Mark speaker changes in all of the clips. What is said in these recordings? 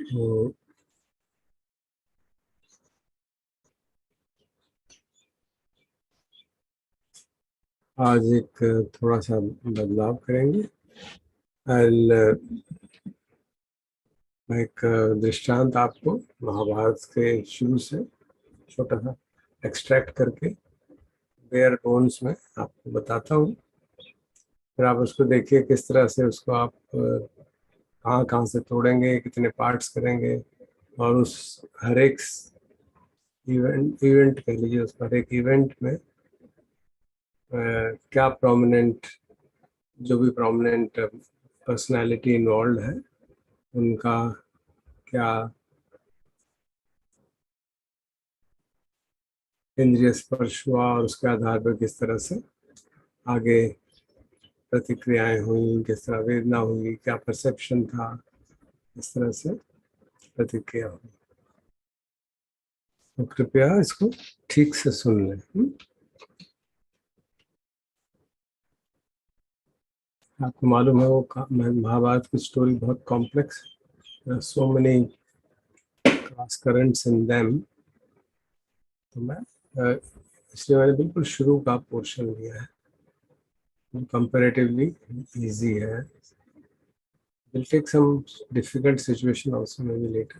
Speaker 1: तो आज एक थोड़ा सा बदलाव करेंगे। मैं एक दृष्टांत आपको महाभारत के शुरू से छोटा सा एक्सट्रैक्ट करके बेयर बोन्स में आपको बताता हूँ। फिर आप उसको देखिए किस तरह से उसको आप कहाँ कहाँ से तोड़ेंगे, कितने पार्ट्स करेंगे, और उस हर एक इवेंट कह लीजिए, उस हर एक इवेंट में क्या प्रोमिनेंट, जो भी प्रोमिनेंट पर्सनालिटी इन्वॉल्व है उनका क्या इंद्रिय स्पर्श हुआ, और उसके आधार पर किस तरह से आगे प्रतिक्रियाएं हुई, किस तरह वेदना हुई, क्या परसेप्शन था, इस तरह से प्रतिक्रिया हुई। तो कृपया इसको ठीक से सुन लें। आपको मालूम है वो महाभारत की स्टोरी बहुत कॉम्प्लेक्स है, so many cross currents in them. तो मैं इसलिए मैंने बिल्कुल शुरू का पोर्शन लिया है, कंपैरेटिवली इजी है। Will take some difficult situation also may be later.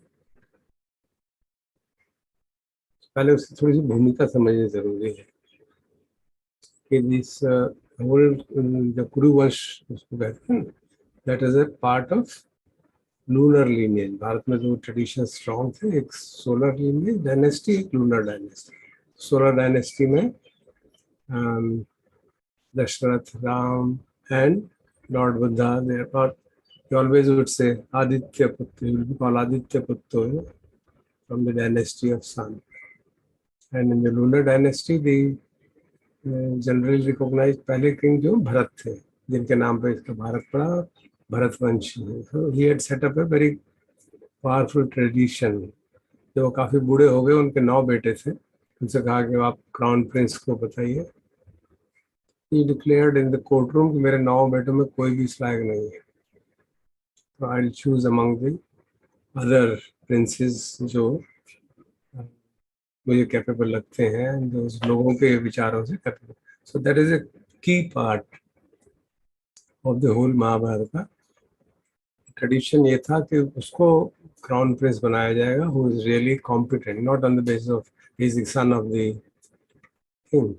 Speaker 1: पहले उसकी थोड़ी सी भूमिका समझनी जरूरी है कि दिस होल जो कुरु वंश उसको कहते हैं, that is a part of lunar lineage. Bharat में जो ट्रेडिशन स्ट्रॉन्ग थे, एक सोलर लीनियज डायनेस्टी, एक लूनर डायनेस्टी। सोलर डायनेस्टी में Dasharatha, Ram and lord Buddha, they are, you always would say Aditya Putta, you will be called Aditya Putta from the dynasty of Sun. And in the lunar dynasty, the generally recognise पहले king जो भरत थे, जिनके नाम पे इसका भारत पड़ा, भरतवंशी है। So he had set up a very powerful tradition. जब वो काफ़ी बूढ़े हो गए, उनके 9 बेटे थे, उनसे कहा कि आप क्राउन प्रिंस को बताइए। ही declared in the court room कि मेरे 9 बेटों में कोई भी इस लायक नहीं है, तो I will choose among the other princess जो मुझे कैपेबल लगते हैं, जो उस लोगों के विचारों से कैपेबल। So that is a key part of the whole Mahabharata का ट्रेडिशन। ये था कि उसको क्राउन प्रिंस बनाया जाएगा, who is really competent, not on the basis of he is the son of the king,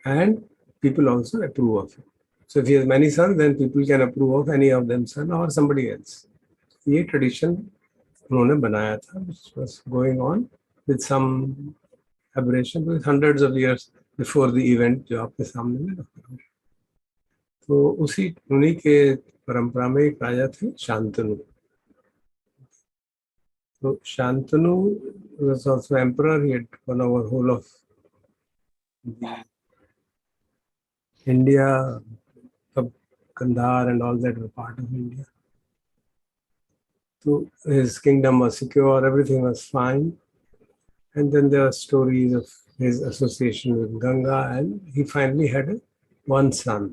Speaker 1: and people also approve of him. So if he has many sons, then people can approve of any of them son और somebody else. ये tradition उन्होंने बनाया था, which was going on with some aberration with hundreds of years before the event जो आपके सामने में रखा हूँ। तो उसी उन्हीं के परंपरा में एक राजा थे शांतनु। तो Shantanu was also emperor. He had won over whole of India, Kandahar and all that were part of India. So his kingdom was secure, everything was fine. And then there are stories of his association with Ganga, and he finally had one son,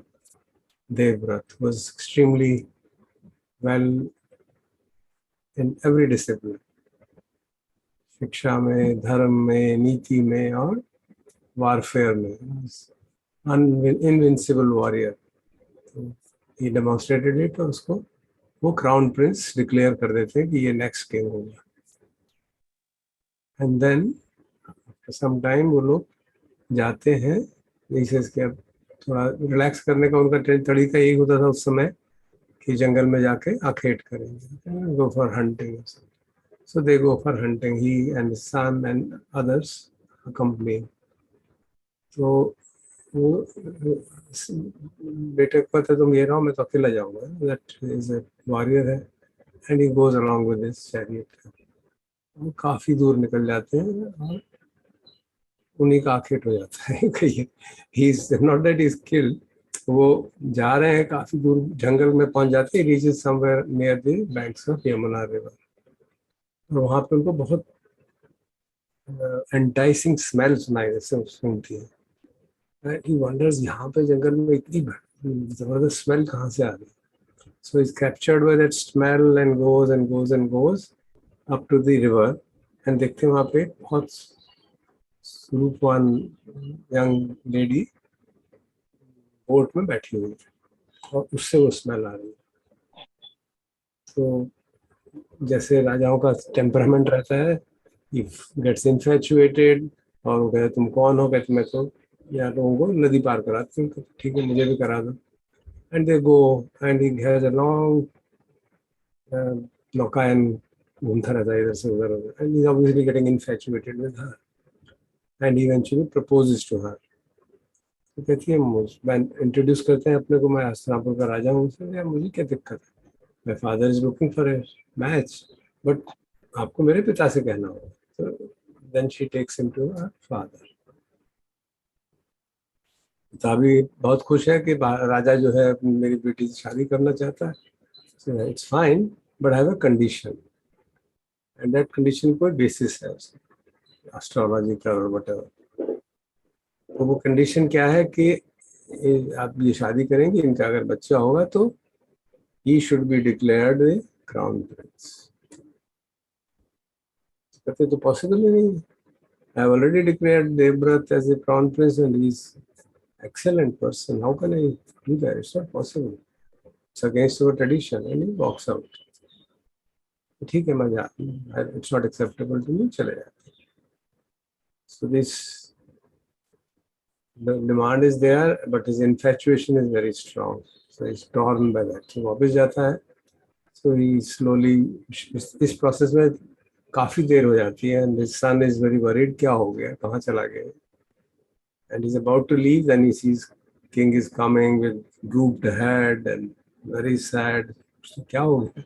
Speaker 1: Devvrat, who was extremely well in every discipline. शिक्षा में, धर्म में, नीति में और warfare में, invincible warrior. He demonstrated it, और उसको वो क्राउन प्रिंस डिक्लेयर कर देते हैं कि ये नेक्स्ट किंग होगा। एंड देन सम टाइम वो लोग जाते हैं, जैसे इसके थोड़ा रिलैक्स करने का उनका तरीका यही होता था उस समय कि जंगल में जाके आखेट करेंगे, go for hunting. So they go for hunting, he and his son and others accompany. तो वो बेटे को कहते तुम ये रहो, मैं तो अकेला जाऊंगा, that is a warrior है, and he goes along with his chariot। वो काफी दूर निकल जाते हैं और उन्हीं का आखेट हो जाता है। he is not that he is killed, वो जा रहे हैं काफी दूर, जंगल में पहुंच जाते हैं, reaches somewhere near the banks of Yamuna river। और वहाँ पे उनको बहुत एंटाइसिंग स्मेल सुनती है। ही वंडर्स यहाँ पे जंगल में इतनी जबरदस्त स्मेल कहाँ से आ रही। So is captured by that smell and goes and goes and goes up to the river and देखते हैं वहाँ पे बहुत रूपवान यंग लेडी बोट में बैठी हुई है और उससे वो स्मेल आ रही है। तो जैसे राजाओं का टेम्परामेंट रहता है, इफ गेट्स इन्फैचुएटेड और वो कहते तुम कौन हो, कहते मैं तो यहाँ लोगों को नदी पार कराती हूँ, तो ठीक है मुझे भी करा दो। And they go and he has a long नौकायन घूमता रहता है इधर से उधर उधर, and he is obviously getting infatuated with her and eventually proposes to her. तो कहती है मैं इंट्रोड्यूस करते हैं अपने को, मैं हस्तिनापुर का राजा हूँ। उससे यार मुझे क्या दिक्कत है, my father is looking for a match, but आपको मेरे पिता से कहना होगा। तो then she takes him to her father. पिता भी बहुत खुश है कि राजा जो है अपनी मेरी बेटी से शादी करना चाहता है। It's fine but I have a condition, and that condition कोई बेसिस है एस्ट्रोलॉजिकल और वटेवर। तो वो कंडीशन क्या है कि आप ये शादी करेंगे, इनका अगर बच्चा होगा तो he should be declared a crown prince। कहते तो पॉसिबल ही नहीं है, I have already declared Devbrat as a crown prince and he is excellent person, how can I do that, it's not possible, it's against our tradition, and he walks out। ठीक है मैं जा, it's not acceptable to me, चले जाते। So this, the demand is there but his infatuation is very strong, so he's torn by that, so वापस जाता है। So he slowly, इस प्रोसेस में काफी देर हो जाती है, and his son is very worried, क्या हो गया, कहाँ चला गया। And he's about to leave, then he sees king is coming with drooped head and very sad। उसको क्या हो गया,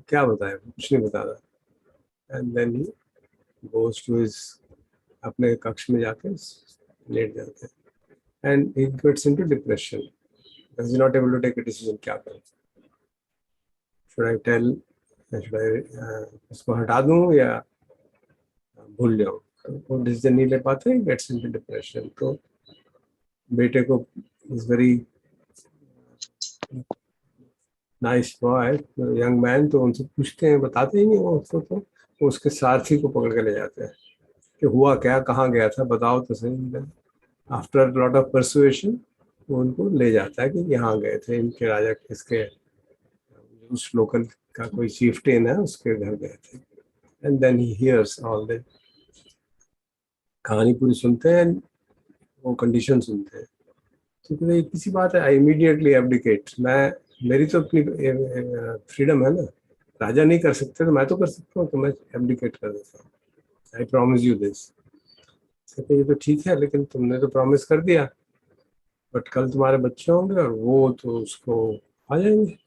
Speaker 1: क्या बताए, कुछ नहीं बता रहा। And then he goes to his, अपने कक्ष में जाके लेट जाते हैं, and he gets into depression, because he's not able to take a decision, क्या करें, should I tell, should I उसको हटा दूं या भूल जाऊं। तो वो डिसीजन नहीं ले पाते, गेट्स इनटू डिप्रेशन। तो बेटे को, is very nice boy young man, तो उनसे पूछते हैं, बताते ही नहीं वो उसको। तो वो उसके सारथी को पकड़ के ले जाते हैं कि हुआ क्या, कहाँ गया था, बताओ तो सही। आफ्टर लॉट ऑफ परसुएशन वो उनको ले जाता है कि यहाँ गए थे इनके राजा, इसके उस लोकल का कोई चीफ्टेन है, उसके घर गए थे। And then he hears all the कहानी पूरी सुनते हैं, वो कंडीशन सुनते हैं। तो कहते किसी बात है, आई इमीडिएटली एब्डिकेट, मैं, मेरी तो अपनी फ्रीडम है ना, राजा नहीं कर सकते तो मैं तो कर सकता हूँ, तो मैं एब्डिकेट कर देता हूँ, आई प्रॉमिस यू दिस। कहते ये तो ठीक है, लेकिन तुमने तो प्रॉमिस कर दिया, बट कल तुम्हारे बच्चे होंगे और वो तो उसको आ जाएंगे,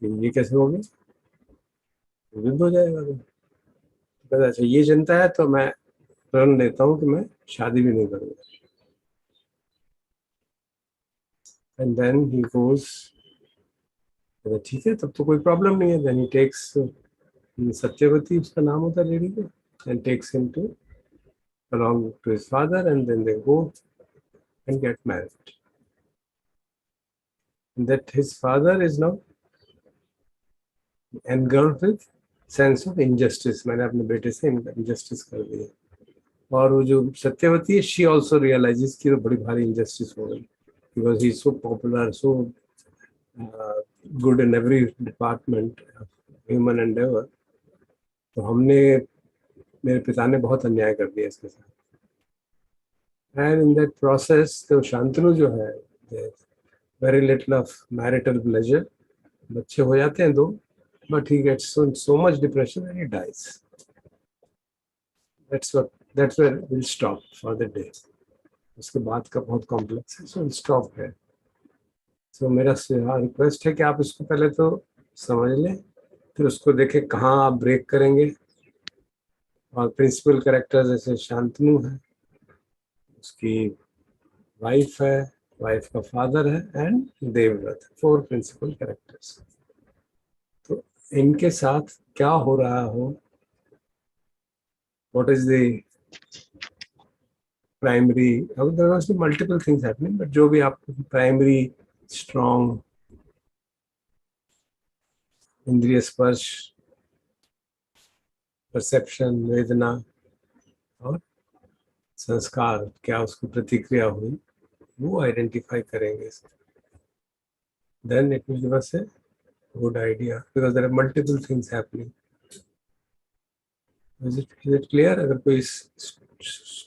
Speaker 1: कि ये कैसे हो गया, युद्ध हो जाएगा। तो कहता अच्छा ये चिंता है तो मैं प्रण लेता हूँ कि मैं शादी भी नहीं करूँगा। एंड देन ही गोज, ठीक है तब तो कोई प्रॉब्लम नहीं है। देन ही टेक्स सत्यवती, उसका नाम होता है लेडी का, and takes him to along to his father, and then they go and get married। And that his father is now engulfed with sense of injustice, मैंने अपने बेटे से injustice कर दिया। और वो जो सत्यवती है, she also realizes कि तो बड़ी भारी injustice हो गई, because he is so popular, so good in every department of human endeavor। तो हमने, मेरे पिता ने बहुत अन्याय कर दिया इसके साथ। एंड इन दैट प्रोसेस तो शांतनु जो है, very little of marital pleasure, बच्चे हो जाते हैं दो, but he gets so much depression and he dies। That's where we'll stop for the day। उसके बाद का बहुत कॉम्प्लेक्स है, so we'll stop है। so मेरा रिक्वेस्ट है कि आप इसको पहले तो समझ लें, फिर उसको देखें कहाँ आप ब्रेक करेंगे। और प्रिंसिपल कैरेक्टर जैसे शांतनु है, उसकी वाइफ है, वाइफ का फादर है, एंड देवव्रत, 4 प्रिंसिपल कैरेक्टर्स। तो इनके साथ क्या हो रहा हो, what is the primary, there was multiple things happening, but जो भी आपको प्राइमरी स्ट्रॉन्ग इंद्रिय स्पर्श, परसेप्शन, वेदना और संस्कार, क्या उसकी प्रतिक्रिया हुई, वो आइडेंटिफाई करेंगे. Then it will give us a good idea because there are multiple things happening. Is it clear? अगर कोई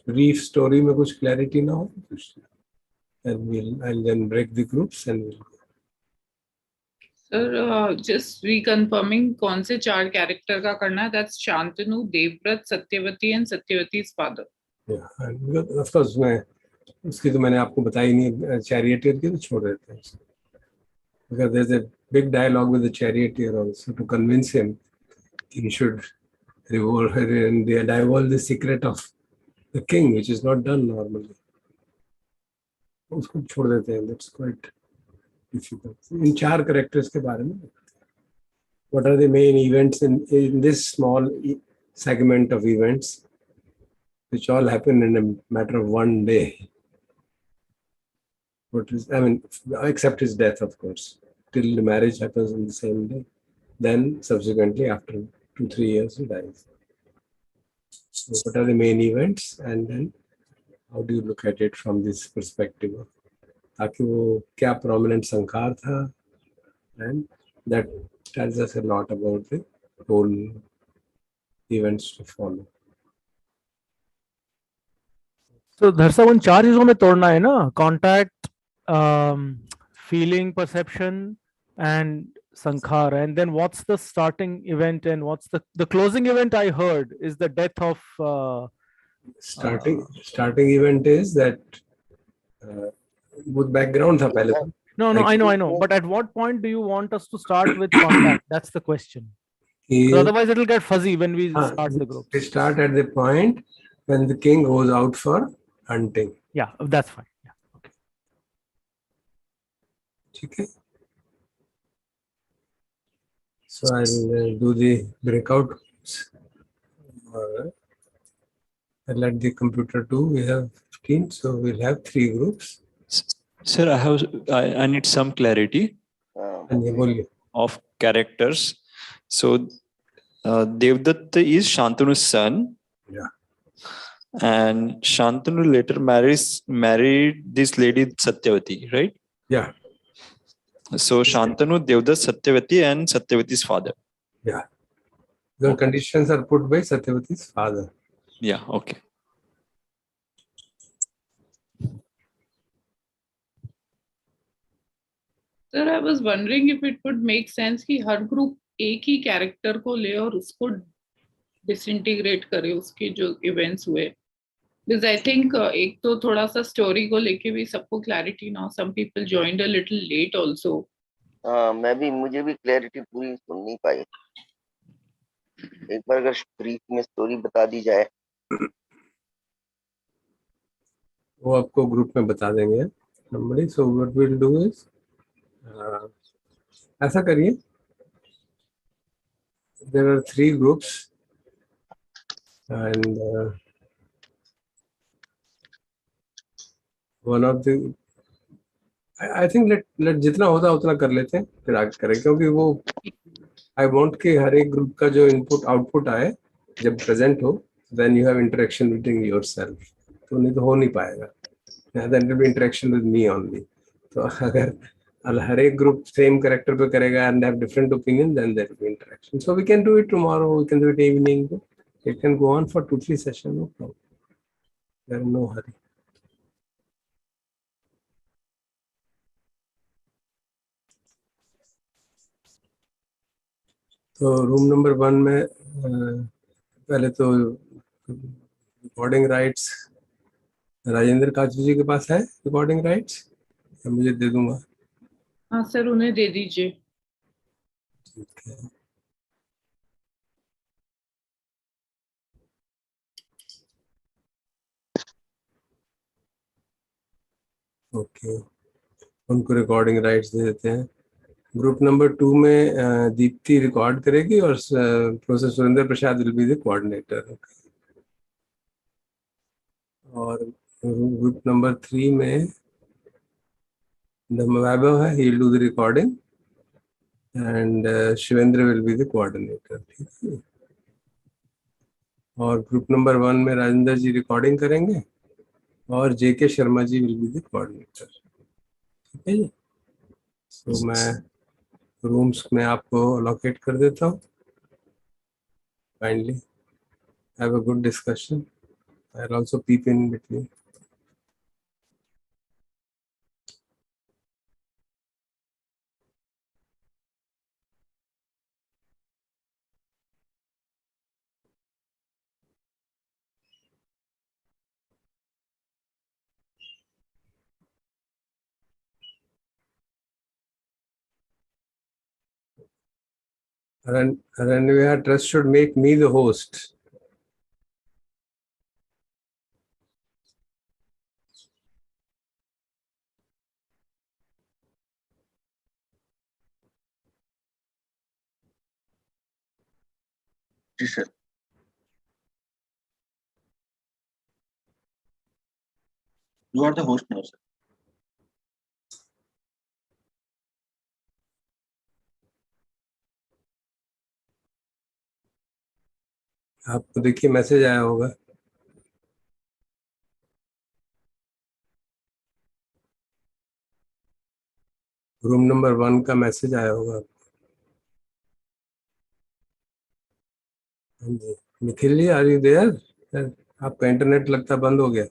Speaker 1: brief story में कुछ clarity ना हो, then I'll then break the groups and we'll go.
Speaker 2: Sir, just reconfirming कौन से 4 character का करना है? That's Shantanu, Devvrat, Satyavati and सत्यवती's father.
Speaker 1: Yeah, and of course उसकी तो मैंने आपको बताई नहीं, charioteer की तो छोड़ देते हैं. Because there's a big dialogue with the charioteer also to convince him he should divulge the secret of the king, which is not done normally. उसको छोड़ देते हैं. That's quite difficult. In 4 characters के बारे में, what are the main events in this small segment of events which all happen in a matter of one day? What is, I mean, except his death, of course, till the marriage happens on the same day. Then subsequently, after 2-3 years, he dies. So what are the main events, and then how do you look at it from this perspective? ताकि वो क्या prominent संकार था, and that tells us a lot about the whole events to follow.
Speaker 3: So धरसा उन 4 चीजों में तोड़ना है ना, contact, feeling, perception and sankhar, and then what's the starting event and what's the closing event? I heard is the death of
Speaker 1: starting event is that with background था पहले तो.
Speaker 3: No, I know, but at what point do you want us to start with contact? That's the question. So otherwise it'll get fuzzy when we start the group.
Speaker 1: We start at the point when the king goes out for hunting.
Speaker 3: Yeah, that's fine. Yeah. Okay.
Speaker 1: Okay. So I'll do the breakout. I'll let the computer do. We have 15, so we'll have 3 groups.
Speaker 4: Sir, I need some clarity of characters. So Devdatta is Shantanu's son.
Speaker 1: Yeah.
Speaker 4: And Shantanu later married this lady Satyavati, right?
Speaker 1: Yeah.
Speaker 4: So Shantanu, Devdatta, Satyavati and Satyavati's father.
Speaker 1: Yeah. The conditions are put by Satyavati's father.
Speaker 4: Yeah, okay.
Speaker 2: Sir, I was wondering if it would make sense कि हर group एक ही character को ले और उसको disintegrate करे उसके जो events हुए. Because I think एक तो थोड़ा सा story को लेके भी सबको clarity ना हो. Some people joined a little late also.
Speaker 5: मुझे भी clarity पूरी सुन नहीं पाई. एक बार अगर brief में story बता दी जाए.
Speaker 1: वो आपको group में बता देंगे. Somebody, so what we'll do is ऐसा करिए. There are 3 groups and one of the I think let जितना होता है उतना कर लेते हैं, फिर आगे करें, क्योंकि वो I want कि हर एक ग्रुप का जो इनपुट आउटपुट आए जब प्रेजेंट हो, then you have interaction between yourself. तो नहीं तो हो नहीं पाएगा. Then there will be interaction with me only. तो अगर हर एक ग्रुप सेम कैरेक्टर पे करेगा and have different opinion, then there will be interaction. So we can do it tomorrow, we can do it evening. It can go on for 2-3 sessions, no problem. There is no hurry. तो room number 1 में पहले तो recording rights Rajendra काचू जी के पास है. Recording rights मुझे दे दूंगा.
Speaker 2: हाँ sir, उन्हें दे दीजिए.
Speaker 1: ठीक है. ओके, उनको रिकॉर्डिंग राइट्स दे देते हैं. ग्रुप नंबर 2 में दीप्ति रिकॉर्ड करेगी और professor Surendra Prasad will be the coordinator. और ग्रुप नंबर 3 में वैभव है, he will do the recording and Shivendra will be the coordinator, ठीक है। और ग्रुप नंबर 1 में राजेंद्र जी रिकॉर्डिंग करेंगे और जेके Sharma ji will be the coordinator, ठीक है जी। सो मैं रूम्स में आपको अलोकेट कर देता हूँ। Kindly have a good discussion. I will also peep in between. Ranveer Trust should make me the host.
Speaker 6: जी sir. You are the host now, sir.
Speaker 1: आपको देखिए मैसेज आया होगा। रूम नंबर 1 का मैसेज आया होगा। हाँ जी, Nikhil ji are you there? आपका इंटरनेट लगता बंद हो गया।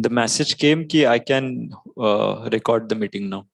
Speaker 4: The message came कि I can record the meeting now.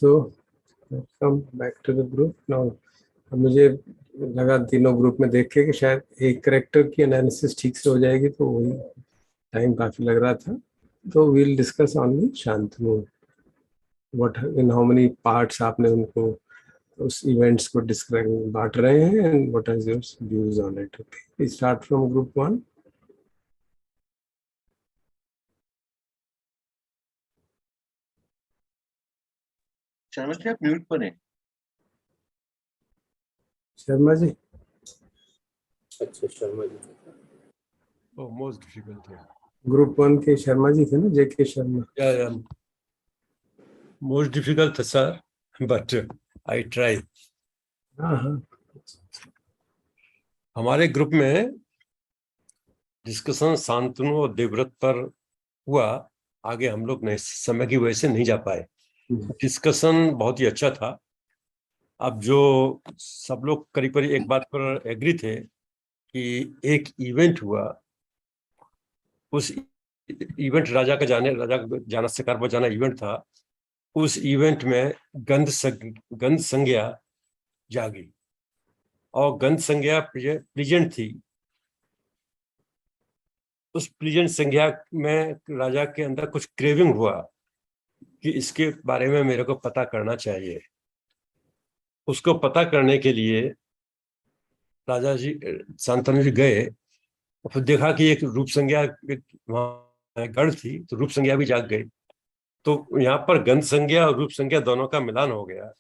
Speaker 1: So come back to the group now. अब मुझे लगा तीनों ग्रुप में देख के कि शायद एक करेक्टर की एनालिसिस ठीक से हो जाएगी, तो वही टाइम काफी लग रहा था. तो we'll discuss only Shantanu. What in how many parts आपने उनको उस इवेंट्स को डिस्क्राइब बांट रहे हैं, and what is your views on it? Okay, we start from group 1.
Speaker 6: Sharma ji आप म्यूट पर हैं।
Speaker 1: शर्मा जी.
Speaker 7: अच्छा शर्मा जी मोस्ट डिफिकल्ट है
Speaker 1: ग्रुप 1 के शर्मा जी थे ना, जेके शर्मा.
Speaker 7: या मोस्ट डिफिकल्ट था सर बट आई ट्राई.
Speaker 1: हाँ हाँ.
Speaker 7: हमारे ग्रुप में डिस्कशन शांतनु और देवव्रत पर हुआ. आगे हम लोग नहीं, समय की वजह से नहीं जा पाए. डिस्कशन बहुत ही अच्छा था. अब जो सब लोग करीब करीब एक बात पर एग्री थे कि एक इवेंट हुआ, उस इवेंट राजा का जाना शिकार पर जाना इवेंट था. उस इवेंट में गंध संज्ञा जागी और गंध संज्ञा प्रेजेंट थी. उस प्रेजेंट संज्ञा में राजा के अंदर कुछ क्रेविंग हुआ कि इसके बारे में मेरे को पता करना चाहिए. उसको पता करने के लिए राजा जी शांतनु जी गए और फिर देखा कि एक रूप संज्ञा वहां गढ़ थी, तो रूप संज्ञा भी जाग गई. तो यहाँ पर गंध संज्ञा और रूप संज्ञा दोनों का मिलान हो गया.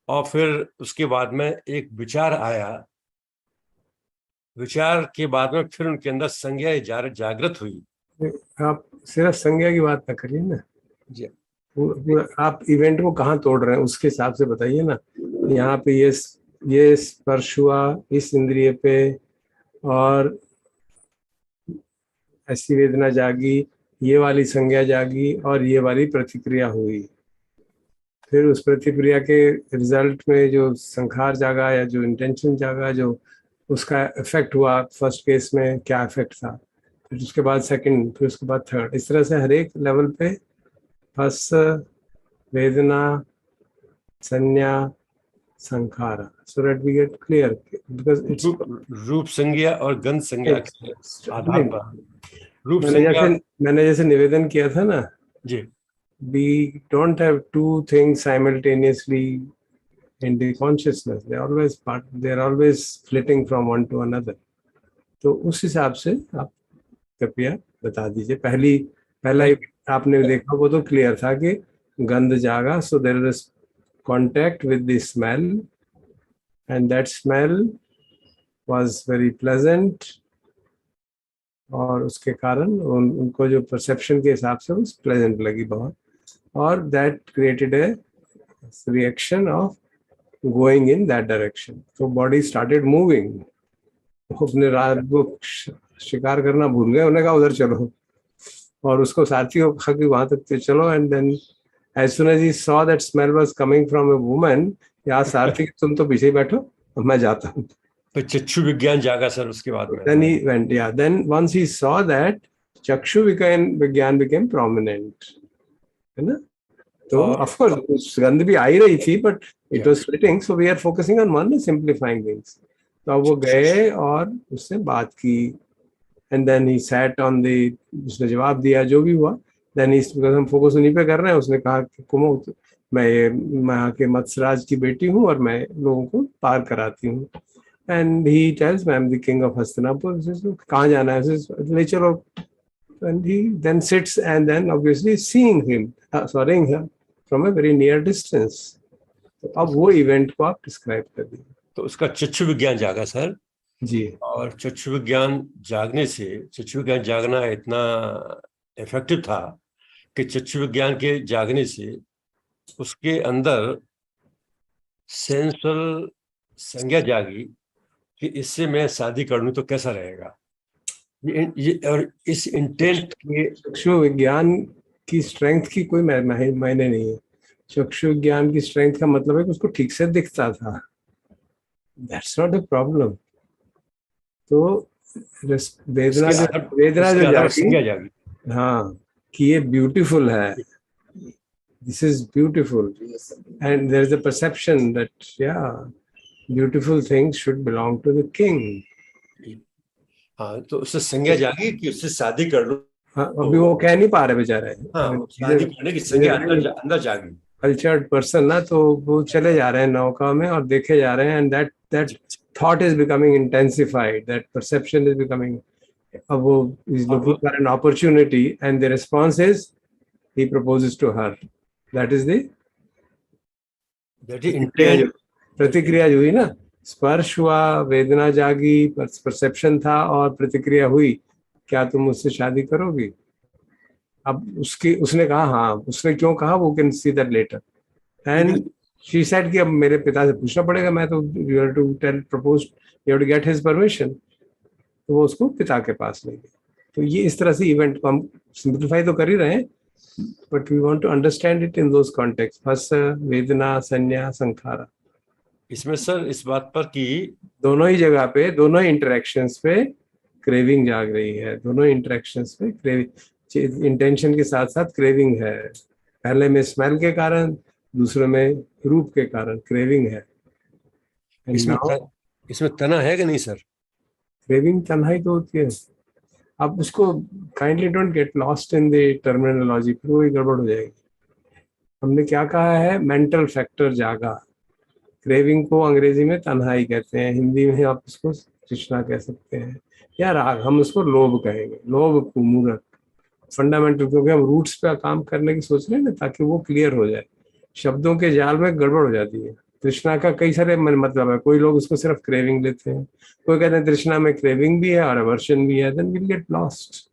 Speaker 7: और फिर उसके बाद में एक विचार आया. विचार के बाद में फिर उनके अंदर संज्ञा जागृत हुई.
Speaker 1: आप सिर्फ संज्ञा की बात ना करिए ना
Speaker 7: जी.
Speaker 1: आप इवेंट को कहाँ तोड़ रहे हैं उसके हिसाब से बताइए ना. यहाँ पे ये स्पर्श हुआ इस इंद्रिय पे और ऐसी वेदना जागी, ये वाली संज्ञा जागी और ये वाली प्रतिक्रिया हुई. फिर उस प्रतिक्रिया के रिजल्ट में जो संखार जागा या जो इंटेंशन जागा, जो उसका इफेक्ट हुआ. फर्स्ट केस में क्या इफेक्ट था, फिर उसके बाद सेकंड, फिर उसके बाद थर्ड. इस तरह से हर एक लेवल पे हस, वेदना, संज्ञा, संखारा. So that we get clear because it's
Speaker 7: रूप संज्ञा और गंध संज्ञा के आधार पर रूप संज्ञा.
Speaker 1: मैंने जैसे निवेदन किया था ना,
Speaker 7: जी.
Speaker 1: we don't have two things simultaneously in the consciousness. They're always flitting from one to another. तो उस हिसाब से आप कृपया बता दीजिए. पहला आपने देखा वो तो क्लियर था कि गंध जागा. So there is contact with the smell and that smell was very pleasant. और उसके कारण उनको जो परसेप्शन के हिसाब से वो प्लेजेंट लगी बहुत. और that created a reaction of going in that direction. तो बॉडी स्टार्टेड मूविंग. अपने रात को शिकार करना भूल गए, उन्हें कहा उधर चलो, और उसको सारथी को कहा कि वहां तक चलो. And then as soon as he saw that smell was coming from a woman, या सारथी तुम तो पीछे ही बैठो, मैं जाता हूँ.
Speaker 7: तो चक्षु विज्ञान जागा सर उसके बाद में.
Speaker 1: Then he went, yeah. Then once he saw that, Chakshu Vigyan became prominent. है ना? तो of course गंध भी आ ही रही थी, but it was splitting. So we are focusing on one simplifying things. तो वो गए और उससे बात की. And then he sat on the, उसने जवाब दिया जो भी हुआ. Then because हम फोकस उन्हीं पे कर रहे हैं, उसने कहा कि कुमो मैं यहाँ के मत्सराज की बेटी हूँ और मैं लोगों को पार कराती हूँ. And he tells me, I'm the king of Hastinapur. He says, कहाँ जाना है? He says, ले चलो. And he then sits and then obviously seeing him, her from a very near distance. तो अब वो इवेंट को आप डिस्क्राइब कर दीजिए.
Speaker 7: तो उसका चक्षु विज्ञान जागा सर
Speaker 1: जी.
Speaker 7: और चक्षु विज्ञान जागने से, चक्षु विज्ञान जागना इतना इफेक्टिव था कि चक्षु विज्ञान के जागने से उसके अंदर सेंसुअल संज्ञा जागी कि इससे मैं शादी कर लूं तो कैसा रहेगा. ये और इस इंटेंट के
Speaker 1: चक्षु विज्ञान की स्ट्रेंथ की कोई मायने नहीं है. चक्षु विज्ञान की स्ट्रेंथ का मतलब है कि उसको ठीक से दिखता था. That's not a problem. तो वेदना जो जागी, हाँ, कि ये ब्यूटीफुल है, this is beautiful, and there is a perception that beautiful things should belong to the king.
Speaker 7: हाँ, तो उससे संज्ञा जागी कि उससे शादी कर लो।
Speaker 1: हाँ, अभी वो कह नहीं पा रहे बेचारे।
Speaker 7: हाँ, शादी करने की संज्ञा अंदर जागी।
Speaker 1: कल्चर्ड पर्सन ना, तो वो चले जा रहे हैं नौका में और देखे जा रहे हैं, and that thought is becoming intensified, that perception is becoming, अब वो is looking for an opportunity, and the response is he proposes to her. That is the प्रतिक्रिया जो हुई ना, स्पर्श हुआ, वेदना जागी, परसेप्शन था और प्रतिक्रिया हुई, क्या तुम मुझसे शादी करोगी? अब उसने कहा हाँ। उसने क्यों कहा, वो can see that letter. And she said कि अब मेरे पिता से पूछना पड़ेगा, मैं तो you have to tell propose, you have to get his permission. तो वो उसको पिता के पास ले गए। तो ये इस तरह से इवेंट को हम सिंप्लीफाई तो कर ही रहे हैं, but we want to understand it in those context, हर्ष, वेदना, संज्ञा, संखारा।
Speaker 7: इसमें सर इस बात पर कि
Speaker 1: दोनों ही जगह पे, दोनों ही इंटरेक्शंस पे क्रेविंग जाग रही है, दोनों इंटरेक्शंस पे क्रेविंग, इंटेंशन के साथ साथ क्रेविंग है। पहले में स्मेल के कारण, दूसरे में रूप के कारण क्रेविंग है।
Speaker 7: इसमें तना है कि नहीं सर?
Speaker 1: क्रेविंग तन्हाई तो होती है। अब उसको kindly don't get lost in the terminology, फिर वही गड़बड़ हो जाएगी। हमने क्या कहा है, मेंटल फैक्टर जागा। क्रेविंग को अंग्रेजी में तन्हाई कहते हैं, हिंदी में आप उसको तृष्णा कह सकते हैं, या राग, हम उसको लोभ कहेंगे। लोभ कुमूरक फंडामेंटल, क्योंकि हम रूट्स पे काम करने की सोच रहे हैं ना, ताकि वो क्लियर हो जाए। शब्दों के जाल में गड़बड़ हो जाती है। तृष्णा का कई सारे मतलब है, कोई लोग उसको सिर्फ क्रेविंग लेते हैं, कोई कहते हैं तृष्णा में क्रेविंग भी है और अवर्शन भी है, देन विल गेट लॉस्ट।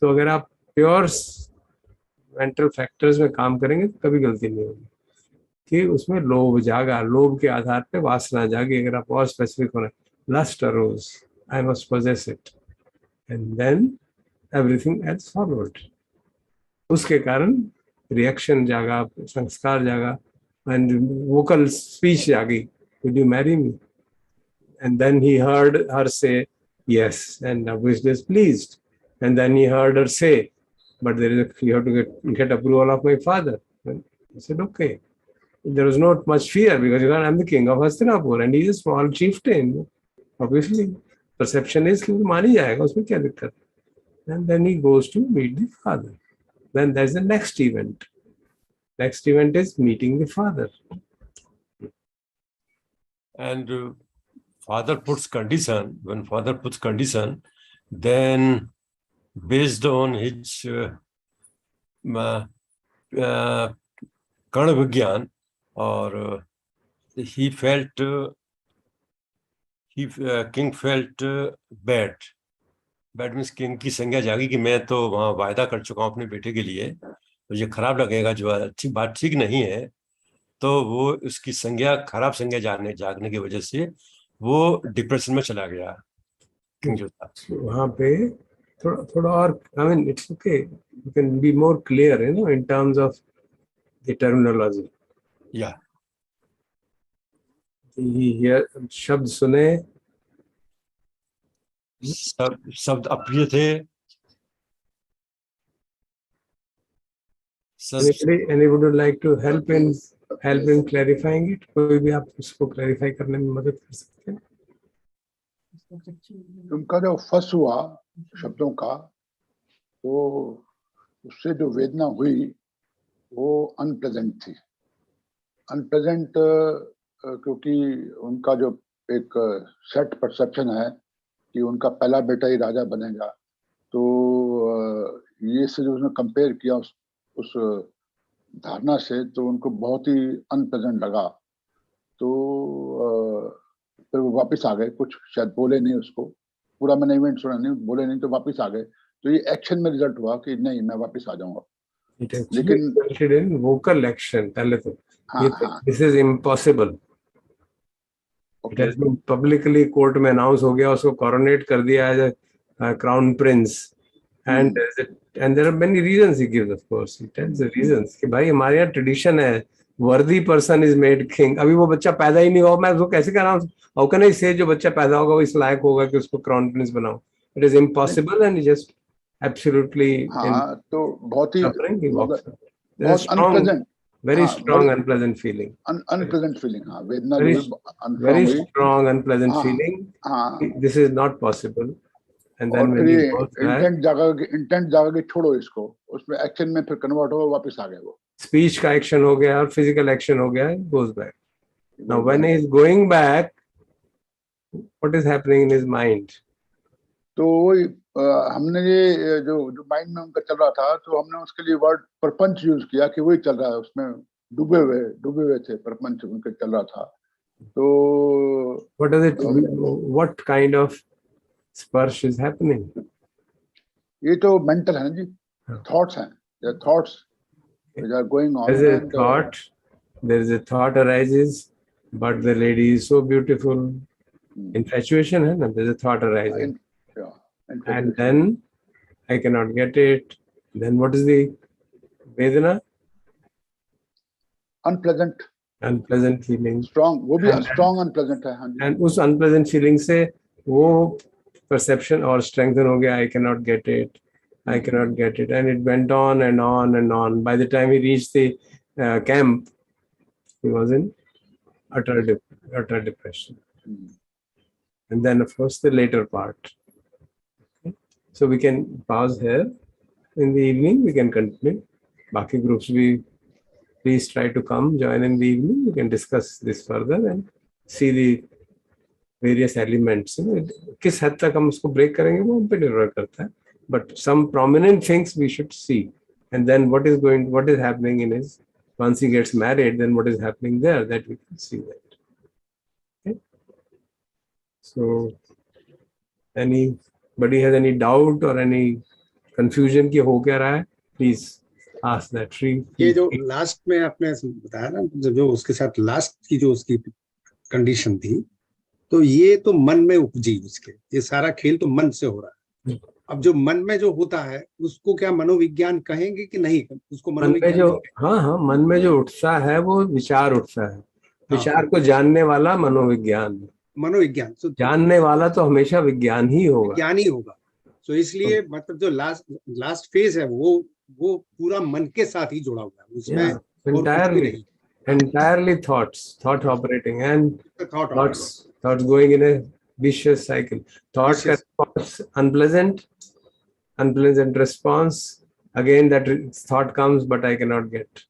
Speaker 1: तो अगर आप प्योर मेंटल फैक्टर्स में काम करेंगे तो कभी गलती नहीं होगी कि उसमें लोभ जागा, लोभ के आधार पे वासना जागी। अगर आप और स्पेसिफिक होना, lust arose, I must possess it, and then everything else followed. उसके कारण रिएक्शन जागा, संस्कार जागा, एंड वोकल स्पीच जागी, will you marry me? And then he heard her से yes, and was displeased, and then he heard her say, but you have to get approval of my father. And he said, okay. There was not much fear because I'm the king of Hastinapur and he is a small chieftain. Obviously, perception is कि मानी जाएगा, उसमें क्या दिक्कत? And then he goes to meet the father. Then there's the next event. Next event is meeting the father.
Speaker 7: And father puts condition. When father puts condition, then based on his Karna Vigyan, or he felt king felt bad. Bad means king की संज्ञा जागी कि मैं तो वहाँ वायदा कर चुका हूँ अपने बेटे के लिए, तो ये खराब लगेगा, जो अच्छी बात ठीक नहीं है। तो वो उसकी संज्ञा, खराब संज्ञा जागने की वजह से वो डिप्रेशन में चला गया किंग जो था।
Speaker 1: वहाँ पे थोड़ा और, I mean it's okay, you can be more clear in terms of the terminology.
Speaker 7: या
Speaker 1: ये शब्द सुने,
Speaker 7: शब्द अप्रिय थे।
Speaker 1: Anybody would like to help in clarifying it? कोई भी आप उसको क्लैरिफाई करने में मदद कर सकते हैं?
Speaker 8: उनका जो फंस हुआ शब्दों का, तो उससे जो वेदना हुई वो अनप्लेजेंट थी। अनप्लेजेंट क्योंकि उनका जो एक सेट परसेप्शन है कि उनका पहला बेटा ही राजा बनेगा, तो ये से जो उसने कंपेयर किया उस धारणा से, तो उनको बहुत ही अनप्लेजेंट लगा। तो फिर वो वापस आ गए, कुछ शायद बोले नहीं, उसको पूरा मैंने इवेंट सुना नहीं, बोले नहीं, तो वापस आ गए। तो ये एक्शन में रिजल्ट हुआ कि नहीं, मैं वापस आ जाऊंगा।
Speaker 1: लेकिन वोकल एक्शन पहले तो this is impossible. Publicly court में अनाउंस हो गया, उसको कॉरोनेट कर दिया as a crown prince, and there are many reasons he gives, of course he tells the reasons कि भाई हमारे यहाँ ट्रेडिशन है, वर्दी पर्सन इज मेड किंग। अभी वो बच्चा पैदा ही नहीं हुआ, मैं उसको कैसे कर रहा हूँ? हाउ कैन आई से जो बच्चा पैदा होगा वो इस लायक होगा कि उसको क्राउन प्रिंस बनाओ? It is impossible and just absolutely.
Speaker 8: हाँ, तो बहुत ही
Speaker 1: बहुत
Speaker 8: अनप्लेजेंट
Speaker 1: very
Speaker 8: हाँ,
Speaker 1: strong
Speaker 8: very
Speaker 1: unpleasant feeling.
Speaker 8: Unpleasant feeling, हाँ, वेदना
Speaker 1: Very
Speaker 8: जो है
Speaker 1: very
Speaker 8: हुई,
Speaker 1: strong unpleasant
Speaker 8: हाँ,
Speaker 1: feeling.
Speaker 8: हाँ,
Speaker 1: This is not possible. And then
Speaker 8: और
Speaker 1: when
Speaker 8: फिर
Speaker 1: he
Speaker 8: ये
Speaker 1: goes back,
Speaker 8: इंटेंट जागा के छोड़ो इसको, उसमें एक्शन में फिर कन्वर्ट हो, वापस आ गए वो.
Speaker 1: speech का action हो गया और physical action हो गया, he goes back. Now
Speaker 8: Goes
Speaker 1: when
Speaker 8: back.
Speaker 1: he is going back, what is happening in his mind?
Speaker 8: तो वही हमने ये जो जो माइंड में उनका चल रहा था, तो हमने उसके लिए वर्ड प्रपंच यूज किया कि वही चल रहा है, उसमें डूबे हुए थे, प्रपंच उनके चल रहा था. तो
Speaker 1: What does it? What kind of sparsh is happening?
Speaker 8: ये तो मेंटल है ना जी,
Speaker 1: हाँ.
Speaker 8: थॉट्स हैं, the thoughts which are going on.
Speaker 1: There's a
Speaker 8: and
Speaker 1: thought. There is a thought arises, but the lady is so beautiful. Infatuation है ना? There's a thought arising,
Speaker 8: yeah,
Speaker 1: and then I cannot get it. Then what is the vedana?
Speaker 8: unpleasant
Speaker 1: Unpleasant feeling.
Speaker 8: strong, वो भी
Speaker 1: And-
Speaker 8: strong unpleasant है. हाँ जी.
Speaker 1: And उस unpleasant feeling से वो perception और strengthen हो गया. I cannot get it. I cannot get it, and it went on and on and on. By the time he reached the camp, he was in utter depression. And then, of course, the later part. Okay. So we can pause here. In the evening, we can continue. Baki groups, please try to come, join in the evening. We can discuss this further and see the various elements. किस हद तक हम उसको break करेंगे वो हम पे निर्भर करता है. But some prominent things we should see. And then what is happening in his, once he gets married, then what is happening there, that we can see that. Okay. So, anybody has any doubt or any confusion कि हो क्या रहा है? Please ask that.
Speaker 9: ये जो last में आपने बताया ना, जो उसके साथ लास्ट की जो उसकी कंडीशन थी, तो ये तो मन में उपजी उसके, ये सारा खेल तो मन से हो रहा है. अब जो मन में जो होता है उसको क्या मनोविज्ञान कहेंगे कि नहीं, उसको मनोविज्ञान
Speaker 1: हाँ, मन में जो उठता है वो विचार उठता है. विचार को जानने वाला मनोविज्ञान.
Speaker 9: तो
Speaker 1: जानने वाला तो हमेशा विज्ञान ही होगा.
Speaker 9: तो इसलिए मतलब जो लास्ट फेज है वो पूरा मन के साथ ही जुड़ा हुआ है, उसमें
Speaker 1: entirely thought operating, and thoughts going in a vicious cycle. Thoughts response, unpleasant response, again that thought comes but I cannot get,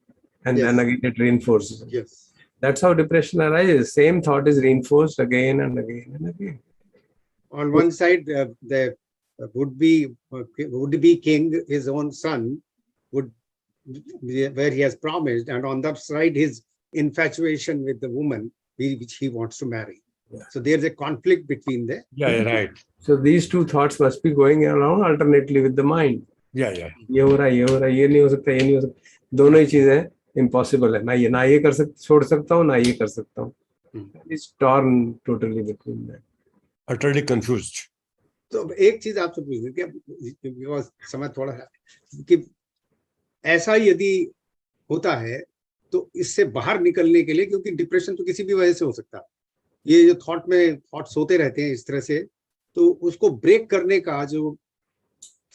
Speaker 1: and then again it reinforces.
Speaker 9: Yes,
Speaker 1: that's how depression arises. Same thought is reinforced again and again and again.
Speaker 9: On one side, the would-be king, his own son, where he has promised, and on that side his infatuation with the woman which he wants to marry. So there's a conflict between the
Speaker 7: right.
Speaker 1: So these two thoughts must be going around alternately with the mind.
Speaker 7: ये
Speaker 1: हो रहा है, ये नहीं हो सकता, ये नहीं हो सकता. दोनों ही चीजें impossible है. मैं ना ये कर छोड़ सकता हूँ, ना ये कर सकता हूँ. It's torn totally between them.
Speaker 7: Utterly confused.
Speaker 9: तो एक चीज आपसे पूछ रही समय थोड़ा है कि ऐसा यदि होता है तो इससे बाहर निकलने के लिए, क्योंकि डिप्रेशन तो किसी भी वजह से हो सकता है, ये जो थॉट्स होते रहते हैं इस तरह से, तो उसको ब्रेक करने का जो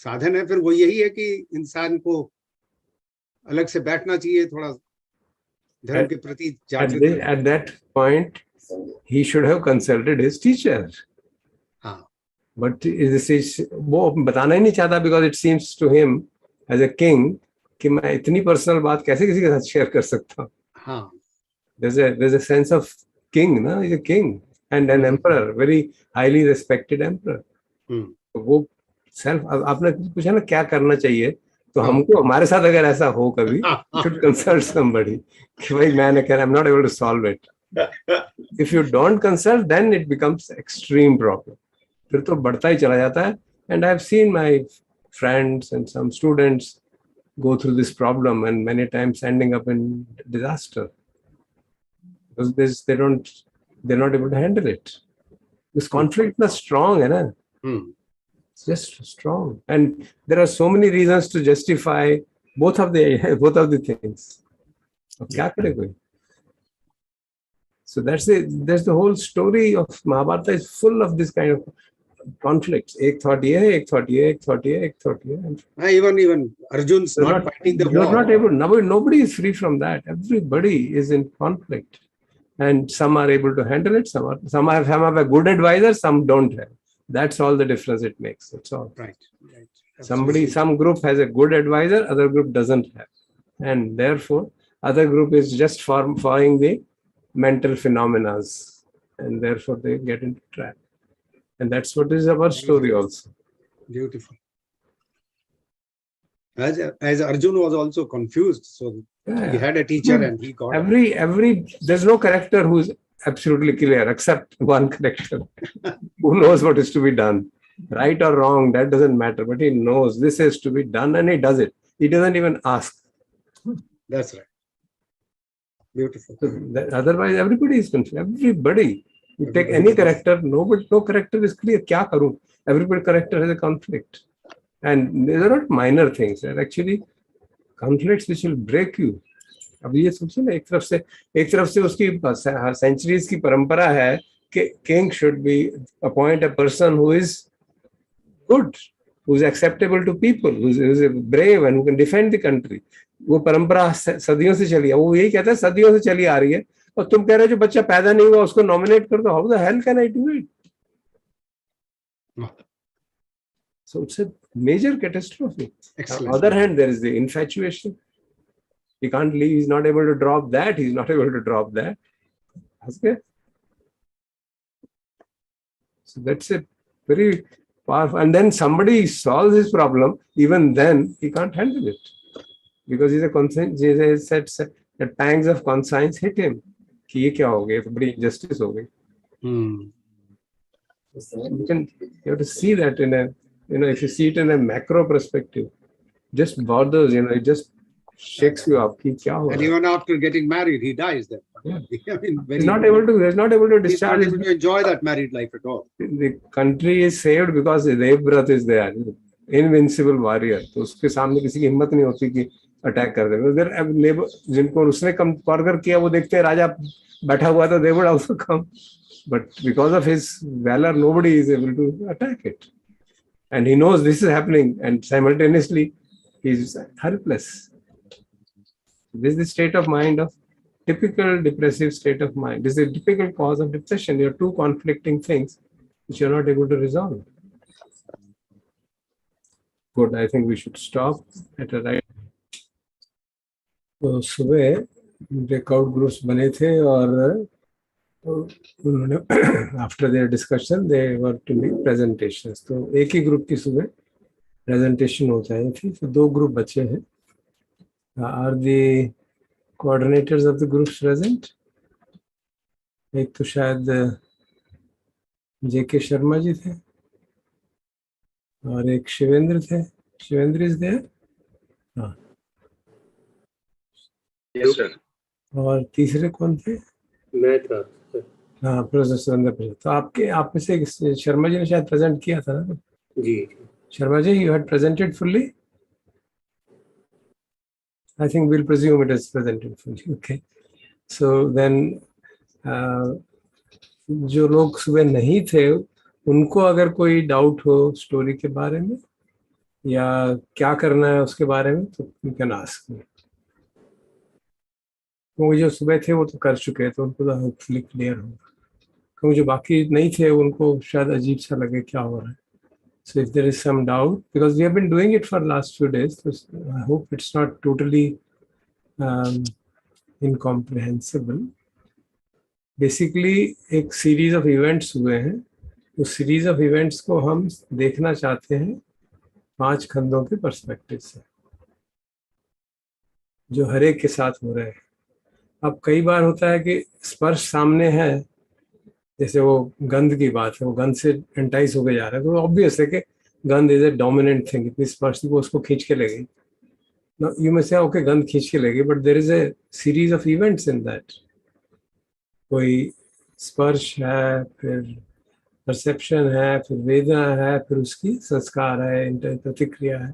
Speaker 9: साधन है फिर वो यही है कि इंसान को अलग से बैठना चाहिए, थोड़ा धर्म के प्रति जागृत.
Speaker 1: At that point he should have consulted his teacher.
Speaker 9: हाँ,
Speaker 1: but वो बताना ही नहीं चाहता, because it seems to him as a king कि मैं इतनी पर्सनल बात कैसे किसी के साथ शेयर कर सकता हूँ.
Speaker 9: हाँ,
Speaker 1: there's a sense of king, ना, he's a king and an emperor, very highly respected emperor. वो self, आपने पूछा ना क्या करना चाहिए, तो हमको हमारे साथ अगर ऐसा हो कभी, should consult somebody कि भाई I'm not able to solve it. If you don't consult, then it becomes extreme problem. फिर तो बढ़ता ही चला जाता है. And I've seen my friends and some students go through this problem and many times ending up in disaster because they're not able to handle it. This conflict is strong, है ना? It's just strong, and there are so many reasons to justify both of the things. क्या करे कोई? So that's the whole story of Mahabharata is full of this kind of conflicts. एक thought ये है, एक thought ये, एक thought ये, एक thought ये.
Speaker 9: Even Arjun's not fighting the
Speaker 1: You're
Speaker 9: war.
Speaker 1: not able. Nobody is free from that. Everybody is in conflict, and some are able to handle it. Some have a good advisor. Some don't have. That's all the difference it makes. That's all.
Speaker 9: Right.
Speaker 1: Some group has a good advisor, other group doesn't have, and therefore other group is just following the mental phenomena, and therefore they get into trap. And that's what is our story also.
Speaker 9: Beautiful. As Arjun was also confused, so he had a teacher and he got
Speaker 1: every there's no character who's absolutely clear except one character who knows what is to be done, right or wrong, that doesn't matter, but he knows this is to be done and he does it. He doesn't even ask.
Speaker 9: That's right. Beautiful.
Speaker 1: Otherwise everybody is confused. Everybody, you take any character, no character is clear. Kya karu? Everybody character has a conflict, and these are not minor things. They're actually conflicts which will break you. अब ये सोचिए ना, एक तरफ से उसकी centuries की परंपरा है कि king should be appoint a person who is good, who is acceptable to people, who is brave and who can defend the country. वो परंपरा सदियों से चली है. वो यही कहता है सदियों से चली आ रही है, और तुम कह रहे हो जो बच्चा पैदा नहीं हुआ उसको नॉमिनेट कर दो. How the hell can I do it? So it's a major catastrophe.
Speaker 9: Excellent.
Speaker 1: On the other hand, there is the infatuation. He can't leave. He's not able to drop that. He's not able to drop that. Okay. So that's a very powerful. And then somebody solves his problem. Even then, he can't handle it because he's a conscience. The pangs of conscience hit him. कि ये क्या हो गया? तो बड़ी injustice हो गई. You have to see that in a, if you see it in a macro perspective, just bothers, it just shakes you up.
Speaker 9: And even after getting married, he dies then.
Speaker 1: Yeah.
Speaker 9: I mean,
Speaker 1: He's not able to
Speaker 9: he's
Speaker 1: discharge.
Speaker 9: not able to enjoy that married life at all.
Speaker 1: The country is saved because Devbrat is there, invincible warrior. तो उसके सामने किसी की हिम्मत नहीं होती कि attack कर दे. Uधर जिनको उसने कम कॉर्गर किया वो देखते हैं राजा बैठा हुआ तो they would also come. But because of his valor, nobody is able to attack it. And he knows this is happening, and simultaneously he is helpless. This is the state of mind of typical depressive state of mind. This is a typical cause of depression. You have two conflicting things which you are not able to resolve. Good. I think we should stop at a right. तो सुबह breakout groups बने थे और उन्होंने after their discussion they were to make presentations. तो एक ही group की सुबह प्रेजेंटेशन हो जाए थी. तो दो ग्रुप बचे हैं. Are the coordinators of the groups present? एक तो शायद जेके शर्मा जी थे और एक शिवेंद्र थे. Shivendra is there? हाँ.
Speaker 6: Yes sir.
Speaker 1: और तीसरे कौन थे?
Speaker 6: मैं था.
Speaker 1: हाँ, प्रोफेसर सुरेंद्र प्रसाद. तो आप में से शर्मा जी ने शायद प्रेजेंट किया था ना?
Speaker 6: जी.
Speaker 1: Sharma ji, you had presented fully? I think we'll presume it is presented fully. Okay. So then, जो लोग सुबह नहीं थे उनको अगर कोई डाउट हो स्टोरी के बारे में या क्या करना है उसके बारे में तो यू कैन आस्क मी. क्योंकि जो सुबह थे वो तो कर चुके हैं तो उनको तो होपफुली क्लियर होगा. क्योंकि जो बाकी नहीं थे उनको शायद अजीब सा लगे क्या हो रहा है. So if there is some doubt, because we have been doing it for last few days, so I hope it's not totally incomprehensible. Basically, एक series of events हुए हैं. उस series of events को हम देखना चाहते हैं 5 खंडों के perspective से, जो हर एक के साथ हो रहे हैं. अब कई बार होता है कि स्पर्श सामने है, जैसे वो गंध की बात है, वो गंध से एंटाइज होके जा रहा है तो ऑब्वियस है कि गंध इज ए डोमिनेंट थिंग. इतनी स्पर्श वो उसको खींच के ले गई. यू में से ओके गंध खींच के ले गई, but there is a series of events in that. कोई स्पर्श है, फिर परसेप्शन है, फिर वेदना है, फिर उसकी संस्कार है, प्रतिक्रिया है.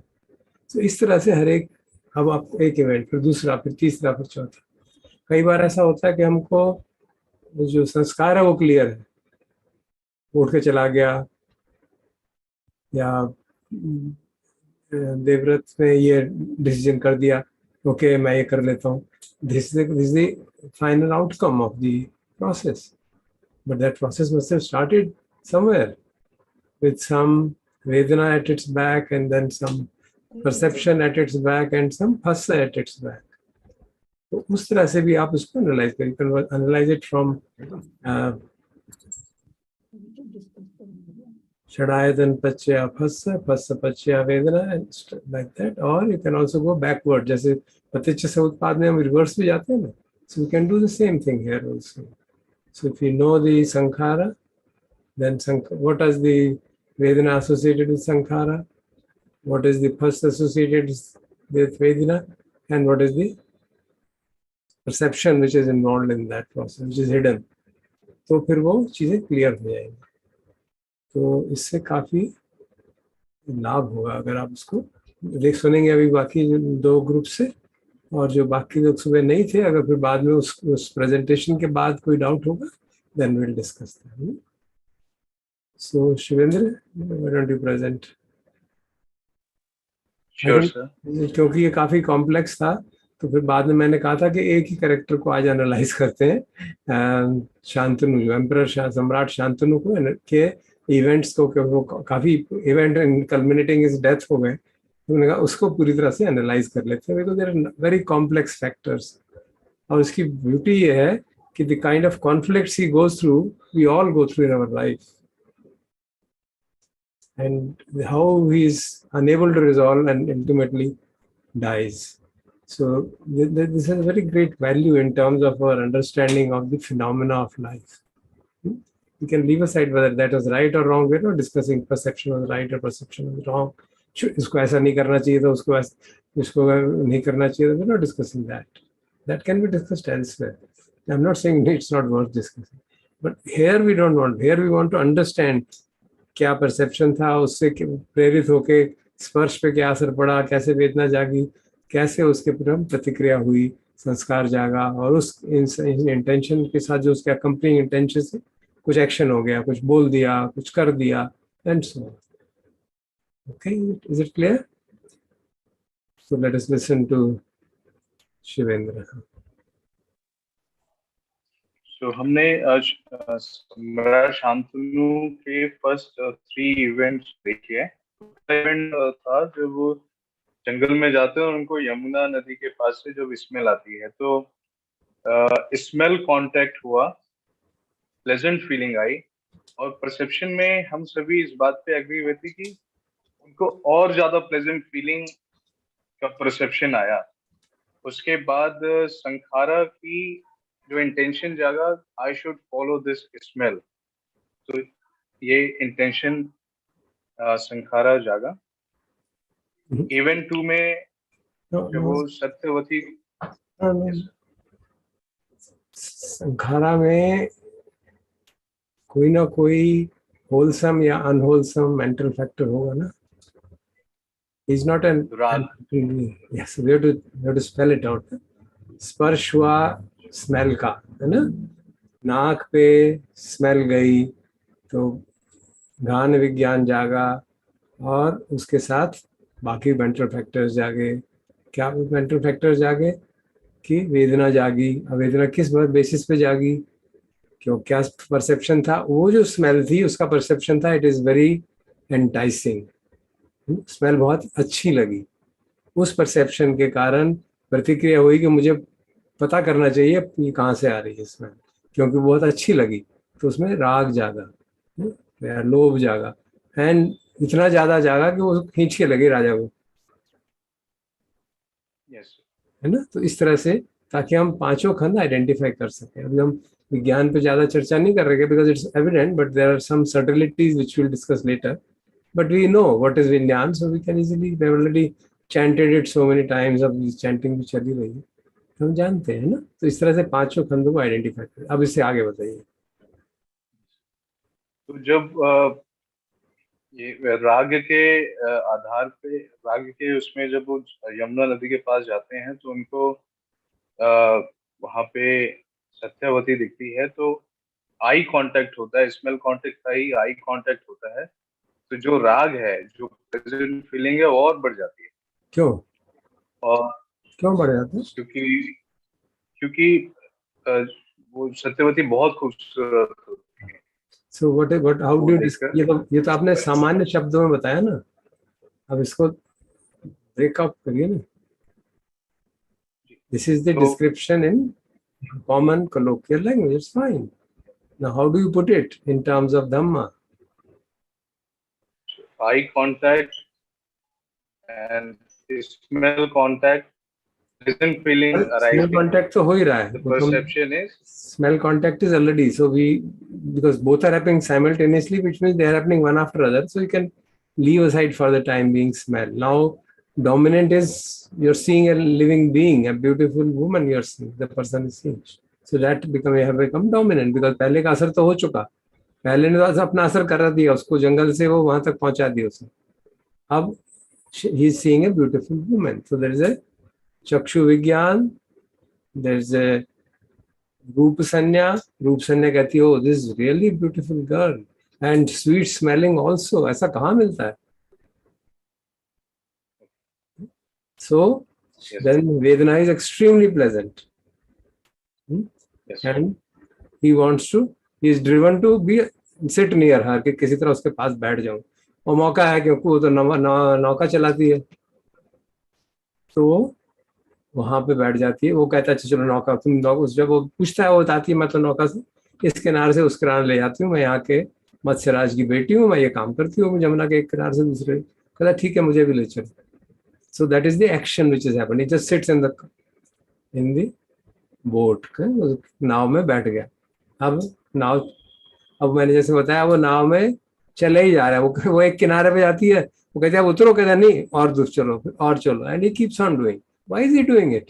Speaker 1: तो इस तरह से हर एक, अब आप एक इवेंट, फिर दूसरा, फिर तीसरा, फिर चौथा. कई बार ऐसा होता है कि हमको जो संस्कार है वो क्लियर है, उठ के चला गया, या देवव्रत ने ये डिसीजन कर दिया, ओके मैं ये कर लेता हूँ, this is the final outcome of the process, but that process must have started somewhere with some Vedana at its back, and then some perception at its back, and some phassa at its back. तो उस तरह से भी आप उसको analyse करें, analyse it from Shadayatan Pachya Phassa, Phassa Pachya Vedana, and like that. Or you can also go backward, जैसे प्रत्यक्ष से उत्पाद में हम रिवर्स भी जाते हैं ना. So we can do the same thing here also. So if you know the Sankhara, then what is the Vedana associated with Sankhara? What is the Phassa associated with Vedana? And what is the perception which is involved in that process, which is hidden? तो फिर वो चीज़ें clear हो जाएंगी. तो इससे काफ़ी लाभ होगा अगर आप उसको देख सुनेंगे अभी बाकी 2 ग्रुप से, और जो बाकी लोग सुबह नहीं थे, अगर फिर बाद में उस प्रेजेंटेशन के बाद कोई डाउट होगा, then will discuss that. So Shivendra, why don't you present?
Speaker 10: Sure sir.
Speaker 1: क्योंकि ये काफी कॉम्प्लेक्स था, तो फिर बाद में मैंने कहा था कि एक ही कैरेक्टर को आज एनालाइज करते हैं, शांतनु, जो एम्परर सम्राट शांतनु को के इवेंट्स को, वो काफी इवेंट कल्मिनेटिंग इज डेथ हो गए, तो मैंने कहा उसको पूरी तरह से एनालाइज कर लेते हैं, because there are very complex factors. और इसकी ब्यूटी ये है कि the kind of conflicts he goes through, we all go through in our life, and how he is unable to resolve and ultimately dies. So this has very great value in terms of our understanding of the phenomena of life. We can leave aside whether that was right or wrong. We're not discussing perception was right or perception was wrong. इसको ऐसा नहीं करना चाहिए था, उसको नहीं करना चाहिए था. We're not discussing that. That can be discussed elsewhere. I'm not saying it's not worth discussing. But here we don't want. Here we want to understand क्या परसेप्शन था, उससे प्रेरित होके स्पर्श पे क्या असर पड़ा, कैसे वेदना जागी, कैसे उसके प्रति प्रतिक्रिया हुई, संस्कार जागा, और उस इंटेंशन के साथ जो उसके अकम्पनिंग इंटेंशन से कुछ एक्शन हो गया, कुछ बोल दिया, कुछ कर दिया, and so on. Okay, is it clear? So let us listen to Shivendra.
Speaker 10: तो हमने सम्राट शांतनु के फर्स्ट 3 इवेंट्स देखे हैं. इवेंट था जब वो जंगल में जाते हैं और उनको यमुना नदी के पास से जब स्मेल आती है, तो स्मेल कांटेक्ट हुआ, प्लेजेंट फीलिंग आई, और परसेप्शन में हम सभी इस बात पे एग्री हुए थे कि उनको और ज्यादा प्लेजेंट फीलिंग का परसेप्शन आया. उसके बाद संखारा की जो इंटेंशन जागा, I should follow this smell, तो ये इंटेंशन संखारा जागा. इवेंट 2 में जब वो सत्यवती,
Speaker 1: संखारा में कोई ना कोई होलसम या अनहोलसम मेंटल फैक्टर होगा ना. He's not an yes, we have to spell it out. स्पर्श हुआ स्मेल का, है ना, नाक पे स्मेल गई तो गान विज्ञान जागा, और उसके साथ बाकी मेंटल फैक्टर्स जागे. क्या मेंटल फैक्टर्स जागे कि वेदना जागी. अब वेदना किस बेसिस पे जागी? क्यों, क्या परसेप्शन था? वो जो स्मेल थी उसका परसेप्शन था, it is very enticing, smell बहुत अच्छी लगी. उस परसेप्शन के कारण प्रतिक्रिया हुई कि मुझे पता करना चाहिए ये कहाँ से आ रही है स्मेल, क्योंकि बहुत अच्छी लगी, तो उसमें राग जागा, लोभ जागा, एंड इतना ज्यादा जागा कि वो खींच के लगे राजा को, है ना. तो इस तरह से, ताकि हम 5 खंड आइडेंटिफाई कर सकें. अभी हम विज्ञान पे ज्यादा चर्चा नहीं कर रहे, because it's evident, but there are some certainties which will discuss later. But we know what is Vinyan, so we can easily, we have already chanted it so many times, अब chanting भी चली रही है, हम जानते हैं ना. तो इस तरह से 5 खंडों को आइडेंटिफाई करें. अब इससे आगे बताइए.
Speaker 10: तो जब ये राग के आधार पे, राग के उसमें जब वो यमुना नदी के पास जाते हैं, तो उनको वहां पे सत्यवती दिखती है, तो आई कांटेक्ट होता है, स्मेल कांटेक्ट का ही आई कांटेक्ट होता है. तो जो राग है, जो प्रेजेंट फीलिंग है, वो और बढ़ जाती है।
Speaker 1: क्यों
Speaker 10: और
Speaker 1: क्यों बढ़ जाता है?
Speaker 10: क्योंकि क्योंकि अ, वो सत्यवती बहुत खूबसूरत होती है
Speaker 1: सो व्हाट हाउ
Speaker 10: वो
Speaker 1: डू
Speaker 10: देखकर।
Speaker 1: ये तो आपने सामान्य शब्दों में बताया ना, अब इसको ब्रेकअप करिए ना। दिस इज द
Speaker 10: तो
Speaker 1: description in common colloquial language, it's fine. Now how do you put it in terms of Dhamma?
Speaker 10: Eye contact and smell contact, present feeling
Speaker 1: Smell
Speaker 10: arising,
Speaker 1: contact तो हो ही रहा है,
Speaker 10: the
Speaker 1: वो तो
Speaker 10: perception is
Speaker 1: smell contact is already, so we, because both are happening simultaneously, which means they are happening one after other, so you can leave aside for the time being smell. Now dominant is you're seeing a living being, a beautiful woman, you're seeing, the person is seeing, so that have become dominant, because पहले का असर तो हो चुका, पहले ने तो अपना असर कर दिया उसको, जंगल से वो वहां तक पहुंचा दिया उसे। अब he is seeing a beautiful woman, so there is a चक्षु विज्ञान, there is a रूप संज्ञा कहती हो this really beautiful girl, and sweet smelling also, ऐसा कहाँ मिलता है? सो देन वेदना is extremely pleasant and he wants to, he is driven to be sit near her, कि किसी तरह उसके पास बैठ जाऊं, और मौका है क्योंकि वो तो नौका चलाती है, तो वो वहां पे बैठ जाती है। वो कहता है अच्छा चलो नौका, तुम नौका, जब वो पूछता है वो बताती है मैं तो नौका से इस किनारे से उस किनारे ले जाती हूँ, मैं यहाँ के मत्स्यराज की बेटी हूँ, मैं ये काम करती हूँ जमुना के एक किनारे से दूसरे। कहता ठीक है मुझे भी ले चलो। So that is the action which is happening, just sits in the boat, नाव में बैठ गया। अब नाव, अब मैंने जैसे बताया वो नाव में चले ही जा रहा है, वो एक किनारे पे जाती है, वो कहते हैं उतरो, कहता नहीं और दूर चलो और चलो, and he keeps on doing. Why is he doing it?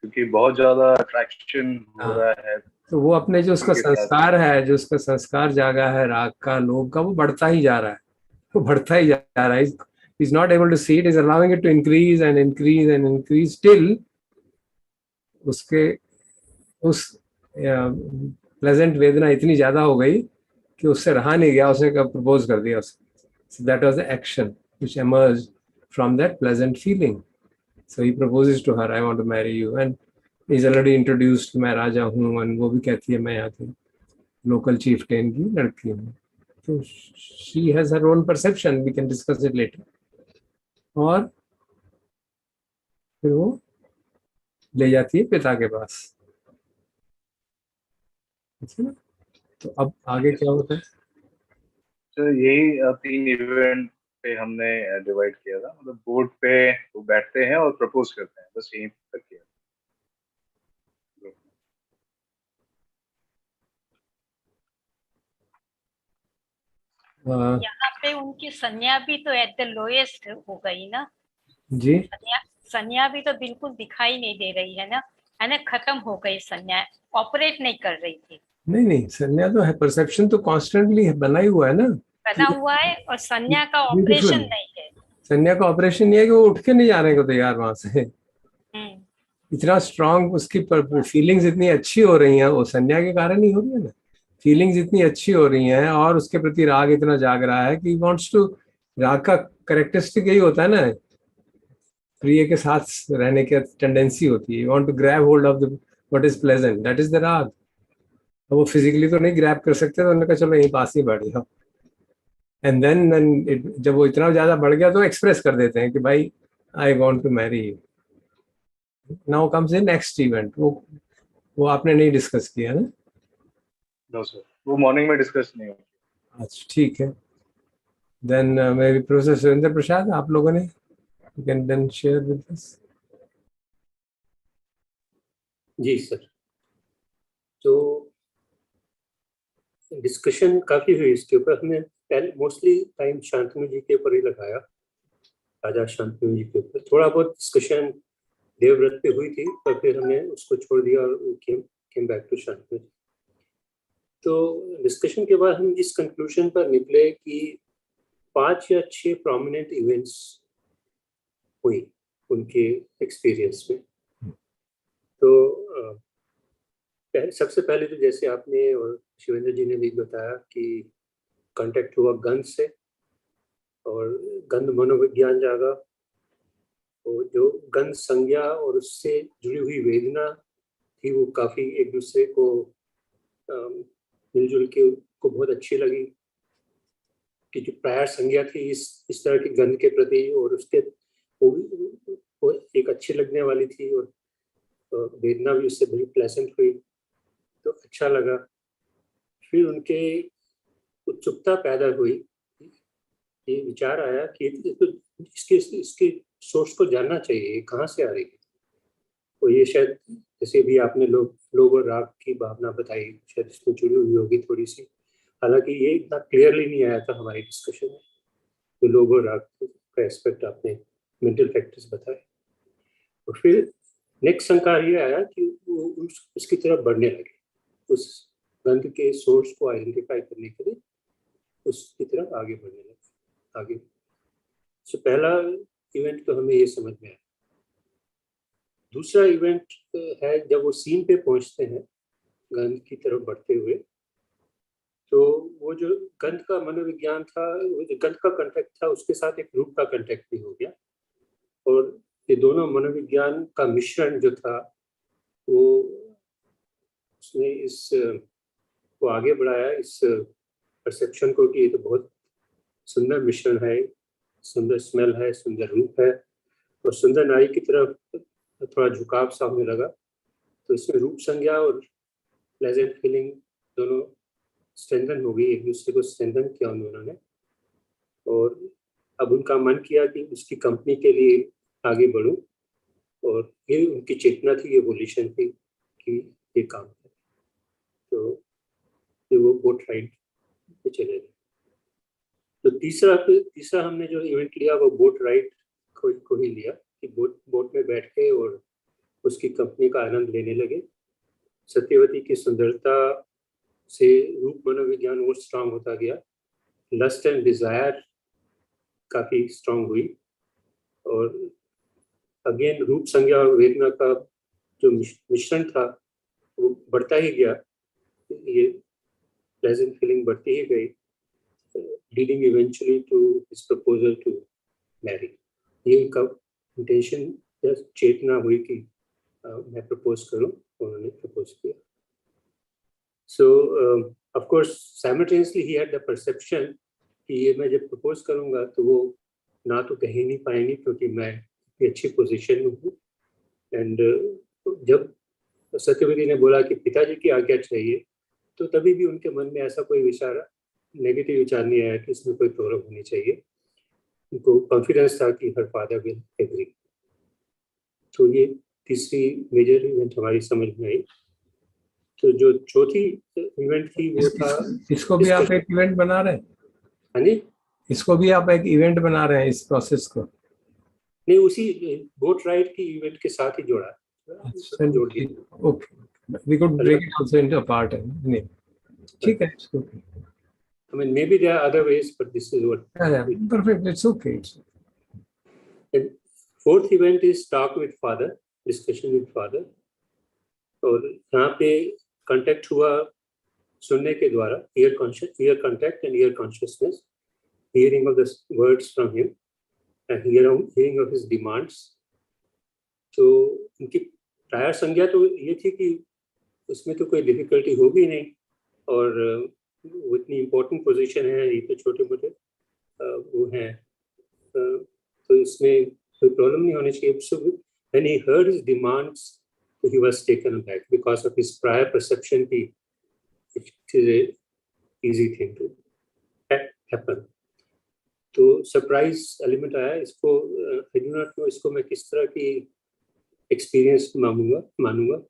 Speaker 10: क्योंकि बहुत ज्यादा अट्रैक्शन हो रहा है।
Speaker 1: तो वो अपने जो उसका संस्कार है, जो उसका संस्कार जागा है राग का, लोभ का, वो बढ़ता ही जा रहा है, वो बढ़ता ही जा रहा है। He's not able to see it, is allowing it to increase and increase and increase till उसके उस प्लेजेंट वेदना इतनी ज्यादा हो गई कि उससे रहा नहीं गया, उसने प्रपोज कर दिया उसको। So that was the action which emerged from that pleasant feeling. So he proposes to her, I want to marry you, and he's already introduced, मैं राजा हूँ, and वो भी कहती है मैं यहाँ की लोकल chieftain की लड़की हूँ। तो she has her own perception, we can discuss it later. और फिर वो ले जाती है पिता के पास, ठीक है ना? तो अब आगे क्या होता है?
Speaker 10: तो यही 3 इवेंट पे हमने डिवाइड किया था, मतलब बोर्ड पे वो बैठते हैं और प्रपोज करते हैं, बस यही तक किया।
Speaker 11: यहाँ पे उनकी संज्ञा भी तो एट द लोएस्ट हो गई ना
Speaker 1: जी,
Speaker 11: संज्ञा भी तो बिल्कुल दिखाई नहीं दे रही है ना, खत्म हो गई संज्ञा, ऑपरेट नहीं कर रही थी।
Speaker 1: नहीं संज्ञा तो है, परसेप्शन तो कॉन्स्टेंटली बना ही हुआ है ना,
Speaker 11: बना हुआ है, और संज्ञा का ऑपरेशन नहीं है।
Speaker 1: संज्ञा का ऑपरेशन नहीं है कि वो उठ के नहीं जाने को तैयार वहां से। इतना स्ट्रांग उसकी फीलिंग्स इतनी अच्छी हो रही हैं, वो संज्ञा के कारण ही हो रही है ना। फीलिंग्स इतनी अच्छी हो रही हैं और उसके प्रति राग इतना जाग रहा है कि वांट्स टू, राग का कैरेक्टरिस्टिक यही होता है ना, प्रिय के साथ रहने की टेंडेंसी होती है, want to grab hold of the what is pleasant, that is the राग। तो वो फिजिकली तो नहीं ग्रैब कर सकते, तो उन्होंने कहा चलो यहीं पास ही बैठ जाओ, एंड देन जब वो इतना ज्यादा बढ़ गया तो एक्सप्रेस कर देते हैं कि भाई I want to marry you. Now comes in next event, वो आपने नहीं डिस्कस किया ना?
Speaker 10: नो सर, वो मॉर्निंग में डिस्कस नहीं हुआ।
Speaker 1: अच्छा ठीक है, देन मेरी प्रोफेसर सुरेंद्र प्रसाद, आप लोगों ने you can then share with us.
Speaker 12: जी सर, तो डिस्कशन काफी हुई इसके ऊपर। हमने पहले मोस्टली टाइम शांतनु जी के ऊपर ही लगाया, राजा शांतनु जी के ऊपर। थोड़ा बहुत डिस्कशन देवव्रत पे हुई थी, पर फिर हमने उसको छोड़ दिया और केम बैक टू शांतनु। तो डिस्कशन के बाद हम इस कंक्लूजन पर निकले कि 5 या 6 प्रोमिनेंट इवेंट्स हुई उनके एक्सपीरियंस में। तो सबसे पहले तो जैसे आपने और शिवेंद्र जी ने भी बताया कि कांटेक्ट हुआ गंध से और गंध मनोविज्ञान जागा, और जो गंध संज्ञा और उससे जुड़ी हुई वेदना थी वो काफी एक दूसरे को मिलजुल के को बहुत अच्छी लगी कि जो प्रायर संज्ञा थी इस तरह की गंध के प्रति और उसके वो एक अच्छी लगने वाली थी, और वेदना भी उससे बड़ी प्लेजेंट हुई, तो अच्छा लगा। फिर उनके उत्सुकता पैदा हुई, ये विचार आया कि तो इसके सोर्स को जानना चाहिए, कहाँ से आ रही है। तो ये शायद जैसे भी आपने लोग और राग की भावना बताई, शायद इसमें जुड़ी हुई होगी थोड़ी सी, हालांकि ये इतना क्लियरली नहीं आया था हमारी डिस्कशन में। तो लोग और राग का एस्पेक्ट आपने मेंटल फैक्टर्स बताए, और फिर नेक्स्ट संकार ये आया कि वो उसकी तरफ बढ़ने लगे, उस गंध के सोर्स को आइडेंटिफाई करने के लिए उसकी तरफ आगे बढ़ने लगे आगे। तो पहला इवेंट तो हमें ये समझ में आया। दूसरा इवेंट है जब वो सीन पे पहुंचते हैं गंध की तरफ बढ़ते हुए, तो वो जो गंध का मनोविज्ञान था, वो जो गंध का कंटेक्ट था उसके साथ एक रूप का कंटेक्ट भी हो गया, और ये दोनों मनोविज्ञान का मिश्रण जो था वो उसने इस को आगे बढ़ाया, इस परसेप्शन को कि ये तो बहुत सुंदर मिश्रण है, सुंदर स्मेल है, सुंदर रूप है, और सुंदर नारी की तरफ थोड़ा झुकाव सा होने लगा। तो इसमें रूप संज्ञा और प्लेजेंट फीलिंग दोनों स्ट्रेंथन हो गई, एक दूसरे को स्ट्रेंथन किया उन्होंने, और अब उनका मन किया कि उसकी कंपनी के लिए आगे बढ़ूं, और ये उनकी चेतना थी, ये वोल्यूशन थी कि ये काम करे। तो फिर वो बोट राइड पे चले गए। तो तीसरा हमने जो इवेंट लिया वो बोट राइड को ही लिया, कि बोट में बैठ के और उसकी कंपनी का आनंद लेने लगे। सत्यवती की सुंदरता से रूप मनोविज्ञान और स्ट्रांग होता गया, लस्ट एंड डिजायर काफी स्ट्रांग हुई, और अगेन रूप संज्ञा और वेदना का जो मिश्रण था वो बढ़ता ही गया, ये प्लेजेंट फीलिंग बढ़ती ही गई, leading eventually to his proposal to marry. ये उनका इंटेंशन या चेतना हुई कि मैं प्रपोज करूं, उन्होंने प्रपोज किया। सो of course simultaneously he had the perception कि ये मैं जब प्रपोज करूंगा तो वो ना तो कह ही नहीं पाएंगे क्योंकि मैं इतनी अच्छी पोजीशन में हूँ। एंड जब सत्यवती ने बोला कि पिताजी की आज्ञा चाहिए, तो तभी भी उनके मन में ऐसा कोई विचार, नेगेटिव विचार नहीं आया कि इसमें कोई प्रॉब्लम होनी चाहिए। उनको कॉन्फिडेंस था कि हर फादर विल एग्री। तो ये तीसरी मेजर इवेंट हमारी समझ में आई। तो जो चौथी इवेंट थी वो था,
Speaker 1: इसको भी आप एक इवेंट बना रहे हैं?
Speaker 12: हाँ जी,
Speaker 1: इसको भी आप एक इवेंट बना रहे हैं, इस प्रोसेस को?
Speaker 12: नहीं, उसी बोट राइड की इवेंट के साथ ही जोड़ा, जोड़ दिया।
Speaker 1: Okay, we could break it also into a part. नहीं, ठीक है, इसको
Speaker 12: I mean, maybe there are other ways, but this is what.
Speaker 1: yeah, perfect, it's okay.
Speaker 12: And fourth event is talk with father, discussion with father, और यहाँ पे contact हुआ सुनने के द्वारा, ear contact and ear consciousness, hearing of the words from him and hearing of his demands. तो उनकी prior संज्ञा तो ये थी कि उसमें तो कोई डिफिकल्टी होगी नहीं, और वो इतनी इम्पोर्टेंट पोजीशन है, ये तो छोटे मोटे वो हैं, तो इसमें कोई प्रॉब्लम नहीं होनी चाहिए। So when he heard his demands, he was taken aback because of his prior perception कि it is a easy thing to happen. तो सरप्राइज एलिमेंट आया। इसको I do not know इसको मैं किस तरह की एक्सपीरियंस मानूंगा।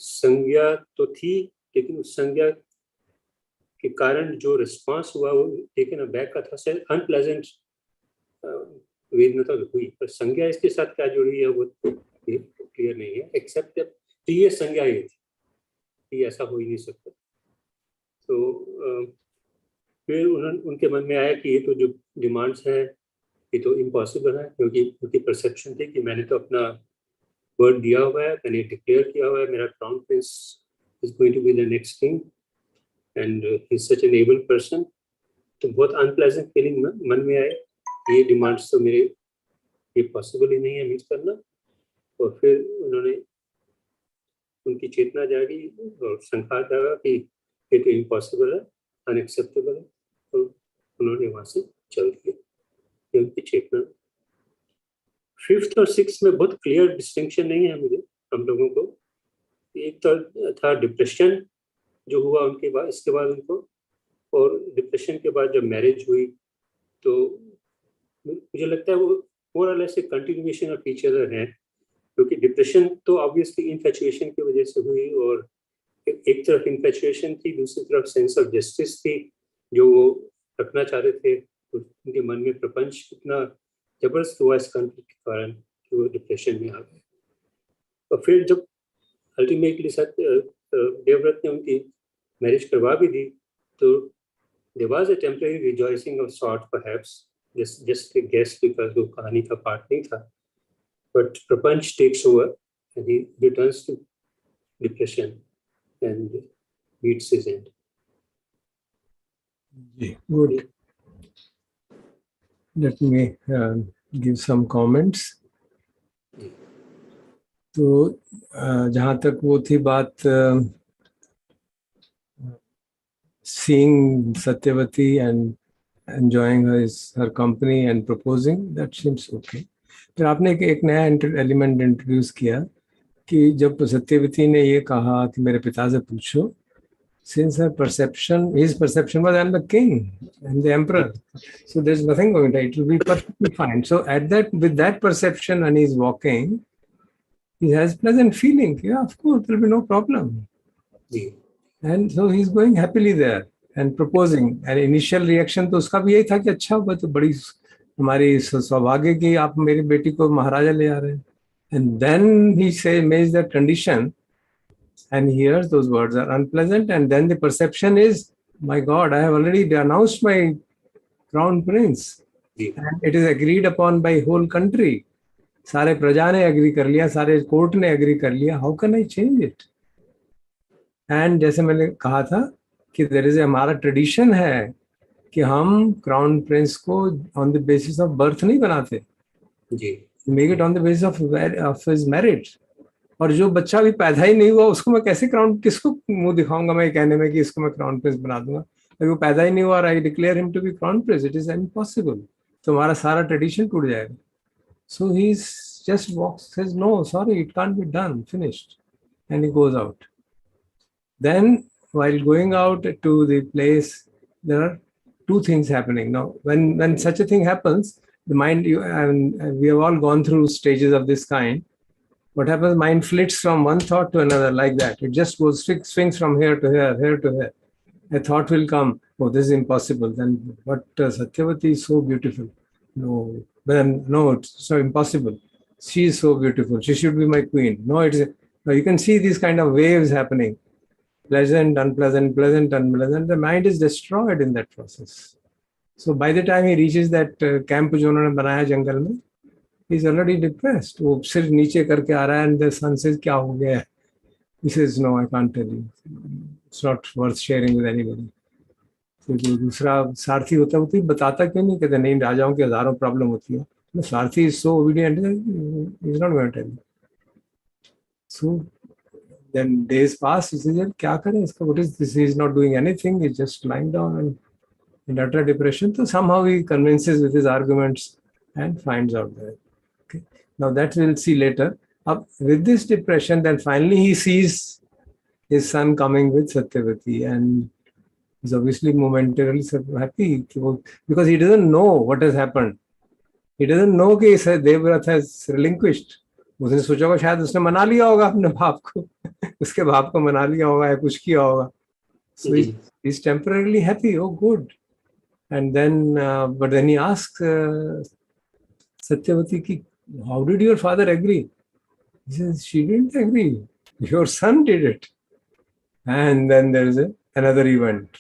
Speaker 12: संज्ञा तो थी, लेकिन उस संज्ञा के कारण जो रिस्पांस हुआ वो टेकन अबैक का था, शायद अनप्लेजेंट वेदना तो हुई, पर संज्ञा इसके साथ क्या जुड़ी है वो क्लियर नहीं है, एक्सेप्ट तो ये संज्ञा ये थी, ऐसा हो ही नहीं सकता। तो फिर उनके मन में आया कि ये तो जो डिमांड्स हैं ये तो इम्पॉसिबल है, क्योंकि उनकी परसेप्शन थी कि मैंने तो अपना वर्ड दिया हुआ है, मैंने डिक्लेयर किया हुआ है, मेरा crown prince is going to be the next king and he is such an able person, तो बहुत अनप्लेजेंट फीलिंग मन में आए, ये डिमांड्स तो मेरे ये पॉसिबल ही नहीं है मीट करना। और फिर उन्होंने उनकी चेतना जागी और संख्या जागा कि ये तो इम्पॉसिबल है, अनएक्सेप्टेबल है, तो उन्होंने वहां से चल दिया। ये उनकी चेतना। 5th और 6th में बहुत क्लियर डिस्टिंक्शन नहीं है मुझे हम लोगों को। एक तो था डिप्रेशन जो हुआ उनके बाद, इसके बाद उनको, और डिप्रेशन के बाद जब मैरिज हुई तो मुझे लगता है वो मोर और लेस एक कंटिन्यूएशन ऑफ ईच अदर है, क्योंकि डिप्रेशन तो ऑब्वियसली इन्फैचुएशन की वजह से हुई, और एक तरफ इन्फैचुएशन थी, दूसरी तरफ सेंस ऑफ जस्टिस थी जो वो रखना चाह रहे थे। उनके मन में प्रपंच कितना जबरदस्त हुआ इस कॉन्फ्लिक्ट के कारण कि वो डिप्रेशन में आ गए। और फिर जब अल्टीमेटली देवव्रत ने उनकी मैरिज करवा भी दी तो there was a temporary rejoicing of sort perhaps, just a guess because वो कहानी का पार्ट नहीं था, but प्रपंच takes over and he returns to depression and meets his end.
Speaker 1: Good. Let me give some comments. तो जहाँ तक वो थी बात seeing Satyavati and enjoying her company and proposing, that seems okay. फिर आपने एक नया एलिमेंट इंट्रोड्यूस किया कि जब सत्यवती ने ये कहा कि मेरे पिता से पूछो, since her perception, his perception was I'm the king and the emperor, so there's nothing going to, it will be perfectly fine. So at that, with that perception, and he's walking, he has pleasant feeling. Yeah, of course, there will be no problem. And so he's going happily there and proposing. And initial reaction तो उसका भी यही था कि अच्छा हुआ, तो बड़ी हमारी सौभाग्य की आप मेरी बेटी को महाराजा ले आ रहे हैं. And then he makes that condition, and hears those words are unpleasant, and then the perception is, my God, I have already announced my crown prince, and it is agreed upon by whole country. सारे प्रजा ने agree कर लिया, सारे court ने agree कर लिया. How can I change it? And जैसे मैंने कहा था कि देयर इज हमारा ट्रेडिशन है कि हम क्राउन प्रिंस को on the basis of birth नहीं बनाते जी, make it on the basis of his merit. और जो बच्चा भी पैदा ही नहीं हुआ उसको मैं कैसे क्राउन, किसको मुंह दिखाऊंगा मैं कहने में कि इसको मैं क्राउन प्रिंस बना दूंगा, अगर वो पैदा ही नहीं हुआ, I declare him to be crown prince, it is impossible. तो हमारा सारा ट्रेडिशन टूट जाएगा. So he just walks, says no sorry it can't be done, finished, and he goes out. Then, while going out to the place, there are two things happening. Now, when such a thing happens, the mind, we have all gone through stages of this kind. What happens? Mind flits from one thought to another like that. It just goes, swings from here to here, here to here. A thought will come, oh, this is impossible. Then, but Satyavati is so beautiful. No, then no, it's so impossible. She is so beautiful. She should be my queen. No, you can see these kind of waves happening. Pleasant, unpleasant, pleasant, unpleasant. The mind is destroyed in that process. So by the time he reaches that camp जो उन्होंने बनाया जंगल में, he is already depressed. वो सिर नीचे करके आ रहा है, and the son says क्या हो गया? He says no, I can't tell you. It's not worth sharing with anybody. तो जो दूसरा सारथी होता है वो तो बताता क्यों नहीं, कहते नहीं राजाओं की हजारों प्रॉब्लम होती है. सारथी is so obedient, he is not going to tell you. So then days pass, he says, क्या करें इसका, what is this? He is not doing anything, he is just lying down and in utter depression. So somehow he convinces with his arguments and finds out that. Okay. Now that we'll see later. With this depression, then finally he sees his son coming with Satyavati, and he's obviously momentarily happy because he doesn't know what has happened. He doesn't know that Devvrat has relinquished. उसने सोचा होगा शायद उसने मना लिया होगा अपने बाप को, उसके बाप को मना लिया होगा या कुछ किया होगा. So he's temporarily happy. Oh, good. And then, but then he asks Satyavati ki, how did your father agree? He says, she didn't agree. Your son did it. And then there is another event,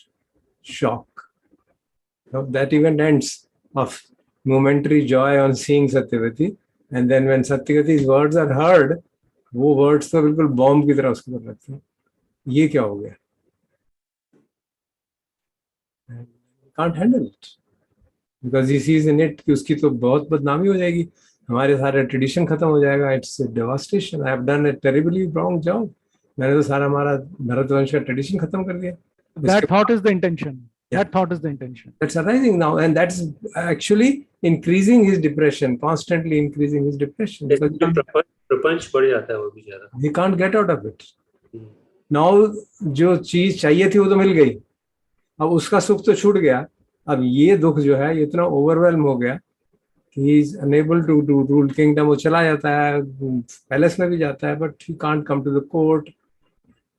Speaker 1: shock. Now, that event ends of momentary joy on seeing Satyavati. And then when Satyavati's words are heard, वो words तो बिल्कुल bomb की तरह उसको लगते हैं, ये क्या हो गया. can't handle it because he sees in it कि उसकी तो बहुत बदनामी हो जाएगी, हमारे सारे ट्रेडिशन खत्म हो जाएगा. It's a devastation. I have done a terribly wrong job. मैंने तो सारा हमारा भरतवंश का ट्रेडिशन खत्म कर दिया.
Speaker 3: That thought is the intention.
Speaker 1: Yeah.
Speaker 3: That thought is the intention.
Speaker 1: That's arising now, and that's actually increasing his depression, constantly increasing his depression. Because
Speaker 12: प्रपंच बढ़ जाता है वो भी ज्यादा.
Speaker 1: he can't get out of it. Now जो चीज चाहिए थी वो तो मिल गई, अब उसका सुख तो छूट गया, अब ये दुख जो है इतना ओवरवेलम हो गया कि he is unable to rule kingdom. वो चला जाता है, पैलेस में भी जाता है, but he can't come to the court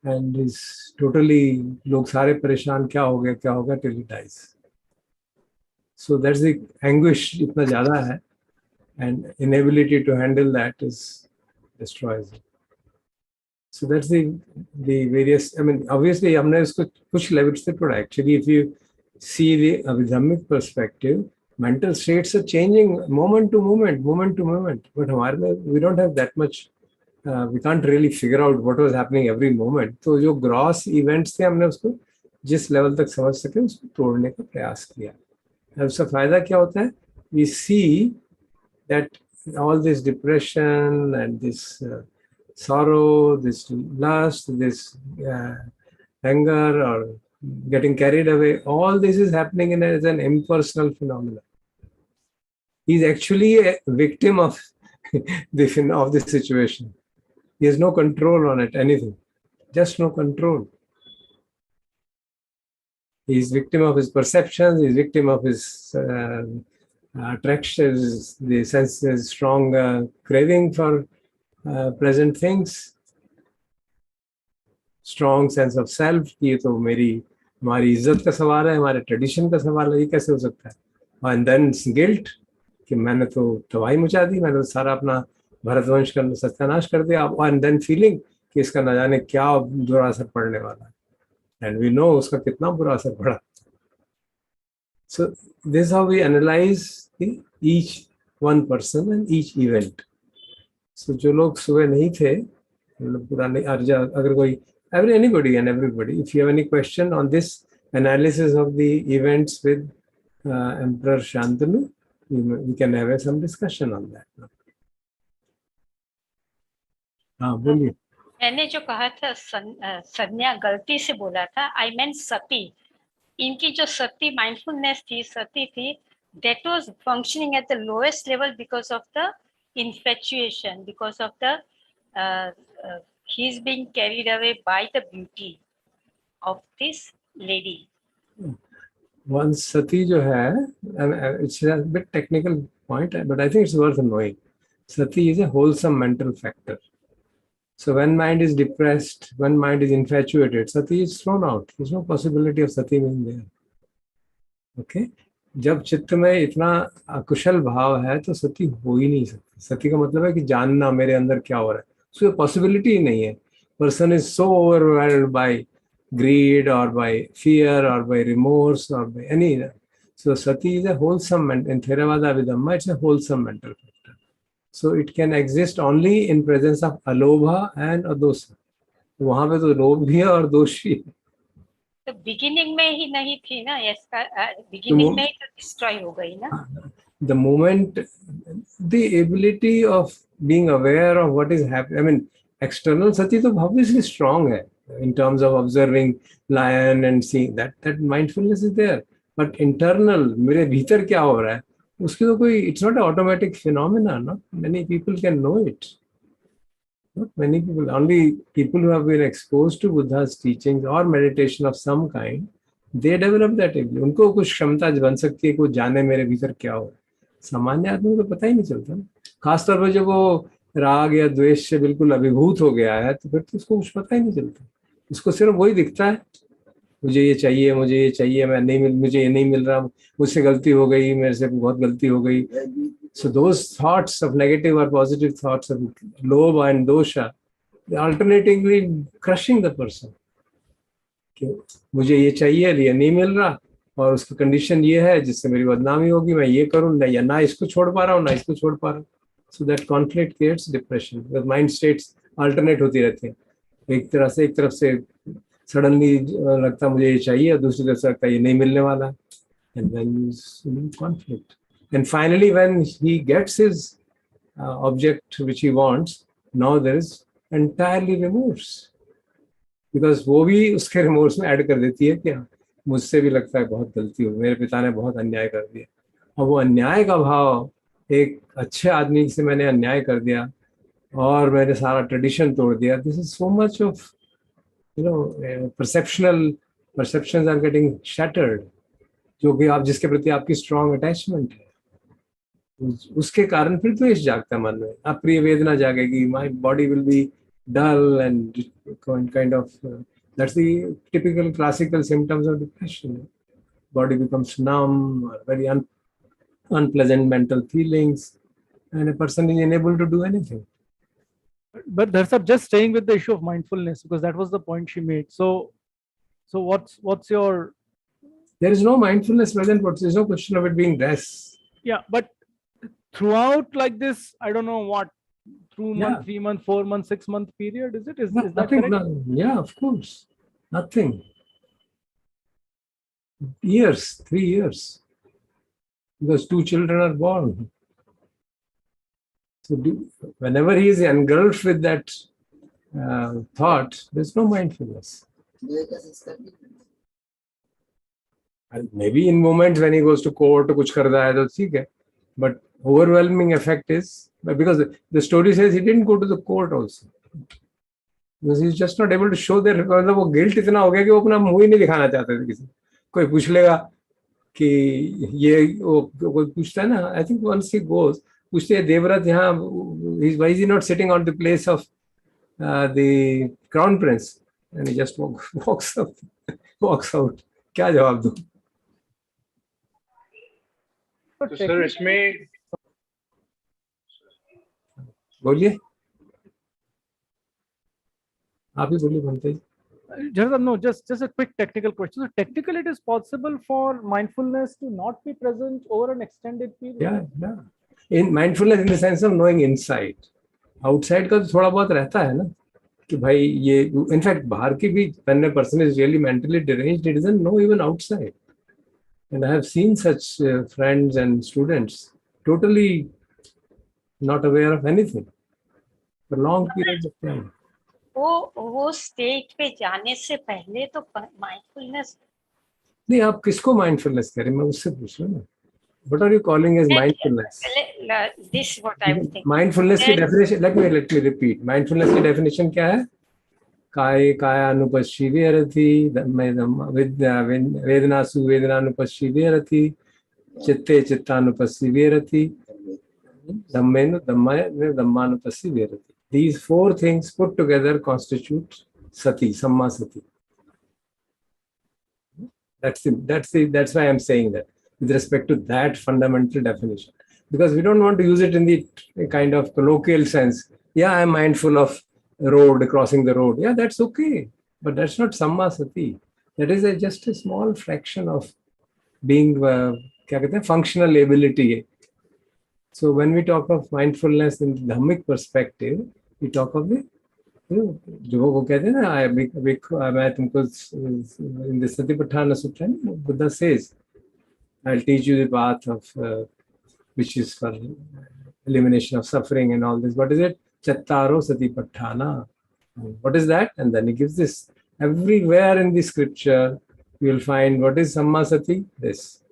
Speaker 1: and is totally, लोग सारे परेशान, क्या हो गया till he dies. So that's the anguish इतना ज़्यादा है, and inability to handle that is destroys it. So that's the various, I mean, obviously हमने इसको कुछ levels से पढ़ा. Actually, if you see the Abhidhammic perspective, mental states are changing moment to moment. But हमारे में we don't have that much. We can't really figure out what was happening every moment. तो जो gross events थे हमने उसको जिस level तक समझ सके उसको तोड़ने का प्रयास किया. अब उसका फायदा क्या होता है? We see that all this depression and this sorrow, this lust, this anger or getting carried away, all this is happening as an impersonal phenomenon. He's actually a victim of the situation. He has no control on it, anything. Just no control. He's victim of his perceptions, he's victim of his attractions, the senses, strong craving for present things, strong sense of self. ये तो हमारी इज्जत का सवाल है, हमारे tradition का सवाल है, ये कैसे हो सकता है? And then guilt कि मैंने तो तबाही मचा दी, मैंने तो सारा अपना भरतवंश का सत्यानाश कर दिया. And then feeling कि इसका न जाने क्या बुरा असर पड़ने वाला है. And we know उसका कितना बुरा असर पड़ा. So this is how we analyze each one person and each event. So जो लोग सुबह नहीं थे, पूरा नहीं, अगर कोई anybody and everybody, if you have any question on this analysis of the events with Emperor Shantanu, we can have some discussion on that. हाँ बोलिए.
Speaker 11: मैंने जो कहा था संज्ञा गलती से बोला था, आई मीन सती. इनकी जो सती माइंडफुलनेस थी, सती थी, that was functioning at the lowest level because of the infatuation, because of the he's being carried away by the beauty of this lady.
Speaker 1: One sati जो है, it's a bit technical point, but I think it's worth knowing. Sati is a wholesome mental factor. So when mind is depressed, when mind is infatuated, sati is thrown out. There's no possibility of sati being there. Okay? जब चित्त में इतना अकुशल भाव है तो सती हो ही नहीं सकती. सती का मतलब है कि जानना मेरे अंदर क्या हो रहा है, उसकी पॉसिबिलिटी ही नहीं है. Person is so overwhelmed bye greed or by fear or by remorse or by any. So sati is a wholesome, in Theravada Abhidhamma, it's a wholesome mental factor. So it can exist only in presence of alobha and adosa. वहाँ पे तो लोभ भी है और दोष भी है.
Speaker 11: तो बिगिनिंग में ही नहीं थी ना, इसका बिगिनिंग में ही तो डिस्ट्रॉय हो गई ना.
Speaker 1: The moment, the ability of being aware of what is happening, I mean, external sati तो obviously strong है in terms of observing lion and seeing that mindfulness is there, but internal मेरे भीतर क्या हो रहा है उसकी तो कोई, it's not an automatic phenomena. Not many people can know it. Not many people. Only people who have been exposed to Buddha's teachings or meditation of some kind, they develop that ability. उनको कुछ क्षमता बन सकती है, कुछ जाने मेरे भीतर क्या हो रहा है. सामान्य आदमी को पता ही नहीं चलता. खासतौर पर जब वो राग या द्वेष से बिल्कुल अभिभूत हो गया है तो फिर तो उसको कुछ पता ही नहीं चलता. उसको सिर्फ वही दिखता है, मुझे ये चाहिए, मुझे ये चाहिए, मुझे ये नहीं मिल रहा, मुझसे गलती हो गई, मेरे से बहुत गलती हो गई. So those thoughts of negative or positive thoughts of lobha and dosha, alternatively crushing the person. मुझे ये चाहिए, ये नहीं मिल रहा, और उसकी कंडीशन ये है जिससे मेरी बदनामी होगी, मैं ये करूँ ना इसको छोड़ पा रहा हूँ ना इसको छोड़ पा रहा हूँ. So that conflict creates depression. The mind states alternate होती रहती हैं. एक तरफ से सडनली लगता मुझे ये चाहिए और दूसरी तरफ से लगता ये नहीं मिलने वाला. and then he's in conflict. And finally, when he gets his object which he wants, now there is entirely remorse. Because वो भी उसके remorse में ऐड कर देती है कि मुझसे भी लगता है बहुत गलती हो, मेरे पिता ने बहुत अन्याय कर दिया. और वो अन्याय का भाव, एक अच्छे आदमी से मैंने अन्याय कर दिया और मैंने सारा ट्रेडिशन तोड़ दिया. This is so much of perceptions are getting shattered, जो कि आप जिसके प्रति आपकी स्ट्रॉन्ग अटैचमेंट है, उसके कारण फिर द्वेष जागता है मन में, अप्रिय वेदना जागेगी. My body will be dull and kind of that's the typical classical symptoms of depression. Body becomes numb, or very unpleasant mental feelings, and a person is unable to do anything.
Speaker 3: But Dharsab, just staying with the issue of mindfulness, because that was the point she made. So what's your?
Speaker 1: There is no mindfulness present, but there's no question of it being rest.
Speaker 3: Yeah, but throughout like this, I don't know what, 2 month, 3 month, 4 month, 6 month period, is it? Is that
Speaker 1: nothing?
Speaker 3: correct?
Speaker 1: Yeah, of course, nothing. Years, 3 years, because 2 children are born. So whenever he is engulfed with that thought, there's no mindfulness. And maybe in moments when he goes to court, कुछ कर रहा है तो ठीक है, but overwhelming effect is because the story says he didn't go to the court also, because he's just not able to show their, मतलब वो guilt इतना हो गया कि वो अपना मुंह ही नहीं दिखाना चाहते थे किसी. कोई पूछ लेगा कि ये वो कोई पूछता है ना, I think once he goes, पूछते हैं देवव्रत यहाँ, why is he not sitting on the place of the crown prince, and he just walks out. क्या जवाब दूं?
Speaker 10: तो सर इसमें
Speaker 1: बोलिए, आप ही बोलिए बनते ही.
Speaker 3: No, just a quick technical question. So technically, it is possible for mindfulness to not be present over an extended period.
Speaker 1: Yeah. In mindfulness, in the sense of knowing inside, outside का तो थोड़ा बहुत रहता है ना, कि भाई ये, in fact, बाहर की भी, when a person is really mentally deranged, he doesn't know even outside. And I have seen such friends and students totally not aware of anything for long periods of time.
Speaker 11: वो state पे जाने से पहले तो mindfulness
Speaker 1: नहीं, आप किसको mindfulness करें, मैं उससे पूछ रहा हूँ ना. What are you calling as mindfulness?
Speaker 11: This is what I was thinking.
Speaker 1: Mindfulness की definition, let me repeat. Mindfulness की definition क्या है? कायानुपश्ची विहरति, वेदनासु वेदनानुपश्ची विहरति, चित्ते चित्तानुपश्ची विहरति, धम्मेनु धम्मानुपश्ची विहरति. These 4 things put together constitute sati, samma sati. That's why I'm saying that with respect to that fundamental definition, because we don't want to use it in the kind of colloquial sense. Yeah, I'm mindful of crossing the road. Yeah, that's okay, but that's not samma sati. That is just a small fraction of being functional ability. So when we talk of mindfulness in the Dhammic perspective, we talk of the, जो वो कहते हैं ना, मैं तुमको in the Satipatthana Sutra, Buddha says, I'll teach you the path of which is for elimination of suffering and all this. What is it? Chattaro Satipatthana. What is that? And then he gives this. Everywhere in the scripture, you will find what is Samma Sati? This.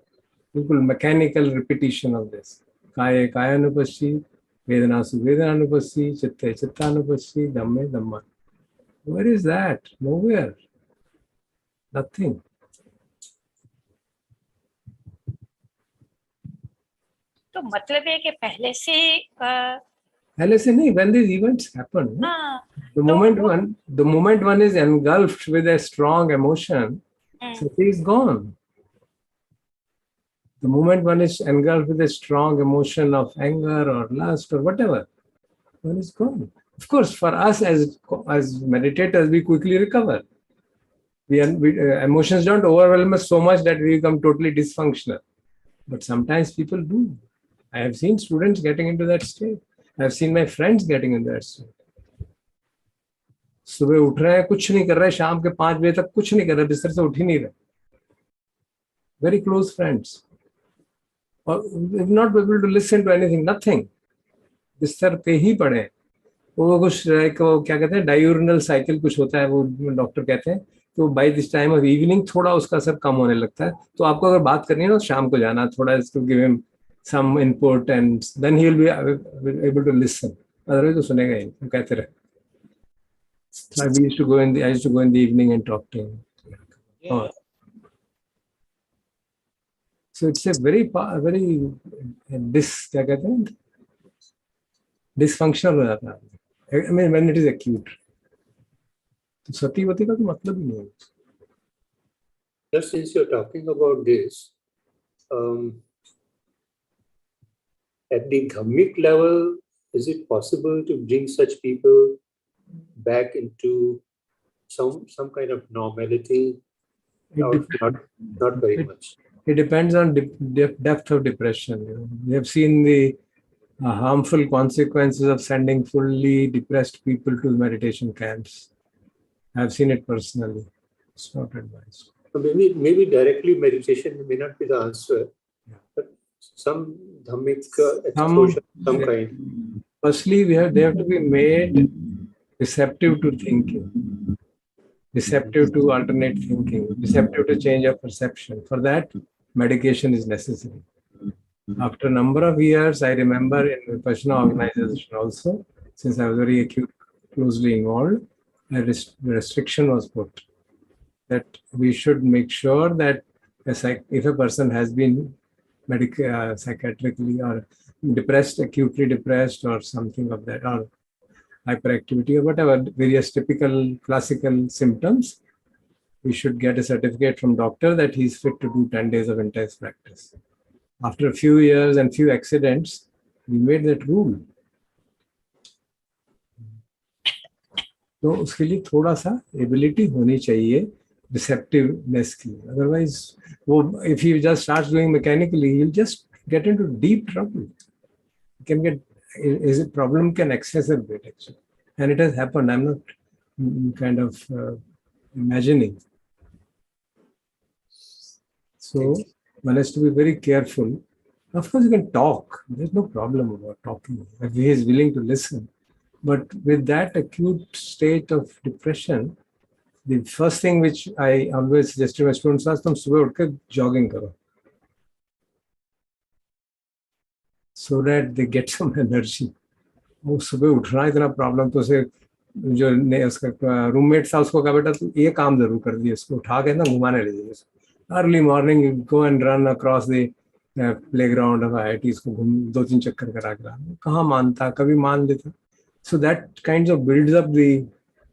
Speaker 1: Simple mechanical repetition of this. Kaya Kayanupaschi, Vedanasu Vedananupaschi, Chitte Chittanupaschi, Dhamme Dhamma. Where is that? Nowhere. Nothing.
Speaker 11: तो मतलब है कि पहले से
Speaker 1: नहीं, when these events happen, the moment one is engulfed with a strong emotion, sati is gone. The moment one is engulfed with a strong emotion of anger or lust or whatever, one is gone. Of course, for us as meditators, we quickly recover. Emotions don't overwhelm us so much that we become totally dysfunctional. But sometimes people do. I have seen students getting into that state. I have seen my friends getting into that state. सुबह उठ रहे हैं, कुछ नहीं कर रहे, शाम के 5 बजे तक कुछ नहीं कर रहे, बिस्तर से उठ ही नहीं रहे. very close friends, or not be able to listen to anything, nothing. बिस्तर पे ही पड़े। वो कुछ वो क्या कहते हैं, डायूरनल साइकिल कुछ होता है, वो डॉक्टर कहते हैं। तो by this time of evening थोड़ा उसका असर कम होने लगता है। तो आपको अगर बात करनी है ना, शाम को जाना थोड़ा, to give him some input and then he will be able to listen, otherwise तो सुनेगा ही। वो कहते रहे I used to go in the evening and talk to him. Oh. So it's a very क्या कहते हैं, dysfunctional हो जाता है। I mean when it is acute. तो सतीवती का तो मतलब ही नहीं है।
Speaker 12: Just since you're talking about this, at the dhammic level, is it possible to bring such people back into some kind of normality? Not very much.
Speaker 1: It depends on depth of depression. You know, we have seen the harmful consequences of sending fully depressed people to meditation camps. I have seen it personally. It's not advised.
Speaker 12: So maybe directly meditation may not be the answer, but some dhammic exposure, some kind.
Speaker 1: Firstly, they have to be made receptive to thinking, receptive to alternate thinking, receptive to change of perception. For that, medication is necessary. After a number of years, I remember in Vipassana organization also, since I was very closely involved, a restriction was put that we should make sure that if a person has been psychiatrically or depressed, acutely depressed or something of that, or hyperactivity or whatever, various typical classical symptoms, we should get a certificate from doctor that he's fit to do 10 days of intense practice. After a few years and few accidents, we made that rule. तो उसके लिए थोड़ा सा ability होनी चाहिए receptiveness की, otherwise वो if you just start doing mechanically you just get into deep trouble, can get is a problem can exacerbate actually, and it has happened. I'm not kind of imagining. So one has to be very careful. Of course you can talk, there's no problem about talking if he is willing to listen, but with that acute state of depression, the first thing which I always suggest to my students is तुम सुबह उठ के jogging करो, so that they get some energy. वो सुबह उठना इतना problem, तो उसे जो उसका रूममेट था उसको कहा बेटा तू ये काम जरूर कर दिए, उसको उठा के ना घुमाने ले जाइए, early morning go and run across the playground of IIT, इसको घूम 2-3 चक्कर करा के लाना, कहाँ मानता, कभी मान लेता. So that kind of builds up the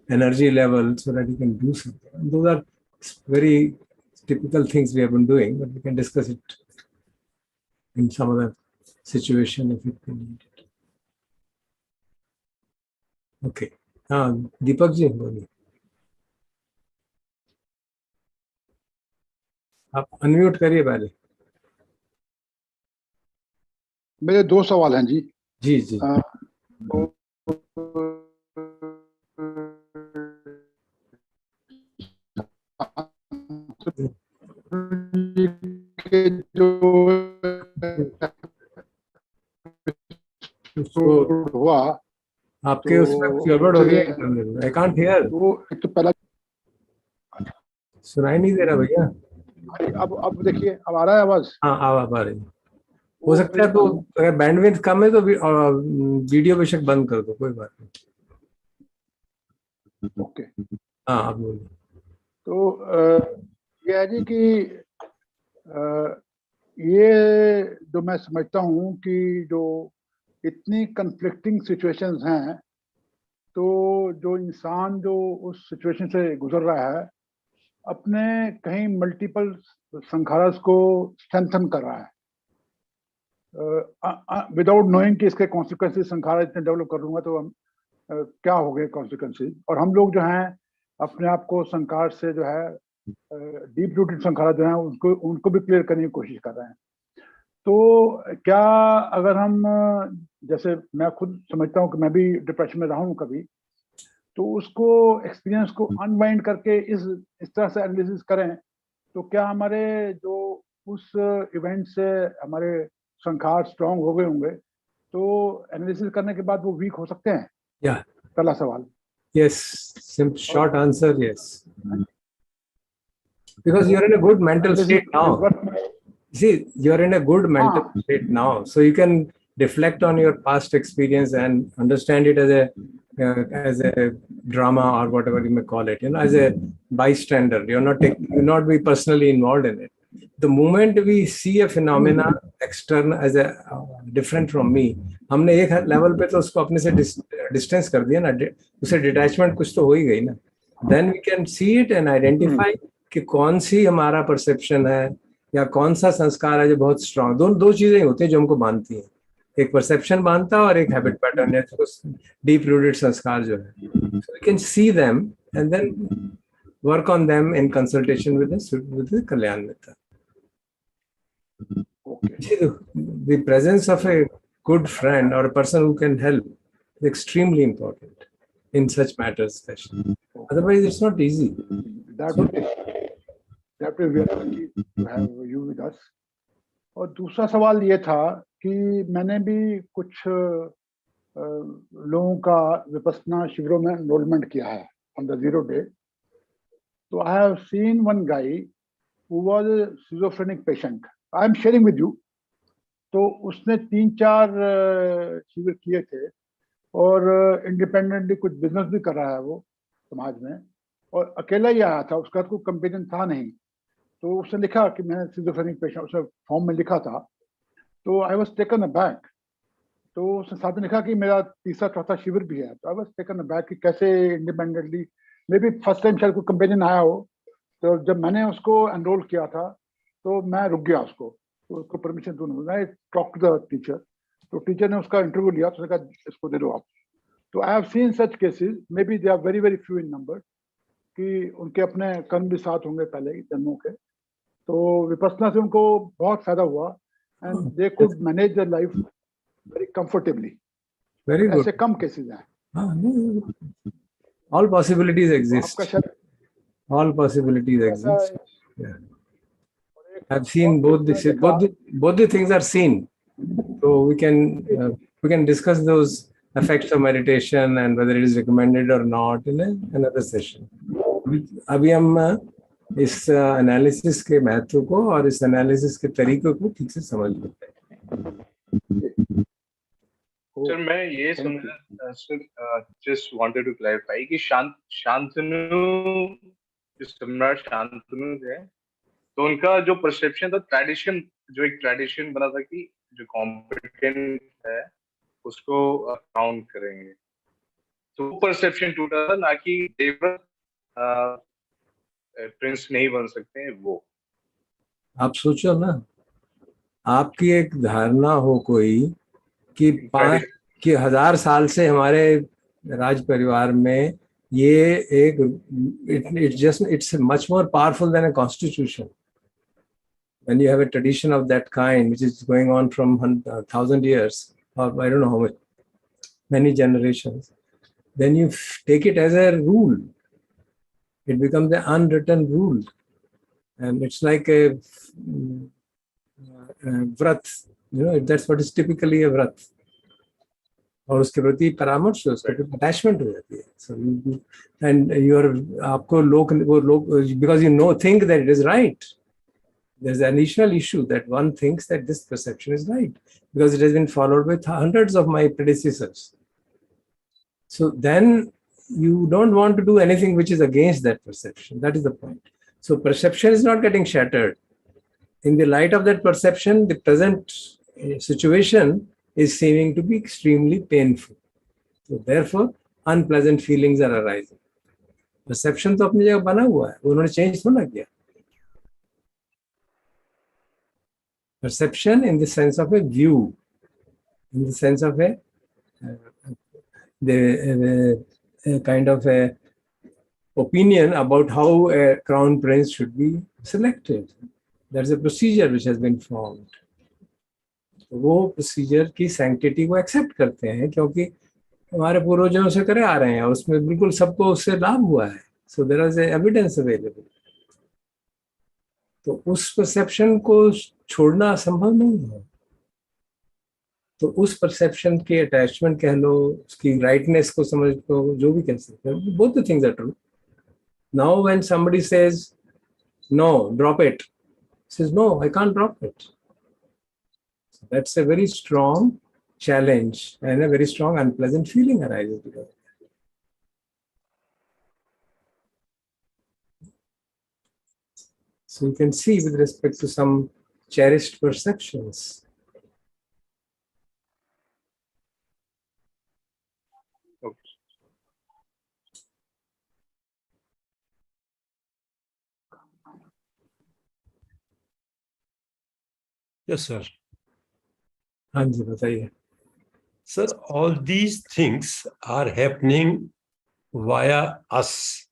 Speaker 1: energy level so that you can do something. And those are very typical things we have been doing, but we can discuss it in some other situation if it be needed. Okay. Deepak ji बोलिए, आप unmute करिए पहले.
Speaker 8: मेरे 2 सवाल हैं जी.
Speaker 1: जी जी.
Speaker 8: जो हुआ
Speaker 1: आपके उसमें गड़बड़ हो रही है, आई कांट हियर.
Speaker 8: तो एक तो पहला
Speaker 1: सुनाई नहीं दे रहा भैया.
Speaker 8: अब देखिए, अब आ रहा है आवाज?
Speaker 1: हाँ आवाज आ रही है. हो सकता है तो अगर बैंडविड्थ कम है तो वीडियो बेशक बंद कर दो, कोई बात नहीं.
Speaker 8: ओके.
Speaker 1: हाँ आप बोलिए.
Speaker 8: तो ये है जी कि ये जो मैं समझता हूँ कि जो इतनी कन्फ्लिक्टिंग सिचुएशंस हैं, तो जो इंसान जो उस सिचुएशन से गुजर रहा है, अपने कहीं मल्टीपल संखारास को स्ट्रेंथन कर रहा है विदाउट नोइंग कि इसके कॉन्सिक्वेंसेस, संखारा इतने डेवलप कर लूंगा तो क्या हो गए कॉन्सिक्वेंसेस. और हम लोग जो हैं अपने आप को संखार से जो है डीप रूटेड संखारा जो है उनको भी क्लियर करने की कोशिश कर रहे हैं. तो क्या अगर हम, जैसे मैं खुद समझता हूँ कि मैं भी डिप्रेशन में रहा हूँ कभी, तो उसको एक्सपीरियंस को अनवाइंड करके इस तरह से एनालिसिस करें, तो क्या हमारे जो उस इवेंट से हमारे संखार स्ट्रांग हो गए होंगे, तो एनालिसिस करने के बाद वो वीक हो सकते हैं?
Speaker 1: Yeah.
Speaker 8: पहला सवाल।
Speaker 1: Yes. Short answer, yes. Because you're in a good mental state now. See, you're in a good mental state now, so you can reflect on your past experience and understand it as a drama or whatever you may call it. You know, as a bystander, you'll not be personally involved in it. The moment we see a phenomena external as a different from me, हमने एक level पे तो उसको अपने से distance कर दिया ना, उसे डिटैचमेंट कुछ तो हो ही गई ना. Then we can see it and identify कि कौन सी हमारा परसेप्शन है या कौन सा संस्कार है जो बहुत स्ट्रांग. दो चीजें होती हैं जो हमको बांधती हैं, एक परसेप्शन बांधता है और एक हैबिट पैटर्न है, डीप रूटेड संस्कार जो है. So we can see them and then work on them in consultation with the Kalyan Mitra. See, the presence of a good friend or a person who can help is extremely important in such matters, especially. Otherwise, it's not easy.
Speaker 8: That way we are lucky to have you with us. और दूसरा सवाल ये था कि मैंने भी कुछ लोगों का विपස්සना शिविरों में एनरोलमेंट किया है on the 0 day. So I have seen one guy who was a schizophrenic patient. I am sharing with you. तो उसने 3-4 शिविर किए थे और इंडिपेंडेंटली कुछ बिजनेस भी कर रहा है वो समाज में, और अकेला ही आया था, उसका कोई कंपेनियन था नहीं. तो उसने लिखा कि मैं schizophrenic पेशेंट, उसने फॉर्म में लिखा था. तो आई वाज टेकन अबैक. तो उसने साथ में लिखा कि मेरा 3रा-4था शिविर भी है. तो आई वाज टेकन अबैक कि कैसे independently, may be first time शायद कोई कंपेनियन आया हो. तो जब मैंने उसको एनरोल किया था तो मैं रुक गया उसको, तो उसको परमिशन दूँ. मैं टॉक टू द टीचर, तो टीचर ने उसका इंटरव्यू लिया, तो उसने कहा इसको दे दो आप. तो I have seen such cases, maybe they are very very few in number, कि उनके अपने कर्म भी साथ होंगे पहले जन्मों के, तो विपස්සना से उनको बहुत फायदा हुआ and they could manage their life very comfortably.
Speaker 1: Very good.
Speaker 8: ऐसे कम केसेस हैं.
Speaker 1: All possibilities exist. All possibilities exist. Yeah. I've seen both the things are seen. So we can discuss those effects of meditation and whether it is recommended or not in another session. अभी हम इस analysis के महत्व को और इस analysis के तरीकों को ठीक से समझ लेते हैं.
Speaker 10: सर मैं ये समझा, जस्ट वांटेड टू क्लैरिफाई कि शांतनु, जो सम्राट शांतनु थे, तो उनका जो परसेप्शन था, ट्रेडिशन, जो एक ट्रेडिशन बना था कि जो कॉम्पिटेंट है उसको काउंट करेंगे, तो वो परसेप्शन टूटा था, ना कि देवव्रत प्रिंस नहीं बन सकते हैं वो. आप
Speaker 1: सोचो ना, आपकी एक धारणा हो कोई कि 1000 साल से हमारे राज परिवार में ये एक it's much more powerful than a constitution. When you have a tradition of that kind, which is going on from 1,000 years, or I don't know how many generations, then you take it as a rule. It becomes an unwritten rule, and it's like a vrat. You know, that's what is typically a vrat. और उसके प्रति परामर्श, उसके प्रति attachment हो जाती है. So and आपको लोग because you know think that it is right. There's an initial issue that one thinks that this perception is right because it has been followed by hundreds of my predecessors. So then you don't want to do anything which is against that perception. That is the point. So perception is not getting shattered. In the light of that perception, the present situation is seeming to be extremely painful. So therefore, unpleasant feelings are arising. Perception तो अपनी जगह बना हुआ है, उन्होंने change थोड़ा किया. Perception in the sense of a view, in the sense of a kind of a opinion about how a crown prince should be selected. There's a procedure which has been formed. वो procedure की sanctity को accept करते हैं क्योंकि हमारे पूर्वजों से करे आ रहे हैं, उसमें बिल्कुल सबको उससे लाभ हुआ है. So there is evidence available. तो उस परसेप्शन को छोड़ना संभव नहीं है। तो उस परसेप्शन के अटैचमेंट कह लो, उसकी राइटनेस को समझ लो, जो भी कह सकते हैं, both the things are true. Now when somebody says no, drop it, says no, I can't drop it. So that's a very strong challenge and a very strong unpleasant feeling arises because of that. So you can see with respect to some cherished perceptions.
Speaker 7: Yes, sir.
Speaker 1: हाँ जी बताइए।
Speaker 7: Sir, all these things are happening via us.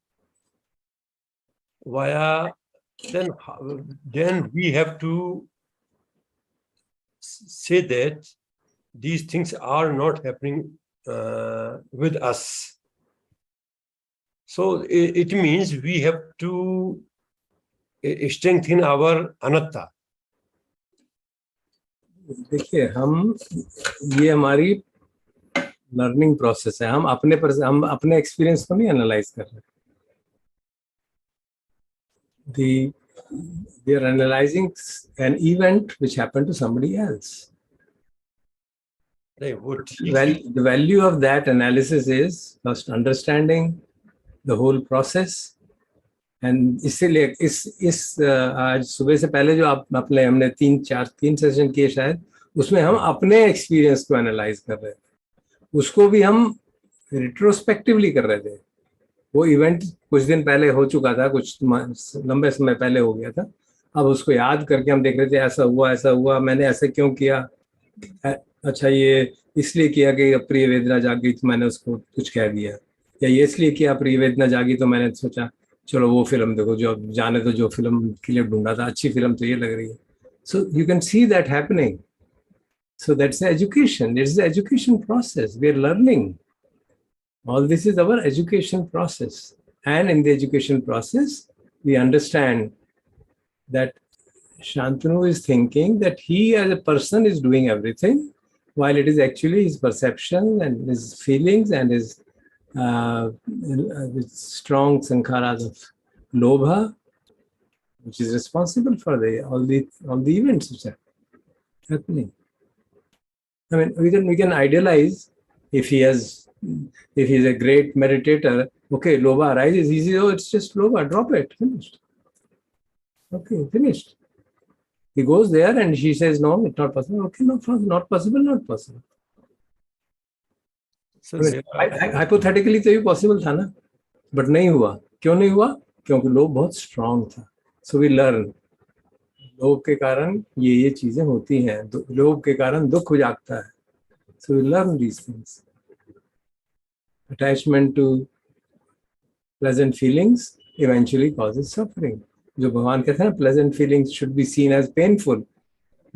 Speaker 7: Then we have to say that these things are not happening with us. So it means we have to strengthen our anatta.
Speaker 1: देखिए, हम ये हमारी learning process है। हम अपने experience को नहीं analyse कर रहे। We are analyzing an event which happened to somebody else. The value of that analysis is first understanding the whole process. And इसीलिए इस आज सुबह से पहले जो हमने 3 सेशन किए शायद, उसमें हम अपने एक्सपीरियंस को एनालाइज कर रहे थे। उसको भी हम रिट्रोस्पेक्टिवली कर रहे थे। वो इवेंट कुछ दिन पहले हो चुका था, कुछ लंबे समय पहले हो गया था। अब उसको याद करके हम देख रहे थे, ऐसा हुआ, मैंने ऐसे क्यों किया, अच्छा ये इसलिए किया कि प्रिय वेदना जागी तो मैंने उसको कुछ कह दिया, या ये इसलिए किया प्रिय वेदना जागी तो मैंने सोचा चलो वो फिल्म देखो, जो जाने तो जो फिल्म के लिए ढूंढा था, अच्छी फिल्म तो ये लग रही है। So you can see that happening. So that's the education. It's the education process. We're learning. All this is our education process. And in the education process, we understand that Shantanu is thinking that he as a person is doing everything, while it is actually his perception and his feelings and his strong sankharas of lobha, which is responsible for all the events which are happening. I mean, we can idealize if he's a great meditator. Okay, lobha arises, easy. Oh, it's just lobha. Drop it. Finished. Okay, finished. He goes there and she says, no, it's not possible. Okay, not possible, not possible. So hypothetically तो ये possible था ना, but नहीं हुआ. क्यों नहीं हुआ? क्योंकि लोभ बहुत strong था. So we learn. लोभ के कारण ये चीजें होती हैं. लोभ के कारण दुख जागता है. So we learn these things. Attachment to pleasant feelings eventually causes suffering. जो भगवान कहते हैं ना, pleasant feelings should be seen as painful.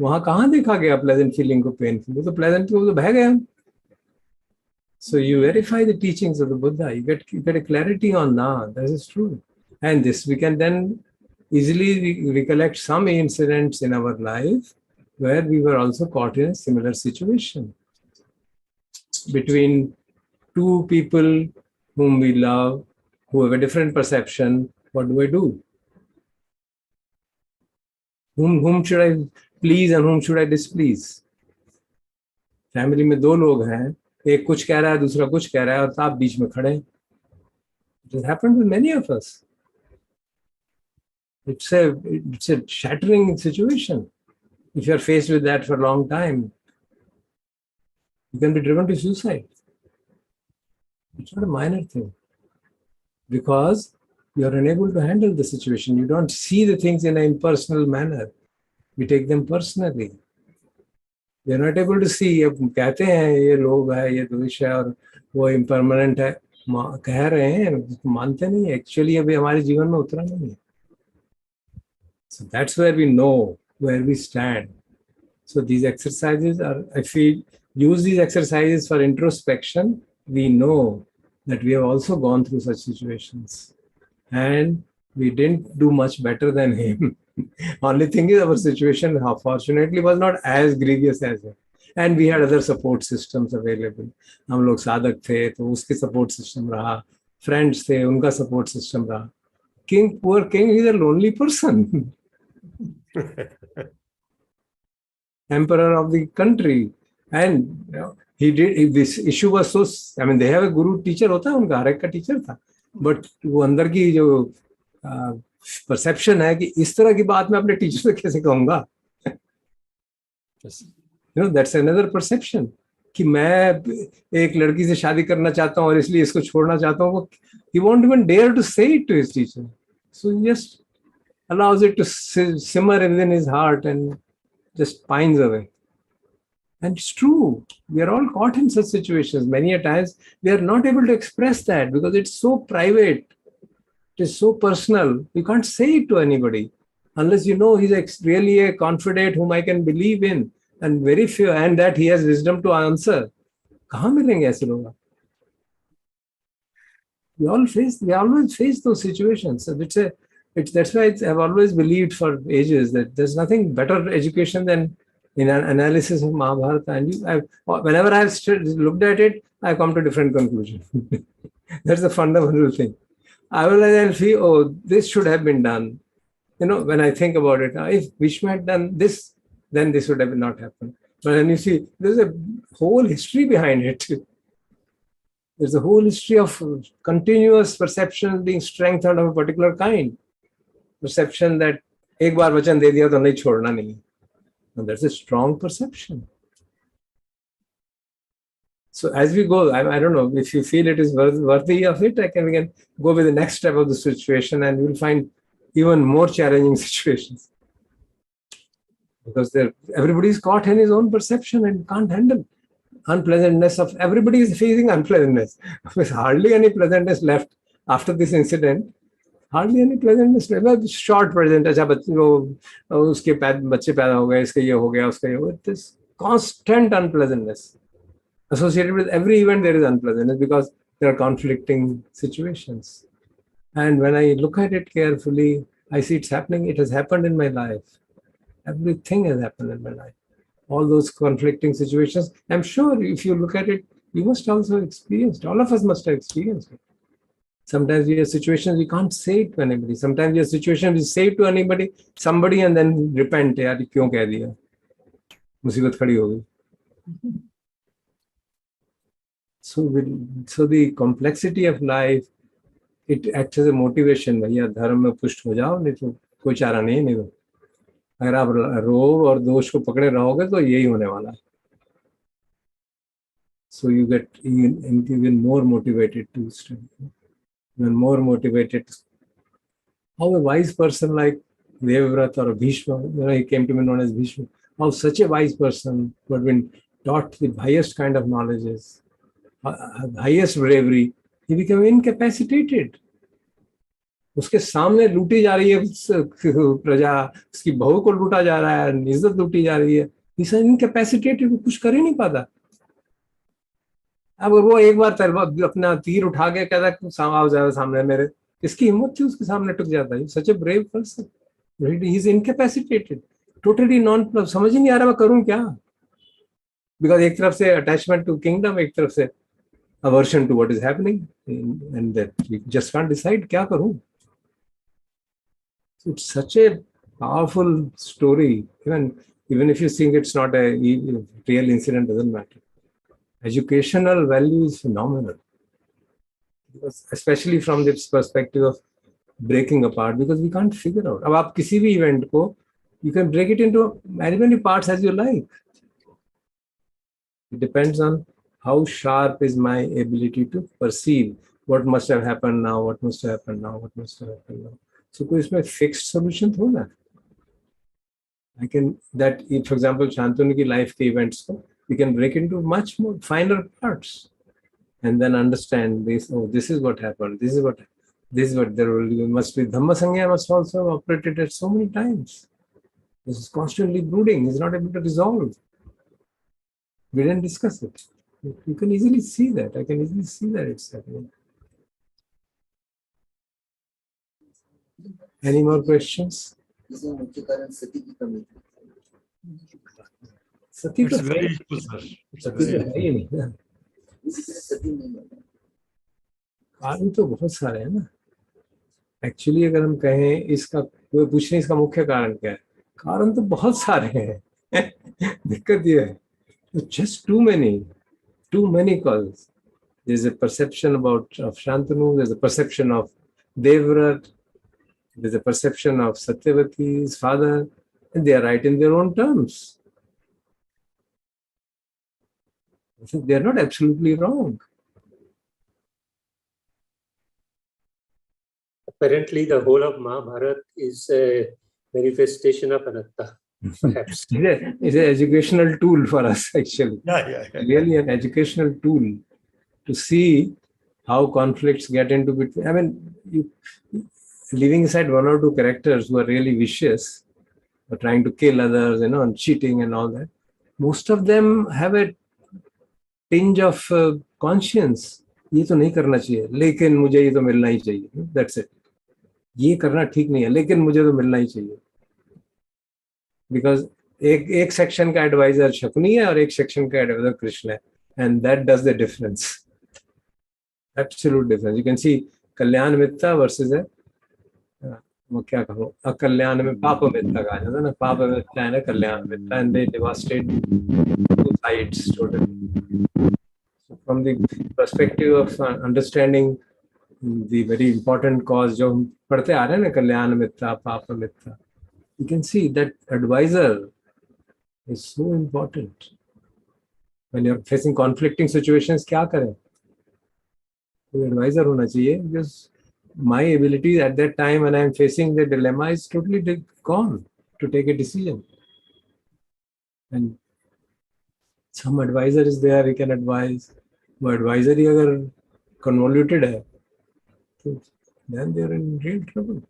Speaker 1: वहाँ कहाँ देखा गया pleasant feeling को painful? वो तो pleasant को तो बह गया. So you verify the teachings of the Buddha. You get a clarity on this is true. And this we can then easily recollect some incidents in our life where we were also caught in a similar situation. Between two people whom we love, who have a different perception, what do? Whom should I please and whom should I displease? Family में दो लोग हैं, एक कुछ कह रहा है, दूसरा कुछ कह रहा है, और आप बीच में खड़े हैं. It has happened with many of us. It's a shattering situation. If you are faced with that for a long time, you can be driven to suicide. It's not a minor thing, because you are unable to handle the situation. You don't see the things in an impersonal manner. We take them personally. We are not able to see. अब कहते हैं ये लोभ है, ये द्वेष है, और वो impermanent है, कह रहे हैं, मानते नहीं. Actually अभी हमारे जीवन में उतरा नहीं है. So that's where we know where we stand. So these exercises are, if we use these exercises for introspection, we know that we have also gone through such situations. And we didn't do much better than him. Only thing is our situation, fortunately, was not as grievous as it. And we had other support systems available. हम लोग साधक थे, तो उसके support system रहा. Friends थे, उनका support system रहा. King, poor king, is a lonely person. Emperor of the country. And he did, this issue was so, I mean, they have a guru teacher होता है उनका, हर एक का टीचर था. But वो अंदर की जो परसेप्शन है कि इस तरह की बात मैं अपने टीचर से कैसे कहूंगा, दैट्स अनदर परसेप्शन कि मैं एक लड़की से शादी करना चाहता हूं और इसलिए इसको छोड़ना चाहता हूं. वो he won't even dare to say it to his teacher, so he just allows it to simmer within his heart and just pines away. And it's true, we are all caught in such situations. Many a times we are not able to express that because it's so private. It is so personal. You can't say it to anybody unless you know he's really a confidant whom I can believe in, and very few, and that he has wisdom to answer. कहाँ मिलेंगे ऐसे लोग? We always face those situations. So that's why I've always believed for ages that there's nothing better education than in an analysis of Mahabharata. And whenever I've looked at it, I come to different conclusion. That's the fundamental thing. I'll feel, oh, this should have been done. When I think about it, if Bhishma had done this, then this would have not happened. But then you see, there's a whole history behind it. There's a whole history of continuous perception being strengthened of a particular kind. Perception that एक बार वचन दे दिया तो नहीं छोड़ना नहीं. And that's a strong perception. So as we go, I don't know, if you feel it is worthy of it, we can go with the next step of the situation and you'll find even more challenging situations. Because everybody is caught in his own perception and can't handle unpleasantness of, everybody is facing unpleasantness. There's hardly any pleasantness left after this incident. Hardly any pleasantness left. Short present, अच्छा उसके बच्चे पैदा हो गए, इसका ये हो गया, उसका ये हो गया. This constant unpleasantness. Associated with every event, there is unpleasantness because there are conflicting situations. And when I look at it carefully, I see it's happening. It has happened in my life. Everything has happened in my life. All those conflicting situations. I'm sure if you look at it, you must also experience it. All of us must have experienced it. Sometimes we have situations we can't say it to anybody. Sometimes we have situations we say it to somebody and then repent. यार क्यों कह दिया? मुसीबत खड़ी हो गई. So the complexity of life, it acts as a motivation. भैया धर्म में पुष्ट हो जाओ, नहीं तो कोई चारा नहीं तो. अगर आप रोग और दोष को पकड़े रहोगे तो यही होने वाला है. So you get even more motivated to study, even more motivated. How a wise person like Devavrata or Bhishma, he came to be known as Bhishma, how such a wise person who had been taught the highest kind of knowledges, highest bravery, he became incapacitated. उसके सामने लूटी जा रही है प्रजा, उसकी बहू को लूटा जा रहा है, इज्जत लूटी जा रही है. He's incapacitated, कुछ कर ही नहीं पाता. अब वो एक बार अपना तीर उठा के कहता आओ जाओ सामने मेरे, किसकी हिम्मत थी उसके सामने टुक जाता है. Such a brave person. He is incapacitated, totally समझ ही नहीं आ रहा मैं करूं क्या. Because एक तरफ से attachment to kingdom, एक तरफ से aversion to what is happening, and that we just can't decide क्या करूं. So it's such a powerful story. Even if you think it's not a real incident, doesn't matter. Educational value is phenomenal, because especially from this perspective of breaking apart, because we can't figure out. अब आप किसी भी event को, you can break it into many parts as you like. It depends on how sharp is my ability to perceive what must have happened now, what must have happened now, what must have happened now. So कोई इसमें fixed solution थोड़ा है. I can, that if, for example, Shantanu ki life ke events ko, we can break into much more finer parts and then understand this. Oh, this is what happened. This is what there must be. Dhamma Sangya must also have operated at so many times. This is constantly brooding. He's not able to resolve. We didn't discuss it. You can easily see that. I can easily see that it's happening. Any more questions?
Speaker 13: इसमें मुख्य कारण सती की कमी थी।
Speaker 1: सती तो
Speaker 7: It's very useful, sir. It's
Speaker 1: Sati
Speaker 7: very
Speaker 1: तो है ही नहीं ना,
Speaker 13: इसी तरह सती नहीं बना।
Speaker 1: कारण तो बहुत सारे हैं ना। एक्चुअली अगर हम कहें इसका, कोई पूछ रहे इसका मुख्य कारण क्या है, कारण तो बहुत सारे हैं। दिक्कत ये है, just too many causes. There's a perception of Shantanu, there's a perception of Devrat, there's a perception of Satyavati, his father, and they are right in their own terms. They are not absolutely wrong.
Speaker 12: Apparently, the whole of Mahabharata is a manifestation of anatta, perhaps.
Speaker 1: It's an educational tool for us, actually.
Speaker 7: Yeah.
Speaker 1: Really an educational tool to see how conflicts get into between. I mean, leaving aside one or two characters who are really vicious, or trying to kill others, and cheating and all that, most of them have a tinge of conscience. ये तो नहीं करना चाहिए, लेकिन मुझे ये तो मिलना ही चाहिए. That's it. ये करना ठीक नहीं है, लेकिन मुझे तो मिलना ही चाहिए. Because एक सेक्शन का एडवाइजर शकुनी है और एक सेक्शन का एडवाइजर कृष्ण है, and that does the difference. Absolute difference. You can see Kalyan Mitta versus वो क्या कहूँ, अकल्याण में पाप मित्ता कहा जाता है ना, पाप मित्ता है ना कल्याण मित्ता, and they devastate two sides totally. So from the perspective of understanding the very important cause जो हम पढ़ते आ रहे हैं ना, कल्याण मित्ता पाप मित्ता, you can see that advisor is so important. When you're facing conflicting situations, क्या करें? कोई advisor होना चाहिए, because my ability at that time when I'm facing the dilemma is totally gone to take a decision. And some advisor is there, he can advise. वो advisor ही अगर convoluted है, then they're in real trouble.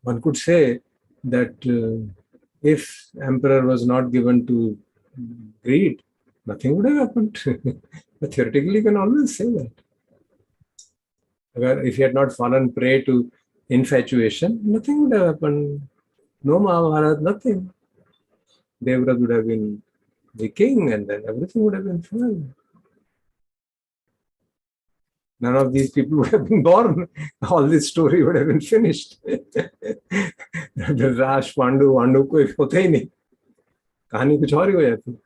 Speaker 1: One could say that if emperor was not given to greed, nothing would have happened. But theoretically, you can always say that. If he had not fallen prey to infatuation, nothing would have happened. No Mahabharata, nothing. Devrat would have been the king, and then everything would have been fine. None of these people would have been born. All this story would have been finished. Rash, Pandu कोई होता ही नहीं. कहानी कुछ और ही हो जाती.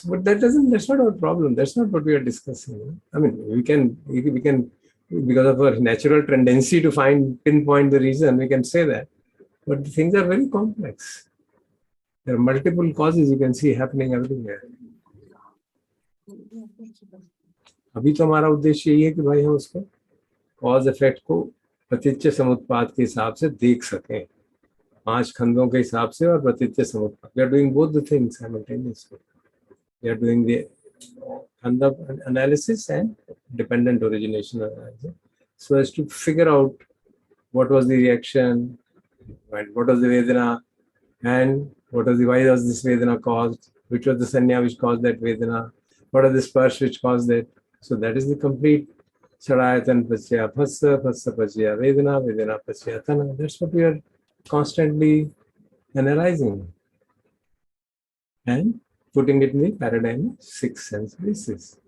Speaker 1: But that's not our problem. That's not what we are discussing. I mean, we can, because of our natural tendency to pinpoint the reason, we can say that. But the things are very complex. There are multiple causes you can see happening everywhere. अभी तो हमारा उद्देश्य यही है कि भाई हम उसको कॉज इफेक्ट को प्रतिच्य समुत्पाद के हिसाब से देख सकें, 5 खंडों के हिसाब से और प्रतिच्य समुत्पाद. We are doing both the things simultaneously. We are doing the khanda analysis and dependent origination analysis, so as to figure out what was the reaction, and what was the Vedana, and why was this Vedana caused, which was the Sanya which caused that Vedana, what are the Sparsh which caused that. So that is the complete Sarayatan Pasya Phassa, Phassa Pasya Vedana, Vedana Pasya Tana. That's what we are constantly analyzing and putting it in the paradigm of 6 sense basis.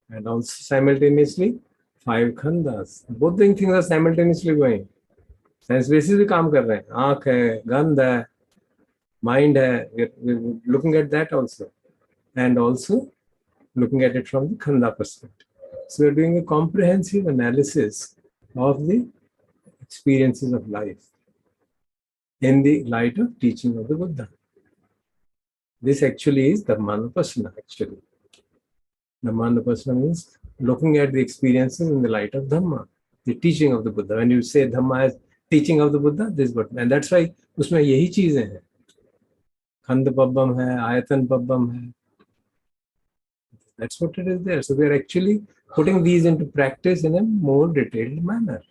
Speaker 1: And also simultaneously 5 khandas. Both the things are simultaneously going. Sense basis भी काम कर रहे हैं, आँख है, गंध है, mind है. We're looking at that also, and also looking at it from the khanda perspective. So we're doing a comprehensive analysis of the experiences of life in the light of teaching of the Buddha. This actually is Dhammanupasana. Actually, Dhammanupasana means looking at the experiences in the light of Dhamma, the teaching of the Buddha. When you say Dhamma as teaching of the Buddha, this is what, and that's why उसमें यही चीजें हैं. खंड पब्बम है, आयतन पब्बम है. That's what it is there. So we are actually putting these into practice in a more detailed manner.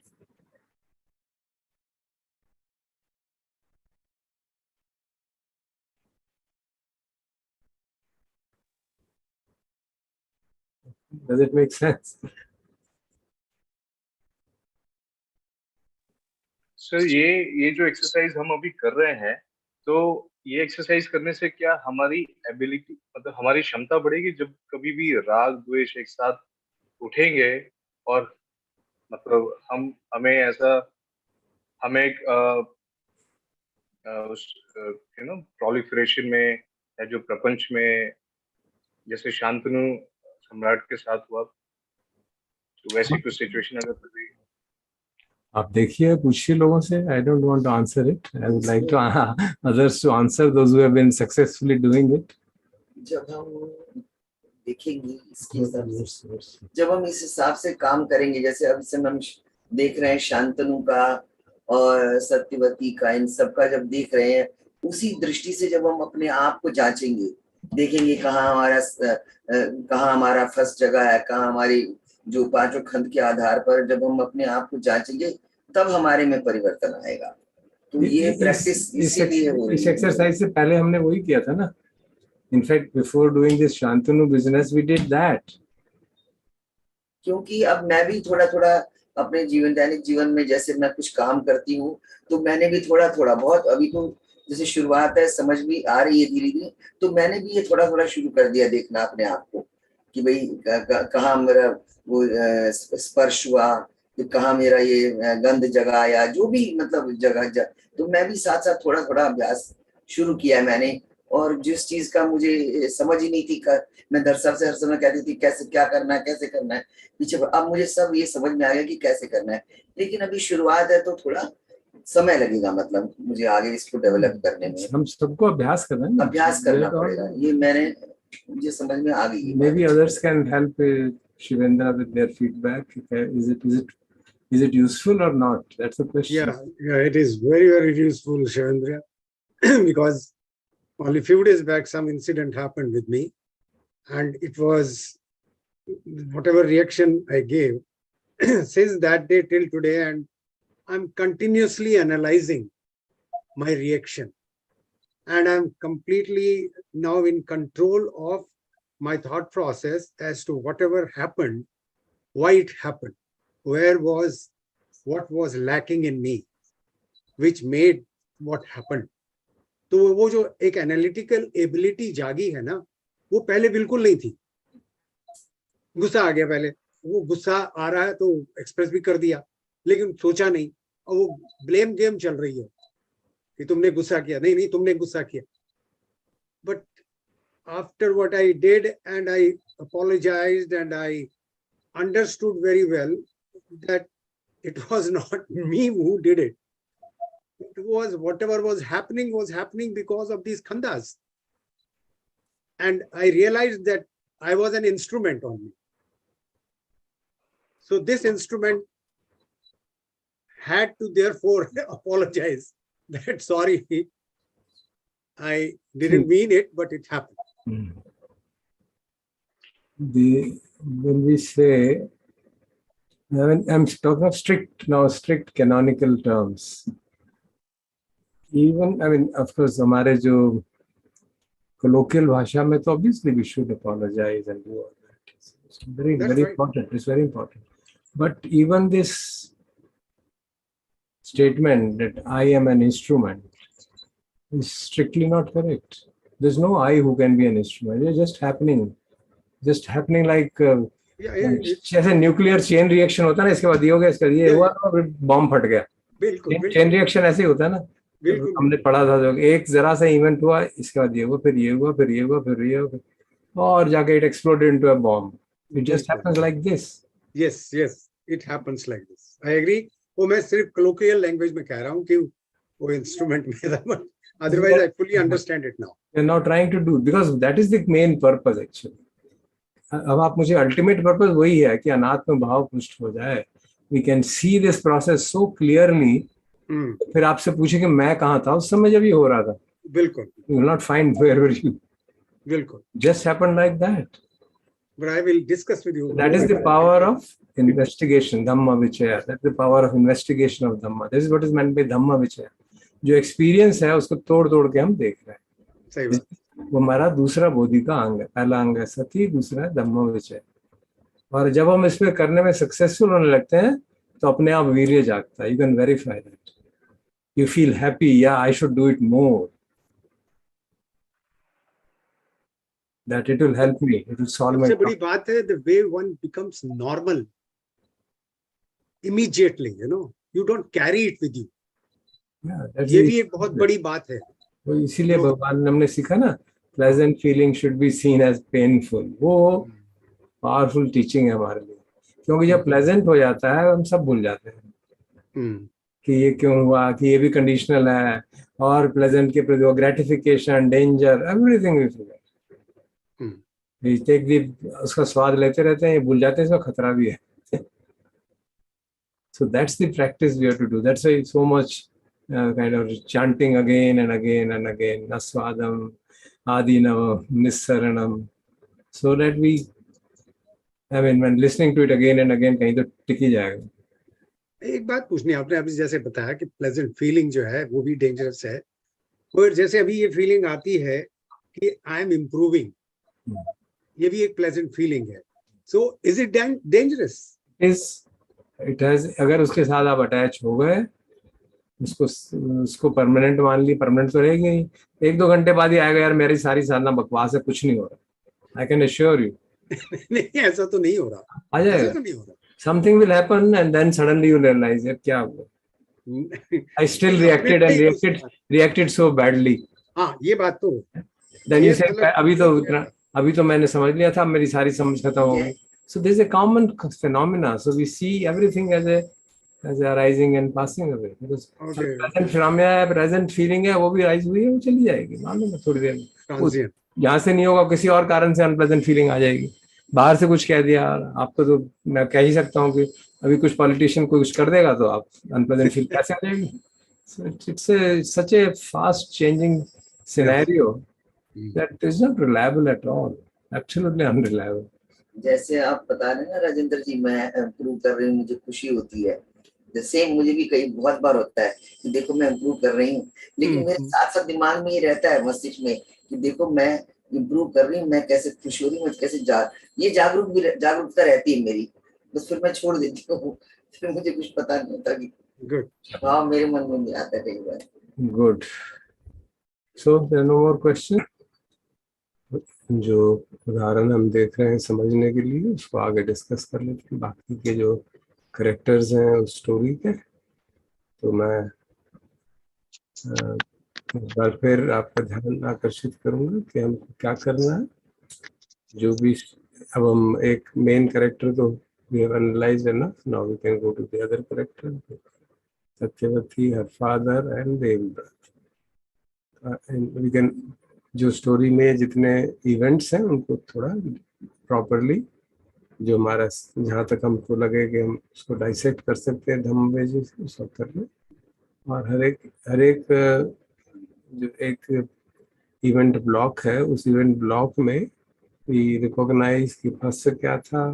Speaker 1: Does it make sense?
Speaker 10: Sir ये जो एक्सरसाइज हम अभी कर रहे हैं, तो ये एक्सरसाइज करने से क्या हमारी एबिलिटी, मतलब हमारी क्षमता बढ़ेगी जब कभी भी राग द्वेष एक साथ उठेंगे, और मतलब हमें ऐसा, हमें एक प्रोलिफरेशन में या जो प्रपंच में जैसे शांतनु सम्राट के साथ हुआ, तो वैसी कुछ सिचुएशन अगर कभी
Speaker 1: आप देखिए, पूछिए लोगों से. I don't want to answer it. I would like to others to answer, those who have been successfully doing it.
Speaker 13: जब हम देखेंगे इसके हिसाब से, जब हम इस हिसाब से काम करेंगे, जैसे अब से हम देख रहे हैं शांतनु का और सत्यवती का, इन सब का जब देख रहे हैं, उसी दृष्टि से जब हम अपने आप को जांचेंगे, देखेंगे कहाँ हमारा फर्स्ट जगह है, कहाँ हमारी जो पांचों खंड के आधार पर जब हम अपने आप को जांचेंगे, तब हमारे में परिवर्तन आएगा. तो ये प्रैक्टिस इसीलिए हो रही है.
Speaker 1: इस एक्सरसाइज से पहले हमने वही किया था ना. In fact, before doing this Shantanu business, we did that.
Speaker 13: क्योंकि अब मैं भी थोड़ा थोड़ा अपने दैनिक जीवन में जैसे मैं कुछ काम करती हूँ, तो मैंने भी थोड़ा थोड़ा, बहुत अभी तो जैसे शुरुआत है, समझ भी आ रही है धीरे धीरे, तो मैंने भी ये थोड़ा थोड़ा शुरू कर दिया देखना अपने आप को कि भाई कहाँ मेरा वो स्पर्श हुआ, तो कहाँ मेरा ये गंध जगह, या जो भी मतलब जगह तो मैं भी साथ साथ थोड़ा थोड़ा अभ्यास शुरू किया है मैंने. और जिस चीज का मुझे समझ ही नहीं थी, मैं दर्शक से हर समय कहती थी कैसे क्या करना है, कैसे करना है पीछे, अब मुझे सब ये समझ में आ गया कि कैसे करना है. लेकिन अभी शुरुआत है तो थोड़ा समय लगेगा, मतलब मुझे आगे इसको डेवलप करने में.
Speaker 1: हम सबको अभ्यास करना है,
Speaker 13: अभ्यास करना पड़ेगा. ये मुझे समझ में आ गई.
Speaker 1: Maybe others can help Shivendra with their feedback. Is it useful or not? That's the question.
Speaker 9: Yeah, it is very, very useful, Shivendra, because only few days back some incident happened with me, and it was whatever reaction I gave since that day till today, and I'm continuously analyzing my reaction, and I'm completely now in control of my thought process as to whatever happened, why it happened, what was lacking in me, which made what happened. तो वो जो एक analytical ability जागी है ना, वो पहले बिल्कुल नहीं थी. गुस्सा आ गया, पहले वो गुस्सा आ रहा है तो एक्सप्रेस भी कर दिया, लेकिन सोचा नहीं, और वो ब्लेम गेम चल रही है कि तुमने गुस्सा किया, नहीं तुमने गुस्सा किया. But after what I did and I apologised and I understood very well that it was not me who did it. It was whatever was happening because of these khandas, and I realized that I was an instrument only. So this instrument had to therefore apologize that sorry, I didn't mean it, but it happened.
Speaker 1: When we say, I'm talking of strict canonical terms. Even, of course, हमारे जो colloquial भाषा में तो obviously we should apologize and do all that. It's very important. It's very important. But even this statement that I am an instrument is strictly not correct. There's no I who can be an instrument. It's just happening like जैसे nuclear chain reaction होता है ना, इसके बाद ये हो गया, इसका ये हुआ और बॉम्ब फट गया. चेन रिएक्शन ऐसे ही होता है ना. हमने पढ़ा था, जो एक जरा सा इवेंट हुआ, इसके बाद ये हुआ, फिर ये हुआ, फिर ये हुआ, फिर ये हुआ, और जाके it exploded into a bomb. It just happens like this.
Speaker 9: Yes, it happens like this. I agree. वो मैं सिर्फ कलोकियल लैंग्वेज में कह रहा हूँ कि वो इंस्ट्रूमेंट में था, otherwise I fully understand it now.
Speaker 1: We are now trying to do, because that is the main purpose actually. अब आप मुझे अल्टीमेट पर्पस वही है कि अनात्म भाव पुष्ट हो जाए. We can see this process so clearly. फिर आपसे पूछे कि मैं कहाँ था उस समय जब ये हो रहा था.
Speaker 9: बिल्कुल.
Speaker 1: You will not find where were you.
Speaker 9: बिल्कुल.
Speaker 1: Just happened like that.
Speaker 9: But I will discuss with you.
Speaker 1: That is the power of investigation, Dhamma Vichaya. That's the power of investigation of Dhamma. This is what is meant by Dhamma Vichaya. जो experience है उसको तोड़ के हम देख रहे हैं.
Speaker 9: सही बात.
Speaker 1: वो हमारा दूसरा बोधि का अंग है. पहला अंग है सती, दूसरा है धम्म विचय. और जब हम इसमें करने में सक्सेसफुल होने लगते हैं तो अपने आप वीर्य जागता है. You can verify that. You feel happy, या I should do it more, that it will help me, it will solve my
Speaker 9: सबसे
Speaker 1: problem.
Speaker 9: बड़ी बात है the way one becomes normal immediately, you don't carry it with you.
Speaker 1: Yeah, that's
Speaker 9: ये
Speaker 1: the,
Speaker 9: भी एक बहुत बड़ी बात है.
Speaker 1: तो इसीलिए भगवान ने हमने सीखा ना, pleasant feeling should be seen as painful. वो पावरफुल टीचिंग है हमारे लिए, क्योंकि जब प्लेजेंट हो जाता है हम सब भूल जाते हैं कि ये क्यों हुआ, कि ये भी कंडीशनल है, और प्लेजेंट के प्रति gratification, danger, everything we forget. Take the, उसका स्वाद लेते रहते हैं, ये भूल जाते हैं इसमें खतरा भी है. So that's the practice we have to do. That's why so much kind of chanting again and again and again, Naswadam, Adinavam, Nissaranam, so that we, I mean, when listening to it again and again, कहीं तो टिक ही जाएगा.
Speaker 9: एक बात पूछनी है, आपने अभी जैसे बताया कि प्लेजेंट फीलिंग जो है वो भी डेंजरस है, और जैसे अभी ये फीलिंग आती है कि आई एम इम्प्रूविंग, ये भी एक प्लेजेंट फीलिंग है. So is it dangerous?
Speaker 1: It has, अगर उसके साथ आप अटैच हो गए, उसको परमानेंट मान ली, परमानेंट तो रहेगी नहीं. 1-2 घंटे बाद ही आएगा, यार मेरी सारी साधना बकवास है, कुछ नहीं हो रहा. I can assure you.
Speaker 9: नहीं, ऐसा तो नहीं हो रहा.
Speaker 1: आ जाएगा.
Speaker 9: ऐसा तो नहीं हो रहा.
Speaker 1: Something will happen and then suddenly you realize यार क्या हुआ. I still reacted so badly.
Speaker 9: हाँ, ये बात तो.
Speaker 1: Then you say अभी तो मैंने समझ लिया था, मेरी सारी समझ खत्म हो गई. So there is a common phenomena. So we see everything as a arising and passing away. Because present phenomena है, present feeling है, वो भी rise हुई है, वो चली जाएगी, मालूम है, थोड़ी देर में. यहाँ से नहीं होगा, किसी और कारण से अनप्लेजेंट फीलिंग आ जाएगी. बाहर से कुछ कह दिया आपको, तो मैं कह ही सकता हूँ कि अभी कुछ पॉलिटिशियन कुछ कर देगा तो आप अनप्लेजेंट फील कैसे आ जाएगी. It's such A fast changing scenario that is not reliable at all, absolutely unreliable.
Speaker 13: जैसे आप बता रहे हैं ना राजेंद्र जी, मैं इम्प्रूव कर रही हूँ, मुझे खुशी होती है. सेम मुझे भी कई बहुत बार होता है कि देखो मैं इम्प्रूव कर रही हूँ, लेकिन मेरे साथ साथ दिमाग में ये रहता है, मस्तिष्क में, कि देखो मैं इम्प्रूव कर रही हूँ, मैं कैसे खुश हो रही हूँ, मैं कैसे ये जागरूकता रहती है मेरी. बस फिर मैं छोड़ देती हूँ, फिर मुझे कुछ पता नहीं होता कि हाँ मेरे मन में नहीं आता कई बार.
Speaker 1: Good. So there are no more question. जो उदाहरण हम देख रहे हैं समझने के लिए, उसको आगे डिस्कस कर लेते हैं. बाकी के जो करेक्टर्स हैं उस स्टोरी के, तो मैं एक बार फिर आपका ध्यान आकर्षित करूंगा कि हमको क्या करना है. जो भी अब हम एक मेन कैरेक्टर तो we have analyzed enough. Now we can go to the other character, Satyavati, her father and Devvrat. And we can, जो स्टोरी में जितने इवेंट्स हैं उनको थोड़ा प्रॉपरली, जो हमारा जहाँ तक हमको लगे कि हम उसको डाइसेक्ट कर सकते हैं धम्म बेसिस से, उसको कर लें. और हर एक जो एक इवेंट ब्लॉक है, उस इवेंट ब्लॉक में वी रिकॉग्नाइज कि फर्स्ट क्या था,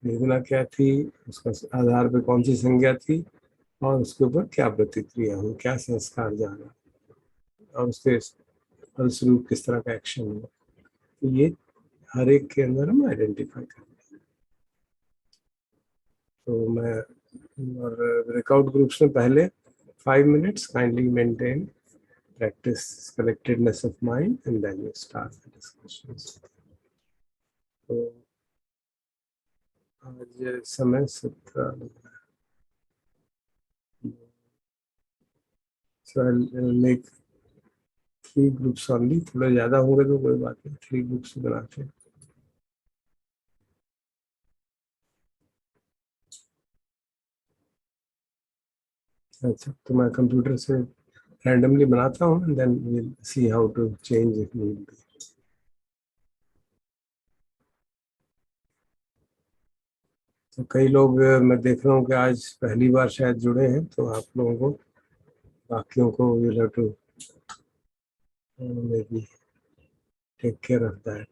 Speaker 1: वेदना क्या थी, उसका आधार पे कौन सी संज्ञा थी, और उसके ऊपर क्या प्रतिक्रिया हुई, क्या संस्कार जाना, और उसके फलस्वरूप किस तरह का एक्शन हुआ. तो ये हर एक के अंदर हम आइडेंटिफाई करेंगे. तो मैं और ब्रेकआउट ग्रुप्स में पहले 5 minutes kindly maintain practice collectedness of mind and then you start the discussions. तो आज समय 17. So I'll make 3 groups only. थोड़ा ज़्यादा होंगे तो कोई बात नहीं, 3 groups बनाते हैं. अच्छा, तो मैं कंप्यूटर से रैंडमली बनाता हूँ and then we'll see how to change if need be. तो कई लोग मैं देख रहा हूँ कि आज पहली बार शायद जुड़े हैं, तो आप लोगों को, बाकियों को we'll have to maybe take care of that.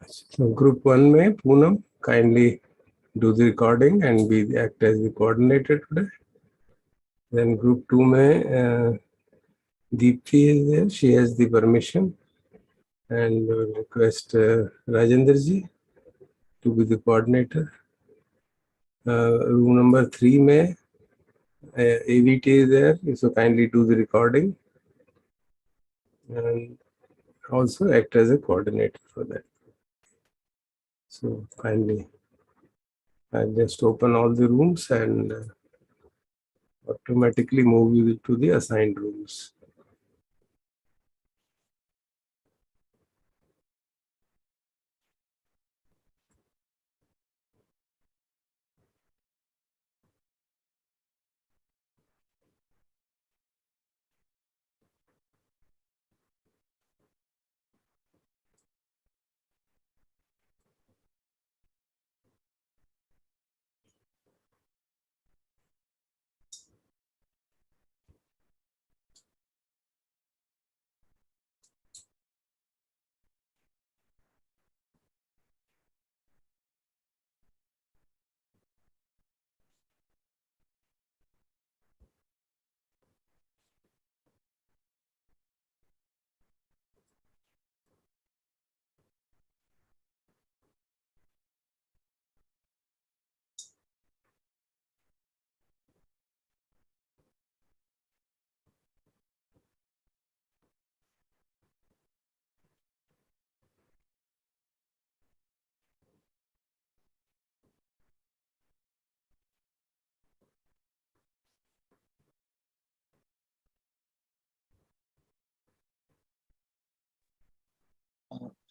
Speaker 1: So group 1 में Poonam, kindly do the recording and act as the coordinator today. Then group 2 में Deepthi is there, she has the permission, and request Rajendra ji to be the coordinator. Room number 3 में AVT is there, so kindly do the recording and also act as a coordinator for that. So kindly, I'll just open all the rooms and automatically move you to the assigned rooms.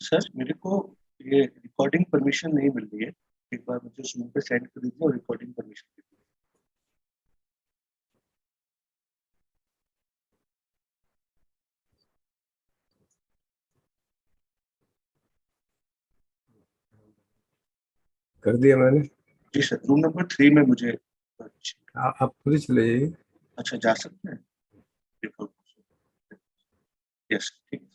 Speaker 6: Sir मेरे को ये recording permission नहीं मिल रही है, एक बार मुझे zoom पे send कर दीजिए और रिकॉर्डिंग परमिशन दे दीजिए।
Speaker 1: कर दिया मैंने।
Speaker 6: जी सर, रूम नंबर 3 में मुझे
Speaker 1: आप खुद ही चले जाइए।
Speaker 6: अच्छा जा सकते हैं? यस ठीक है।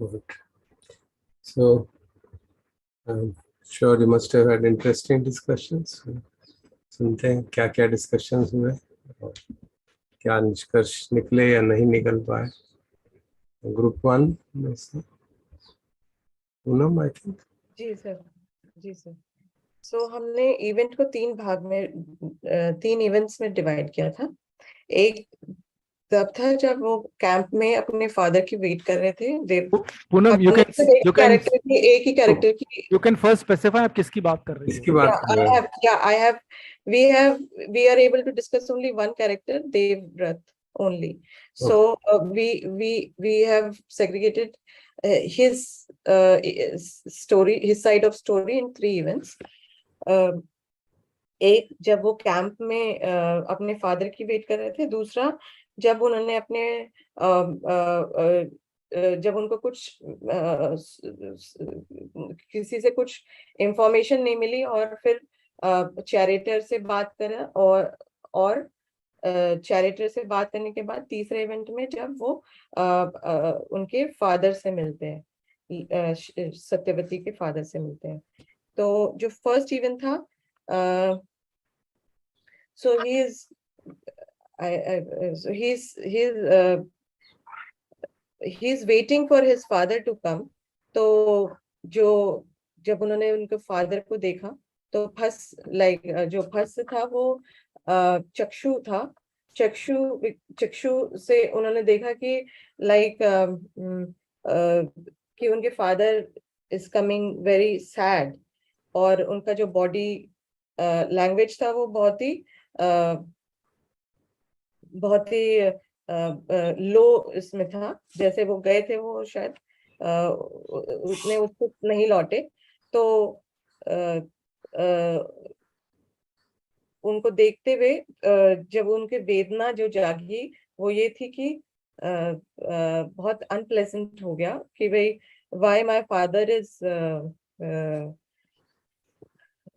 Speaker 1: Good. So I'm sure you must have had interesting discussions. सुनते हैं क्या क्या डिस्कशंस हुए और क्या निष्कर्ष निकले या नहीं निकल पाए. ग्रुप 1 में से पूनम, आई थिंक.
Speaker 14: जी सर. सो हमने इवेंट को 3 भाग में 3 इवेंट्स में डिवाइड किया था. एक तब था जब वो कैंप में अपने फादर की वेट कर रहे थे.
Speaker 3: पूनम, you
Speaker 14: एक ही कैरेक्टर की.
Speaker 3: You can first specify आप किसकी बात कर रही
Speaker 1: किसकी बात कर रहे हैं?
Speaker 14: We are able to discuss only one character, Devrat only. So we have segregated his story, his side of story in 3 events. एक जब वो कैंप में अपने फादर की वेट कर रहे थे. दूसरा जब उन्होंने अपने जब उनको कुछ किसी से कुछ इंफॉर्मेशन नहीं मिली और फिर चैरिटर से बात करा और चैरिटर से बात करने के बाद तीसरे इवेंट में जब वो उनके फादर से मिलते हैं, सत्यवती के फादर से मिलते हैं. तो जो फर्स्ट इवेंट था, so he's waiting for his father to come. तो जब उन्होंने उनके फादर को देखा तो जो फर्स्ट था वो चक्षु था. चक्षु से उन्होंने देखा कि कि उनके father is coming very sad और उनका जो बॉडी लैंग्वेज था वो बहुत ही लो इसमें था. जैसे वो गए थे वो शायद उतने उत्सुक नहीं लौटे. तो उनको देखते हुए जब उनके वेदना जो जागी वो ये थी कि बहुत अनप्लेजेंट हो गया कि भाई why my father is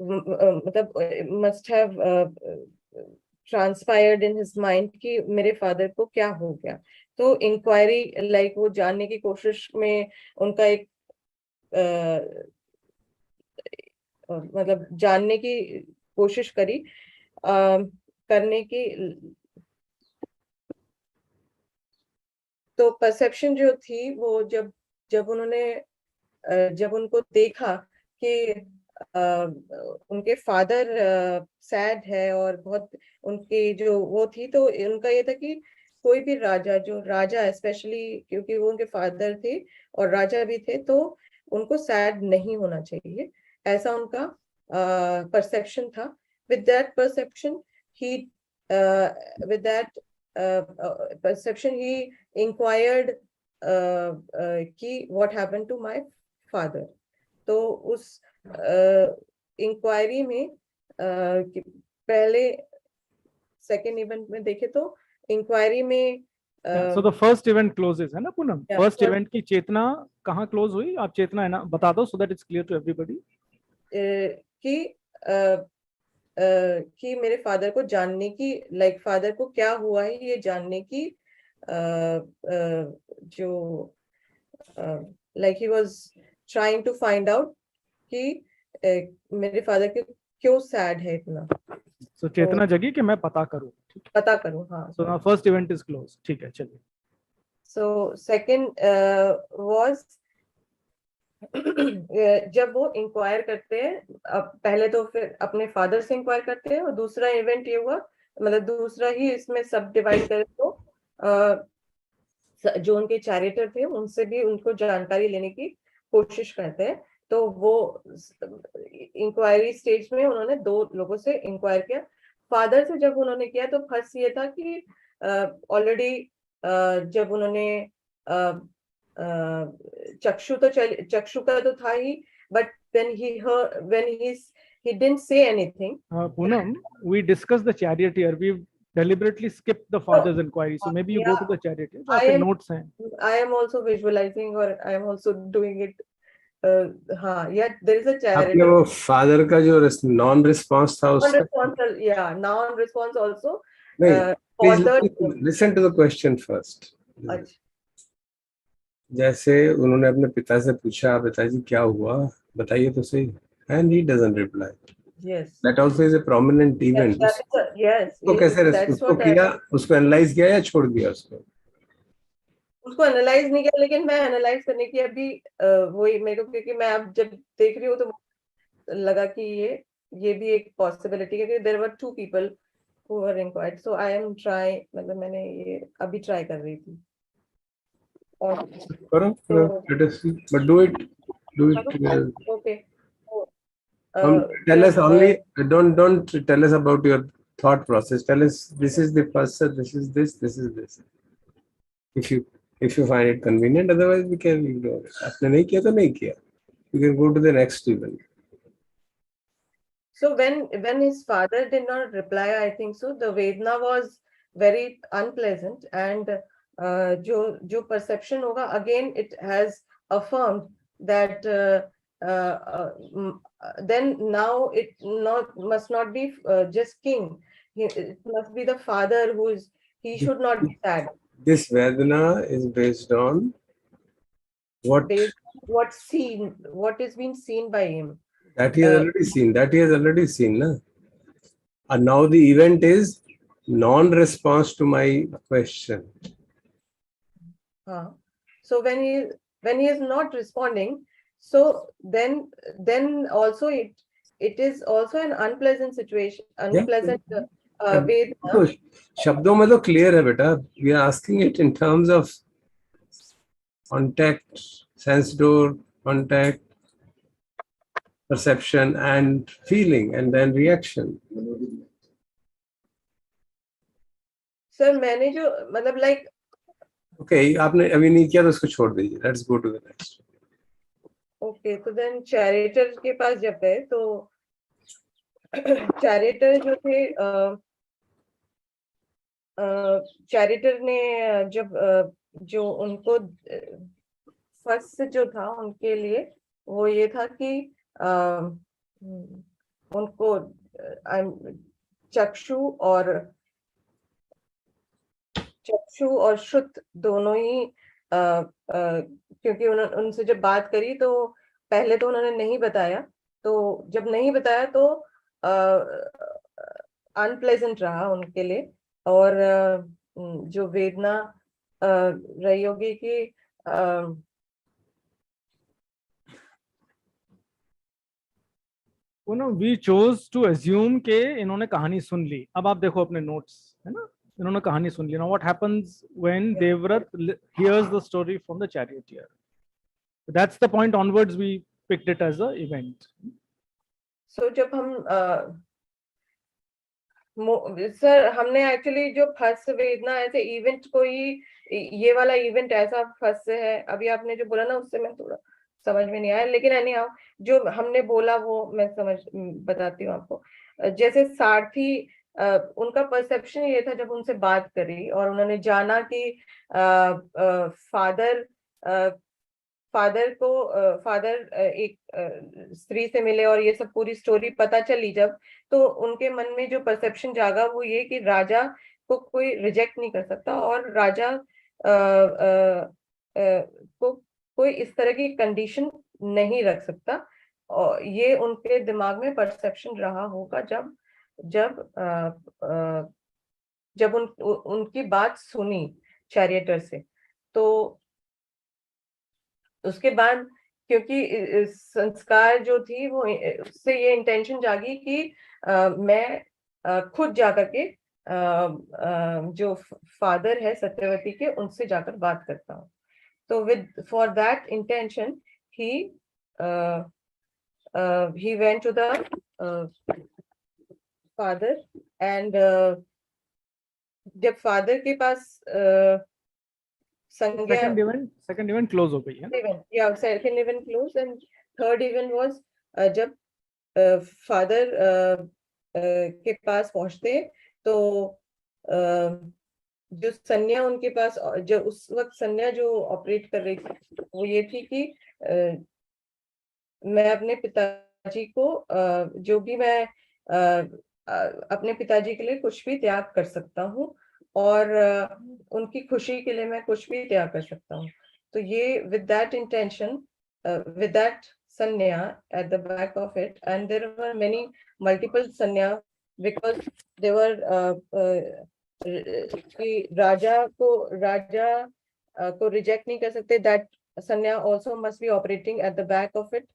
Speaker 14: मतलब must have transpired in his mind कि मेरे फादर को क्या हो गया. तो इंक्वायरी वो जानने की कोशिश में उनका एक मतलब जानने की कोशिश करी करने की. तो परसेप्शन जो थी वो जब उनको देखा कि उनके फादर सैड है और बहुत उनकी जो वो थी, तो उनका ये था कि कोई भी राजा स्पेशली क्योंकि वो उनके फादर थे और राजा भी थे तो उनको सैड नहीं होना चाहिए, ऐसा उनका परसेप्शन था. With that perception he inquired कि what happened to my father. तो उस इंक्वायरी में पहले सेकेंड इवेंट में देखे तो इंक्वायरी में
Speaker 3: so the first event closes है ना पूनम. फर्स्ट इवेंट की चेतना कहाँ क्लोज हुई? आप चेतना है ना बता दो so that it's clear to everybody.
Speaker 14: कि मेरे फादर को जानने की फादर को क्या हुआ है ये जानने की जो he was trying to find out कि मेरे फादर के क्यों सैड है इतना.
Speaker 3: So चेतना जगी कि मैं पता करूं. हाँ.
Speaker 14: So
Speaker 3: now first event is closed. ठीक है, चलिए.
Speaker 14: So second was जब वो इंक्वायर करते हैं, पहले तो फिर अपने फादर से इंक्वायर करते हैं और दूसरा इवेंट ये हुआ, मतलब दूसरा ही इसमें सब डिवाइड करें तो जो उनके चैरिटर थे उनसे भी उनको जानकारी लेने की कोशिश करते हैं. तो वो इंक्वायरी स्टेज में उन्होंने 2 लोगों से इंक्वायर किया. फादर से जब उन्होंने किया तो फर्स्ट ये था कि ऑलरेडी जब उन्होंने चक्षु का तो था ही, but when he didn't say anything.
Speaker 3: Poonam, we discussed the charioteer. We deliberately skipped the father's inquiry, so maybe you go to the charioteer. आपके notes हैं.
Speaker 14: I am also visualizing or I am also doing it. हाँ, yeah, there is a charioteer.
Speaker 1: आपने वो father का जो non response था उसका
Speaker 14: non response also.
Speaker 1: नहीं, please listen to the question first. जैसे उन्होंने अपने पिता से पूछा, पिताजी क्या हुआ, बताइए तो सही, and he doesn't reply.
Speaker 14: Yes.
Speaker 1: That also is a prominent event.
Speaker 14: That is yes.
Speaker 1: तो कैसे
Speaker 14: That's
Speaker 1: उसको
Speaker 14: what
Speaker 1: किया, उसको एनालाइज किया या छोड़ दिया उसको?
Speaker 14: उसको एनालाइज नहीं किया, लेकिन मैं एनालाइज करने की अभी वही मेरे को, क्योंकि मैं अब जब देख रही हूँ तो लगा कि ये भी एक पॉसिबिलिटी है, क्योंकि there were 2 people who were inquired, so I am try, मतलब मैंने ये अभी ट्राई कर रही थी. और
Speaker 1: करो, let us see, but do it.
Speaker 14: okay.
Speaker 1: Tell us
Speaker 14: जब
Speaker 1: only, don't tell us about your thought process. Tell us this is the first step, this is this. If you find it convenient, otherwise we can ignore it. आपने नहीं किया तो नहीं किया. You can go to the next event.
Speaker 14: So when his father did not reply, I think so, the Vedna was very unpleasant, and जो perception होगा, again it has affirmed that then now it must not be just king. It must be the father he should not be sad.
Speaker 1: This Vedana is based on what?
Speaker 14: What is being seen by him.
Speaker 1: That he has already seen. That he has already seen, na? And now the event is non-response to my question.
Speaker 14: So when he is not responding, so then also it is also an unpleasant situation, unpleasant Vedana.
Speaker 1: शब्दों में तो clear है बेटा. We are asking it in terms of contact, sense door, contact, perception and feeling, and then reaction.
Speaker 14: Sir, मैंने जो मतलब like.
Speaker 1: Okay, आपने अभी नहीं किया तो उसको छोड़ दीजिए. Let's go to the next.
Speaker 14: Okay, तो then charioteer के पास जब गए तो charioteer जो थे charioteer ने जब जो उनको फर्स्ट जो था उनके लिए वो ये था कि उनको चक्षु और श्रुत दोनों ही क्योंकि उनसे जब बात करी तो पहले तो उन्होंने नहीं बताया, तो जब नहीं बताया तो अनप्लेजेंट रहा उनके लिए. और जो वेदना रही होगी कि
Speaker 3: we chose to assume के इन्होंने कहानी सुन ली. अब आप देखो अपने notes, है ना, इन्होंने कहानी सुन ली. Now what happens when Devvrat hears the story from the charioteer? That's the point onwards we picked it as a event.
Speaker 14: So जब हम सर हमने एक्चुअली जो फर्स्ट वेदना ऐसे इवेंट को ही ये वाला इवेंट ऐसा फर्स्ट से है, अभी आपने जो बोला ना उससे मैं थोड़ा समझ में नहीं आया, लेकिन एनी हाउ जो हमने बोला वो मैं बताती हूँ आपको. जैसे सारथी उनका परसेप्शन ये था जब उनसे बात करी और उन्होंने जाना कि फादर एक स्त्री से मिले और ये सब पूरी स्टोरी पता चली जब, तो उनके मन में जो परसेप्शन जागा वो ये कि राजा को कोई रिजेक्ट नहीं कर सकता और राजा को कोई इस तरह की कंडीशन नहीं रख सकता. और ये उनके दिमाग में परसेप्शन रहा होगा जब उनकी बात सुनी चैरियटर से. तो उसके बाद क्योंकि संस्कार जो थी वो उससे ये इंटेंशन जागी कि मैं खुद जाकर के जो फादर है सत्यवती के उनसे जाकर बात करता हूँ. तो for that intention he went to the father एंड जब फादर के पास
Speaker 3: second event close हो गई है.
Speaker 14: Yeah, second event close and third event was जब फादर के पास पहुंचते तो जो संज्ञा उनके पास जो उस वक्त संज्ञा जो ऑपरेट कर रही थी वो ये थी कि मैं अपने पिताजी को जो भी मैं अपने पिताजी के लिए कुछ भी त्याग कर सकता हूँ और उनकी खुशी के लिए मैं कुछ भी त्याग कर सकता हूँ. तो ये with that intention, with that sanya at the back of it, and there were many multiple sanya because they were कि राजा को रिजेक्ट नहीं कर सकते, that sanya also must be operating at the back of it.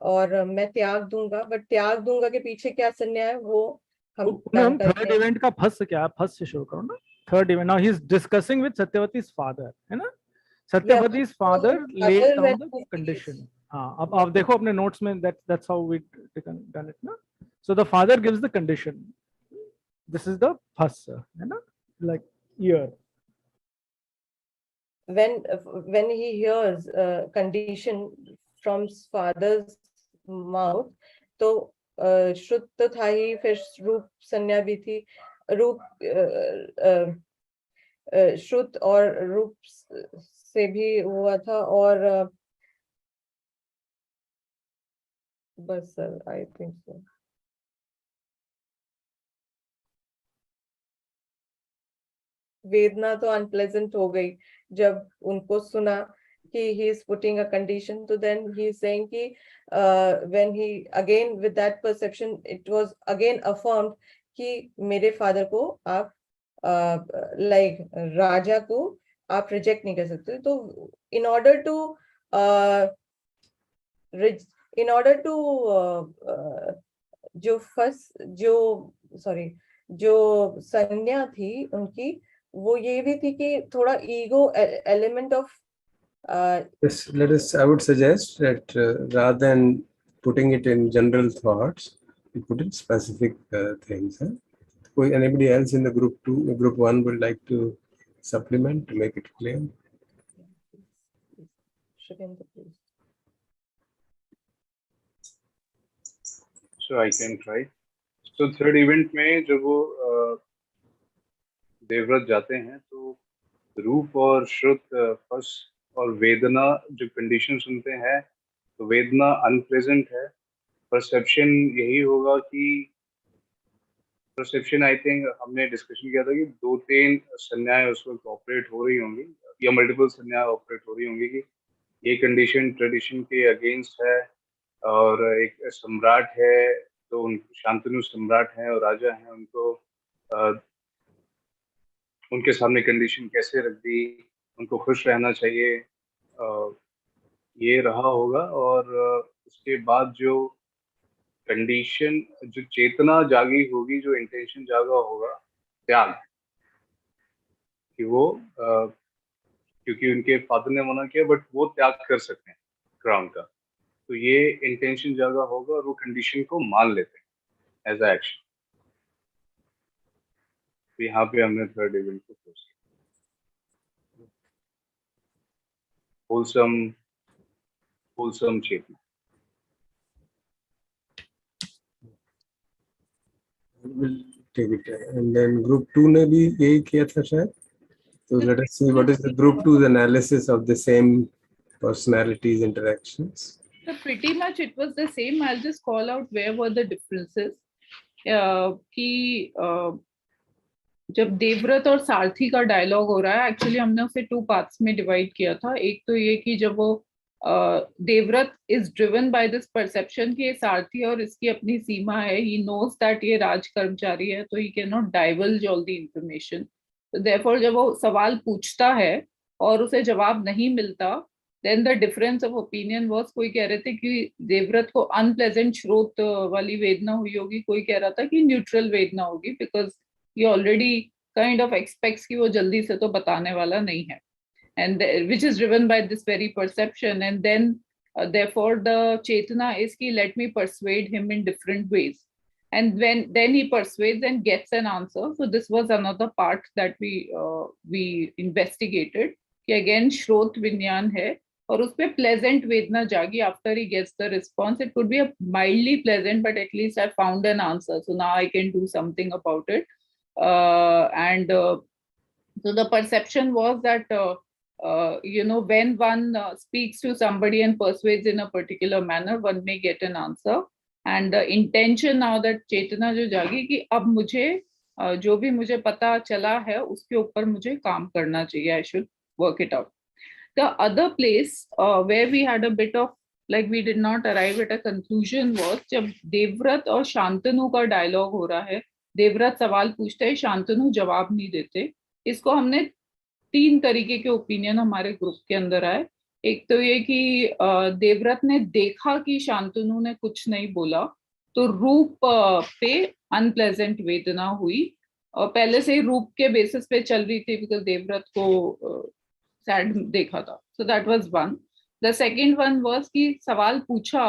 Speaker 14: और मैं त्याग दूंगा, but त्याग दूंगा के पीछे क्या संज्ञा है वो
Speaker 3: हम थर्ड इवेंट का फर्स्ट से क्या, फर्स्ट से शुरू करो ना. Third event, now he is discussing with सत्यवती's फादर, है ना. सत्यवती's father laid down the condition. हाँ, अब आप देखो अपने नोट्स में, that's how we done it ना. So the father gives the condition. This is the first, है ना, like year.
Speaker 14: When he hears condition from father's mouth, तो श्रुत तो था ही, फिर रूप संज्ञा भी थी. रूप श्रुत और रूप से भी हुआ था, और बस सर, आई थिंक सो. वेदना तो अनप्लेजेंट हो गई जब उनको सुना कि he is putting a condition, तो then he is saying कि when he again with that perception, it was again affirmed कि मेरे फादर को आप like राजा को आप रिजेक्ट नहीं कर सकते. तो in order to जो फर्स्ट जो संज्ञा थी उनकी, वो ये भी थी कि थोड़ा ego element of.
Speaker 1: Yes, I would suggest that rather than putting it in general thoughts, we put in specific things. Anybody else in the group 1 would like to supplement to make it clear?
Speaker 10: So I can try. So third event में जब वो देवव्रत जाते हैं, तो रूप और श्रुत first, और वेदना जो कंडीशन सुनते हैं, तो वेदना अनप्लेजेंट है. परसेप्शन यही होगा कि परसेप्शन, आई थिंक हमने डिस्कशन किया था कि 2-3 संज्ञाएं उस वक्त ऑपरेट हो रही होंगी, या मल्टीपल संज्ञाएं ऑपरेट हो रही होंगी कि ये कंडीशन ट्रेडिशन के अगेंस्ट है, और एक सम्राट है, तो शांतनु सम्राट हैं और राजा हैं, उनको उनके सामने कंडीशन कैसे रख दी, उनको खुश रहना चाहिए, ये रहा होगा. और उसके बाद जो कंडीशन, जो चेतना जागी होगी, जो इंटेंशन जागा होगा, त्याग, कि वो क्योंकि उनके फादर ने मना किया, बट वो त्याग कर सकते हैं क्राउन का, तो ये इंटेंशन जागा होगा और वो कंडीशन को मान लेते हैं एज अ एक्शन. तो यहाँ पे हमने थर्ड इवेंट को क्लोज किया. होलसम चेतना.
Speaker 1: We'll take it. And then group 2 ने भी यही किया था शायद. So let us see what is the group 2's analysis of the same personalities interactions.
Speaker 2: So pretty much it was the same. I'll just call out where were the differences. कि जब देवव्रत और सारथी का डायलॉग हो रहा है, actually हमने उसे 2 parts में डिवाइड किया था. एक तो ये कि जब वो Devvrat is driven by this perception कि ये सारथी और इसकी अपनी सीमा है, ही नोज दैट ये राज कर्मचारी है, तो he can not divulge all the information. तो देयरफॉर जब वो सवाल पूछता है और उसे जवाब नहीं मिलता, then the difference of opinion was, कोई कह रहे थे कि देवव्रत को अनप्लेजेंट श्रोत वाली वेदना हुई होगी, कोई कह रहा था कि न्यूट्रल वेदना होगी, बिकॉज ये ऑलरेडी काइंड ऑफ एक्सपेक्ट्स कि वो जल्दी से तो बताने वाला नहीं है, and which is driven by this very perception. And then therefore the chetana is ki let me persuade him in different ways, and then he persuades and gets an answer. So this was another part that we investigated कि again श्रोत विज्ञान है और उसपे pleasant vedna jagi after he gets the response. It could be a mildly pleasant, but at least I found an answer, so now I can do something about it. So the perception was that when one speaks to somebody and persuades in a particular manner, one may get an answer. And the intention now that चेतना जो जागी कि अब मुझे जो भी मुझे पता चला है उसके ऊपर मुझे काम करना चाहिए, I should work it out. The other place where we had a bit of like we did not arrive at a conclusion was जब देवव्रत और शांतनु का डायलॉग हो रहा है, देवव्रत सवाल पूछते हैं, शांतनु जवाब नहीं देते. इसको हमने 3 तरीके के ओपिनियन हमारे ग्रुप के अंदर आए. एक तो ये कि देवव्रत ने देखा कि शांतनु ने कुछ नहीं बोला, तो रूप पे अनप्लेजेंट वेदना हुई, और पहले से ही रूप के बेसिस पे चल रही थी बिकॉज देवव्रत को सैड देखा था. So that was one. The second one was कि सवाल पूछा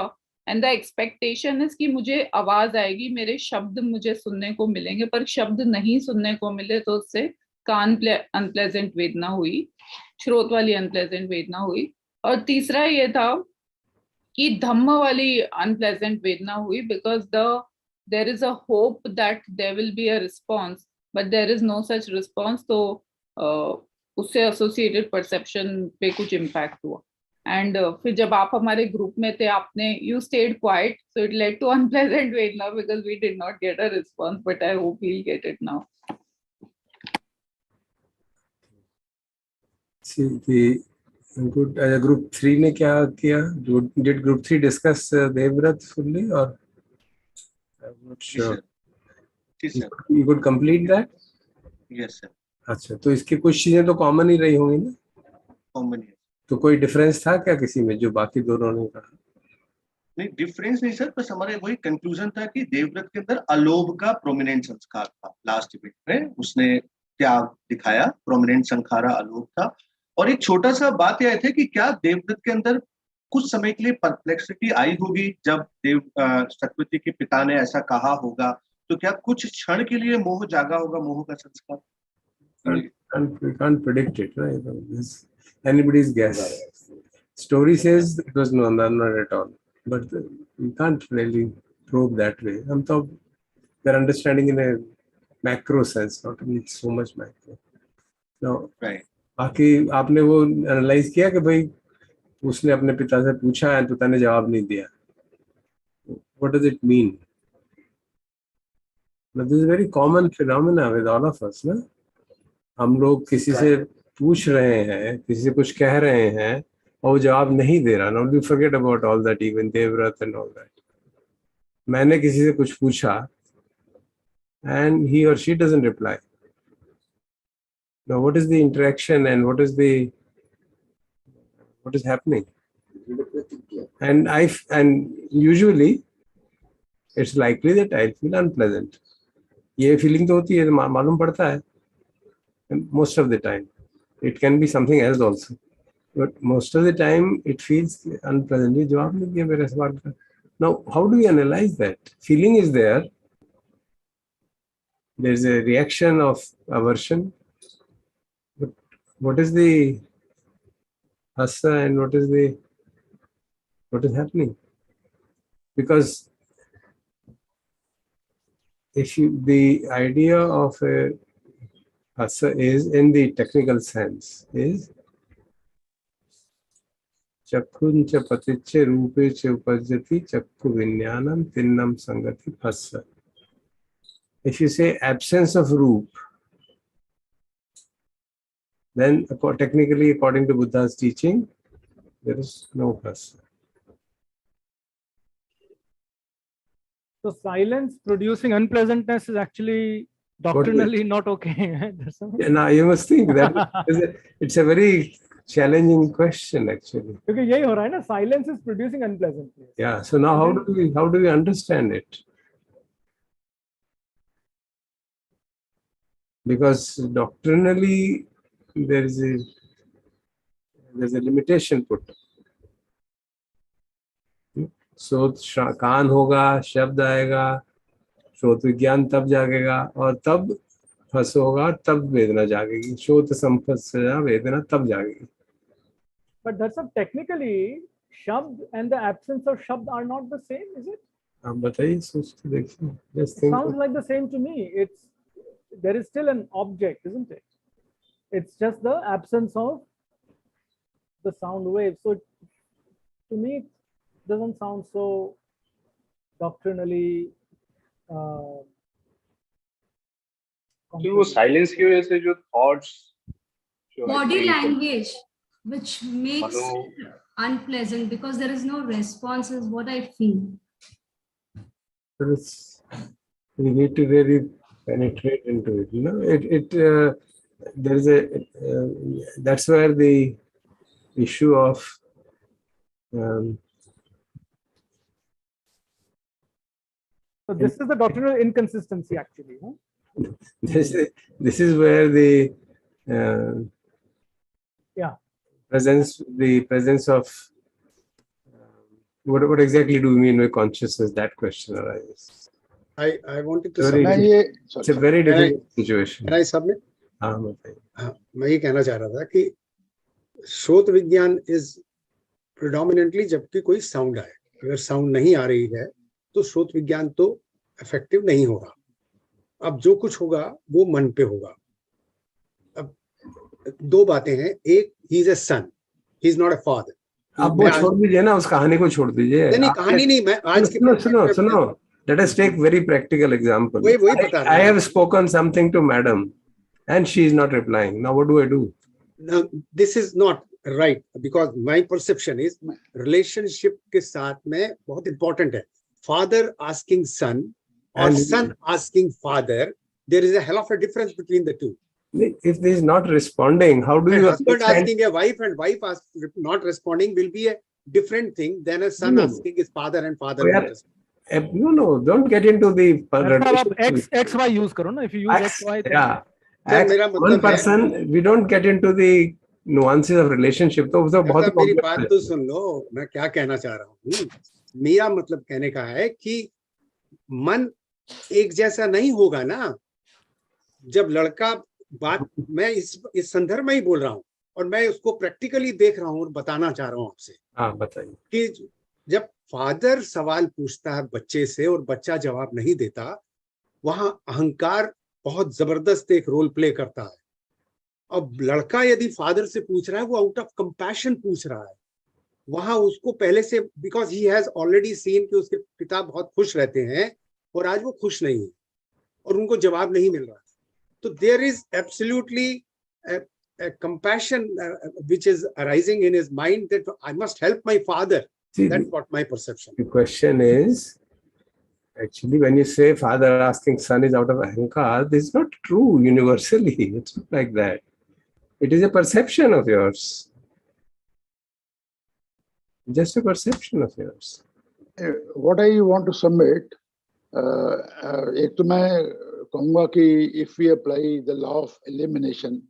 Speaker 2: एंड द एक्सपेक्टेशन इज कि मुझे आवाज आएगी, मेरे शब्द मुझे सुनने को मिलेंगे, पर शब्द नहीं सुनने को मिले तो उससे कान अनप्लेजेंट वेदना हुई, श्रोत वाली अनप्लेजेंट वेदना हुई. और तीसरा ये था कि धम्म वाली अनप्लेजेंट वेदना हुई because there is a hope that there will be a response but there is no such response. तो उससे associated perception पे कुछ impact हुआ. And फिर जब आप हमारे ग्रुप में थे, आपने you stayed quiet, so it led to unpleasant vedna because we did not get a response, but I hope we'll get it now.
Speaker 1: See, the group 3 ने क्या किया? Did group 3 discuss Devvrat fully or? I'm not sure.
Speaker 6: Yes, sir.
Speaker 1: You could complete that?
Speaker 6: Yes, sir.
Speaker 1: अच्छा, तो इसकी कुछ चीजें तो common ही रही होंगी ना?
Speaker 6: कॉमन है.
Speaker 1: तो कोई डिफरेंस था क्या किसी में जो बाकी दोनों ने कहा?
Speaker 6: नहीं, डिफरेंस नहीं सर, बस हमारे वही कंक्लूजन था कि देवव्रत के अंदर अलोभ का प्रोमिनेंट संस्कार था. लास्ट इवेंट में उसने त्याग दिखाया, प्रोमिनेंट संखारा अलोभ था. और एक छोटा सा बात यह था कि क्या देवव्रत के अंदर कुछ समय के लिए परप्लेक्सिटी आई होगी जब सत्यवती के पिता ने ऐसा कहा होगा, तो क्या कुछ क्षण के लिए मोह जागा होगा, मोह का संस्कार.
Speaker 1: We can't predict it, right? It's anybody's guess. Story says it was not at all, but you can't really probe that way. We're understanding in a macro sense, not in so much macro. Now,
Speaker 6: right.
Speaker 1: बाकी आपने वो analyse किया कि भाई उसने अपने पिता से पूछा है, पिता ने जवाब नहीं दिया. What does it mean? Now, this is a very common phenomena with all of us, ना? हम लोग किसी से पूछ रहे हैं, किसी से कुछ कह रहे हैं और वो जवाब नहीं दे रहा. Now we forget about all that, even Devvrat and all that. मैंने किसी से कुछ पूछा and he or she doesn't reply. Now what is the interaction and what is happening? And usually it's likely that I feel unpleasant. ये feeling तो होती है, मालूम पड़ता है. And most of the time, it can be something else also, but most of the time it feels unpleasant. ये जवाब नहीं दिया मेरे सवाल का. Now, how do we analyze that? Feeling is there. There's a reaction of aversion. But what is the hasa and what is happening? Because the idea of a hasa is, in the technical sense, is चक्षुंच पतिच्च रूपे च उपजति चक्षु विज्ञानम तिन्नम संगति hasa. If you say absence of roop, then technically, according to Buddha's teaching, there is no hasa.
Speaker 3: So silence producing unpleasantness is actually doctrinally not okay.
Speaker 1: Now you must think that it's a very challenging question actually.
Speaker 3: क्योंकि यही हो रहा है ना, silence is producing unpleasantness.
Speaker 1: Yeah. So now how do we understand it? Because doctrinally there's a limitation put. So कान होगा, शब्द आएगा, श्रोत विज्ञान तब जागेगा और तब हस होगा, तब वेदना जागेगी. श्रोत संपस्या वेदना तब जागेगी.
Speaker 3: But that's not technically, shabd and the absence of shabd are not the same, is it?
Speaker 1: आप बताइए, सोच के देखिए. Just
Speaker 3: It
Speaker 1: think.
Speaker 3: sounds like the same to me. There is still an object, isn't it? It's just the absence of the sound wave. So to me, it doesn't sound so doctrinally.
Speaker 10: तो वो silence की वजह से जो thoughts Sure,
Speaker 15: body
Speaker 10: I think
Speaker 15: language which makes
Speaker 10: Manu,
Speaker 15: it unpleasant because there is no response is what I feel.
Speaker 1: But we need to really penetrate into it. You know, there is that's where the issue of
Speaker 3: So this is the doctrinal inconsistency actually. Huh?
Speaker 1: this is where the
Speaker 3: Yeah.
Speaker 1: presence of what exactly do we mean by consciousness? That question arises.
Speaker 9: I wanted to
Speaker 1: Very,
Speaker 9: submit.
Speaker 1: it's a very difficult situation.
Speaker 9: Can I submit?
Speaker 1: हाँ बताइए.
Speaker 9: मैं ये कहना चाह रहा था कि श्रोत विज्ञान इज प्रिडोमिनेंटली जबकि कोई साउंड आए, अगर साउंड नहीं आ रही है तो श्रोत विज्ञान तो इफेक्टिव नहीं होगा. अब जो कुछ होगा वो मन पे होगा. अब दो बातें हैं, एक he is a son, he is not a father.
Speaker 1: अब वो छोड़ दीजिए ना, उस कहानी को छोड़ दीजिए.
Speaker 9: नहीं कहानी नहीं, मैं आज की
Speaker 1: सुनो. Let us take very practical example.
Speaker 9: वही बता रहा
Speaker 1: I have spoken something to madam and she is not replying. Now what do I do?
Speaker 9: Now, this is not right because my perception is relationship के साथ में बहुत important है. Father asking son or son asking father, there is a hell of a difference between the two.
Speaker 1: If he is not responding, how do you
Speaker 9: husband asking a wife and wife not responding will be a different thing than a son asking his father and father not responding.
Speaker 1: No, don't get into the
Speaker 3: X Y use करो ना. If you use X Y,
Speaker 1: yeah. One person, we don't get into the nuances of relationship. तो बहुत
Speaker 9: मेरी बात तो सुन लो, मैं क्या कहना चाह रहा हूँ. मेरा मतलब कहने का है कि मन एक जैसा नहीं होगा ना. जब लड़का बात, मैं इस संदर्भ में ही बोल रहा हूँ और मैं उसको प्रैक्टिकली देख रहा हूँ और बताना चाह रहा हूँ आपसे.
Speaker 1: हाँ बताइए.
Speaker 9: कि जब फादर सवाल पूछता है बच्चे से और बच्चा जवाब नहीं देता, वहां अहंकार बहुत जबरदस्त एक रोल प्ले करता है. अब लड़का यदि फादर से पूछ रहा है, वो आउट ऑफ कंपैशन पूछ रहा है. वहां उसको पहले से, because he has already seen कि उसके पिता बहुत खुश रहते हैं और आज वो खुश नहीं है और उनको जवाब नहीं मिल रहा. तो there is absolutely a compassion which is arising in his mind that I must help my father. See, that's what my perception.
Speaker 1: The question is, actually, when you say father asking son is out of ahankar, this is not true universally. It's not like that. It is a perception of yours. Just a perception of yours.
Speaker 8: What I want to submit, एक तो मैं कहूँगा कि if we apply the law of elimination,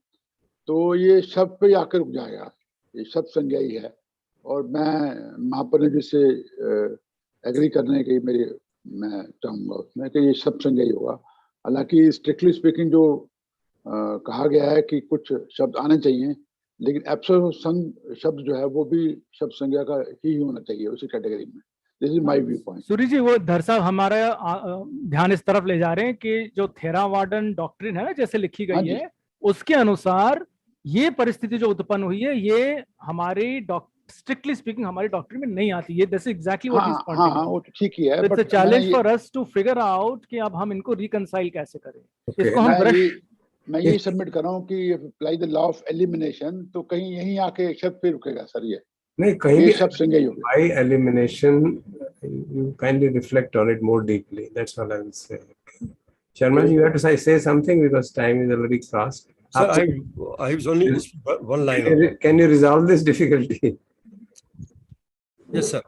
Speaker 8: तो ये शब्द पे आकर रुक जाएगा. ये शब्द संज्ञा ही है. और मैं महापर ने जिससे एग्री करने की मैं चाहूँगा उसमें कि ये शब्द संज्ञा ही होगा. हालांकि स्ट्रिक्टली स्पीकिंग जो कहा गया है कि कुछ शब्द आने चाहिए, लेकिन एब्सोल्यूट शब्द जो है वो भी शब्द संज्ञा का ही होना चाहिए उसी कैटेगरी में. This is my view point.
Speaker 3: Suri ji, वो धर साहब हमारा ध्यान इस तरफ ले जा रहे हैं कि जो थेरावाडन डॉक्ट्रिन है ना, जैसे लिखी गई है, उसके अनुसार ये परिस्थिति जो उत्पन्न हुई है, ये हमारी स्ट्रिक्टली स्पीकिंग हमारी डॉक्ट्रिन में नहीं आती. ये this is exactly what is pointing.
Speaker 8: हाँ, वो तो ठीक ही है.
Speaker 3: It's a challenge for us to figure out कि अब हम इनको रिकंसाइल कैसे करें. इसको हम
Speaker 8: मैं यही सबमिट कर रहा हूँ कि apply the law of elimination, तो कहीं यहीं आके शब्द पे रुकेगा सर. ये
Speaker 1: नहीं, कहीं भी
Speaker 8: शब्द संज्ञा ही होगा.
Speaker 1: By elimination, you kindly reflect on it more deeply. That's all I will say. Sharma ji, you have to say something because time is already crossed.
Speaker 7: Sir, I was only one line.
Speaker 1: Can you resolve this difficulty?
Speaker 7: Yes, sir.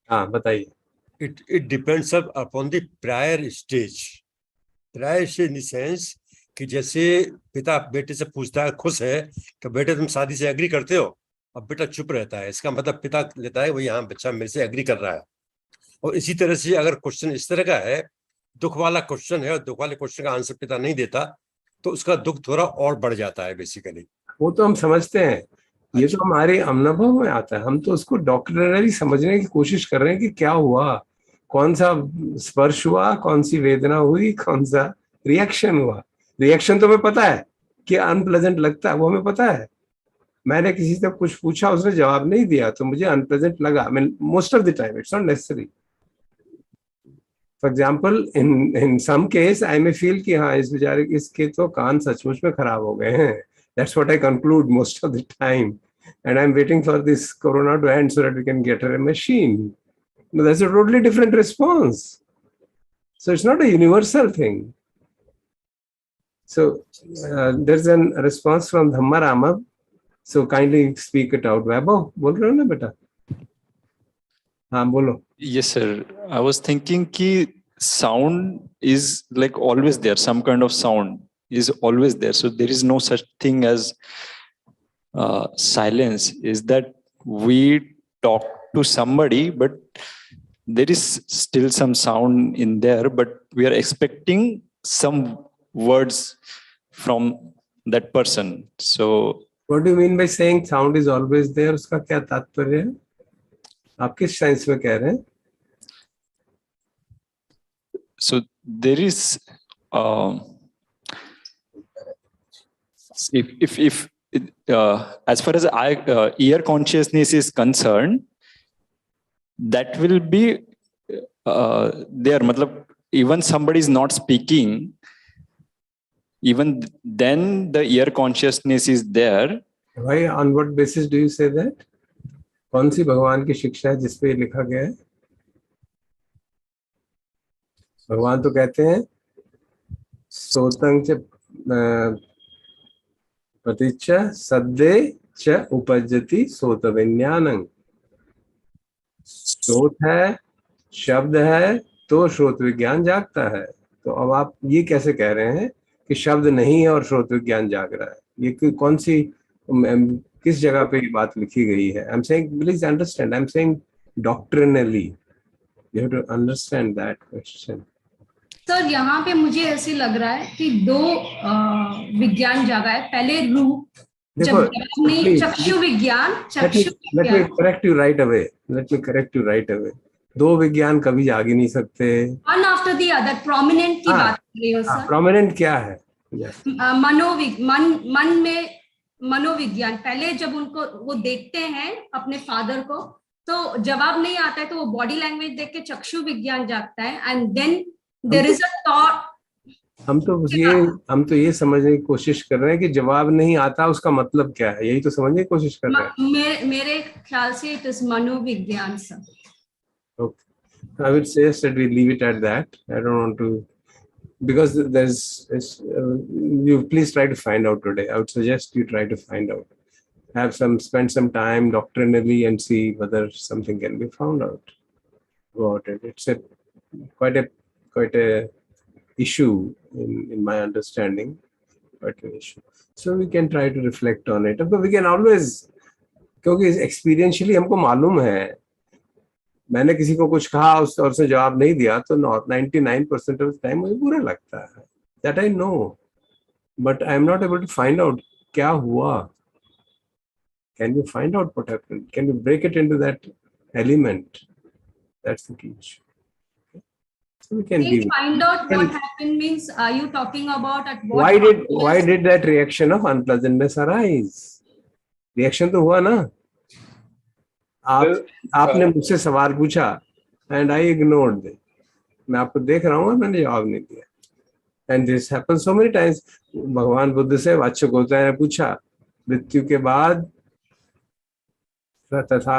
Speaker 1: हाँ बताइए.
Speaker 7: It depends upon the prior stage. Prior stage in the sense कि जैसे पिता बेटे से पूछता है, खुश है कि बेटे तुम शादी से एग्री करते हो. अब बेटा चुप रहता है, इसका मतलब पिता लेता है वही, हाँ बच्चा मेरे से एग्री कर रहा है. और इसी तरह से अगर क्वेश्चन इस तरह का है, दुख वाला क्वेश्चन है और दुख वाले क्वेश्चन का आंसर पिता नहीं देता, तो उसका दुख थोड़ा और बढ़ जाता है बेसिकली.
Speaker 1: वो तो हम समझते हैं. ये तो हमारे अनुभव में आता है. हम तो उसको डॉक्टरली समझने की कोशिश कर रहे हैं कि क्या हुआ, कौन सा स्पर्श हुआ, कौन सी वेदना हुई, कौन सा रिएक्शन हुआ. रिएक्शन तो हमें पता है कि अनप्लेजेंट लगता है, वो हमें पता है. मैंने किसी से कुछ पूछा, उसने जवाब नहीं दिया तो मुझे अनप्लेजेंट लगा. I mean, most of the time it's not necessary. For example, in some case I may feel कि हाँ इस बेचारे इसके तो कान सचमुच में खराब हो गए हैं, That's what I conclude most of the time. And I'm waiting for this corona to end so that we can get a machine. No, that's a totally different response. So it's not a universal thing. So there's a response from Dhamma Rama. So kindly speak it out. Vaibhav, बोल रहे हो ना बेटा? हाँ बोलो.
Speaker 4: Yes, sir. I was thinking ki sound is like always there. Some kind of sound is always there. So there is no such thing as silence. Is that we talk to somebody, but there is still some sound in there, but we are expecting some words from that person. So
Speaker 1: What do you mean by saying sound is always there? उसका क्या तात्पर्य है? आप किस science में कह रहे हैं?
Speaker 4: So there is if as far as ear consciousness is concerned, that will be there. Matlab, even somebody is not speaking, even then the ear consciousness is there.
Speaker 1: Why? On what basis do you say that? कौन सी भगवान की शिक्षा है जिस पे लिखा गया है? भगवान तो कहते हैं सोतं च प्रतिच्छ सद्दे च उपजति सोत विज्ञानं. श्रोत है, शब्द है, तो श्रोत विज्ञान जागता है. तो अब आप ये कैसे कह रहे हैं कि शब्द नहीं है और श्रोत विज्ञान जाग रहा है? ये कौन सी किस जगह पे ये बात लिखी गई है? I am saying please understand. I am saying doctrinally you have to understand that question.
Speaker 15: Sir यहाँ पे मुझे ऐसे लग रहा है कि दो विज्ञान जागा है. पहले रूप, जब चक्षु विज्ञान,
Speaker 1: let me correct you right away. दो विज्ञान कभी जाग ही नहीं सकते.
Speaker 15: One after the other. Prominent की बात कर रही हो सर.
Speaker 1: प्रोमिनेंट क्या है?
Speaker 15: मन में मनोविज्ञान. पहले जब उनको वो देखते हैं अपने फादर को, तो जवाब नहीं आता है, तो वो बॉडी लैंग्वेज देख के चक्षु विज्ञान जागता है. And then there is a thought.
Speaker 1: हम तो ये समझने की कोशिश कर रहे हैं कि जवाब नहीं आता उसका मतलब क्या है. यही तो समझने की कोशिश कर रहे हैं.
Speaker 15: मेरे ख्याल से इट इज मनोविज्ञान sir.
Speaker 1: Okay, I would suggest that we leave it at that. I don't want to, because you please try to find out today. I would suggest you try to find out. Spend some time doctrinally and see whether something can be found out about it. It's quite a issue in my understanding. Quite an issue. So we can try to reflect on it. But we can always, क्योंकि experientially हमको मालूम है. मैंने किसी को कुछ कहा और उसने जवाब नहीं दिया तो 99% ऑफ द टाइम मुझे बुरा लगता है. That I know, but I am not able to find out क्या हुआ. Can you find out what happened? Can you break it into that element? That's the key. So we can
Speaker 15: find out what happened means, are you talking about at what
Speaker 1: why did that reaction of unpleasantness arise? Reaction तो हुआ ना. आपने मुझसे सवाल पूछा and I ignored it. मैं आपको देख रहा हूँ और मैंने जवाब नहीं दिया. And this happens so many times. भगवान बुद्ध से वाच्यगोता ने पूछा मृत्यु के बाद तथा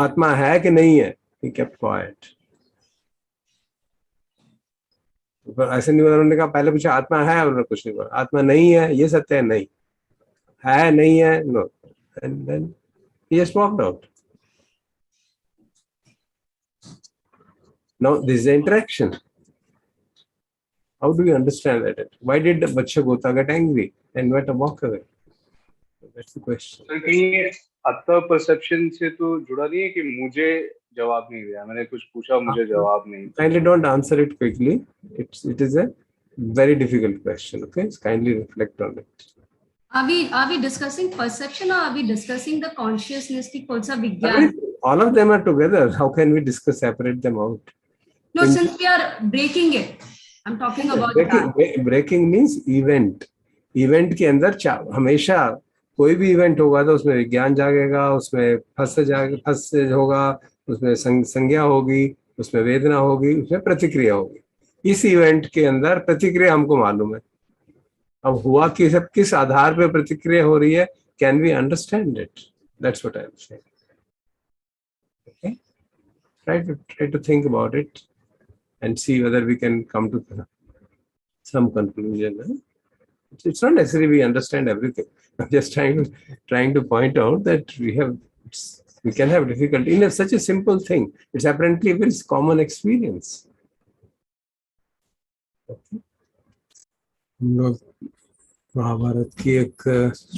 Speaker 1: आत्मा है कि नहीं है. He kept quite. ऐसे नहीं. उन्होंने कहा पहले पूछा आत्मा है, उन्होंने कुछ नहीं बोला. आत्मा नहीं है ये सत्य है? नहीं है. नहीं है, no. And then he just walked out. Now this is the interaction. How do you understand that? Why did the Vatsagota get angry and went to walk away? That's the question.
Speaker 10: Sir कहीं आत्मा perception से तो जुड़ा नहीं है कि मुझे जवाब नहीं दिया, मैंने कुछ पूछा मुझे जवाब नहीं.
Speaker 1: Kindly don't answer it quickly. It is a very difficult question. Okay, kindly reflect on it.
Speaker 15: Are we discussing perception or are we discussing the consciousness की कौन सा विज्ञान?
Speaker 1: All of them are together. How can we separate them out?
Speaker 15: No, since we are breaking it, I'm talking about that.
Speaker 1: Breaking means event. Event के अंदर हमेशा कोई भी event होगा तो उसमें विज्ञान जागेगा, उसमें फस होगा, उसमें संज्ञा होगी, उसमें वेदना होगी, उसमें प्रतिक्रिया होगी. इस इवेंट के अंदर प्रतिक्रिया हमको मालूम है. अब हुआ कि सब किस आधार पे प्रतिक्रिया हो रही है, can we understand it, that's what I am saying. Okay, try to think about it and see whether we can come to some conclusion. It's not necessary we understand everything. I'm just trying to point out that we can have difficulty in such a simple thing. It's apparently a very common experience. Okay. हम लोग महाभारत की एक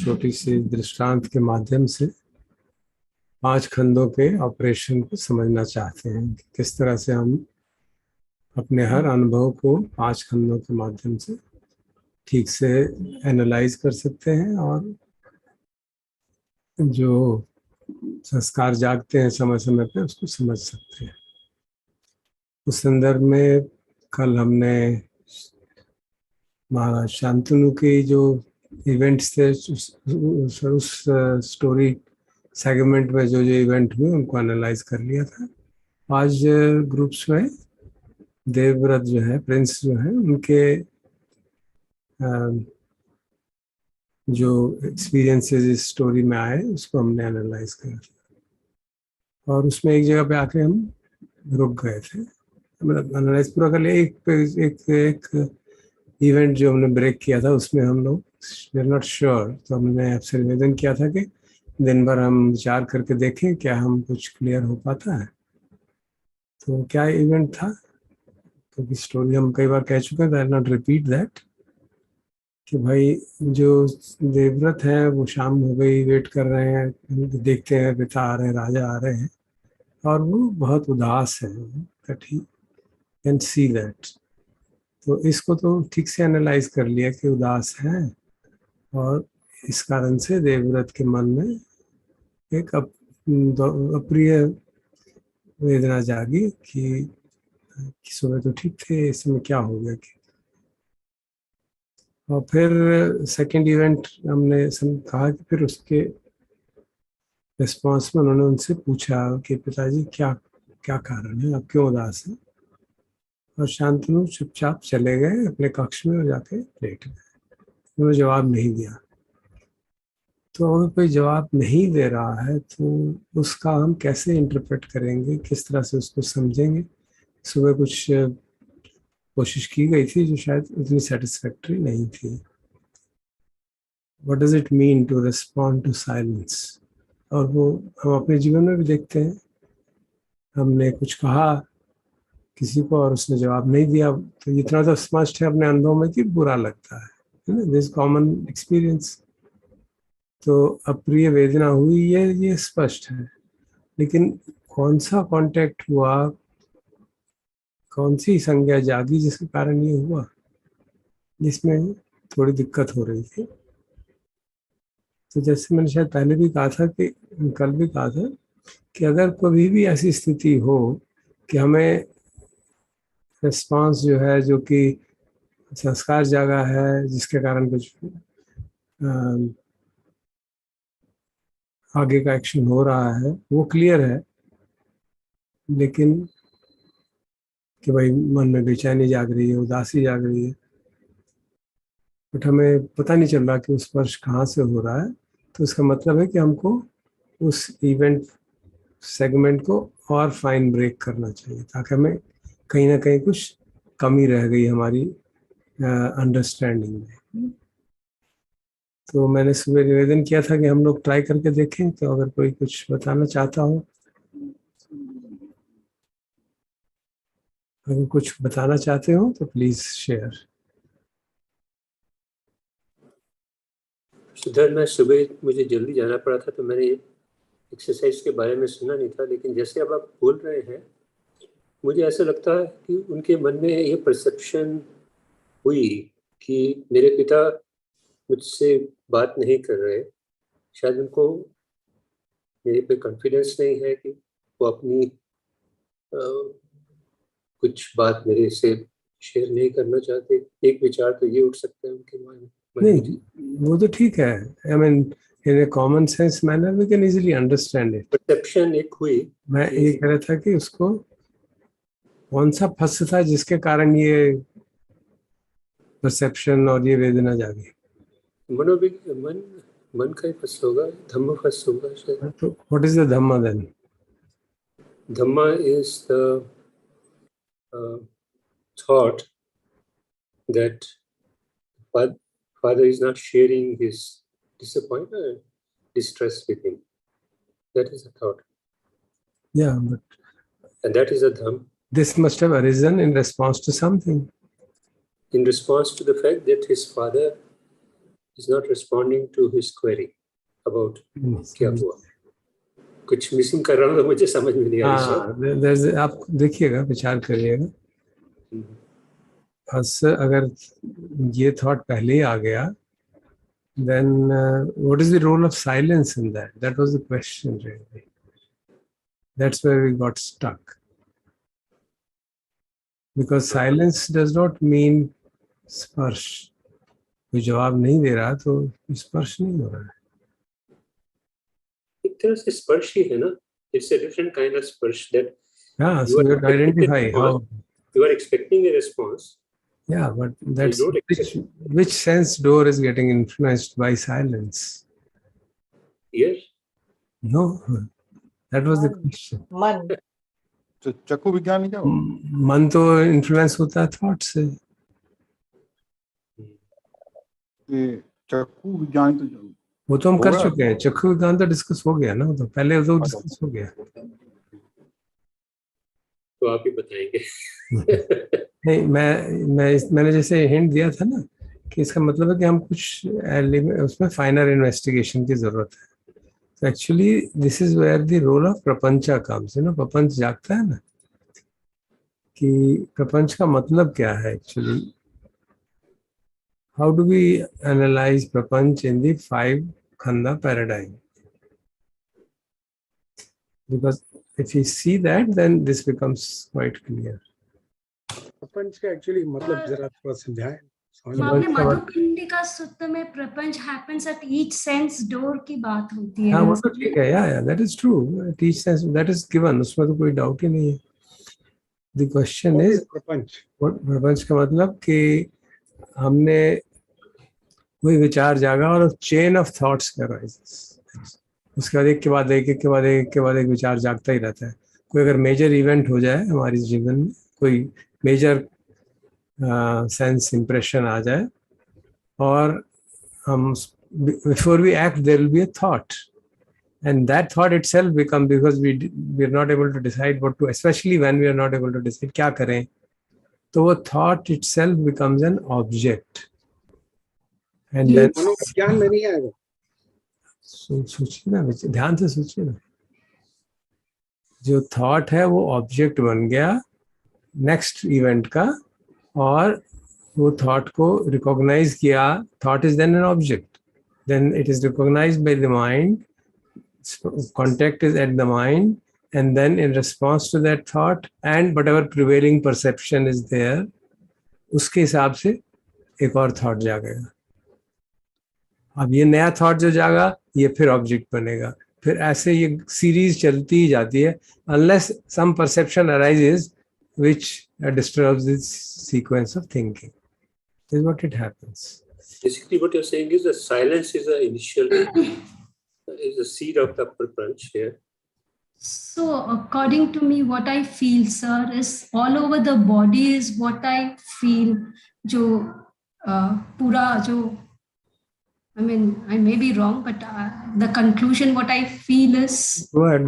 Speaker 1: छोटी सी दृष्टांत के माध्यम से 5 खंडों के ऑपरेशन को समझना चाहते हैं, किस तरह से हम अपने हर अनुभव को 5 खंडों के माध्यम से ठीक से एनालाइज कर सकते हैं और जो संस्कार जागते हैं समय समय पे उसको समझ सकते हैं. उस संदर्भ में कल हमने महाराज शांतनु के जो इवेंट्स थे उस स्टोरी सेगमेंट में जो इवेंट हुए उनको एनालाइज कर लिया था. आज ग्रुप्स में देवव्रत जो है, प्रिंस जो है, उनके जो एक्सपीरियंसेस इस स्टोरी में आए उसको हमने एनालाइज किया और उसमें एक जगह पे आके हम रुक गए थे. मतलब एनालाइज पूरा कर लिया. एक इवेंट जो हमने ब्रेक किया था उसमें हम लोग वी आर नॉट श्योर, तो हमने आपसे निवेदन किया था कि दिन भर हम विचार करके देखें क्या हम कुछ क्लियर हो पाता है. तो क्या इवेंट था, क्योंकि स्टोरी हम कई बार कह चुके हैं, आई नॉट रिपीट दैट, कि भाई जो देवव्रत हैं वो शाम हो गई, वेट कर रहे हैं, देखते हैं पिता आ रहे हैं, राजा आ रहे हैं और वो बहुत उदास है, that he can see that. तो इसको तो ठीक से एनालाइज कर लिया कि उदास है और इस कारण से देवव्रत के मन में एक अप्रिय वेदना जागी कि सुबह तो ठीक थे, इसमें क्या हो गया. और फिर सेकंड इवेंट हमने कहा कि फिर उसके रिस्पॉन्स में उन्होंने उनसे पूछा कि पिताजी क्या क्या कारण है, आप क्यों उदास हैं. और शांतनु चुपचाप चले गए अपने कक्ष में और जाके लेट गए. उन्होंने जवाब नहीं दिया. तो अगर कोई जवाब नहीं दे रहा है तो उसका हम कैसे इंटरप्रेट करेंगे, किस तरह से उसको समझेंगे. सुबह कुछ कोशिश की गई थी जो शायद उतनी सेटिस्फैक्टरी नहीं थी. What does it mean to respond to silence? और वो हम अपने जीवन में भी देखते हैं. हमने कुछ कहा किसी को और उसने जवाब नहीं दिया, तो इतना तो स्पष्ट है अपने अनुभव में कि बुरा लगता है ना, दिस कॉमन एक्सपीरियंस. तो अप्रिय वेदना हुई ये स्पष्ट है, लेकिन कौन सा कांटेक्ट हुआ, कौन सी संज्ञा जागी जिसके कारण ये हुआ, जिसमें थोड़ी दिक्कत हो रही थी. तो जैसे मैंने शायद पहले भी कहा था कि कल भी कहा था कि अगर कभी भी ऐसी स्थिति हो कि हमें रिस्पांस जो है, जो कि संस्कार जागा है, जिसके कारण कुछ आगे का एक्शन हो रहा है, वो क्लियर है, लेकिन कि भाई मन में बेचैनी जाग रही है, उदासी जाग रही है, बट हमें पता नहीं चल रहा कि उस स्पर्श कहाँ से हो रहा है. तो इसका मतलब है कि हमको उस इवेंट सेगमेंट को और फाइन ब्रेक करना चाहिए, ताकि हमें कहीं ना कहीं कुछ कमी रह गई हमारी अंडरस्टैंडिंग में. तो मैंने सुबह निवेदन किया था कि हम लोग ट्राई करके देखें. तो अगर कोई कुछ बताना चाहता हो, अगर कुछ बताना चाहते हो तो प्लीज शेयर.
Speaker 12: सुधर, मैं सुबह मुझे जल्दी जाना पड़ा था तो मैंने एक्सरसाइज के बारे में सुना नहीं था, लेकिन जैसे अब आप बोल रहे हैं मुझे ऐसा लगता है कि उनके मन में ये परसेप्शन हुई कि मेरे पिता मुझसे बात नहीं कर रहे. शायद उनको मेरे पे कॉन्फिडेंस नहीं है कि वो अपनी कुछ बात मेरे से शेयर नहीं करना चाहते. एक विचार तो ये उठ सकता है उनके मन में.
Speaker 1: नहीं, वो तो ठीक है. I mean in a common sense manner we can easily understand it.
Speaker 12: Perception एक हुई.
Speaker 1: मैं ये कह रहा था कि उसको कौन सा फंस था जिसके कारण ये परसेप्शन और ये वेदना जागी.
Speaker 12: मन का ही फर्स्ट होगा, धम्म फर्स्ट होगा शायद.
Speaker 1: So what is the Dhamma then?
Speaker 12: Dhamma is the thought that father is not sharing his disappointment, distress with him. That is a thought.
Speaker 1: Yeah, but
Speaker 12: and that is a Dhamm.
Speaker 1: This must have arisen in response to something.
Speaker 12: In response to the fact that his father is not responding to his query about क्या हुआ. कुछ missing कर रहा हूँ तो मुझे समझ में नहीं आ रही.
Speaker 1: आप देखिएगा, विचार करिएगा. अगर ये थॉट पहले ही आ गया, then what is the role of silence in that? That was the question really. That's where we got stuck. Because silence does not mean स्पर्श. कोई जवाब नहीं दे रहा तो स्पर्श नहीं हो रहा है.
Speaker 12: एक तरह से स्पर्श ही है ना. It's a different kind of स्पर्श that
Speaker 1: so you have to identify how
Speaker 12: you are expecting a response.
Speaker 1: Yeah, but that's which sense door is getting influenced by silence?
Speaker 12: Yes.
Speaker 1: No, that was the question.
Speaker 14: मन.
Speaker 16: तो चक्षु विज्ञान नहीं क्या?
Speaker 1: मन तो influence होता है थॉट से.
Speaker 16: चक्षु विज्ञान तो
Speaker 1: वो तो हम कर चुके हैं. चक्षु विज्ञान तो डिस्कस हो गया ना. तो पहले तो डिस्कस हो गया.
Speaker 12: तो आप ही बताएंगे.
Speaker 1: नहीं, मैंने जैसे हिंट दिया था ना कि इसका मतलब है कि हम कुछ उसमें फाइनल इन्वेस्टिगेशन की जरूरत है. तो actually this is where the role of प्रपंचा कम्स. प्रपंच जागता है ना कि प्रपंच का मतलब क्या है actually. How do we analyse प्रपंच इन द 5 खंडा paradigm? Because if you see that, then this becomes quite clear.
Speaker 9: प्रपंच का एक्चुअली मतलब जरा थोड़ा समझाएं.
Speaker 15: आपने मधुकंडिका सूत्र में प्रपंच happens at each sense door की बात होती है.
Speaker 1: वो तो ठीक है. yeah, that is true. At each sense that is given. उसमें तो कोई डाउट ही नहीं है. The question is प्रपंच का मतलब कि हमने कोई विचार जागा और चेन ऑफ थॉट्स का राइजेस. उसके बाद एक के बाद एक, एक के बाद एक, एक के बाद एक विचार जागता ही रहता है. कोई अगर मेजर इवेंट हो जाए हमारे जीवन में, कोई मेजर सेंस इंप्रेशन आ जाए और हम before we act there will be a thought and that thought itself become, because we are not able to decide what to, especially when we are not able to decide क्या करें, तो वो thought itself becomes an object. And then
Speaker 9: मनोविज्ञान में नहीं आएगा.
Speaker 1: सोचिए ना, ध्यान से सोचिए ना. जो थॉट है वो ऑब्जेक्ट बन गया नेक्स्ट इवेंट का, और वो थॉट को रिकॉग्नाइज किया. Thought is then an object, then it is recognised by the mind. Contact is at the mind, and then in response to that thought and whatever prevailing perception is there, उसके हिसाब से एक और thought जागेगा. अब ये नया thought जो जागा ये फिर ऑब्जेक्ट बनेगा. फिर ऐसे ये सीरीज चलती ही जाती है unless some perception arises which disturbs this sequence of thinking. This is what it happens.
Speaker 12: Basically what you're saying is that silence is the initial is the seed of the prapanch here.
Speaker 15: So according to me, what I feel, sir, is all over the body is what I feel. जो पूरा जो, I mean, I may be wrong, but the conclusion what I feel is.
Speaker 1: Go ahead.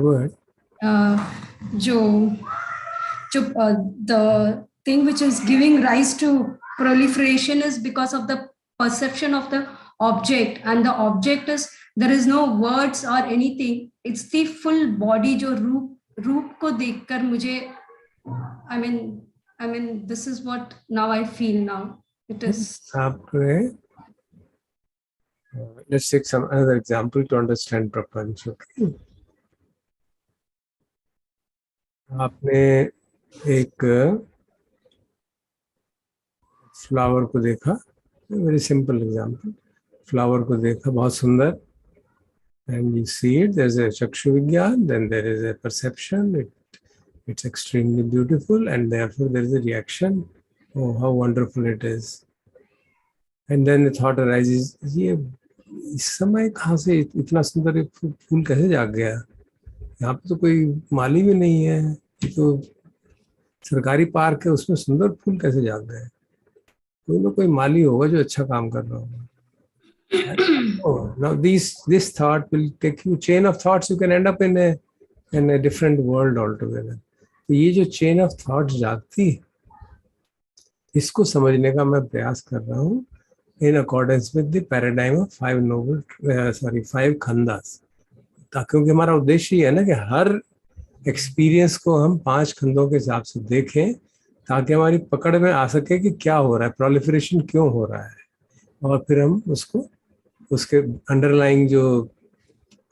Speaker 15: The thing which is giving rise to proliferation is because of the perception of the object, and the object is, there is no words or anything, it's the full body जो रूप को देखकर मुझे, I mean this is what now I feel now. It is.
Speaker 1: Let's take another example to understand prapanch. Okay? आपने एक flower को देखा, very simple example. Flower को देखा, बहुत सुंदर, and you see it, there's a chakshu vigyan, then there is a perception, it's extremely beautiful, and therefore there is a reaction, oh how wonderful it is. And then thought arises, ये इस समय कहाँ से इतना सुंदर एक फूल कैसे जाग गया, यहाँ पे तो कोई माली भी नहीं है, ये तो सरकारी पार्क है, उसमें सुंदर फूल कैसे जाग गए, कोई ना कोई माली होगा जो अच्छा काम कर रहा होगा. Oh, now this thought will take you, chain of thoughts, you can end up in a different world altogether. तो ये जो chain of thoughts जागती है, इसको समझने का मैं प्रयास कर रहा हूँ in accordance with the paradigm of five खंडास. क्योंकि हमारा उद्देश्य ये है ना कि हर एक्सपीरियंस को हम 5 खंडों के हिसाब से देखें, ताकि हमारी पकड़ में आ सके कि क्या हो रहा है, प्रोलिफरेशन क्यों हो रहा है, और फिर हम उसको, उसके अंडरलाइंग जो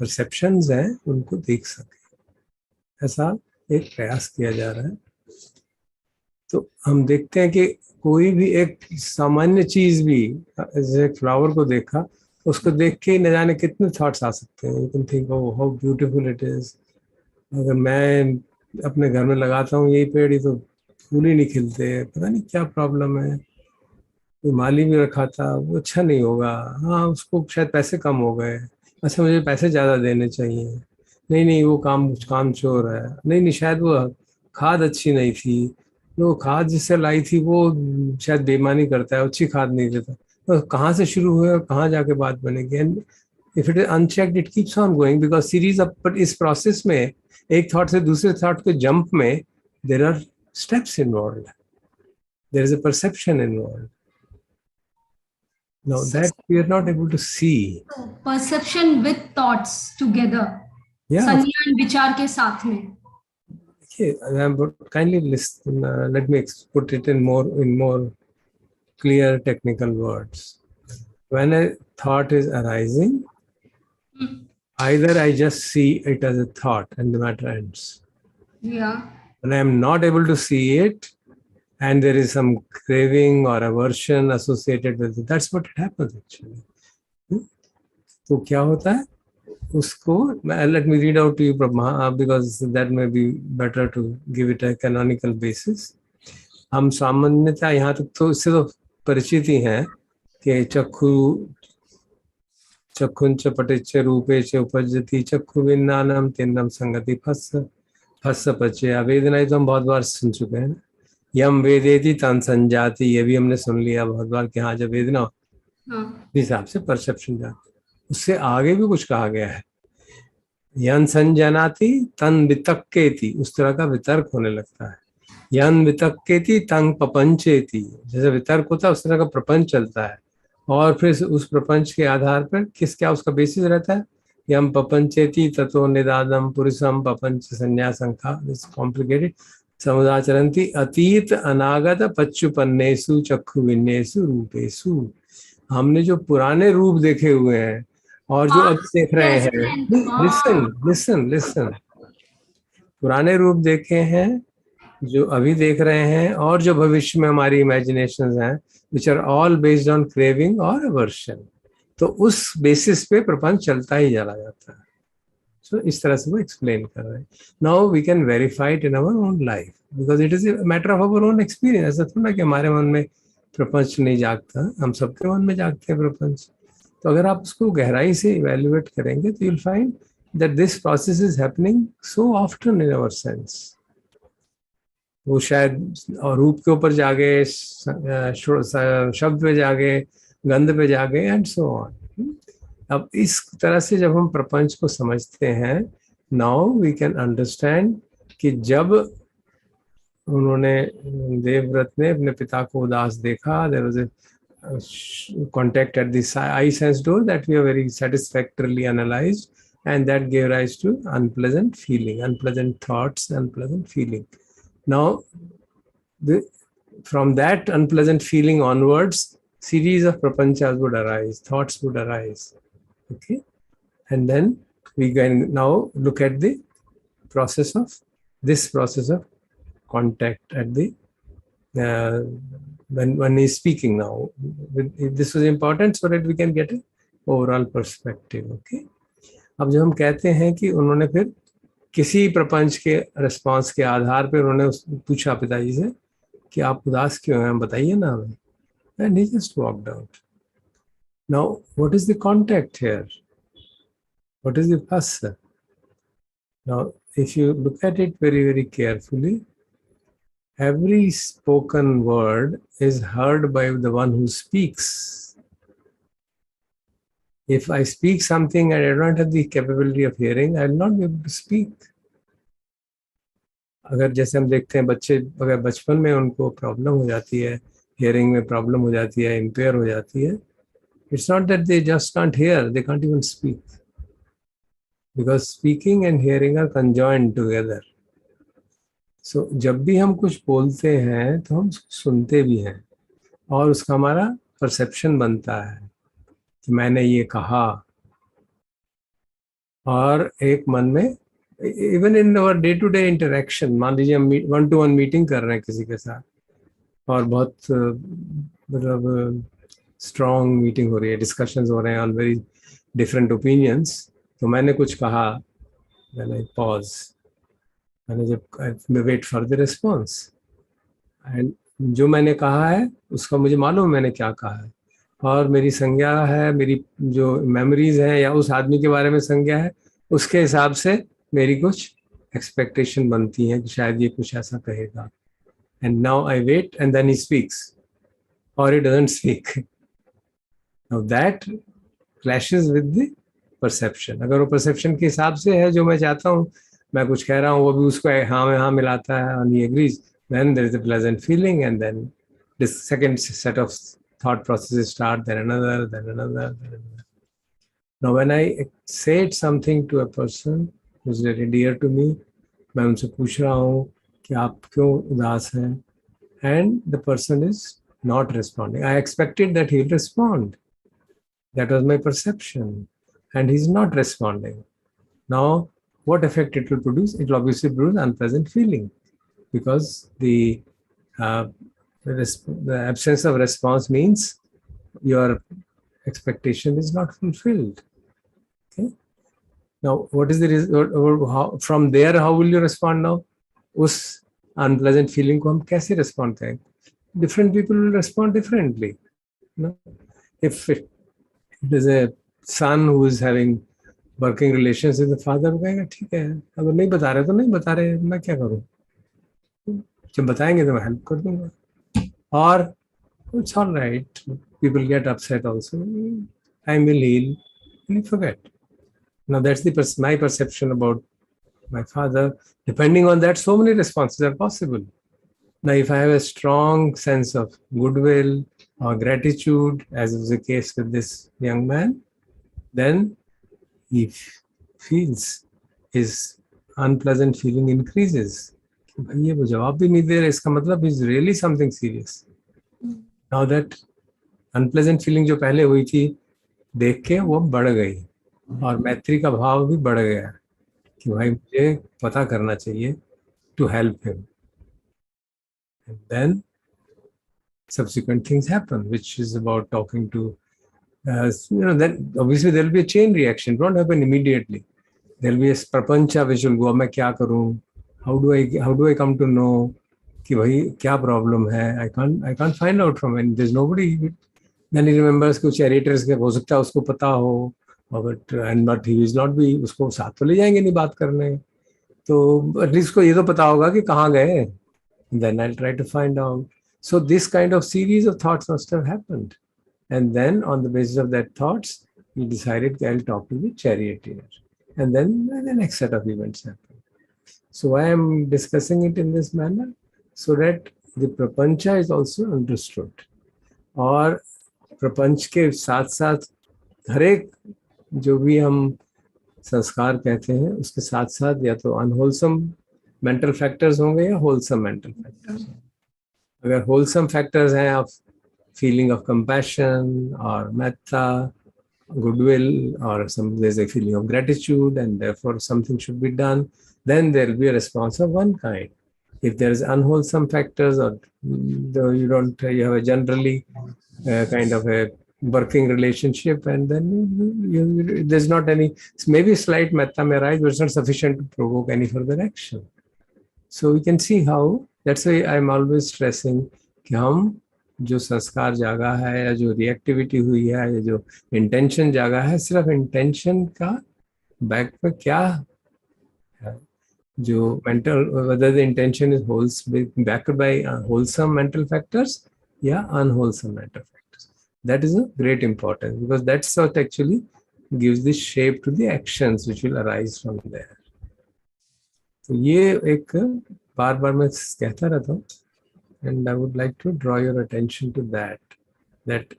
Speaker 1: परसेप्शंस हैं उनको देख सकें. ऐसा एक प्रयास किया जा रहा है. तो हम देखते हैं कि कोई भी एक सामान्य चीज भी, जैसे फ्लावर को देखा, उसको देख के न जाने कितने थॉट्स आ सकते हैं. You can think oh how beautiful it is. अगर मैं अपने घर में लगाता हूँ यही पेड़, ही तो फूल ही नहीं खिलते, पता नहीं क्या प्रॉब्लम है. कोई माली भी रखा था, वो अच्छा नहीं होगा, हाँ उसको शायद पैसे कम हो गए, अच्छा मुझे पैसे ज़्यादा देने चाहिए, नहीं नहीं वो काम चोर है, नहीं नहीं शायद वो खाद अच्छी नहीं थी, वो खाद जिससे लाई थी वो शायद बेईमानी करता है, अच्छी खाद नहीं देता. तो कहाँ से शुरू हुए और कहाँ जाके बात बनेगी. And if it is unchecked it keeps on going, because series of, but इस प्रोसेस में एक थॉट से दूसरे थॉट के जंप में there are steps involved, there is a perception involved. Now that we are not able to see.
Speaker 15: Perception with thoughts together.
Speaker 1: Yeah.
Speaker 15: संज्ञान विचार के साथ में.
Speaker 1: Okay, but kindly listen. Let me put it in more clear technical words. When a thought is arising, either I just see it as a thought and the matter ends.
Speaker 15: Yeah.
Speaker 1: When I am not able to see it, and there is some craving or aversion associated with it, that's what happens actually. तो क्या होता है उसको, let me read out to you because that may be better to give it a canonical basis. हम सामान्यतः यहाँ तक तो इससे तो परिचित ही हैं कि चक्षुंच पटिच रूपे च उपजति चक्षु विन्नानम तिन्नम संगति फस्स पचे. वेदना तो हम बहुत बार सुन चुके हैं. यम वेदेति तन संजाति, ये भी हमने सुन लिया बहुत बार कि हाँ जब वेदना हिसाब से परसेप्शन जाती. उससे आगे भी कुछ कहा गया है, यन संजनाति तन वितक्केति, उस तरह का वितर्क होने लगता है. यन वितक्केति तंग पपंचेति, जैसे वितर्क होता है उस तरह का प्रपंच चलता है, और फिर उस प्रपंच के आधार पर क्या उसका बेसिस रहता है. यम पपंचेति ततो निदादम पुरुषम पपंच संज्ञा संख्या, दिस कॉम्प्लिकेटेड. समुदाचरंती अतीत अनागत पच्चुपन्नेसु चक्षु विन्नेसु रूपेसु. हमने जो पुराने रूप देखे हुए हैं और जो अब देख रहे हैं, लिसन, पुराने रूप देखे हैं जो अभी देख रहे हैं, और जो भविष्य में हमारी इमेजिनेशंस हैं, which are all based on craving और अवर्शन. तो उस बेसिस पे प्रपंच चलता ही चला जाता है. So इस तरह से वो एक्सप्लेन कर रहे हैं. Now we can verify it in our own life, because it is a matter of our own experience. ऐसा थोड़ा कि हमारे मन में प्रपंच नहीं जागता, हम सबके मन में जागते हैं प्रपंच. तो अगर आप उसको गहराई से इवेल्युएट करेंगे तो you'll find that this process is happening so often in our sense. वो शायद रूप के ऊपर जागे, शब्द पे जागे, गंध पे जागे, एंड सो ऑन. अब इस तरह से जब हम प्रपंच को समझते हैं, नाउ वी कैन अंडरस्टैंड कि जब उन्होंने, देवव्रत ने अपने पिता को उदास देखा, there was a contact at the eye sense door that we have very satisfactorily analyzed, and that gave rise to unpleasant feeling, unpleasant thoughts, unpleasant feeling. Now from that unpleasant feeling onwards, series of prapanchas would arise, thoughts would arise. Okay, and then we can now look at the process of contact at the when one is speaking now. This was important so that we can get an overall perspective. Okay, अब जब हम कहते हैं कि उन्होंने फिर किसी प्रपंच के रिस्पांस के आधार पर उन्होंने पूछा पिताजी से कि आप उदास क्यों हैं, बताइए ना हमें. And he just walked out. Now, what is the contact here? What is the phassa? Now, if you look at it very, very carefully, every spoken word is heard by the one who speaks. If I speak something and I don't have the capability of hearing, I will not be able to speak. अगर जैसे हम देखते हैं बच्चे अगर बचपन में उनको प्रॉब्लम हो जाती है, हियरिंग में प्रॉब्लम हो जाती है, इम्पेयर हो जाती है, it's not that they just can't hear, they can't even speak. Because speaking and hearing are conjoined together. So जब भी हम कुछ बोलते हैं तो हम सुनते भी हैं और उसका हमारा परसेप्शन बनता है कि मैंने ये कहा, और एक मन में even in our day to day interaction, मान लीजिए हम 1-to-1 मीटिंग कर रहे हैं किसी के साथ और बहुत मतलब स्ट्रॉन्ग मीटिंग हो रही है, डिस्कशंस हो रहे हैं ऑन वेरी डिफरेंट ओपिनियंस, तो मैंने कुछ कहा, मैंने पॉज, मैंने जब wait for the response, and जो मैंने कहा है उसका मुझे मालूम है मैंने क्या कहा है, और मेरी संज्ञा है, मेरी जो मेमोरीज है या उस आदमी के बारे में संज्ञा है, उसके हिसाब से मेरी कुछ एक्सपेक्टेशन बनती है कि शायद ये कुछ ऐसा कहेगा, and now I wait and then he speaks or he doesn't speak. Now that clashes with the perception. अगर वो perception के हिसाब से है जो मैं चाहता हूँ, मैं कुछ कह रहा हूँ, वो भी उसको हाँ में हाँ मिलाता है and he agrees, then there is a pleasant feeling, and then this second set of thought processes start, then another, then another, then another. Now when I say something to a person who is very dear to me, मैं उनसे पूछ रहा हूँ कि आप क्यों उदास हैं, and the person is not responding. I expected that he'll respond. That was my perception. And he's not responding. Now, what effect it will produce? It will obviously produce unpleasant feeling, because the absence of response means your expectation is not fulfilled. Okay. Now, what is the result? From there, how will you respond now? उस unpleasant feeling को हम कैसे respond करें? Different people will respond differently. No? If it is a son who is having working relations with the father, वो कहेगा ठीक है, अगर नहीं बता रहे तो नहीं बता रहे, मैं क्या करूँ, जब बताएंगे तो मैं हेल्प कर दूंगा, और it's all right, people get upset also, time will heal and you forget. Now that's my perception about my father. Depending on that, so many responses are possible. Now, if I have a strong sense of goodwill or gratitude, as is the case with this young man, then he feels his unpleasant feeling increases. भाई ये वो जवाब भी नहीं दे रहा, इसका मतलब is really something serious. Now that unpleasant feeling जो पहले हुई थी, देख के वो बढ़ गई, और मैत्री का भाव भी बढ़ गया कि भाई मुझे पता करना चाहिए, to help him. And then subsequent things happen, which is about talking to, then obviously there will be a chain reaction. It won't happen immediately. There will be a prapancha which will go, मैं क्या करूँ? How do I come to know कि भाई क्या problem है? I can't find out from it. There's nobody. Then he remembers कुछ editors के हो सकता है उसको पता हो, but he is not be, उसको साथ तो ले जाएंगे नहीं बात करने, तो at least को ये तो पता होगा कि कहाँ गए. Then I'll try to find out. So this kind of series of thoughts must have happened. And then on the basis of that thoughts, he decided I'll talk to the charioteer. And then the next set of events happened. So why I'm discussing it in this manner? So that the prapancha is also understood. और प्रपंच के साथ साथ हर एक जो भी हम संस्कार कहते हैं, उसके साथ साथ या तो अनहोलसम मेंटल फैक्टर्स होंगे या होलसम मेंटल फैक्टर्स. अगर होलसम फैक्टर्स हैं ऑफ फीलिंग ऑफ कंपैशन और Metta, goodwill, or there's a feeling of gratitude, and therefore something should be done, then there will be a response of one kind. If there is unwholesome factors, or you have a generally kind of a working relationship, and then there's not any, maybe slight metta may arise, but it's not sufficient to provoke any further action. So we can see how, that's why I'm always stressing कि हम जो संस्कार जागा है या जो reactivity हुई है या जो इंटेंशन जागा है, सिर्फ इंटेंशन का बैक पे क्या है, जो mental, whether the intention is backed by wholesome mental factors या unwholesome mental factors. That is a great importance because that's what actually gives the shape to the actions which will arise from there. तो ये एक बार बार मैं कहता रहता हूँ, and I would like to draw your attention to that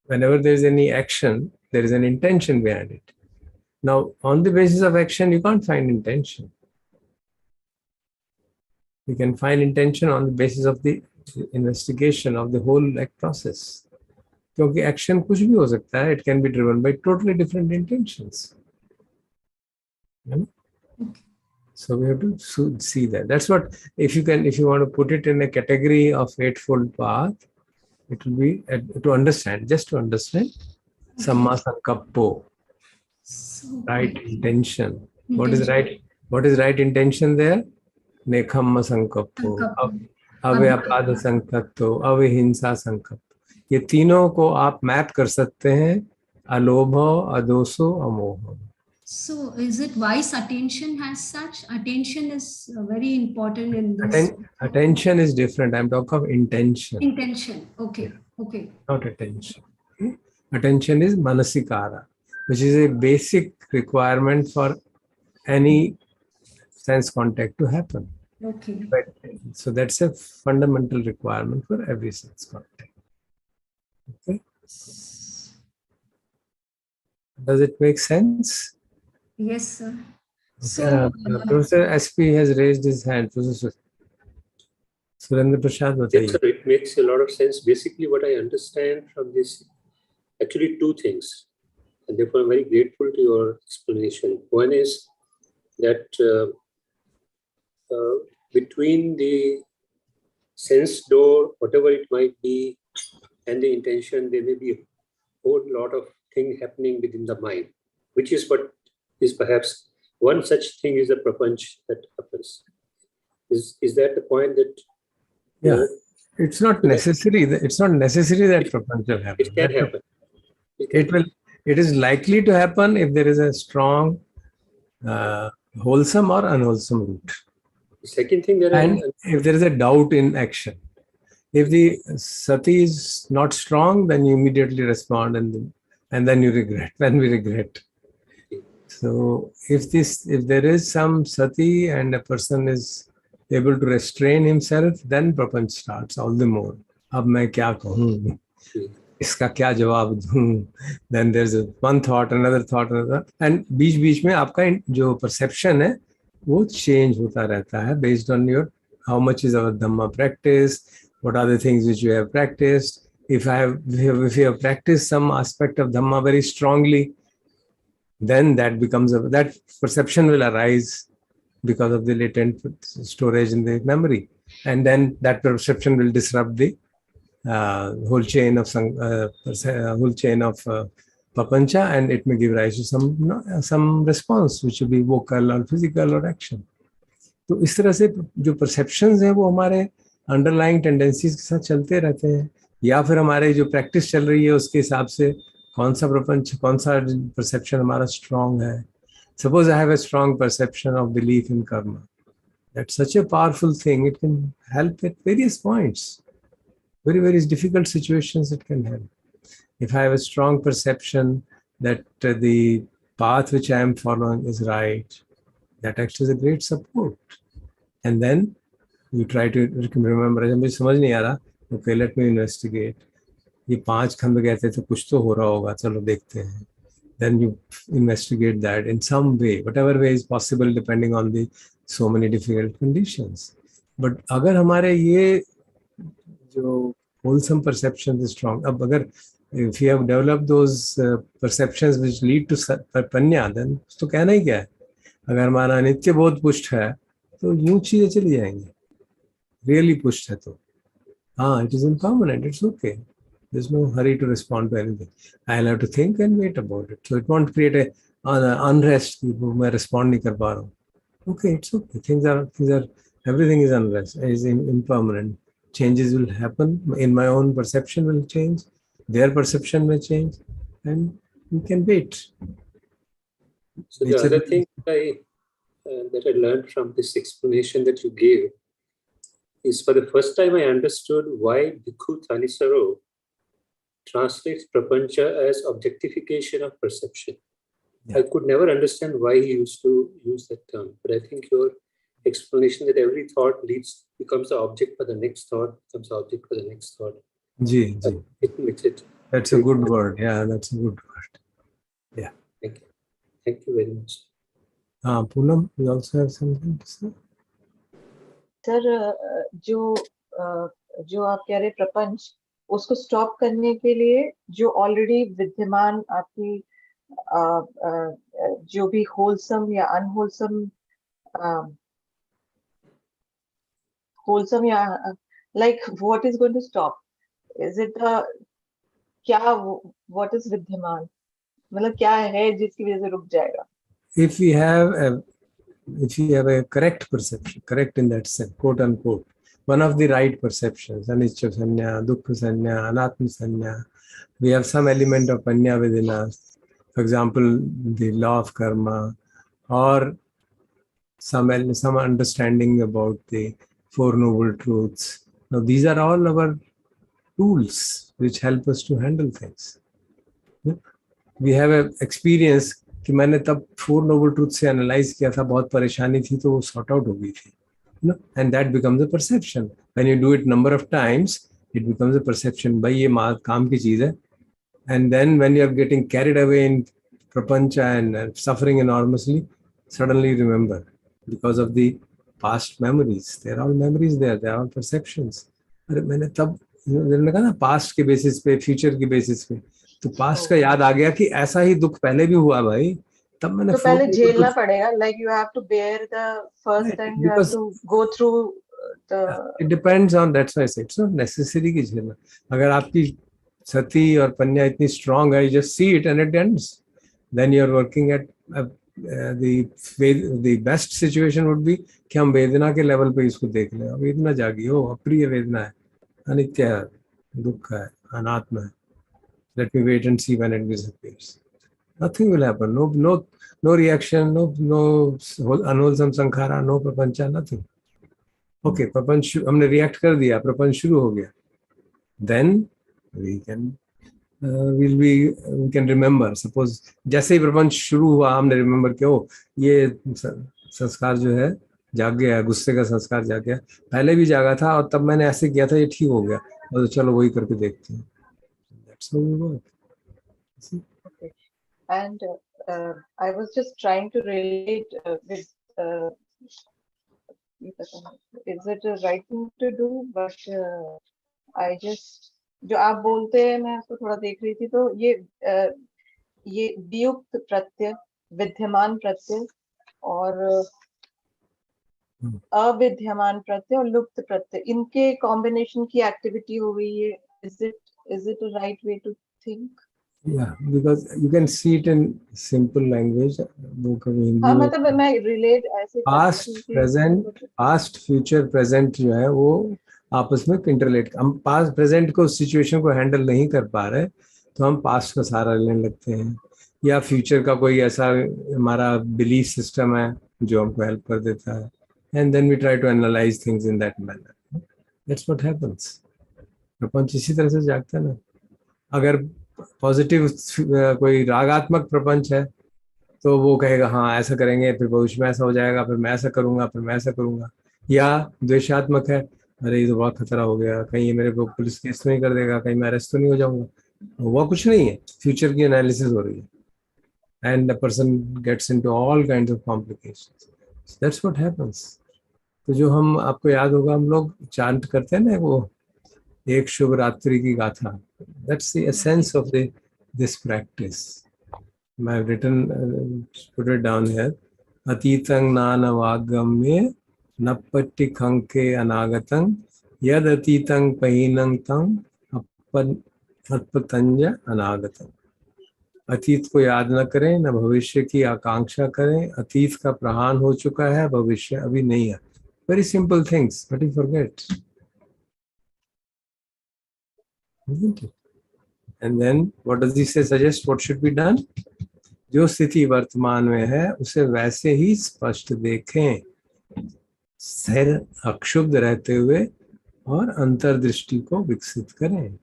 Speaker 1: whenever there is any action, there is an intention behind it. Now, on the basis of action, you can't find intention. You can find intention on the basis of the investigation of the whole process. क्योंकि action कुछ भी हो सकता है. It can be driven by totally different intentions. Okay. So we have to see that. That's what, if you want to put it in a category of eightfold path, it will be to understand, Samma Sankappo, right intention. What is right intention there? Nekhamma Sankappo, Avyapada Sankappo, Avihinsa Sankappo. ये तीनों को आप map कर सकते हैं, अलोभो, अदोसो, अमोह.
Speaker 15: So is it wise attention as such? Attention is very important in this.
Speaker 1: Attention is different. I'm talking of intention.
Speaker 15: Intention. Okay. Okay.
Speaker 1: Not attention. Okay? Attention is manasikara, which is a basic requirement for any sense contact to happen.
Speaker 15: Okay.
Speaker 1: But, so that's a fundamental requirement for every sense contact. Okay. Does it make sense?
Speaker 15: Yes, sir.
Speaker 1: Okay.
Speaker 15: So,
Speaker 1: Professor SP has raised his hand. Professor Surendra Prasad,
Speaker 12: yes, sir, it makes a lot of sense. Basically, what I understand from this, actually two things, and therefore I'm very grateful to your explanation. One is that between the sense door, whatever it might be, and the intention, there may be a whole lot of things happening within the mind, which is what is perhaps one such thing is the prapanch that happens. Is that the point that?
Speaker 1: Yeah, it's not necessary. It's not necessary that prapanch will happen.
Speaker 12: It can happen.
Speaker 1: It is likely to happen if there is a strong, wholesome or unwholesome root.
Speaker 12: The second thing that
Speaker 1: and if there is a doubt in action, if the sati is not strong, then you immediately respond and then you regret. Then we regret. So if there is some sati and a person is able to restrain himself, then prapanch starts all the more. अब मैं क्या कहूँ, इसका क्या जवाब दूँ? Then there's one thought, another thought, another, and बीच में आपका जो perception है वो change होता रहता है based on your how much is our Dhamma practice, what are the things which you have practiced. If you have practiced some aspect of Dhamma very strongly, then that perception will arise because of the latent storage in the memory, and then that perception will disrupt the whole chain of papancha, and it may give rise to some response which will be vocal or physical or action. तो इस तरह से जो perceptions हैं वो हमारे underlying tendencies के साथ चलते रहते हैं, या फिर हमारे जो practice चल रही है उसके हिसाब से कौन सा प्रपंच, कौन सा perception हमारा strong है. Suppose I have a strong perception of belief in karma. That's such a powerful thing. It can help at various points. Very, very difficult situations it can help. If I have a strong perception that the path which I am following is right, that acts as a great support. And then you try to remember, मुझे समझ नहीं आ रहा, okay, let me investigate. ये 5 खंड कहते तो कुछ तो हो रहा होगा, चलो देखते हैं. Then you investigate that in some way, whatever way is possible, depending on the so many difficult conditions. But अगर हमारे ये जो wholesome perception is strong, अब अगर if you have developed those perceptions which lead to panya, then तो कहना ही क्या है. अगर हमारा नित्य बोध पुष्ट है तो यूं चीजें चली जाएंगी. Really pushed है तो it is impermanent, it's okay. There's no hurry to respond to anything. I'll have to think and wait about it. So it won't create an unrest. मैं respond नहीं कर पा रहा हूँ. Okay, it's okay. Things are everything is unrest, is impermanent. changes will happen. In my own perception will change, their perception may change, and we can wait.
Speaker 12: So the other thing that I learned from this explanation that you gave is, for the first time I understood why Bhikkhu Thanisaro translates prapancha as objectification of perception. I could never understand why he used to use that term, but I think your explanation that every thought becomes the object for the next thought, becomes the object for the next thought.
Speaker 1: Ji.
Speaker 12: It makes it.
Speaker 1: That's a good word. Yeah, that's a good word. Yeah.
Speaker 12: Thank you. Thank you very much.
Speaker 1: Poonam, you also have something to say?
Speaker 14: Sir जो आप कह रहे प्रपंच, उसको stop करने के लिए जो ऑलरेडी विद्यमान आपकी जो भी होलसम या अनहोलसम या like what is going to stop? Is it क्या what is विद्यमान, मतलब क्या है जिसकी वजह से रुक जाएगा?
Speaker 1: If we have a correct perception, correct in that sense, quote unquote, one of the right perceptions, anicca sanya, dukkha sanya, anatma sanya, we have some element of panya within us. For example, the law of karma, or some understanding about the Four Noble Truths. Now, these are all our tools which help us to handle things. We have an experience कि मैंने तब four noble truth से analyse किया था, बहुत परेशानी थी तो वो सॉर्ट आउट हो गई थी, and that becomes a perception. When you do it number of times it becomes a perception, भाई ये काम की चीज है. And then when you are getting carried away in प्रपंच and suffering enormously, suddenly remember because of the past memories, there are all memories, there are all perceptions. अरे मैंने तब कहा ना, पास्ट के बेसिस पे, फ्यूचर के बेसिस पे, तो पास्ट का याद आ गया कि ऐसा ही दुख पहले भी हुआ भाई, तब मैंने
Speaker 14: तो पहले झेलना पड़ेगा, like you have to bear the first and you have to go through the.
Speaker 1: It depends on, that's why I said it's not necessary कि झेलना. अगर आपकी सती और पन्या इतनी strong है, you just see it and it ends. Then you are working at the best situation would be कि हम वेदना के लेवल पे इसको देख लें. वेदना जागी हो, अप्रिय वेदना है, अनित्य है, दुख है, अनात्मा है. Let me wait and see when it disappears. Nothing will happen. No reaction. No unwholesome sankhara. No prapancha. Nothing. Okay, prapanch हमने react कर दिया, प्रपंच शुरू हो गया. Then we can remember. Suppose जैसे ही प्रपंच शुरू हुआ, हमने remember कि ओ ये संस्कार जो है जाग गया, गुस्से का संस्कार जाग गया, पहले भी जागा था और तब मैंने ऐसे किया था, ये ठीक हो गया, और चलो वही करके देखते हैं. That's how we work. See?
Speaker 14: Okay. And I was just trying to relate with. Is it the right thing to do? But I just जो आप बोलते हैं मैं उसको थोड़ा देख रही थी, तो ये वियुक्त प्रत्यय, विद्यमान प्रत्यय और अविद्यमान प्रत्यय और लुप्त प्रत्यय, इनके कॉम्बिनेशन की एक्टिविटी हो गई है. Is it the right way to think?
Speaker 1: Yeah, because you can see it in simple language.
Speaker 14: हाँ, मतलब मैं relate ऐसे
Speaker 1: past, future, present जो है वो आपस में इंटरलेट. हम पास्ट प्रेजेंट को सिचुएशन को हैंडल नहीं कर पा रहे तो हम पास्ट का सहारा लेने लगते हैं, या फ्यूचर का कोई ऐसा हमारा बिलीफ सिस्टम है जो हमको हेल्प कर देता है, and then we try to analyse things in that manner. That's what happens. प्रपंच इसी तरह से जागता है ना. अगर पॉजिटिव कोई रागात्मक प्रपंच है तो वो कहेगा हाँ ऐसा करेंगे, फिर भविष्य में ऐसा हो जाएगा, फिर मैं ऐसा करूंगा, फिर मैं ऐसा करूंगा. या द्वेषात्मक है, अरे ये तो बहुत खतरा हो गया, कहीं ये मेरे को पुलिस केस तो नहीं कर देगा, कहीं मैं अरेस्ट तो नहीं हो जाऊंगा. वो कुछ नहीं है, फ्यूचर की एनालिसिस हो रही है, and the person gets into all kinds of complications. That's what happens. तो जो हम, आपको याद होगा, हम लोग चांट करते हैं ना वो एक शुभ रात्रि की गाथा. That's the essence of this practice. I have written, put it down here. Atitang nanavagamye nappatti khanke anagatang yad atitang pahinang tang atpatanja anagatang. अतीत को याद न करें, न भविष्य की आकांक्षा करें. अतीत का प्रहान हो चुका है, भविष्य अभी नहीं है. Very simple things, but you forget. isn't it? And then what does he say? Suggest what should be done? जो स्थिति वर्तमान में है उसे वैसे ही स्पष्ट देखें, स्थिर अक्षुब्ध रहते हुए, और अंतर्दृष्टि को विकसित करें।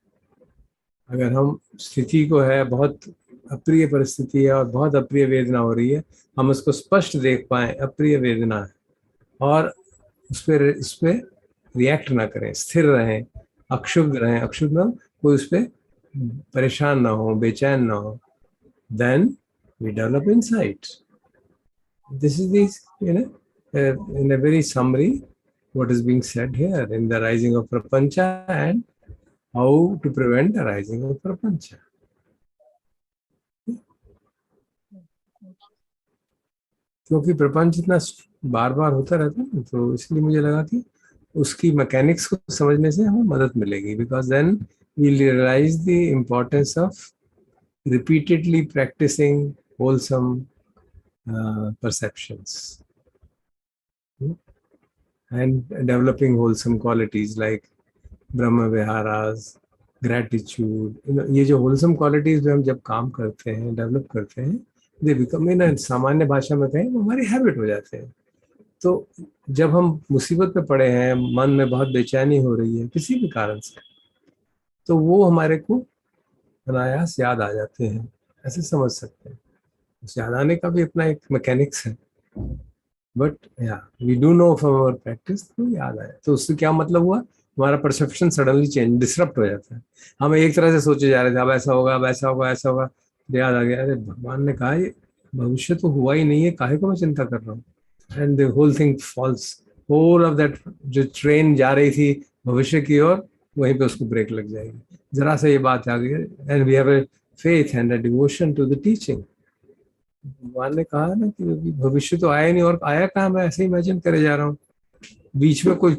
Speaker 1: अगर हम स्थिति को है बहुत अप्रिय परिस्थिति है और बहुत अप्रिय वेदना हो रही है, हम उसको स्पष्ट देख पाए अप्रिय वेदना है, और उस पर रिएक्ट ना करें, स्थिर रहें, अक्षुब्ध रहें, अक्षुब्ध ना कोई उस पर परेशान ना हो, बेचैन ना हो, then we develop insights. This is this, in a very summary, what is being said here in the rising of prapancha and how to prevent the rising of prapancha. क्योंकि प्रपंच इतना बार बार होता रहता है, तो इसलिए मुझे लगा कि उसकी मैकेनिक्स को समझने से हमें मदद मिलेगी, because then we realise the importance of repeatedly practicing wholesome perceptions and developing wholesome qualities like brahma viharas, gratitude. ये जो wholesome qualities जो हम जब काम करते हैं, develop करते हैं, they become, सामान्य भाषा में कहें, हमारी हैबिट हो जाते हैं। तो जब हम मुसीबत पे पड़े हैं, मन में बहुत बेचैनी हो रही है किसी भी कारण से, तो वो हमारे को अनायास याद आ जाते हैं, ऐसे समझ सकते हैं। उस याद आने का भी अपना एक मैकेनिक्स है, बट या we do know from our practice, तो याद आया। तो उससे क्या मतलब हुआ, हमारा परसेप्शन सडनली चेंज, डिसरप्ट हो जाता है। हम एक तरह से सोचे जा रहे थे, अब ऐसा होगा, अब ऐसा होगा, ऐसा होगा, याद आ गया, अरे भगवान ने कहा ये भविष्य तो हुआ ही नहीं है, काहे को मैं चिंता कर रहा हूँ। And the whole thing falls, whole of that जो ट्रेन जा रही थी भविष्य की ओर, वहीं पे उसको ब्रेक लग जाएगी, जरा से ये बात आ गई। And we have a faith and a devotion to the teaching. भगवान ने कहा ना कि भविष्य तो आया नहीं, और आया कहाँ, मैं ऐसे इमेजिन करे जा रहा हूँ। बीच में कोई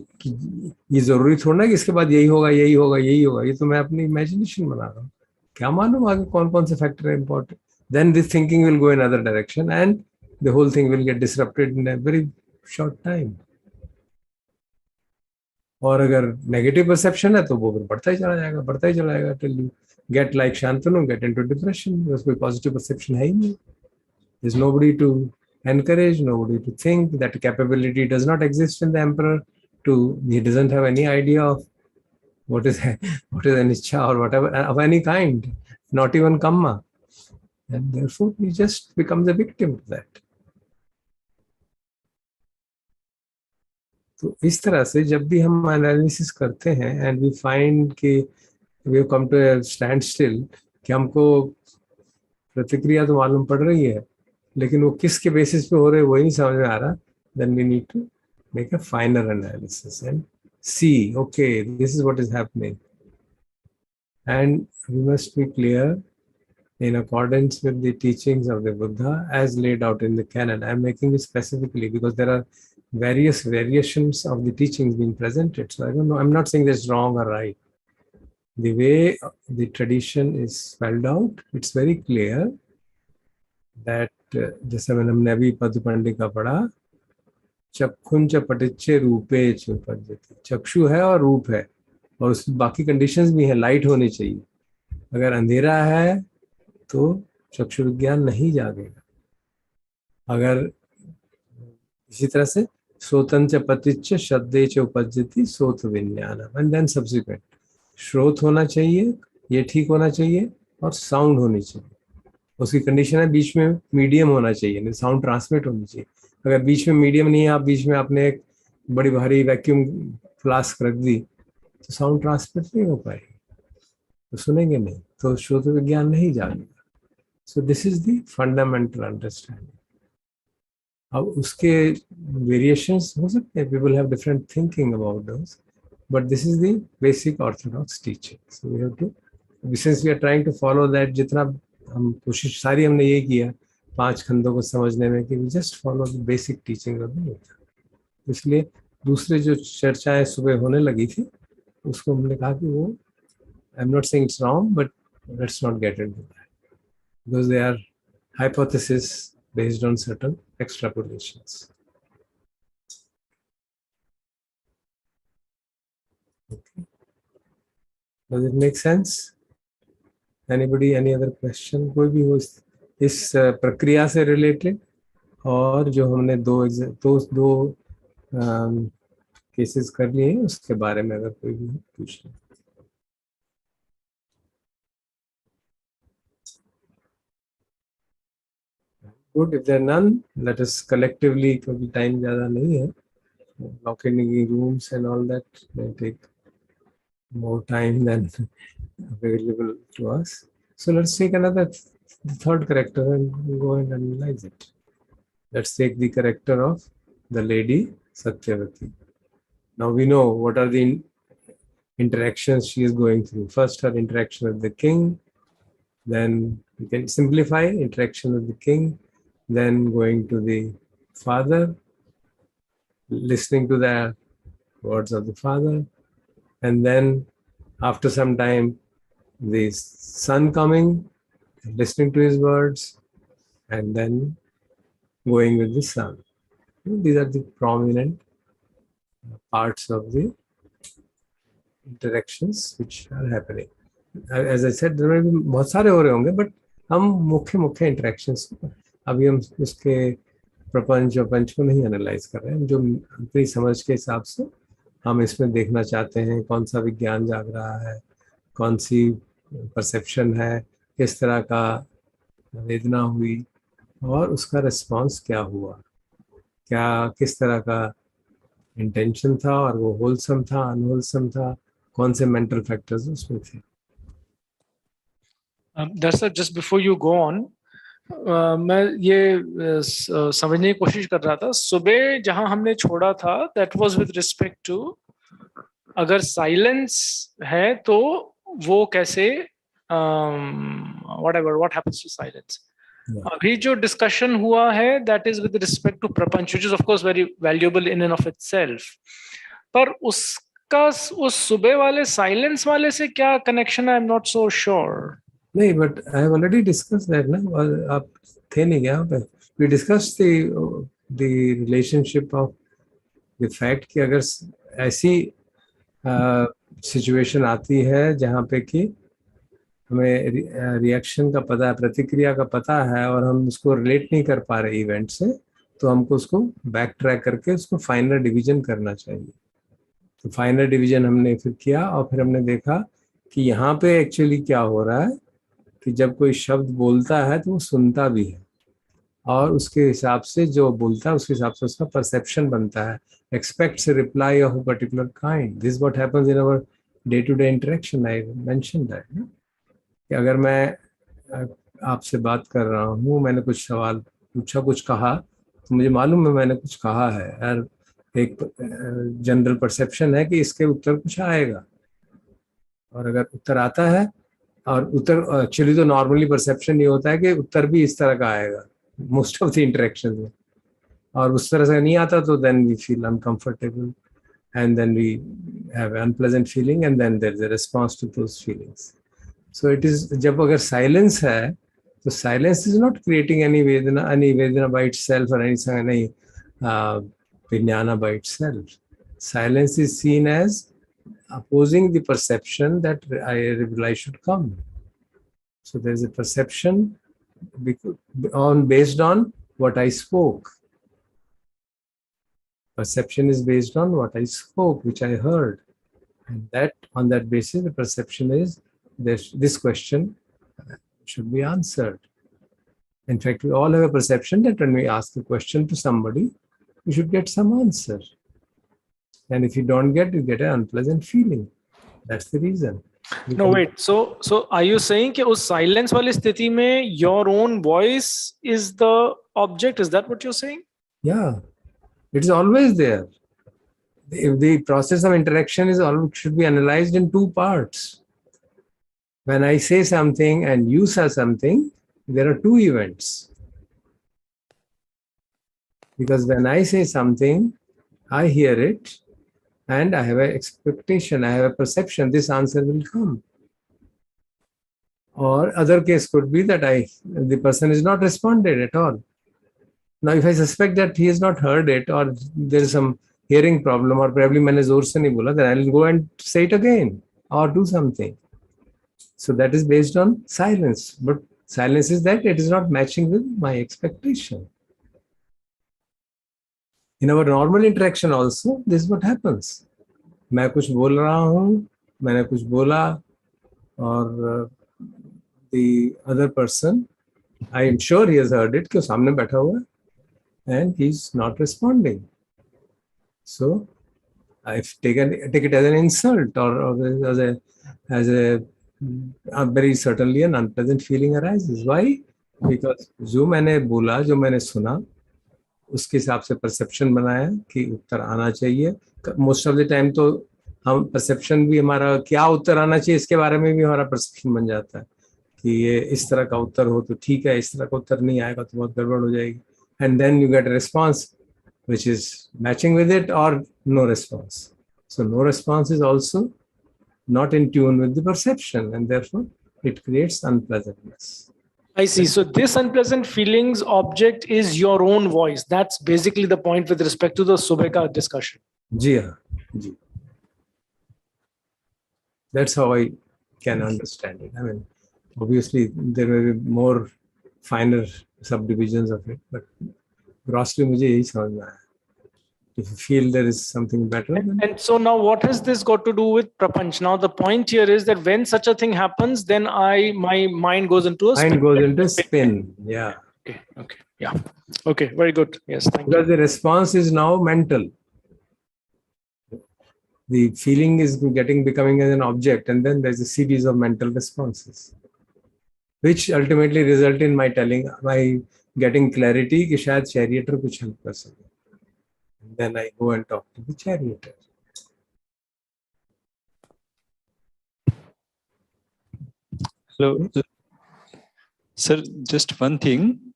Speaker 1: ये जरूरी थोड़ा ना कि इसके बाद यही होगा, यही होगा, यही होगा, ये तो मैं अपनी इमेजिनेशन बना रहा हूँ। क्या मालूम आगे कौन कौन से फैक्टर है important. Then this thinking will go in other direction and the whole thing will get disrupted in a very short time. और अगर नेगेटिव परसेप्शन है तो वो बढ़ता ही चला जाएगा, बढ़ता ही चला जाएगा, till you get like Shantanu, get into depression. कोई पॉजिटिव परसेप्शन है ही नहीं। There's nobody to encourage, nobody to think. That capability does not exist in the emperor. He doesn't have any idea of what is anicca or whatever of any kind, not even kamma, and therefore he just becomes a victim of that. तो इस तरह से जब भी हम analysis करते हैं and we find कि we come to a standstill, कि हमको प्रतिक्रिया तो मालूम पड़ रही है, लेकिन वो किसके बेसिस पे हो रहे वो ही नहीं समझ में आ रहा, then we need to make a finer analysis and see, okay, this is what is happening, and we must be clear in accordance with the teachings of the Buddha as laid out in the canon. I'm making it specifically because there are various variations of the teachings being presented, so I don't know, I'm not saying that's wrong or right. The way the tradition is spelled out, it's very clear that जैसे हमने अभी पदपंडी का पढ़ा, चक्षुंच पटिच्चे रूपे उपद्यते, चक्षु है और रूप है, और उस बाकी कंडीशंस भी हैं। लाइट होनी चाहिए, अगर अंधेरा है तो चक्षु विज्ञान नहीं जागेगा। अगर इसी तरह से श्रोतंच पतिच्च शब्दे च उपद्यति सोत विज्ञान, एंड देन सब्सिक्वेंट श्रोत होना चाहिए, ये ठीक होना चाहिए, और साउंड होनी चाहिए। उसकी कंडीशन है बीच में मीडियम होना चाहिए, साउंड ट्रांसमिट होनी चाहिए। अगर बीच में मीडियम नहीं है, आप बीच में आपने एक बड़ी भारी वैक्यूम फ्लास्क रख दी, तो साउंड ट्रांसमिट नहीं हो पाएगी, तो सुनेंगे नहीं, तो श्रोत विज्ञान नहीं जानेगा। So this is the fundamental understanding. अब उसके वेरिएशंस हो सकते हैं, people have different thinking about those, but this is the basic orthodox teaching. So we have to, since we are trying to follow that, जितना हम कोशिश सारी हमने ये किया 5 खंडों को समझने में कि just follow the basic teaching of the Buddha. इसलिए दूसरे जो चर्चाएं सुबह होने लगी थी, उसको हमने कहा कि वो, I am not saying it's wrong, but let's not get into that, because they are hypothesis based on certain extrapolations. Does it make sense? Anybody, any other question? कोई भी हो इस प्रक्रिया से related, और जो हमने दो केसेस कर लिए हैं उसके बारे में अगर कोई भी पूछ ले. Good. If there are none, let us collectively, क्योंकि टाइम ज़्यादा नहीं है, locking rooms and all that may take more time than available to us. So let's take the third character and go and analyze it. Let's take the character of the lady Satyavati. Now we know what are the interactions she is going through. First, her interaction with the king. Then we can simplify interaction with the king. Then going to the father, listening to the words of the father. And then after some time, the son coming, listening to his words, and then going with the son. These are the prominent parts of the interactions which are happening. As I said, there may be बहुत सारे हो रहे होंगे, but हम मुख्य interactions अभी हम उसके प्रपंच को नहीं एनालाइज कर रहे हैं. जो अपनी समझ के हिसाब से हम इसमें देखना चाहते हैं, कौन सा विज्ञान जाग रहा है, कौन सी परसेप्शन है, किस तरह का वेदना हुई और उसका रिस्पांस क्या हुआ, क्या किस तरह का इंटेंशन था और वो होलसम था, अनहोलसम था, कौन से मेंटल फैक्टर्स उसमें थे.
Speaker 3: दरअसल just before you go on, मैं ये समझने की कोशिश कर रहा था. सुबह जहां हमने छोड़ा था, that was with respect to अगर साइलेंस है तो वो कैसे व्हाट हैपेंस टू साइलेंस. अभी जो डिस्कशन हुआ है that is with respect to प्रपंच, which is of course very valuable in and of itself. पर उसका उस सुबह वाले साइलेंस वाले से क्या कनेक्शन है? I am not so sure.
Speaker 1: नहीं, but I have already discuss that ना. आप थे नहीं क्या पे? We discuss the relationship of the fact कि अगर ऐसी सिचुएशन आती है जहाँ पे कि हमें रिएक्शन का पता है, प्रतिक्रिया का पता है और हम उसको रिलेट नहीं कर पा रहे इवेंट से, तो हमको उसको बैक ट्रैक करके उसको फाइनल डिवीजन करना चाहिए. तो फाइनल डिवीजन हमने फिर किया और फिर हमने देखा कि यहाँ पे एक्चुअली क्या हो रहा है कि जब कोई शब्द बोलता है तो वो सुनता भी है और उसके हिसाब से जो बोलता है उसके हिसाब से उसका परसेप्शन बनता है. Expects a reply of a particular kind. This what happens in our day to day interaction. I mention that कि अगर मैं आपसे बात कर रहा हूँ, मैंने कुछ सवाल पूछा, कुछ कहा, तो मुझे मालूम है मैंने कुछ कहा है और एक जनरल परसेप्शन है कि इसके उत्तर कुछ आएगा. और अगर उत्तर आता है, और उत्तर एक्चुअली तो नॉर्मली परसेप्शन ये होता है कि उत्तर भी इस तरह का आएगा मोस्ट ऑफ द इंटरेक्शन में, और उस तरह से नहीं आता तो then we feel uncomfortable and then we have unpleasant feeling and then there is a response to those feelings. So it is, जब अगर साइलेंस है तो silence is not creating any वेदना बाय इटसेल्फ और एनी विज्ञाना by itself. Silence is seen as opposing the perception that reply should come. So there is a perception based on what I spoke. Perception is based on what I spoke, which I heard, and that on that basis the perception is this question should be answered. In fact, we all have a perception that when we ask a question to somebody, we should get some answer. And if you don't get, you get an unpleasant feeling. That's the reason.
Speaker 3: No, wait. So are you saying कि उस silence वाली स्थिति में your own voice is the object? Is that what you're saying?
Speaker 1: Yeah, it is always there. The process of interaction is always should be analyzed in two parts. When I say something and you say something, there are two events. Because when I say something, I hear it. And I have an expectation, I have a perception, this answer will come. Or other case could be that the person is not responded at all. Now, if I suspect that he has not heard it or there is some hearing problem or probably मैंने जोर से नहीं बोला, then I will go and say it again or do something. So that is based on silence. But silence is that it is not matching with my expectation. In our normal interaction also, this is what happens. मैं कुछ बोल रहा हूँ, मैंने कुछ बोला, और the other person, I am sure he has heard it, कि सामने बैठा हुआ है, and he's not responding. So I've take it as an insult, or as a very certainly an unpleasant feeling arises. Why? Because जो मैंने बोला, जो मैंने सुना, उसके हिसाब से परसेप्शन बनाया कि उत्तर आना चाहिए. मोस्ट ऑफ द टाइम तो हम परसेप्शन भी हमारा क्या उत्तर आना चाहिए इसके बारे में भी हमारा परसेप्शन बन जाता है कि ये इस तरह का उत्तर हो तो ठीक है, इस तरह का उत्तर नहीं आएगा तो बहुत गड़बड़ हो जाएगी. And then you get a response which is matching with it, or no response. So no response is also not in tune with the perception, and therefore it creates unpleasantness.
Speaker 3: I see. So this unpleasant feelings object is your own voice. That's basically the point with respect to the Subeka discussion.
Speaker 1: जी हाँ, जी. That's how I can understand it. I mean, obviously there may be more finer subdivisions of it, but grossly मुझे यही समझ में आया. If you feel there is something better,
Speaker 3: and so now what has this got to do with prapanch? Now the point here is that when such a thing happens, then my mind goes into a
Speaker 1: spin. Yeah.
Speaker 3: Okay. Yeah. Okay. Very good. Yes. Thank you.
Speaker 1: Because the response is now mental. The feeling is becoming as an object, and then there's a series of mental responses, which ultimately result in my getting clarity कि शायद charioteer कुछ help कर सके. Then I go and talk to the charioteer.
Speaker 4: So, sir, just one thing.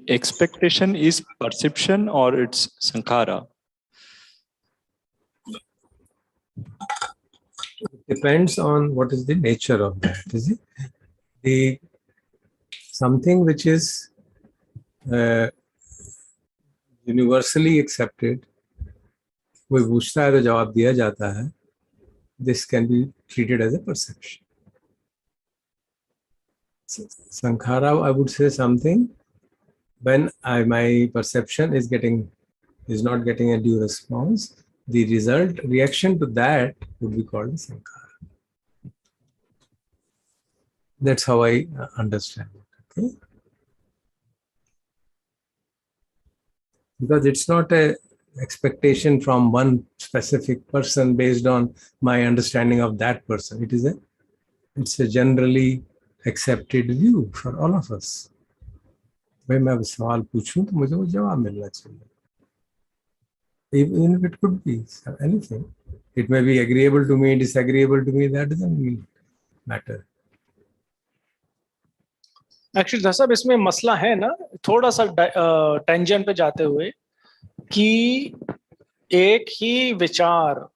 Speaker 4: Expectation is perception or it's sankhara?
Speaker 1: It depends on what is the nature of that. Is it something which is universally accepted? कोई पूछता है तो जवाब दिया जाता है. This can be treated as a perception. Sankhara, I would say something when my perception is not getting a due response. The reaction to that would be called sankhara. That's how I understand it. Okay? Because it's not a expectation from one specific person based on my understanding of that person. It's a generally accepted view for all of us. भाई मैं सवाल पूछूं तो मुझे वो जवाब मिलना चाहिए. Even if it could be anything, it may be agreeable to me, disagreeable to me. That doesn't matter.
Speaker 3: Actually, साहब इसमें मसला है ना, थोड़ा सा टेंजेंट पे जाते हुए कि एक ही विचार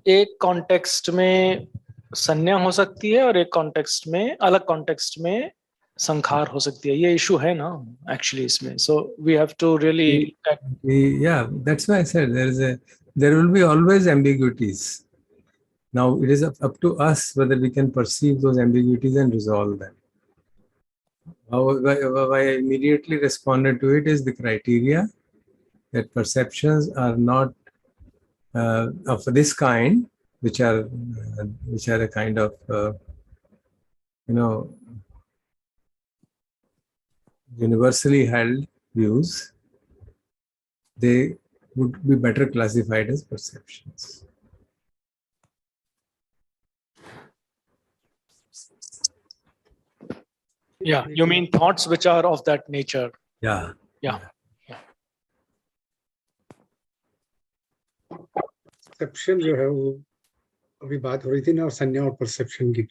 Speaker 3: एक कॉन्टेक्स्ट में संज्ञा हो सकती है और एक कॉन्टेक्स्ट में अलग कॉन्टेक्स्ट में संखार हो सकती है. ये इशू है ना एक्चुअली इसमें. So we have to really
Speaker 1: yeah, that's why I said there will be always ambiguities. Now it is up to us whether we can perceive those ambiguities and resolve them. How I immediately responded to it is the criteria that perceptions are not of this kind, which are a kind of universally held views. They would be better classified as perceptions.
Speaker 3: Yeah, you mean thoughts which are of that nature?
Speaker 1: Yeah.
Speaker 9: Perception जो है वो अभी बात हो रही थी ना, और संज्ञा और परसेप्शन की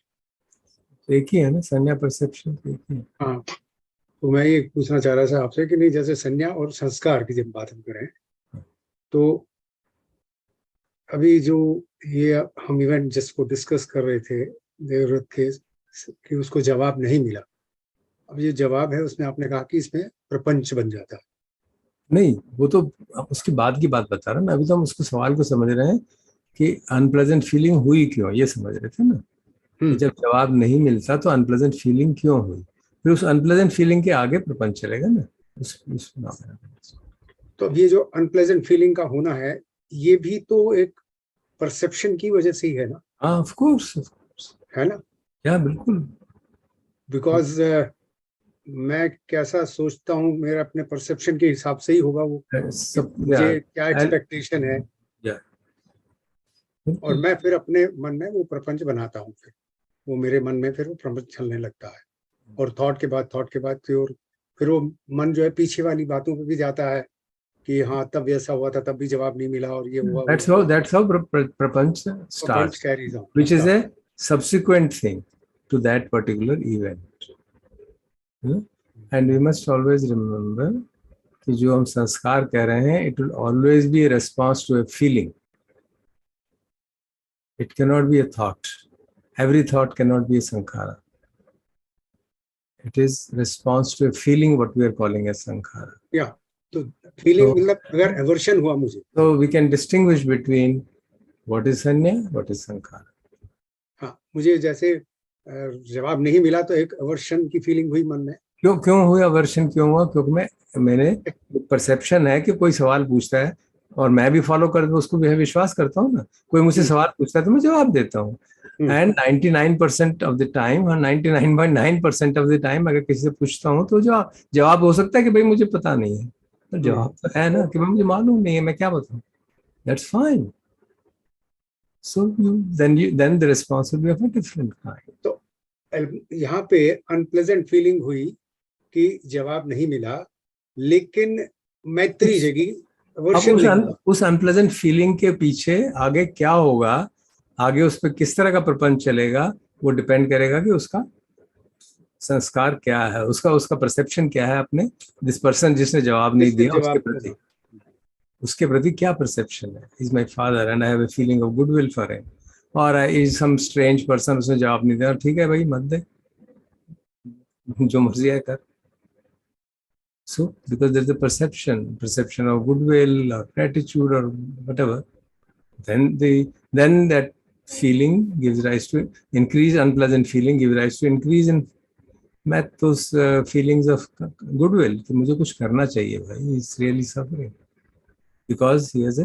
Speaker 1: एक ही है ना, संज्ञा परसेप्शन एक ही.
Speaker 9: हाँ, तो मैं ये पूछना चाह रहा था आपसे कि नहीं, जैसे संज्ञा और संस्कार की जब बात हम करें तो अभी जो ये हम इवेंट जिसको डिस्कस कर रहे थे देवव्रत के कि उसको जवाब नहीं मिला. अब ये जवाब है, उसमें आपने कहा कि इसमें प्रपंच बन जाता है.
Speaker 1: नहीं, वो तो उसके बाद की बात बता रहा ना. अभी तो हम उसको सवाल को समझ रहे हैं कि अनप्लेजेंट फीलिंग हुई क्यों, ये समझ रहे थे ना. कि जब जवाब नहीं मिलता तो अनप्लेजेंट फीलिंग क्यों हुई, फिर उस अनप्लेजेंट फीलिंग के आगे प्रपंच चलेगा ना उस
Speaker 9: तो ये जो अनप्लेजेंट फीलिंग का होना है, ये भी तो एक परसेप्शन की वजह से ही है ना?
Speaker 1: हाँ ऑफ कोर्स
Speaker 9: है ना?
Speaker 1: या बिल्कुल,
Speaker 9: बिकॉज मैं कैसा सोचता हूँ मेरा अपने परसेप्शन के हिसाब से ही होगा वो,
Speaker 1: सब
Speaker 9: मुझे क्या एक्सपेक्टेशन है, और मैं फिर अपने मन में वो प्रपंच बनाता हूँ, फिर वो मेरे मन में फिर वो प्रपंच चलने लगता है, और थॉट के बाद फिर वो मन जो है पीछे वाली बातों पे भी जाता है कि हाँ तब ऐसा हुआ था, तब भी जवाब नहीं मिला, और ये हुआ।
Speaker 1: that's how prapanch starts,
Speaker 9: carries on,
Speaker 1: which is a subsequent thing to that particular event. And we must always remember कि जो हम संस्कार कह रहे हैं, it will always be a response to a feeling. It cannot be a thought. Every thought cannot be a sankhara. It is response to a feeling, what we are calling as sankhara.
Speaker 9: Yeah. तो feeling मतलब अगर aversion हुआ मुझे,
Speaker 1: so we can distinguish between what is sanya, what is sankhara.
Speaker 9: हाँ, मुझे जैसे जवाब नहीं मिला तो एक एवर्शन की फीलिंग हुई मन में।
Speaker 1: क्यों हुआ अवर्शन, क्यों हुआ? क्योंकि मैंने परसेप्शन है कि कोई सवाल पूछता है और मैं भी फॉलो करके उसको भी विश्वास करता हूँ ना, कोई मुझसे सवाल पूछता है तो मैं जवाब देता हूँ, and 99% of the time, 99.9% of the time अगर किसी से पूछता हूँ तो जवाब हो सकता है कि भाई मुझे पता नहीं है, तो जवाब तो है ना कि भाई मुझे मालूम नहीं है, मैं क्या बताऊँ, that's fine. So then the response will be of a different kind.
Speaker 9: तो यहाँ पे अनप्लेजेंट फीलिंग हुई कि जवाब नहीं मिला, लेकिन मैत्री जगी,
Speaker 1: उस अनप्लेजेंट फीलिंग के पीछे आगे क्या होगा, आगे उस पर किस तरह का प्रपंच चलेगा, वो डिपेंड करेगा कि उसका संस्कार क्या है, उसका परसेप्शन क्या है अपने दिस पर्सन जिसने जवाब नहीं दिया, उसके प्रति क्या परसेप्शन है. Is my father and I have a feeling of goodwill for him, और इज सम स्ट्रेंज पर्सन, उसने जवाब नहीं दिया, ठीक है भाई मत दे, जो मर्जी है कर. So because there's a perception of goodwill or gratitude or whatever, then that feeling gives rise to increase, unpleasant feeling gives rise to increase in those feelings of goodwill कि मुझे कुछ करना चाहिए भाई, he's really suffering because he has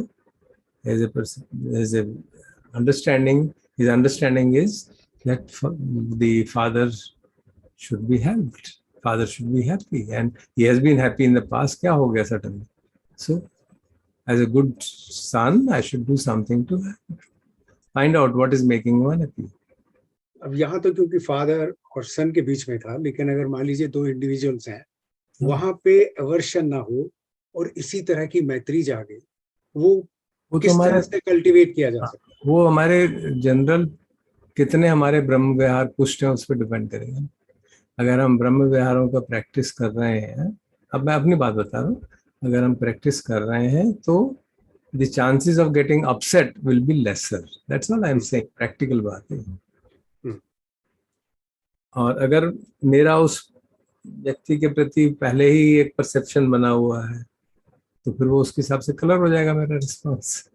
Speaker 1: a understanding. His understanding is that the father should be helped. Father should be happy, and he has been happy in the past. क्या हो गया suddenly? So, as a good son, I should do something to find out what is making one happy.
Speaker 9: अब यहाँ तो क्योंकि father और सन के बीच में था, लेकिन अगर मान लीजिए दो इंडिविजुअल्स हैं, वहां पे अवर्शन ना हो और इसी तरह की मैत्री जागे, वो किस तरह से कल्टीवेट किया जा सकता है?
Speaker 1: वो हमारे जनरल कितने हमारे ब्रह्म विहार पुष्ट हैं उस पर डिपेंड करेगा. अगर हम ब्रह्म विहारों का प्रैक्टिस कर रहे हैं, अब मैं अपनी बात बता रहा हूँ, अगर हम प्रैक्टिस कर रहे हैं तो the chances of getting upset will be lesser. That's all I am saying, practical बात है. और अगर मेरा उस व्यक्ति के प्रति पहले ही एक परसेप्शन बना हुआ है तो फिर वो उसके हिसाब से कलर हो जाएगा मेरा रिस्पॉन्स.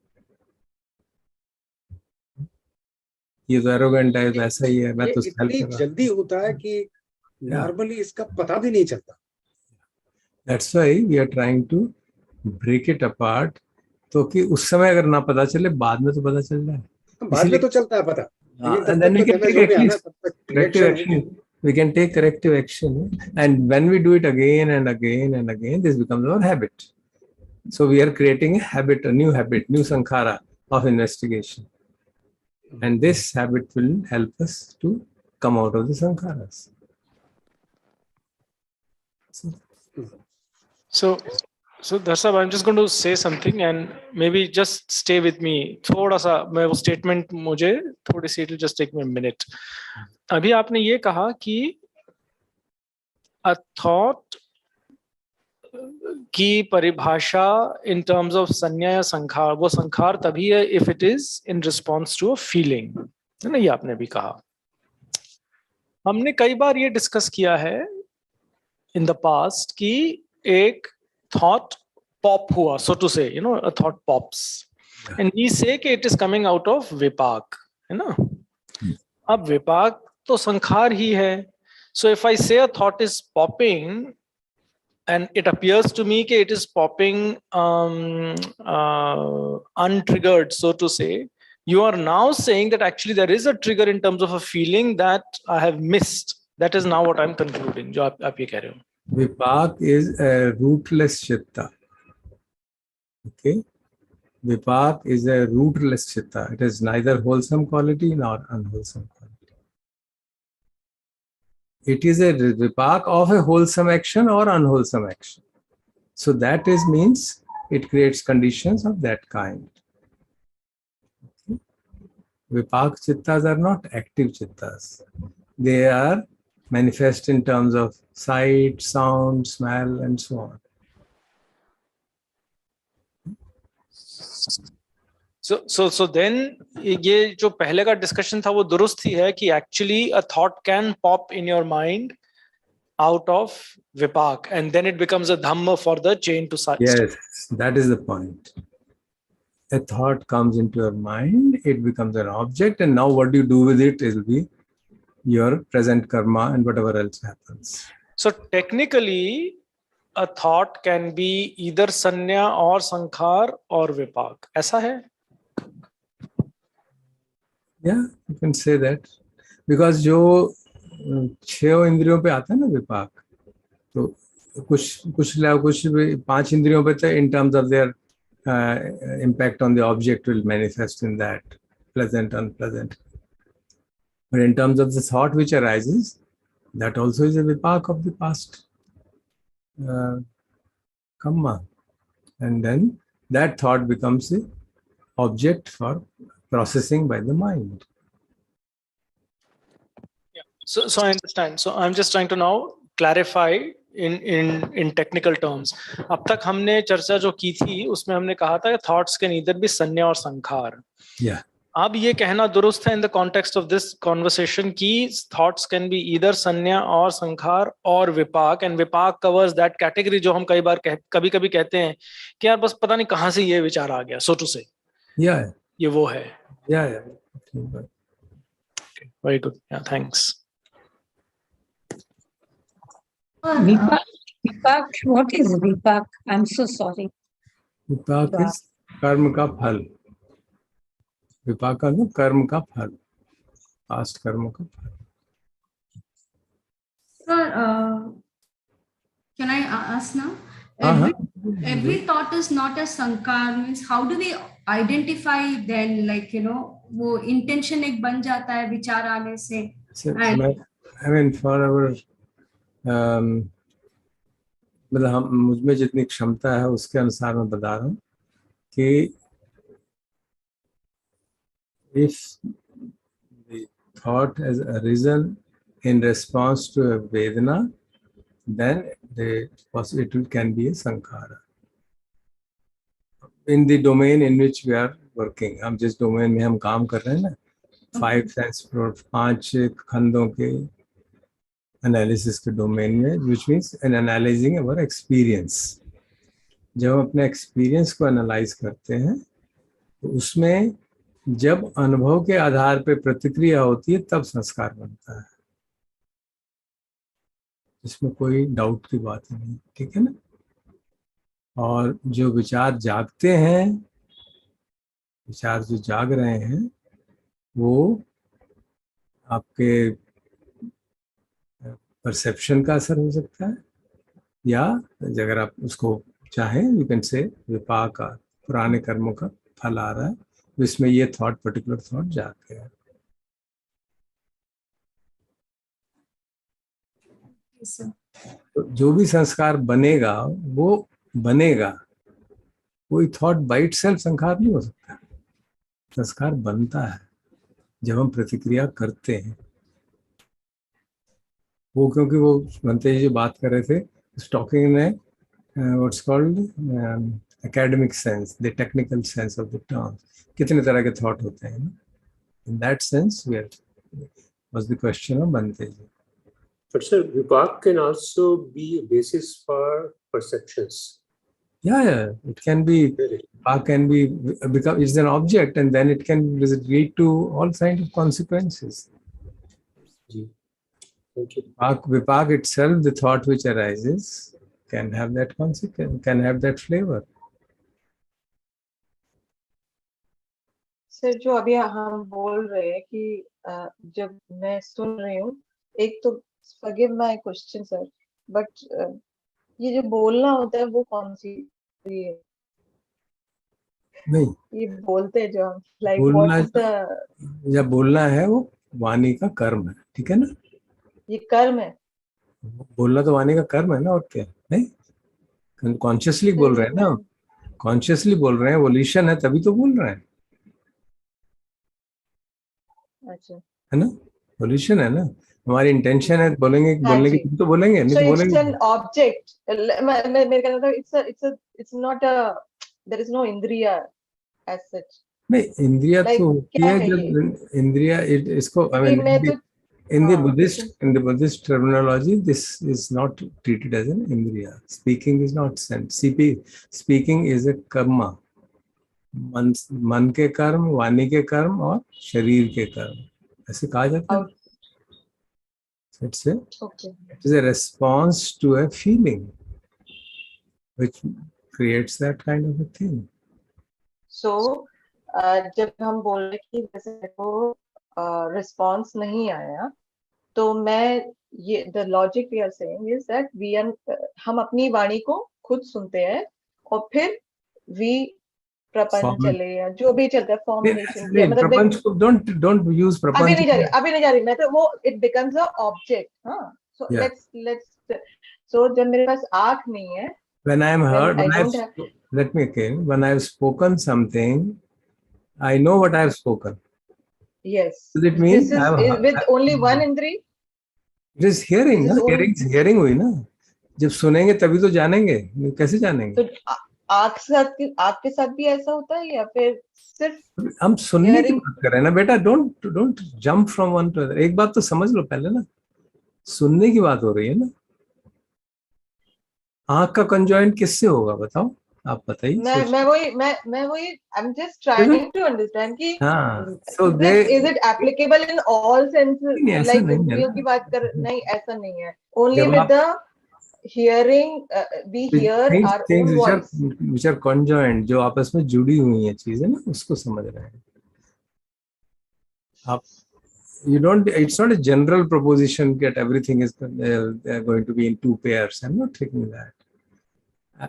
Speaker 1: ये तो एरोगेंट है, तो ऐसा ही है, मैं तो
Speaker 9: इतनी जल्दी होता है कि नॉर्मली इसका पता भी नहीं चलता.
Speaker 1: That's why we are trying to break it apart, तो कि उस समय अगर ना पता चले, बाद में तो पता चल जाए.
Speaker 9: बाद में तो चलता है पता.
Speaker 1: And then we can take at least corrective action. We can take corrective action, and when we do it again and again and again, this becomes our habit. So we are creating a habit, a new sankhara of investigation, and this habit will help us to come out of the sankharas.
Speaker 3: So Darsab, I'm just going to say something and maybe just stay with me. थोड़ा सा मैं वो statement मुझे थोड़ी सी, it'll just take me a minute. अभी आपने ये कहा कि a thought की परिभाषा in terms of संज्ञा या संखार, वो संखार तभी है if it is in response to a feeling, है ना? ये आपने भी कहा. हमने कई बार ये डिस्कस किया है in the past कि एक thought pop हुआ, so to say, you know, a thought pops, and we say कि it is coming out of vipak, है ना? अब विपाक तो संखार ही है. So if I say a thought is popping and it appears to me that it is popping untriggered, so to say, you are now saying that actually there is a trigger in terms of a feeling that I have missed. That is now what I'm concluding. जो आप ये कह रहे हो.
Speaker 1: Vipak is a rootless chitta. Okay. Vipak is a rootless chitta. It is neither wholesome quality nor unwholesome quality. It is a vipak of a wholesome action or unwholesome action. So that is means it creates conditions of that kind. Okay. Vipak chittas are not active chittas. They are manifest in terms of sight, sound, smell, and so on.
Speaker 3: So then ये जो पहले का discussion था वो दुरुस्त ही है कि actually a thought can pop in your mind out of vipak and then it becomes a dhamma for the chain to start.
Speaker 1: Yes, that is the point. A thought comes into your mind, it becomes an object, and now what you do with it will be your present karma and whatever else happens.
Speaker 3: So technically, a thought can be either sanya or sankhar or vipak. ऐसा है?
Speaker 1: Yeah, you can say that. Because जो 6 इंद्रियों पे आता है ना विपाक, तो कुछ 5 इंद्रियों पे तो in terms of their impact on the object will manifest in that, pleasant, unpleasant. But in terms of the thought which arises, that also is a vipak of the past karma. And then that thought becomes the object for processing by the mind.
Speaker 3: Yeah. So I understand. So I'm just trying to now clarify in technical terms. अब तक हमने चर्चा जो की थी उसमें हमने कहा था कि thoughts can either be sanya और sankhar.
Speaker 1: Yeah.
Speaker 3: अब ये कहना दुरुस्त है in the context of this conversation कि thoughts can be either sanya or sankhar or vipak, and vipak covers that category जो हम कभी-कभी कहते हैं कि यार बस पता नहीं कहाँ से ये विचार आ गया, so to say.
Speaker 1: Yeah.
Speaker 3: ये वो है.
Speaker 1: Yeah.
Speaker 3: Okay. Very good. Yeah, thanks.
Speaker 17: Vipak, what is vipak? I'm so sorry.
Speaker 1: विपाक is कर्म का फल. विपाक का मतलब कर्म का फल, पास्ट कर्म का फल.
Speaker 15: Sir, can I ask now? Every thought is not a sankar. Means how do we identify then? Like वो intention एक बन जाता है विचार आने से.
Speaker 1: I mean for our मतलब मुझ में जितनी क्षमता है उसके अनुसार मैं बता रहा हूँ कि if the thought has arisen in response to a vedana, then it can be a sankhara. In the domain in which we are working, हम जिस domain में हम काम कर रहे हैं ना, 5 sense 5 खंडों के analysis के domain में, which means an analyzing our experience. जब हम अपने experience को analyze करते हैं, तो उसमें जब अनुभव के आधार पे प्रतिक्रिया होती है तब संस्कार बनता है. इसमें कोई डाउट की बात नहीं, ठीक है ना. और जो विचार जागते हैं, विचार जो जाग रहे हैं, वो आपके परसेप्शन का असर हो सकता है, या अगर आप उसको चाहें यू कैन से विपाक का पुराने कर्मों का फल आ रहा है, जिसमें ये थॉट पर्टिकुलर थॉट जाग गया. तो जो भी संस्कार बनेगा वो बनेगा, कोई थॉट बाय इटसेल्फ संस्कार नहीं हो सकता. संस्कार बनता है जब हम प्रतिक्रिया करते हैं. वो क्योंकि वो बनते ही जो बात कर रहे थे, टॉकिंग में what's called academic sense, the technical sense of the term, कितने तरह के थॉट होते हैं. In that sense where was the question of बनते जी.
Speaker 12: But sir, vipak can also be a basis for perceptions.
Speaker 1: Yeah, it can be. Vipak can be because it's an object, and then it can lead to all kinds of consequences.
Speaker 12: जी, thank you.
Speaker 1: Vipak itself, the thought which arises, can have that consequence, can have that flavor.
Speaker 14: Sir जो अभी हम बोल रहे हैं कि जब मैं सुन रही हूँ, एक तो forgive my question sir, but ये जो बोलना होता है वो कौन सी है?
Speaker 1: नहीं,
Speaker 14: ये बोलते हैं जो हम like
Speaker 1: बोलना
Speaker 14: what is the
Speaker 1: जब बोलना है वो वाणी का कर्म है, ठीक है ना?
Speaker 14: ये कर्म है?
Speaker 1: बोलना तो वाणी का कर्म है ना, और क्या? नहीं, कॉन्शियसली बोल रहे हैं ना, कॉन्शियसली बोल रहे हैं, वोल्यूशन है तभी तो बोल रहे हैं,
Speaker 14: अच्छा,
Speaker 1: है ना? वोल्यूशन है ना, हमारी इंटेंशन है बोलेंगे,
Speaker 14: हाँ
Speaker 1: बोलने की
Speaker 14: जी।
Speaker 1: तो बोलेंगे, नहीं
Speaker 14: So
Speaker 1: तो
Speaker 14: it's
Speaker 1: बोलेंगे।
Speaker 14: an object. मेरे कहने का it's not a, there is no इंद्रिया as such.
Speaker 1: नहीं, इंद्रिया
Speaker 14: Like
Speaker 1: तो होती
Speaker 14: क्या
Speaker 1: है
Speaker 14: है ये?
Speaker 1: जब इंद्रिया इसको आई
Speaker 14: क्योंकि मैं
Speaker 1: मीन
Speaker 14: तो
Speaker 1: in the
Speaker 14: हाँ
Speaker 1: Buddhist terminology, this is not treated as an indriya. Speaking is not sense. Speaking is a karma. मन के कर्म, वाणी के कर्म और शरीर के कर्म, ऐसे कहा जाता है। It is a response to a feeling which creates that kind of a thing.
Speaker 14: So जब हम बोल रहे कि जैसे को रिस्पॉन्स नहीं आया, तो मैं ये the logic we are saying is that we are हम अपनी वाणी को खुद सुनते हैं और फिर we प्रपंच चले या जो भी चलता है फॉर्मुलेशन
Speaker 1: नहीं,
Speaker 14: मतलब
Speaker 1: प्रपंच को don't use प्रपंच।
Speaker 14: अभी नहीं जा रही मैं तो वो it becomes a object, हाँ। So let's so जब मेरे पास आँख नहीं है,
Speaker 1: when I am heard,
Speaker 14: I don't have,
Speaker 1: let me again, when I have spoken something, I know what I have spoken.
Speaker 14: yes,
Speaker 1: Does it mean
Speaker 14: this is with only one indri?
Speaker 1: It is hearing, ना? Hearing हुई ना, जब सुनेंगे तभी तो जानेंगे, कैसे जानेंगे?
Speaker 14: तो आँख के साथ भी ऐसा होता है या फिर सिर्फ
Speaker 1: हम सुनने की बात कर रहे हैं ना बेटा, don't jump from one to other. एक बात तो समझ लो पहले ना, सुनने की बात हो रही है ना, आँख का कंजॉइंट किससे होगा बताओ, आप बताइए।
Speaker 14: मैं वही I'm just trying to understand कि
Speaker 1: so
Speaker 14: is it applicable in all senses?
Speaker 1: ऐसा
Speaker 14: Like
Speaker 1: नहीं है
Speaker 14: इंद्रियों
Speaker 1: ना,
Speaker 14: की बात कर, नहीं ऐसा नहीं है, only with the hearing we hear our
Speaker 1: things
Speaker 14: own voice.
Speaker 1: which are conjoined, जो आपस में जुड़ी हुई हैं चीजें ना, उसको समझ रहे हैं आप। You don't, it's not a general proposition that everything is going to be in two pairs. I'm not taking that.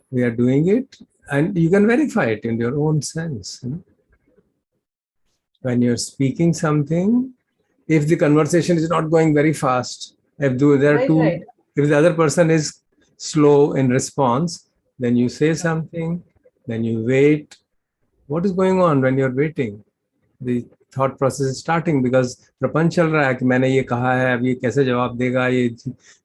Speaker 1: We are doing it and you can verify it in your own sense. You know? When you're speaking something, if the conversation is not going very fast, if there are two, if the other person is slow in response, then you say something, then you wait. What is going on when you're waiting? The thought process is starting because प्रपंच चल रहा है कि मैंने ये कहा है, अब ये कैसे जवाब देगा, ये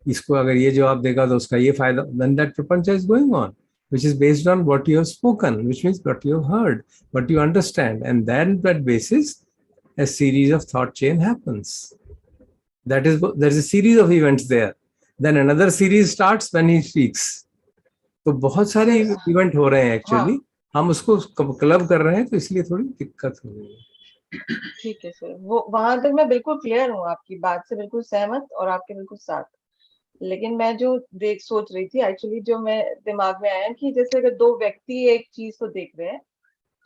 Speaker 1: इसको अगर ये जवाब देगा तो उसका ये फायदा, then that prapancha is going on, which is based on what you have spoken, which means what you have heard, what you understand, and then that basis a series of thought chain happens. That is, there is a series of events there. Then another series starts when he speaks. तो बहुत सारे event हो रहे हैं actually, हम उसको club कर रहे हैं, तो इसलिए थोड़ी दिक्कत हो रही है।
Speaker 14: ठीक है सर, वो वहां तक मैं बिल्कुल क्लियर हूँ, आपकी बात से बिल्कुल सहमत और आपके बिल्कुल साथ। लेकिन मैं जो सोच रही थी एक्चुअली, जो मैं दिमाग में आया कि जैसे अगर दो व्यक्ति एक चीज को देख रहे हैं,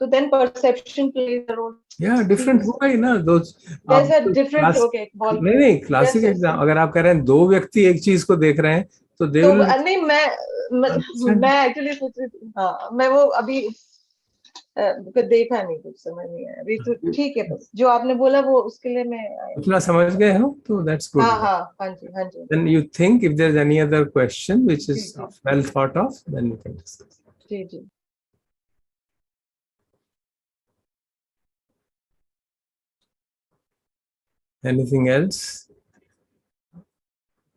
Speaker 14: तो then perception plays a role.
Speaker 1: या डिफरेंट होगा ही ना, दो
Speaker 14: डिफरेंट ओके
Speaker 1: नहीं क्लासिक एग्जाम, अगर आप कह रहे हैं दो व्यक्ति एक चीज को देख रहे हैं तो दे विल,
Speaker 14: नहीं मैं एक्चुअली सोच रही थी, हाँ मैं वो अभी देखा नहीं, कुछ समझ नहीं आया अभी, तो ठीक है, बस जो आपने बोला वो उसके लिए मैं
Speaker 1: उतना समझ गए हो तो दैट्स गुड।
Speaker 14: हाँ जी।
Speaker 1: Then you think if there's any other question which is well thought of, then you can discuss.
Speaker 14: Ji.
Speaker 1: Anything else?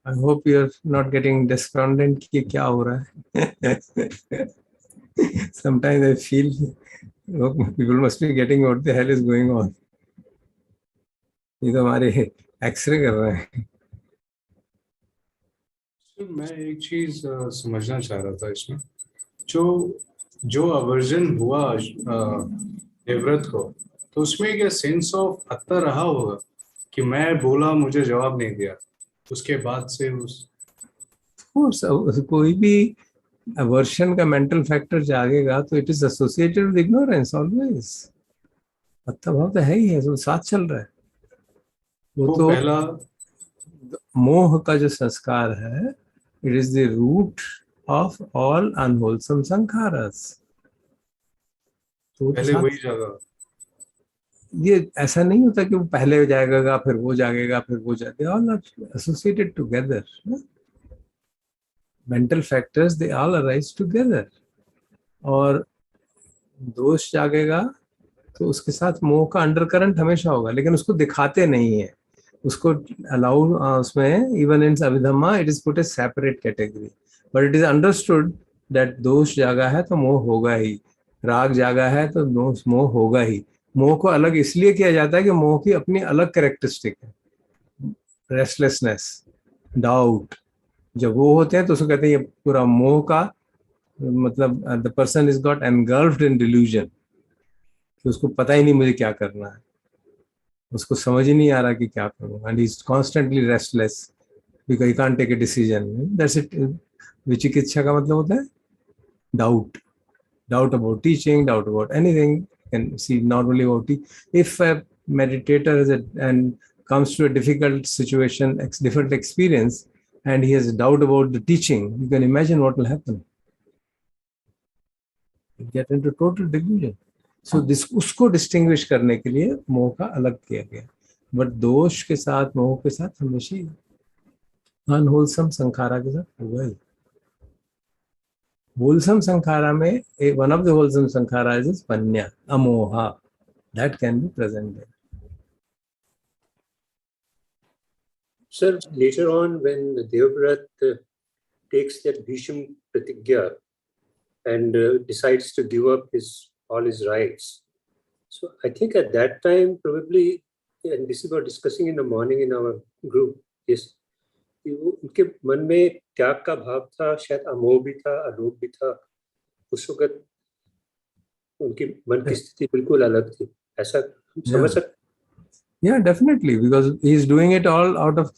Speaker 1: I hope you're not getting despondent कि क्या हो रहा है। Sometimes I feel people must be getting what the hell is going on. ये तो हमारे x ray कर रहे हैं।
Speaker 18: मैं एक चीज समझना चाह रहा था इसमें, जो अवर्जन हुआ देवव्रत को, तो उसमें क्या सेंस ऑफ अत्ता रहा होगा? कि मैं बोला, मुझे जवाब नहीं दिया, उसके बाद से उस
Speaker 1: कोर्स कोई भी अवर्शन का मेंटल फैक्टर जागेगा तो it is associated with ignorance always. भाव तो है ही है, तो साथ चल रहा है वो तो।
Speaker 18: पहला
Speaker 1: मोह का जो संस्कार है, it is the root of all unwholesome संखारस। तो
Speaker 18: पहले वही जगह,
Speaker 1: ये ऐसा नहीं होता कि वो पहले जाएगा फिर वो जागेगा फिर वो जाएगा, all are associated together. Mental factors they all arise together. और दोष जागेगा तो उसके साथ मोह का अंडरकरंट हमेशा होगा, लेकिन उसको दिखाते नहीं है, उसको अलाउ उसमें even in Abhidhamma it is put A separate category, but it is understood that दोष जागा है तो मोह होगा ही, राग जागा है तो मोह होगा ही। मोह को अलग इसलिए किया जाता है कि मोह की अपनी अलग कैरेक्टरिस्टिक है, रेस्टलेसनेस, डाउट। जब वो होते हैं तो उसको कहते हैं ये पूरा मोह का मतलब the person is got engulfed in delusion, कि उसको पता ही नहीं मुझे क्या करना है, उसको समझ ही नहीं आ रहा कि क्या करूं, and he is constantly restless because he can't take a decision. That's it. विचिकित्सा का मतलब होता है doubt, doubt about teaching, doubt about anything. You can see normally about if a meditator is and comes to a difficult situation, different experience, and he has a doubt about the teaching, you can imagine what will happen. You get into total delusion. So this उसको distinguish करने के लिए मोह का अलग किया गया, but दोष के साथ मोह के साथ हमेशा ही unwholesome संखारा के साथ होगा ही। Wholesome sankhara में one of the wholesome sankhara is panya, amoha, that can be present there.
Speaker 12: Sir, later on when Devvrat takes that Bhisham Pratigya and decides to give up all his rights, so I think at that time probably, and this is what discussing in the morning in our group, yes, उनके मन में त्याग का भाव था, शायद अमोह भी था, अलोभ भी था। उस वक्त उनकी मन की स्थिति बिल्कुल अलग थी, ऐसा समझ सकते?
Speaker 1: Yeah, definitely, because he is doing it all out of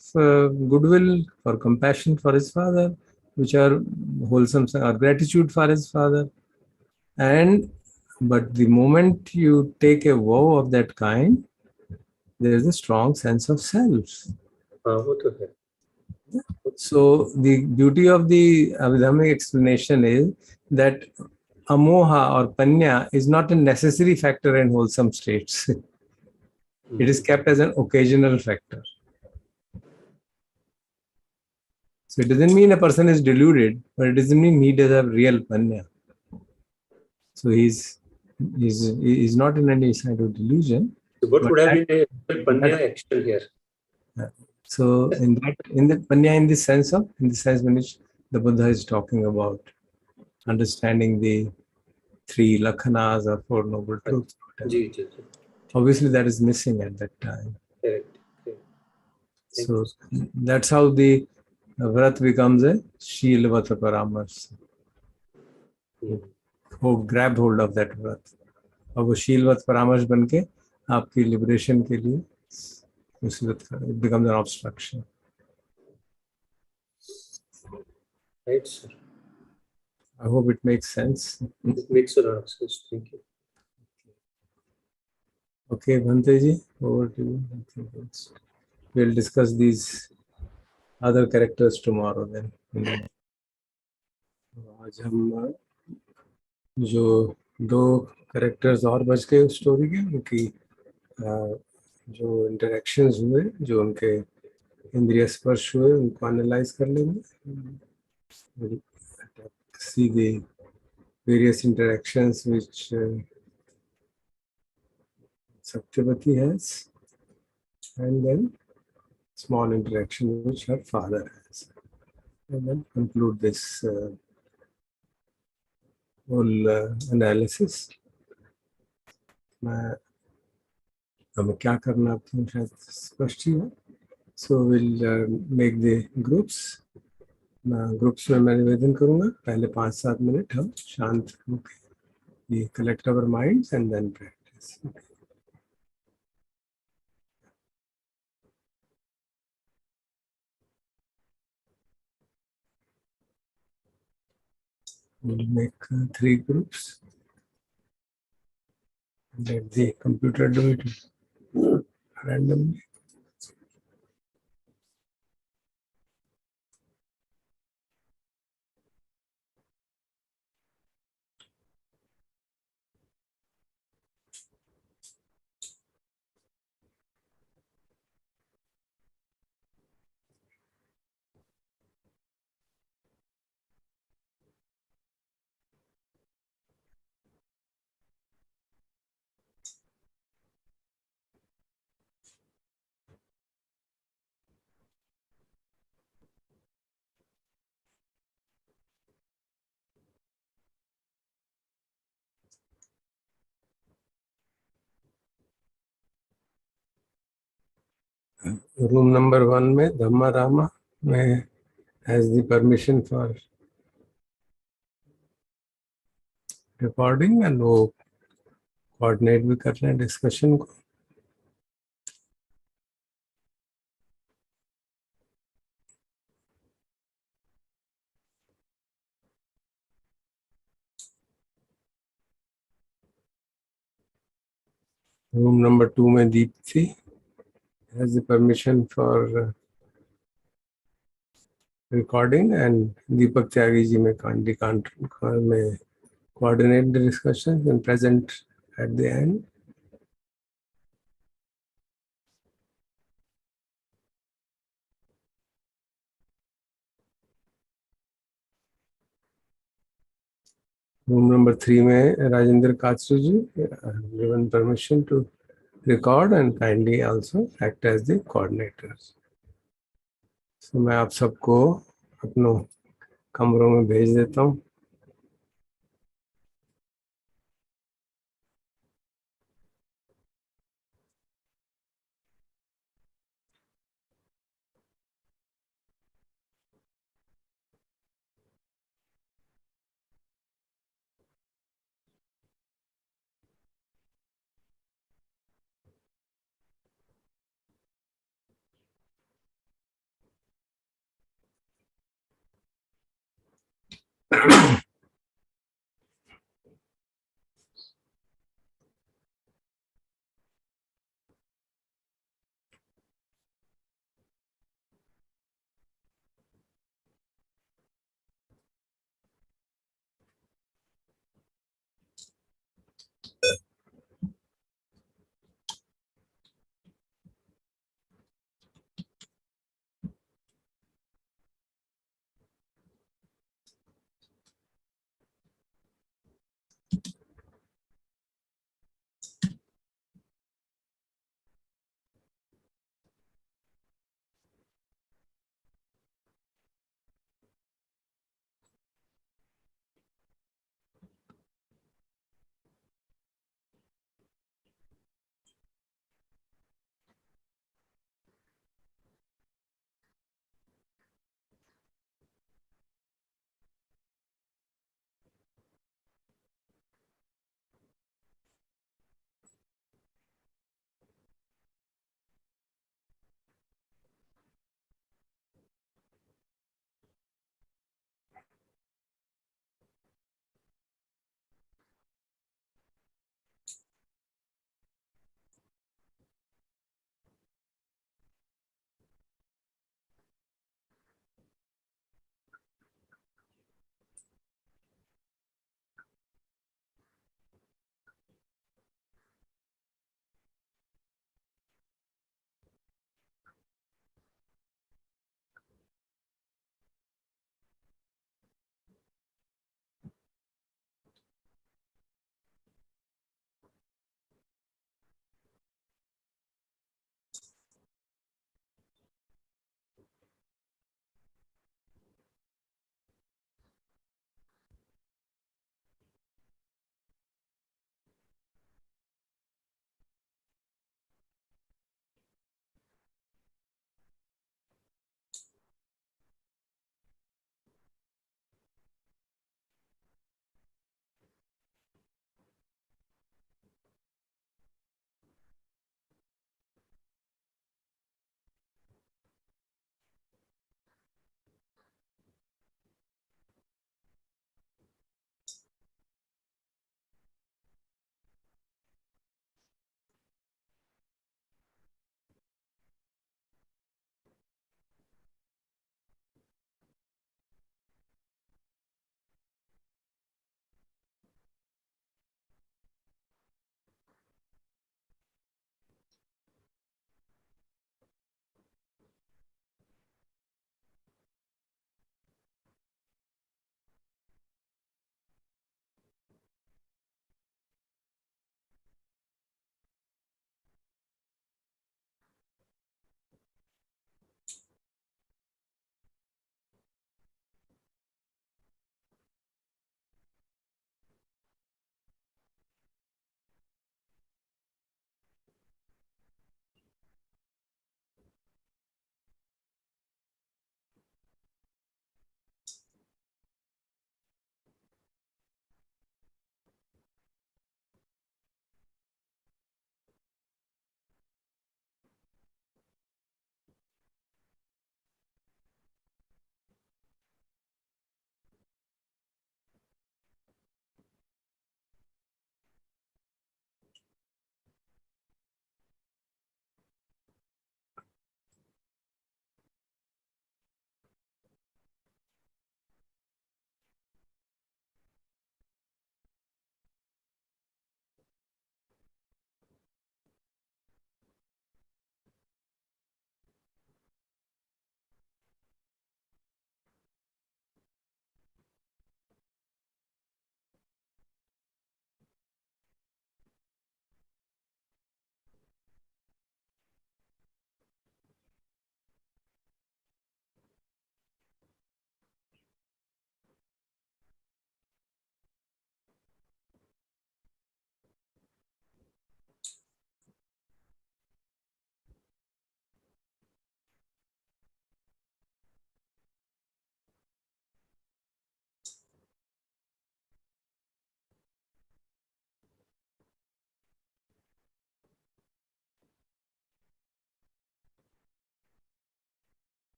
Speaker 1: goodwill or compassion for his father, which are wholesome, or gratitude for his father. But the moment you take a vow of that kind, there is a strong sense of self.
Speaker 12: वो तो है.
Speaker 1: So the beauty of the Abhidhammic explanation is that amoha or panya is not a necessary factor in wholesome states. It is kept as an occasional factor. So it doesn't mean a person is deluded, but it doesn't mean he does have real panya. So he's not in any kind of delusion.
Speaker 12: So what would have been a panya action here?
Speaker 1: So in the panya, in the sense in which the Buddha is talking about understanding the three lakhanas or four noble truths. Obviously, that is missing at that time.
Speaker 12: Correct.
Speaker 1: So that's how the vrat becomes a shilvata paramarsa. Who grab hold of that vrat. और वो शीलवत परामर्श बन के आपकी liberation के लिए it becomes an obstruction.
Speaker 12: Right, sir.
Speaker 1: I hope it makes sense.
Speaker 12: It makes a lot of sense. Thank you.
Speaker 1: Okay, Bhante ji, over to you. We'll discuss these other characters tomorrow then. आज हम जो दो characters और बच गए उस story के, उनकी जो इंटरेक्शंस हुए, जो उनके इंद्रिय स्पर्श हुए, उनको एनालाइज कर लेंगे. See the various interactions which Satyavati has, and then small interaction which her father has, and then conclude this whole analysis. हमें क्या करना आपको शायद स्पष्ट ही है. So we'll make the groups. Groups में मैं निवेदन करूंगा पहले 5-7 मिनट हम शांत होकर collect our minds and then practice. We'll make 3 groups. Let the computer do it randomly. Room number 1 में धम्मा रामा में has the permission for recording and वो coordinate भी कर रहे हैं discussion को. Room number 2 में Deepti has the permission for recording and Deepak Tyagi ji may coordinate the discussions and present at the end. Room number 3 में Rajendra Kachru ji given permission to record and kindly also act as the coordinators. So मैं आप सबको अपनों कमरों में भेज देता हूँ.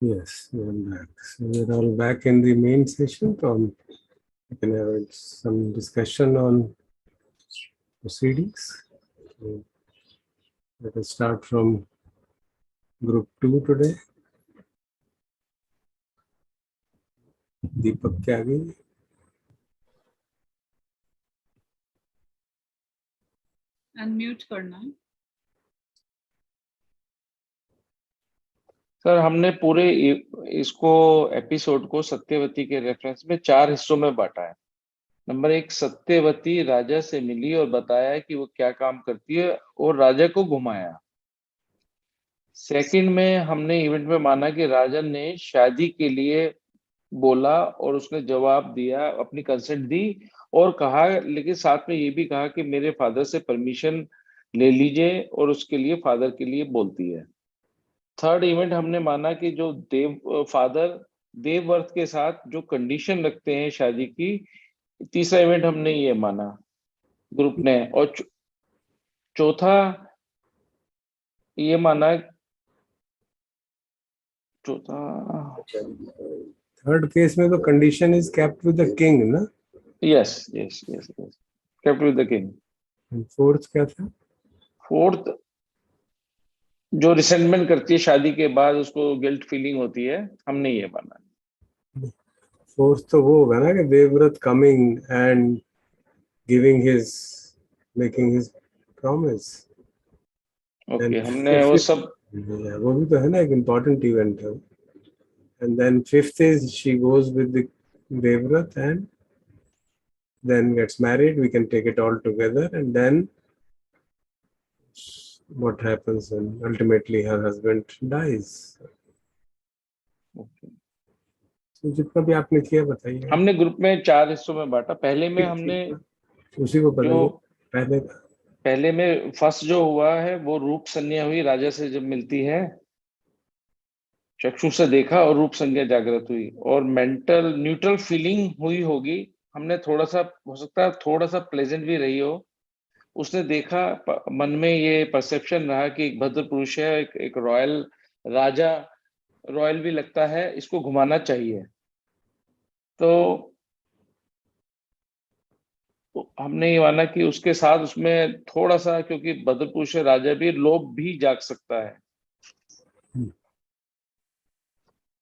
Speaker 1: Yes, we're back. So we're all back in the main session. We can have some discussion on proceedings. So let us start from group 2 today. Deepak Tyagi.
Speaker 2: Unmute करना है।
Speaker 19: सर हमने पूरे इसको एपिसोड को सत्यवती के रेफरेंस में 4 हिस्सों में बांटा है। नंबर 1, सत्यवती राजा से मिली और बताया कि वो क्या काम करती है और राजा को घुमाया। सेकंड में हमने इवेंट में माना कि राजा ने शादी के लिए बोला और उसने जवाब दिया, अपनी कंसेंट दी और कहा, लेकिन साथ में ये भी कहा कि मेरे फादर से परमिशन ले लीजिए और उसके लिए फादर के लिए बोलती है। थर्ड इवेंट हमने माना कि जो फादर देवव्रत के साथ जो कंडीशन रखते हैं शादी की। तीसरा इवेंट हमने ये माना ग्रुप ने, और चौथा ये माना,
Speaker 1: थर्ड केस में तो condition is kept with the king ना?
Speaker 19: Yes yes yes yes, kept with the king.
Speaker 1: Fourth क्या था?
Speaker 19: फोर्थ जो रिसेंटमेंट करती है शादी के बाद, उसको गिल्ट फीलिंग होती है, हमने ये माना।
Speaker 1: फोर्थ तो वो होगा ना कि Devvrat coming and giving his making his promise.
Speaker 19: Okay, हमने वो सब,
Speaker 1: वो भी तो है ना, एक इम्पोर्टेंट इवेंट है। And then fifth is she goes with the Devvrat and then gets married. We can take it all together, and then what happens when ultimately her husband dies. तो जितना भी आपने किया बताइए।
Speaker 19: हमने ग्रुप में 4 हिस्सों में बांटा। पहले में हमने
Speaker 1: उसी को बताइए।
Speaker 19: पहले में फर्स्ट जो हुआ है वो रूप संज्ञा हुई, राजा से जब मिलती है, चक्षु से देखा और रूप संज्ञा जागृत हुई और मेंटल न्यूट्रल फीलिंग हुई होगी। हमने थोड़ा सा, हो सकता है थोड़ा सा प्लेजेंट भी रही हो। उसने देखा, मन में ये परसेप्शन रहा कि एक भद्र पुरुष है, एक रॉयल राजा, रॉयल भी लगता है, इसको घुमाना चाहिए। तो हमने ये माना कि उसके साथ उसमें थोड़ा सा, क्योंकि भद्र पुरुष है, राजा भी, लोभ भी जाग सकता है।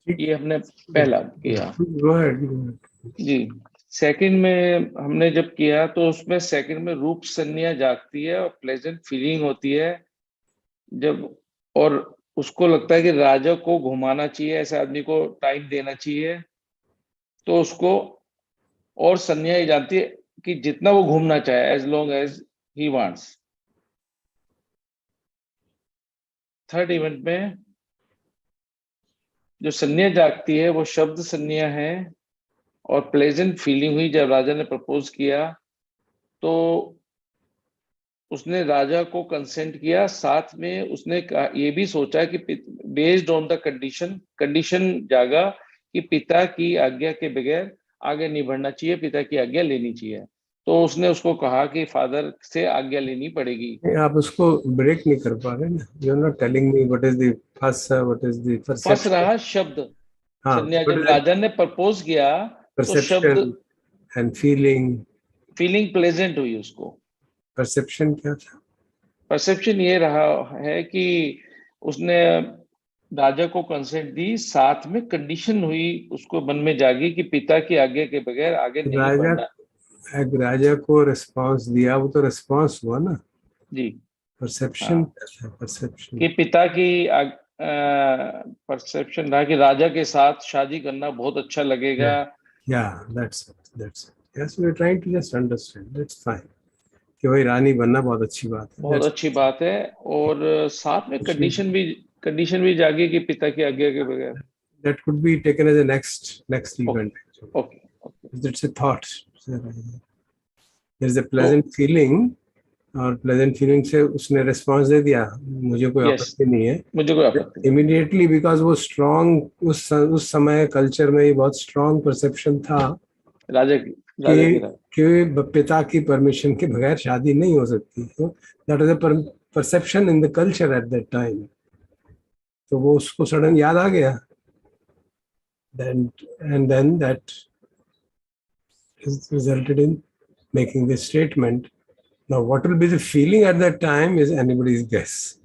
Speaker 19: ये हमने पहला किया जी। सेकंड में हमने जब किया तो उसमें सेकंड में रूप संज्ञा जागती है और प्लेजेंट फीलिंग होती है जब, और उसको लगता है कि राजा को घुमाना चाहिए, ऐसे आदमी को टाइम देना चाहिए। तो उसको, और संज्ञा ये जानती है कि जितना वो घूमना चाहे, as long as he wants. Third event में जो संज्ञा जागती है वो शब्द संज्ञा है और प्लेजेंट फीलिंग हुई जब राजा ने प्रपोज किया। तो उसने राजा को कंसेंट किया, साथ में उसने ये भी सोचा कि बेस्ड ऑन द कंडीशन जागा कि पिता की आज्ञा के बगैर आगे नहीं बढ़ना चाहिए, पिता की आज्ञा लेनी चाहिए। तो उसने उसको कहा कि फादर से आज्ञा लेनी पड़ेगी।
Speaker 1: आप उसको ब्रेक नहीं कर पा रहे ना। You are not telling me what is the first, what is the perception.
Speaker 19: First रहा शब्द संज्ञा, जब राजा ने प्रपोज किया तो शब्द
Speaker 1: एंड फीलिंग
Speaker 19: प्लेजेंट हुई उसको।
Speaker 1: परसेप्शन क्या था?
Speaker 19: परसेप्शन ये रहा है कि उसने राजा को कंसेंट दी, साथ में कंडीशन हुई, उसको मन में जागी कि पिता की आज्ञा के बगैर आगे नहीं बढ़ना।
Speaker 1: राजा को रिस्पांस दिया, वो तो रिस्पांस हुआ ना
Speaker 19: जी।
Speaker 1: परसेप्शन
Speaker 19: कि पिता की परसेप्शन रहा कि राजा के साथ शादी करना बहुत अच्छा लगेगा।
Speaker 1: that's it. Yes, we are trying to just understand. That's fine. कि भाई रानी बनना बहुत अच्छी बात है,
Speaker 19: बहुत अच्छी बात है। और साथ में कंडीशन भी जागी कि पिता की आज्ञा के बगैर।
Speaker 1: That could be taken as a next event.
Speaker 19: Okay.
Speaker 1: It's a thought. There's a pleasant feeling, और pleasant feeling से उसने response दे दिया, मुझे कोई आपत्ति नहीं है,
Speaker 19: मुझे कोई आपत्ति
Speaker 1: immediately, because वो strong उस समय कल्चर में ये बहुत strong perception था
Speaker 19: राजा
Speaker 1: कि पिता की परमिशन के बगैर शादी नहीं हो सकती। तो that is a perception in the culture at that time. तो वो उसको सडन याद आ गया. And then that resulted in making this statement. Now, what will be the feeling at that time is anybody's guess.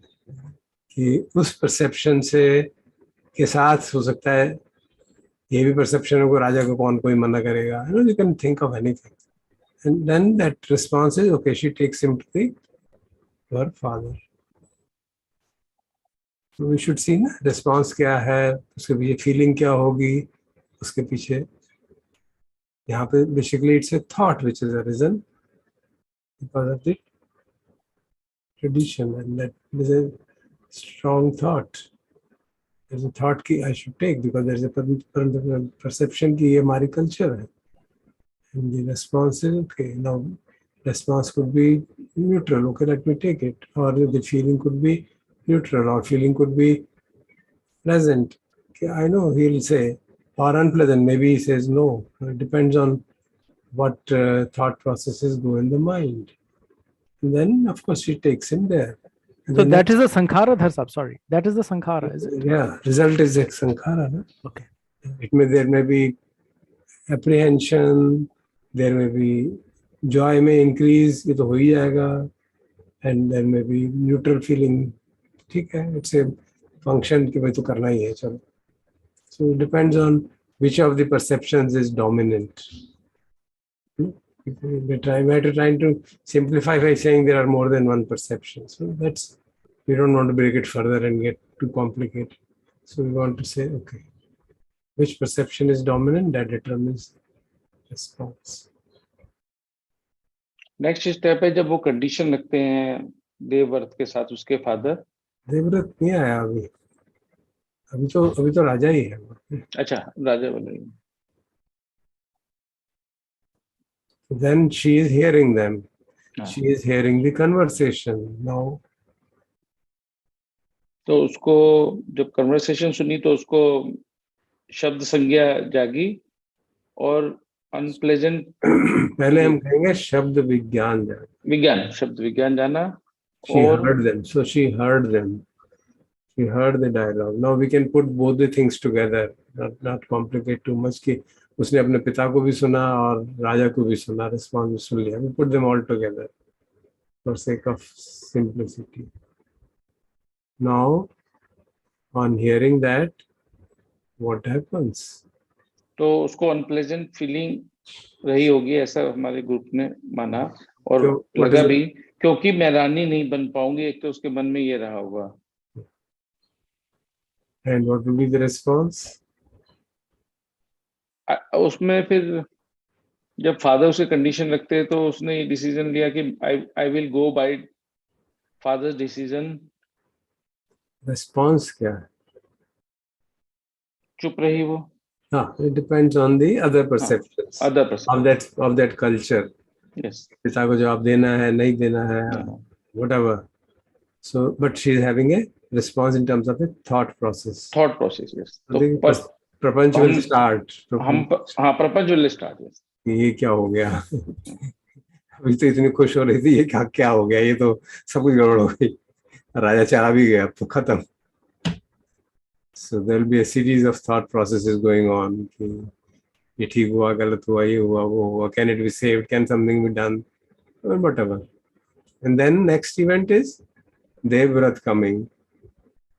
Speaker 1: कि उस perception से के साथ हो सकता है ये भी perception को राजा को कौन कोई मना करेगा. You can think of anything. And then that response is, okay, she takes him to her father. So we should see ना response क्या है, उसके पीछे feeling क्या होगी, उसके पीछे यहाँ पे basically it's a thought which is arisen because of the tradition, and that is a strong thought. There's a thought कि I should take because there's a perception कि ये हमारी culture है. And the response is, okay, now response could be neutral, okay, let me take it. Or the feeling could be neutral, or feeling could be pleasant. Okay, I know he'll say, or unpleasant, maybe he says no. It depends on what thought processes go in the mind. And then, of course, she takes him there. And
Speaker 3: So
Speaker 1: the
Speaker 3: that
Speaker 1: next-
Speaker 3: is the sankhara, Dharsab, sorry. That is the sankhara, is it?
Speaker 1: Yeah, result is a sankhara. No?
Speaker 3: Okay.
Speaker 1: There may be apprehension, there may be joy may increase, ये तो हो ही जाएगा, and there may be neutral feeling. ठीक है, it's a function कि भाई तो करना ही है, चलो. So it depends on which of the perceptions is dominant. We're trying to simplify by saying there are more than one perception. So that's, we don't want to break it further and get too complicated. So we want to say, okay, which perception is dominant, that determines response.
Speaker 19: Next step है जब वो condition रखते हैं देवव्रत के साथ उसके father.
Speaker 1: Devvrat नहीं आया अभी तो राजा ही है.
Speaker 19: अच्छा, राजा बन रही है.
Speaker 1: Then she is hearing them.
Speaker 19: हाँ.
Speaker 1: She is hearing the conversation now.
Speaker 19: तो उसको जब कन्वर्सेशन सुनी तो उसको शब्द संज्ञा जागी और अनप्लेजेंट
Speaker 1: पहले हम कहेंगे शब्द विज्ञान जाना.
Speaker 19: शब्द विज्ञान जाना.
Speaker 1: She heard them. So she heard them. She heard the dialogue. Now we can put both the things together. Not complicate too much. कि उसने अपने पिता को भी सुना और राजा को भी सुना. Response भी सुन लिया. We put them all together for sake of simplicity. Now, on hearing that, what happens?
Speaker 19: तो उसको अनप्लेजेंट फीलिंग रही होगी ऐसा हमारे ग्रुप ने माना और लगा भी क्योंकि मैं रानी नहीं बन पाऊंगी. एक तो उसके मन में ये रहा होगा.
Speaker 1: And what will be the response?
Speaker 19: उसमें फिर जब फादर उसे कंडीशन रखते हैं तो उसने ये डिसीजन लिया कि I will go by father's decision.
Speaker 1: Response क्या है?
Speaker 19: चुप रही वो.
Speaker 1: हाँ, it depends on the other perceptions of that culture.
Speaker 19: Yes.
Speaker 1: पिता को जवाब देना है, नहीं देना है, whatever. So, but she is having a response in terms of a thought process.
Speaker 19: Thought process, yes.
Speaker 1: तो प्रपंच will start.
Speaker 19: हाँ, प्रपंच will start, yes.
Speaker 1: ये क्या हो गया? अभी तो इतनी खुश हो रही थी, ये क्या हो गया? ये तो सब कुछ गड़बड़ हो गई. राजा चला भी गया, तो खत्म. So there will be a series of thought processes going on. ये ठीक हुआ, गलत हुआ, ये हुआ, वो हुआ. Can it be saved? Can something be done? Or whatever. And then next event is Devvrat coming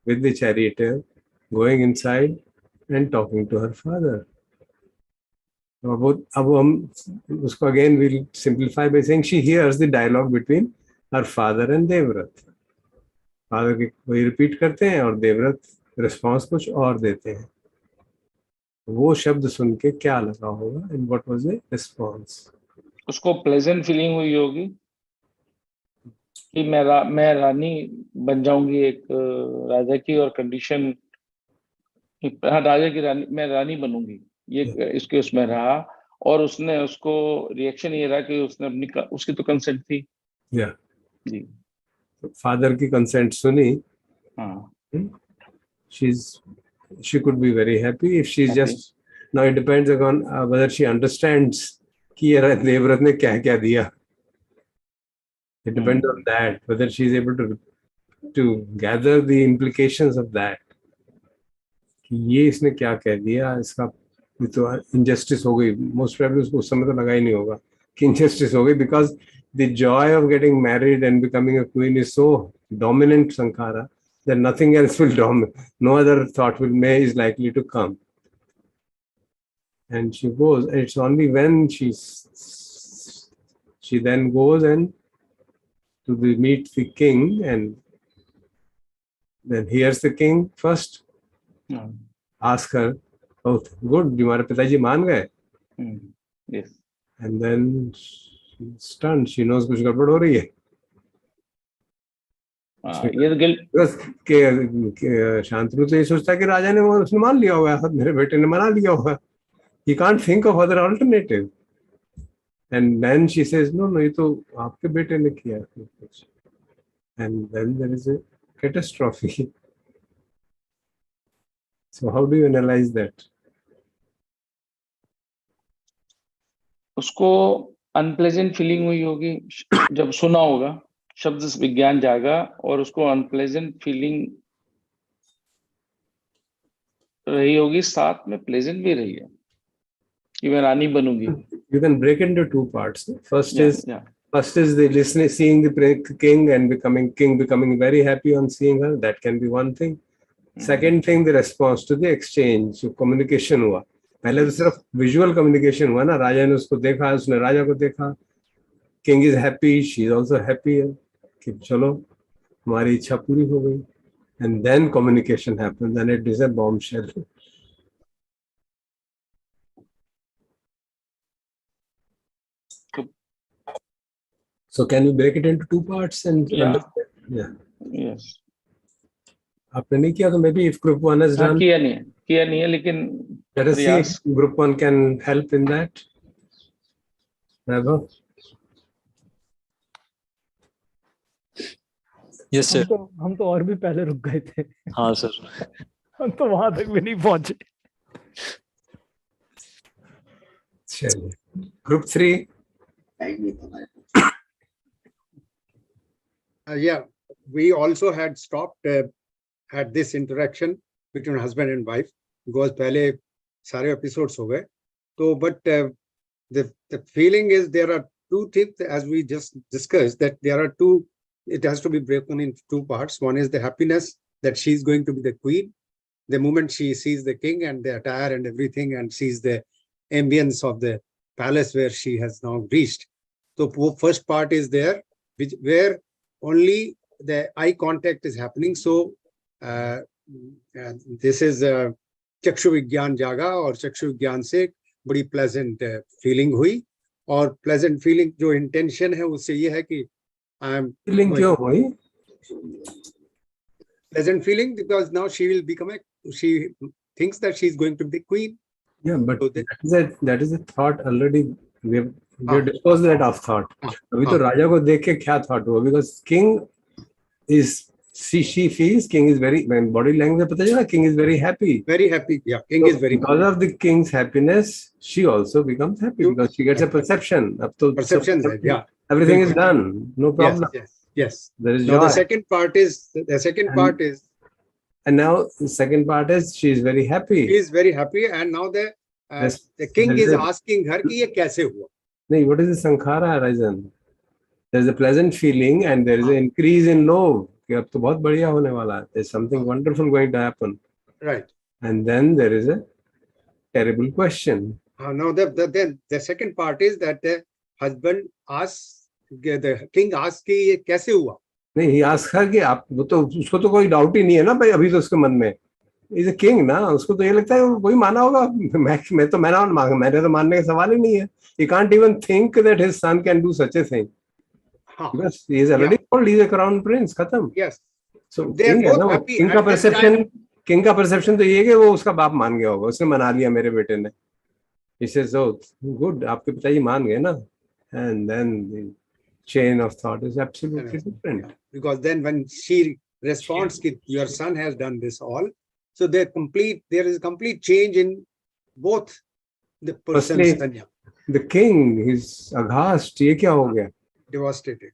Speaker 1: with the charioteer, going inside and talking to her father. अब हम उसको again we'll simplify by saying she hears the dialogue between her father and Devvrat. Father के वही repeat करते हैं और Devvrat response कुछ और देते हैं. वो शब्द सुन के क्या लगा होगा and what was the response?
Speaker 19: उसको प्लेजेंट फीलिंग हुई होगी कि मैं रानी बन जाऊंगी एक राजा की और कंडीशन. हाँ, राजा की रानी, मैं रानी बनूंगी, ये इसके उसमें रहा और उसने उसको रिएक्शन ये रहा कि उसने अपनी उसकी तो कंसेंट थी. जी.
Speaker 1: फादर की कंसेंट सुनी.
Speaker 19: हाँ.
Speaker 1: She could be very happy if she's just, now it depends on whether she understands कि ये देवव्रत ने क्या क्या दिया. It depends on that, whether she is able to to gather the implications of that. ये इसने क्या कह दिया, इसका ये तो injustice हो गई. Most probably उसको उस समय तो लगा ही नहीं होगा कि injustice हो गई, because the joy of getting married and becoming a queen is so dominant sankhara that nothing else will dominate. No other thought is likely to come. And she goes. It's only when she then goes and to meet the king, and then hears the king first. Ask her, "Oh, good, तुम्हारे पिताजी मान गए?"
Speaker 19: Yes.
Speaker 1: And then she's stunned. She knows कुछ गड़बड़ हो रही है.
Speaker 19: ये तो
Speaker 1: बस के शांतनु तो ये सोचता है कि राजा ने उसने मान लिया होगा, मेरे बेटे ने मना लिया होगा. He can't think of other alternative. And then she says, no, ये तो आपके बेटे ने किया. And then there is a catastrophe. So how do you analyze that?
Speaker 19: उसको अनप्लेजेंट फीलिंग हुई होगी जब सुना होगा शब्द विज्ञान जागा, और उसको अनप्लेजेंट फीलिंग रही होगी, साथ में प्लेजेंट भी रही है कि मैं रानी बनूंगी.
Speaker 1: You can break into two parts. First is the listening, seeing the king and becoming very happy on seeing her. That can be one thing. Second thing, the response to the exchange, जो communication हुआ. पहले तो सिर्फ visual communication हुआ ना, राजा ने उसको देखा, उसने राजा को देखा. King is happy, she is also happy. कि चलो हमारी इच्छा पूरी हो गई. And then communication happens, and it is a bombshell. So can you break it into two parts and
Speaker 19: Yes.
Speaker 1: आपने नहीं किया तो maybe if group 1 has done.
Speaker 19: किया नहीं है लेकिन
Speaker 1: let us see if group 1 can help in that. Raghav?
Speaker 4: Yes sir.
Speaker 3: हम तो और भी पहले रुक गए थे.
Speaker 4: हाँ सर.
Speaker 3: हम तो वहां तक भी नहीं पहुंचे.
Speaker 1: चलिए. Group 3.
Speaker 9: Yeah, we also had stopped at this interaction between husband and wife because पहले सारे episodes हो गए. So, but the feeling is there are two things, as we just discussed, that there are two. It has to be broken into two parts. One is the happiness that she's going to be the queen. The moment she sees the king and the attire and everything, and sees the ambience of the palace where she has now reached. So, first part is there, where only the eye contact is happening. So this is चक्षु विज्ञान जागा, और चक्षु विज्ञान से बड़ी pleasant feeling हुई, और pleasant feeling जो intention है उससे ये है कि I am
Speaker 1: feeling क्यों हुई?
Speaker 9: Pleasant feeling because now she will become she thinks that she is going to be the queen.
Speaker 1: Yeah, but so that is a thought already. We have disposed that of thought. अभी तो राजा को देख के क्या thought हुआ? Because king is she feels king is very, body language पता चला, king is very happy.
Speaker 9: Very happy. Yeah, king is very
Speaker 1: because
Speaker 9: happy.
Speaker 1: of the king's happiness, she also becomes happy because she gets a perception. अब तो
Speaker 9: perception है, yeah.
Speaker 1: Everything is done. No problem.
Speaker 9: Yes.
Speaker 1: There is
Speaker 9: now
Speaker 1: joy.
Speaker 9: the second part is
Speaker 1: and now the second part is she is very happy.
Speaker 9: She is very happy, and now the king is asking her कि ये कैसे हुआ?
Speaker 1: No, what is the sankhara reason? There is a pleasant feeling and there is an increase in love. कि अब तो बहुत बढ़िया होने वाला है. There is something wonderful going to happen.
Speaker 9: Right.
Speaker 1: And then there is a terrible question.
Speaker 9: Now the second part is that the husband asks, the king asks कि ये कैसे हुआ?
Speaker 1: नहीं, he asks her कि आप वो तो उसको तो कोई डाउट ही नहीं है ना भाई, अभी तो उसके मन में इज अ किंग ना, उसको तो ये लगता है वही माना होगा. मैंने तो मानने का सवाल ही नहीं है. He can't even think that his son can do such a thing. Because he is already told he is a crown prince. खत्म.
Speaker 9: Yes.
Speaker 1: So king है ना, king का perception तो ये है कि वो उसका बाप मान गया होगा, उसने मना लिया मेरे बेटे ने. He says, oh good, आपके पिताजी मान गए ना. And then the chain of thought is absolutely different.
Speaker 9: Because then when she responds, your son has done this all, so there is a complete change in both the persons.
Speaker 1: The king is aghast. ये क्या हो गया?
Speaker 9: Devastated.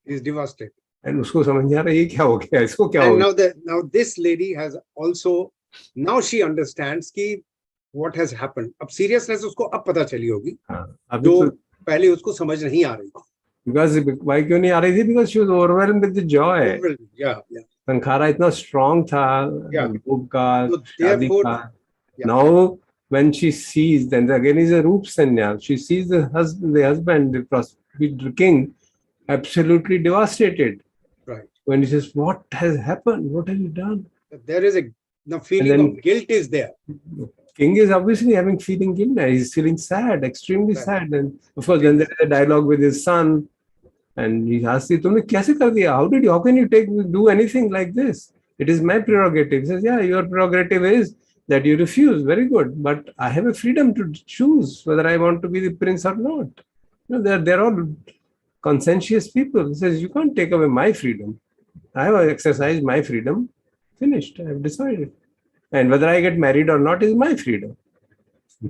Speaker 9: He is devastated.
Speaker 1: And उसको समझ नहीं आ रहा ये क्या हो गया, इसको क्या हो
Speaker 9: And
Speaker 1: गया.
Speaker 9: now this lady has also, now she understands कि what has happened. अब seriousness उसको अब पता चली होगी,
Speaker 1: अभी
Speaker 9: जो
Speaker 1: तो
Speaker 9: पहले उसको समझ नहीं आ रही थी.
Speaker 1: because why क्यों नहीं आ रही थी? Because she was overwhelmed with the joy.
Speaker 9: Overwhelmed. Yeah.
Speaker 1: संखारा इतना strong था,
Speaker 9: Yeah.
Speaker 1: रूप का,
Speaker 9: So
Speaker 1: शादी
Speaker 9: therefore,
Speaker 1: का.
Speaker 9: yeah.
Speaker 1: Now when she sees, then again is a roop sanya. She sees the husband, the king, absolutely devastated.
Speaker 9: Right.
Speaker 1: When he says, "What has happened? What have you done?"
Speaker 9: There is the feeling
Speaker 1: then-
Speaker 9: of guilt is there.
Speaker 1: King is obviously having feeling guilt. He's feeling sad, extremely
Speaker 9: Right.
Speaker 1: sad. And of course, then there is a dialogue with his son, and he asks, "तुमने कैसे कर दिया? How can you do anything like this? It is my prerogative." He says, "Yeah, your prerogative is that you refuse. Very good, but I have a freedom to choose whether I want to be the prince or not." They're all conscientious people. He says, "You can't take away my freedom. I have exercised my freedom. Finished. I have decided. And whether I get married or not is my freedom."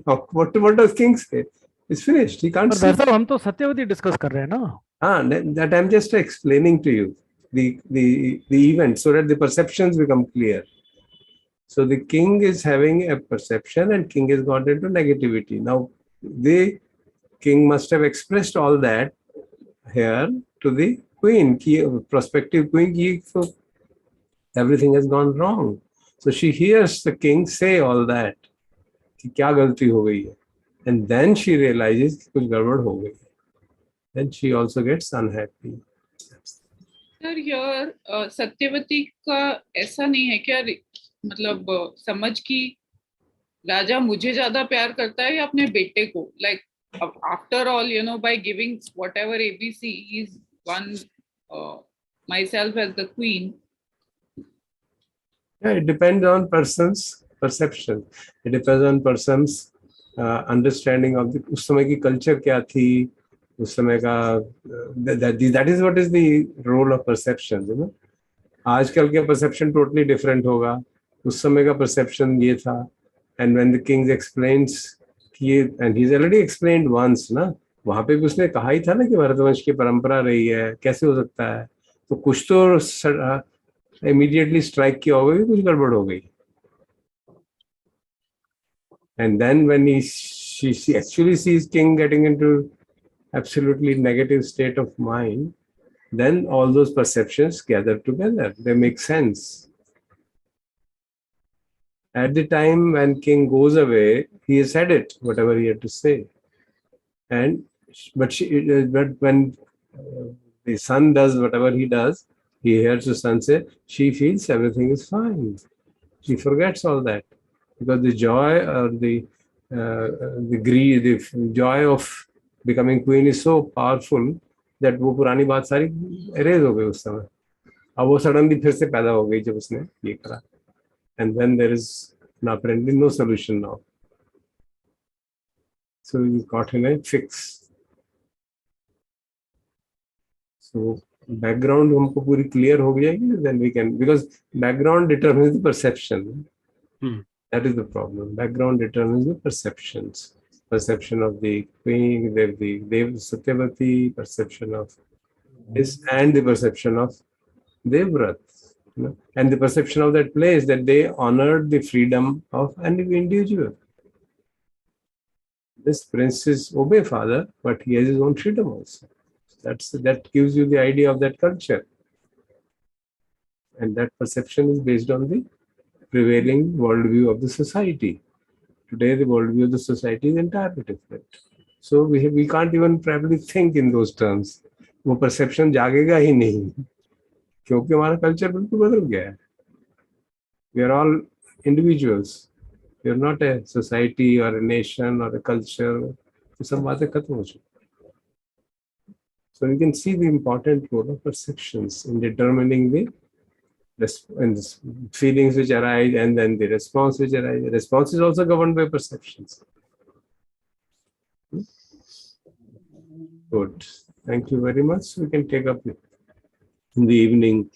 Speaker 1: What does king say? It's finished. He can't
Speaker 3: पर
Speaker 1: say.
Speaker 3: दरअसल हम तो Satyavati discuss कर रहे हैं ना.
Speaker 1: That I'm just explaining to you the event so that the perceptions become clear. So the king is having a perception and king has got into negativity. Now the king must have expressed all that here to the queen, prospective queen. So everything has gone wrong. So she hears the king say all that. कि क्या गलती हो गई है, and then she realizes कि कुछ गड़बड़ हो गई. Then she also gets unhappy.
Speaker 2: Sir here Satyavati का ऐसा नहीं है क्या, मतलब समझ की राजा मुझे ज्यादा प्यार करता है या अपने बेटे को? Like after all by giving whatever ABC, he's won myself as the queen.
Speaker 1: Yeah, it depends on person's perception. It depends on person's understanding of the उस समय की culture क्या थी, उस समय का that is what is the role of perception, you know. आजकल के perception totally different होगा, उस समय का perception ये था. And when the king explains कि and he's already explained once ना, वहाँ पे भी उसने कहा ही था ना कि भरतवंश की परंपरा रही है, कैसे हो सकता है. तो कुछ तो immediately strike किया होगा कि कुछ गड़बड़ हो गई. And then when she actually sees king getting into absolutely negative state of mind, then all those perceptions gather together. They make sense. At the time when king goes away, he has said it, whatever he had to say. But when the son does whatever he does, he hears the son say, she feels everything is fine. She forgets all that because the joy or the greed, the joy of becoming queen is so powerful that वो पुरानी बात सारी erase हो गई उस समय. अब वो suddenly फिर से पैदा हो गई जब उसने ये करा. And then there is apparently no solution now. So you got in a fix. So background हमको पूरी clear हो जाएगी, then we can, because background determines the perception. That is the problem. Background determines the perceptions. Perception of the queen, the Satyavati, perception of this, and the perception of Devrat. You know, and the perception of that place, that they honored the freedom of an individual. This prince is obey father, but he has his own freedom also. That gives you the idea of that culture. And that perception is based on the prevailing worldview of the society. Today, the worldview of the society is entirely different. So we can't even probably think in those terms. वो perception जागेगा ही नहीं, क्योंकि हमारा culture बिल्कुल बदल गया है. We are all individuals. We are not a society or a nation or a culture. तो सब बातें खत्म हो चुकी. So you can see the important role of perceptions in determining the feelings which arise and then the response which arises. The response is also governed by perceptions. Good. Thank you very much. We can take up in the evening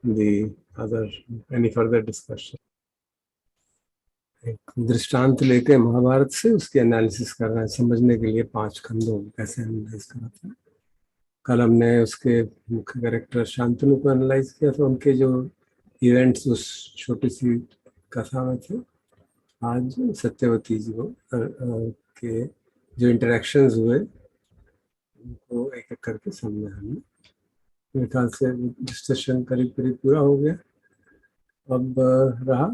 Speaker 1: any further discussion. एक दृष्टांत लेके महाभारत से उसकी analysis कर रहे हैं, समझने के लिए 5 खंडों कैसे एनालाइज करा था. कल हमने उसके मुख्य कैरेक्टर शांतनु को एनालाइज किया, तो उनके जो इवेंट्स उस छोटी सी कथा में थे, आज सत्यवती जी को के जो इंटरेक्शंस हुए उनको एक एक करके समझा हमने। मेरे ख्याल से डिस्कशन करीब करीब पूरा हो गया। अब रहा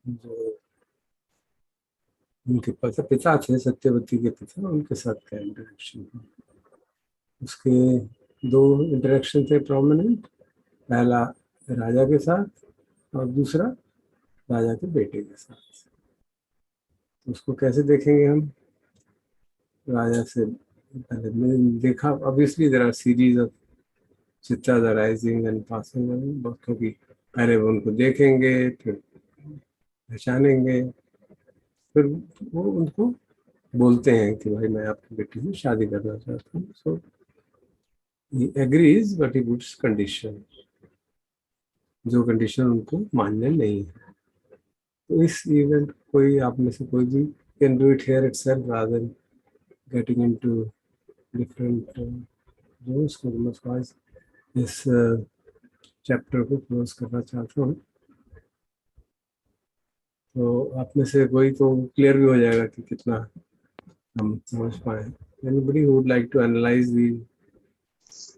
Speaker 1: जो उनके पिता थे, सत्यवती के पिता, उनके साथ क्या इंटरेक्शन था। उसके दो इंटरेक्शन थे प्रोमिनेंट। पहला राजा के साथ और दूसरा राजा के बेटे के साथ। तो उसको कैसे देखेंगे हम? राजा से पहले मैंने देखा, obviously there are series of चित्राज अराइजिंग एंड पासिंग, क्योंकि पहले वो उनको देखेंगे, फिर पहचानेंगे, फिर वो उनको बोलते हैं कि भाई मैं आपकी बेटी से शादी करना चाहता हूँ। So he agrees but he puts condition, जो कंडीशन उनको मान्य नहीं है। तो इस इवेंट कोई आप में से कोई भी can do it here itself rather than getting into different zones को। मैं इस चैप्टर को क्लोज करना चाहता हूँ। तो आप में से कोई तो क्लियर भी हो जाएगा कि कितना हम समझ पाए। Anybody who would like to analyze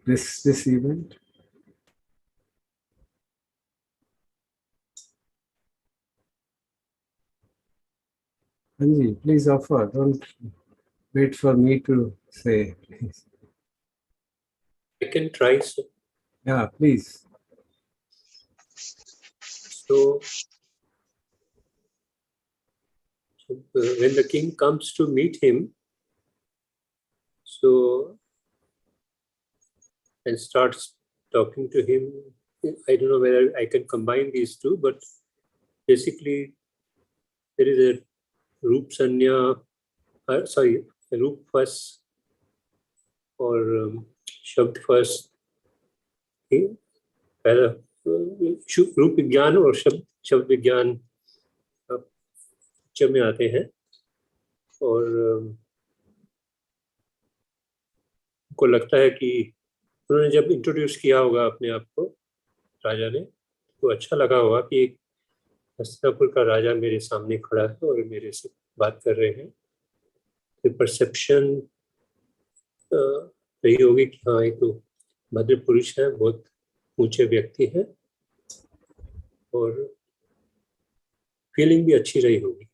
Speaker 1: this event? Anji, please offer. Don't wait for me to say. Please.
Speaker 12: I can try. So,
Speaker 1: Yeah, please.
Speaker 12: so when the king comes to meet him, so and starts talking to him, I don't know whether I can combine these two, but basically there is a Roop Sanya, Roop first or Shabd first. पहला रूप विज्ञान और शब्द विज्ञान picture में आते हैं, और को लगता है कि उन्होंने जब इंट्रोड्यूस किया होगा अपने आप को राजा ने, तो अच्छा लगा होगा कि एक हस्तिनापुर का राजा मेरे सामने खड़ा है और मेरे से बात कर रहे हैं। तो परसेप्शन रही होगी कि हाँ, एक तो भद्र पुरुष है, बहुत ऊंचे व्यक्ति है, और फीलिंग भी अच्छी रही होगी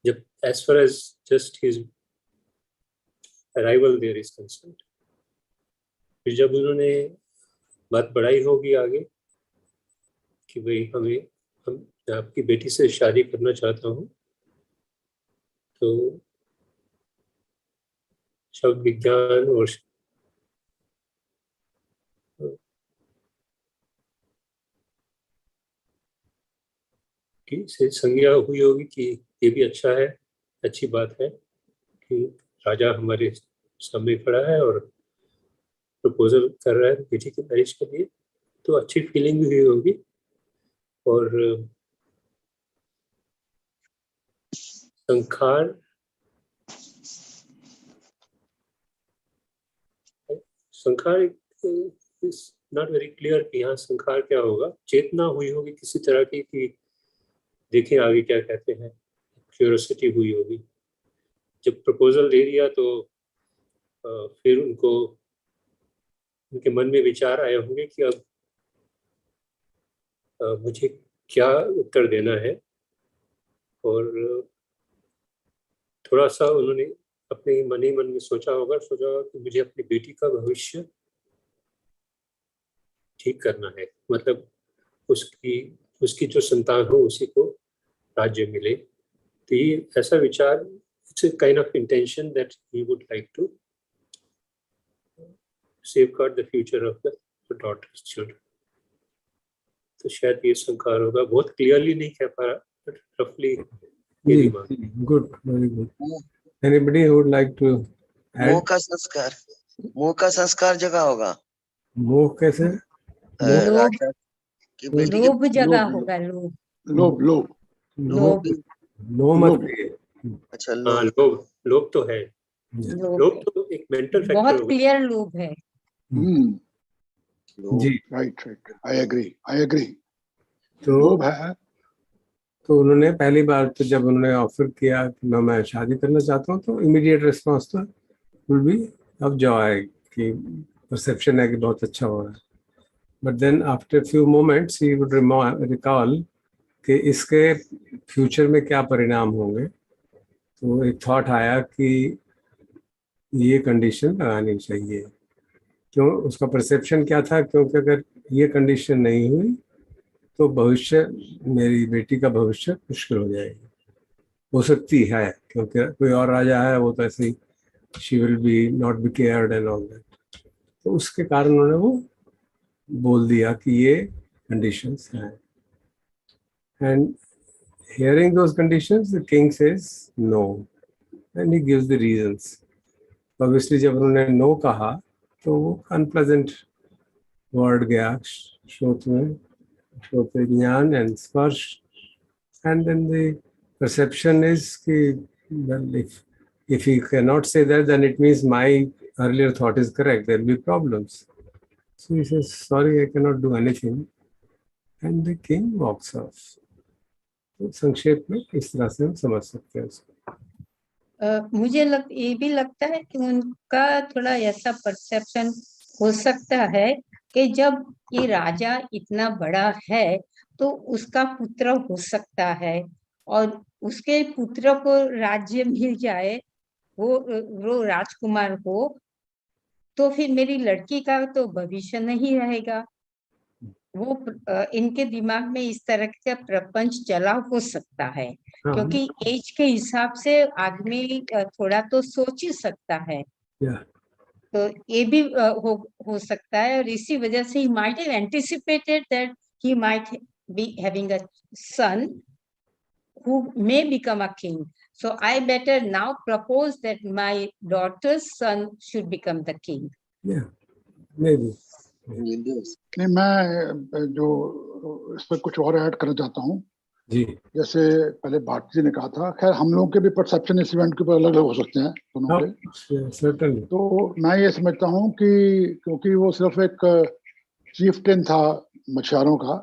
Speaker 12: जब as far as just his arrival there is concerned. फिर जब उन्होंने बात बढ़ाई होगी आगे कि भाई हम आपकी बेटी से शादी करना चाहता हूँ, तो शब्द विज्ञान और की से संज्ञा हुई होगी कि ये भी अच्छा है, अच्छी बात है कि राजा हमारे सामने खड़ा है और प्रपोजल कर रहा है बेटी की मैरिज के लिए, तो अच्छी फीलिंग भी हुई होगी। और संखार इज नॉट वेरी क्लियर कि यहाँ संखार क्या होगा। चेतना हुई होगी किसी तरह की कि देखें आगे क्या कहते हैं, क्यूरियोसिटी हुई होगी। जब प्रपोजल दे दिया तो फिर उनके मन में विचार आए होंगे कि अब मुझे क्या उत्तर देना है, और थोड़ा सा उन्होंने अपने मन ही मन में सोचा होगा कि मुझे अपनी बेटी का भविष्य ठीक करना है, मतलब उसकी जो संतान हो उसी को राज्य मिले। तो ये ऐसा विचार, it's a kind of intention that he would like to safeguard the future of the daughter's children. तो शायद ये संकार होगा। बहुत क्लियरली नहीं कह पा रहा, बट रफली
Speaker 1: good, very good. Anybody who would like to add?
Speaker 5: मोह का संस्कार जगह होगा।
Speaker 1: मोह कैसे?
Speaker 5: राजा की बेटी के
Speaker 17: लोभ जगह होगा, लोभ
Speaker 1: लोभ मत कहिए।
Speaker 5: अच्छा,
Speaker 12: लोभ तो है। लोभ तो एक मेंटल फैक्टर
Speaker 17: बहुत
Speaker 12: हो गया।
Speaker 17: क्लियर लोभ है।
Speaker 1: जी
Speaker 8: राइट आई एग्री
Speaker 1: तो
Speaker 8: लोभ है।
Speaker 1: तो उन्होंने पहली बार तो जब उन्होंने ऑफर किया कि मैं शादी करना चाहता हूँ, तो इमीडिएट रिस्पॉन्स तो विल बी ऑफ जॉय कि परसेप्शन है कि बहुत अच्छा हो रहा है। But then after few moments he would recall कि इसके फ्यूचर में क्या परिणाम होंगे। तो एक थॉट आया कि ये कंडीशन लगानी चाहिए। क्यों? उसका परसेप्शन क्या था, क्योंकि अगर ये कंडीशन नहीं हुई तो भविष्य, मेरी बेटी का भविष्य मुश्किल हो जाएगी। हो सकती है क्योंकि कोई और राजा है, वो तो ऐसे ही she will be not be cared and all that. तो उसके कारण उन्होंने वो बोल दिया कि ये कंडीशंस हैं। And hearing those conditions, the king says no, and he gives the reasons. Obviously, जब उन्होंने no कहा तो वो unpleasant word गया श्रोत में, श्रोत ज्ञान and स्पर्श, and then the perception is कि well, if he cannot say that, then it means my earlier thought is correct. There will be problems. So he says, sorry, I cannot do anything, and the king walks off. तो संक्षेप में इस तरह से हम समझ सकते हैं उसको।
Speaker 17: मुझे ये भी लगता है कि उनका थोड़ा ऐसा परसेप्शन हो सकता है कि जब ये राजा इतना बड़ा है तो उसका पुत्र हो सकता है, और उसके पुत्र को राज्य मिल जाए, वो राजकुमार हो, तो फिर मेरी लड़की का तो भविष्य नहीं रहेगा। वो इनके दिमाग में इस तरह का प्रपंच चला हो सकता है, क्योंकि एज के हिसाब से आदमी थोड़ा तो सोच ही सकता है। तो ये भी हो सकता है, और इसी वजह से he might have anticipated that he might be having a son who may become a king. So I better now propose that my daughter's son should become the king.
Speaker 1: Yeah, maybe.
Speaker 8: नहीं, मैं जो इस पर कुछ और add करना चाहता हूँ
Speaker 1: जी।
Speaker 8: जैसे पहले भारती जी ने कहा था, खैर हम लोगों के भी परसेप्शन इस इवेंट के ऊपर अलग अलग हो सकते हैं दोनों के। तो मैं ये समझता हूँ कि क्योंकि वो सिर्फ एक चीफटेन था मछुआरों का,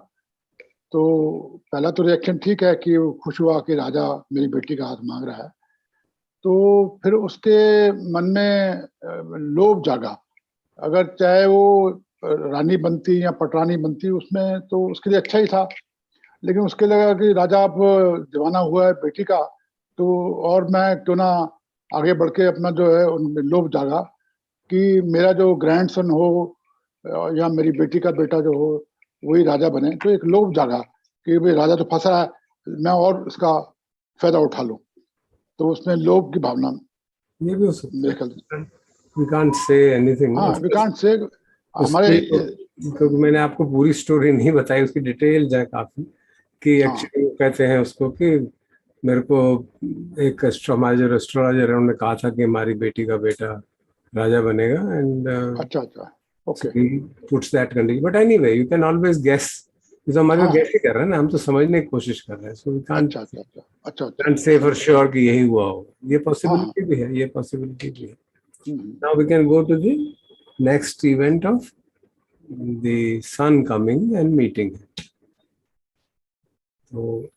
Speaker 8: तो पहला तो रिएक्शन ठीक है कि वो खुश हुआ कि राजा मेरी बेटी का हाथ मांग रहा है। तो फिर उसके मन में लोभ जागा, अगर चाहे वो रानी बनती या पटरानी बनती उसमें तो उसके लिए अच्छा ही था, लेकिन उसके लगा कि राजा अब जमाना हुआ है बेटी का, तो और मैं क्यों ना आगे बढ़ के अपना जो है उनमें लोभ जागा कि मेरा जो ग्रैंडसन हो या मेरी बेटी का बेटा जो हो वही राजा बने। तो एक लोभ जागा कि भाई राजा तो फंसा है, मैं और इसका फायदा उठा लूं, तो उसमें लोभ की भावना
Speaker 1: ये भी हो सकता है। We can't say anything.
Speaker 8: हाँ, we can't say। हमारे
Speaker 1: क्योंकि मैंने आपको पूरी स्टोरी नहीं बताई, उसकी डिटेल है काफी, कि एक्चुअली कहते हैं उसको कि मेरे को एक एस्ट्रोलॉजर है, उन्होंने कहा था कि हमारी बेटी का बेटा राजा बनेगा, एंड
Speaker 8: अच्छा okay,
Speaker 1: puts that condition. But anyway you can always guess, तो हमारे गैस ही कर रहे हैं ना, हम तो समझने की कोशिश कर रहे हैं। So we can't say for sure कि यही हुआ हो। ये पॉसिबिलिटी भी है, ये पॉसिबिलिटी भी है। Now we can go to the next event of the sun coming and meeting. तो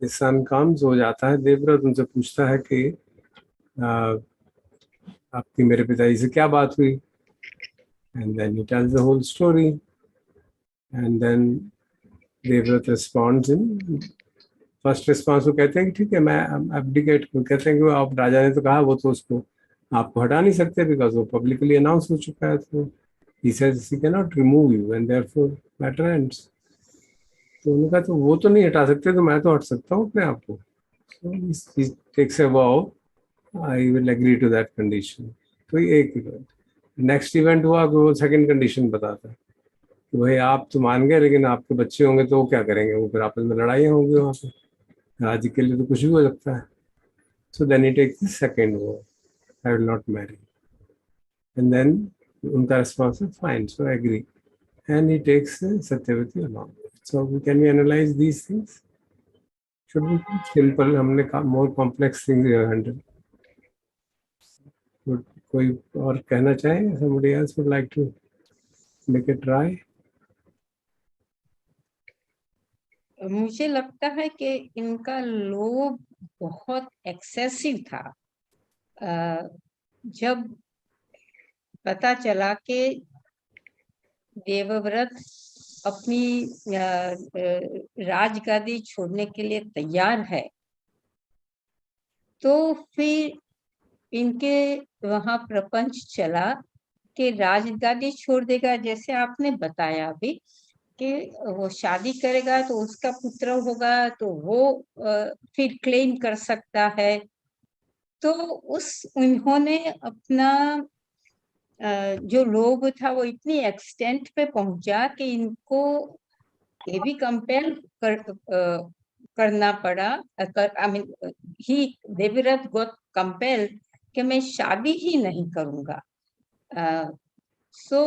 Speaker 1: द सन कम्स, हो जाता है, देवव्रत उनसे पूछता है कि आपकी मेरे पिताजी से क्या बात हुई, and then he tells the whole story, and then Devvrat responds in first response. वो कहते हैं कि ठीक है मैं एब्डिकेट, कहते हैं कि आप राजा ने तो कहा, वो तो उसको आपको हटा नहीं सकते बिकॉज वो पब्लिकली अनाउंस हो चुका है। तो he says he cannot remove you and therefore matter ends। तो उन्होंने कहा तो वो तो नहीं हटा सकते, तो मैं तो हट सकता हूँ अपने आप को। So he takes a vow, I will agree to that condition। तो ये एक इवेंट। नेक्स्ट इवेंट हुआ कि वो सेकंड कंडीशन बताता है कि भाई आप तो मान गए, लेकिन आपके बच्चे होंगे तो वो क्या करेंगे, वो फिर आपस में लड़ाइयाँ होंगी वहाँ पे, राज्य के लिए तो कुछ भी हो सकता है। So then he takes the second वो, I will not marry, and then उनका रिस्पॉन्स है fine, so agree, and he takes Satyavati along. So can we analyse these things? Should be simple, हमने मोर कॉम्प्लेक्स थिंग्स हैंडल। कोई और कहना चाहे? Somebody else would like to make a try?
Speaker 17: मुझे लगता है कि इनका लोभ बहुत एक्सेसिव था। जब पता चला कि देवव्रत अपनी राजगादी छोड़ने के लिए तैयार है, तो फिर इनके वहां प्रपंच चला कि राजगादी छोड़ देगा, जैसे आपने बताया अभी कि वो शादी करेगा तो उसका पुत्र होगा तो वो फिर क्लेम कर सकता है। तो उन्होंने अपना जो लोभ था वो इतनी एक्सटेंट पे पहुंचा कि इनको ये भी कंपेल करना पड़ा। I mean he Devvrat got compel कि मैं शादी ही नहीं करूंगा। सो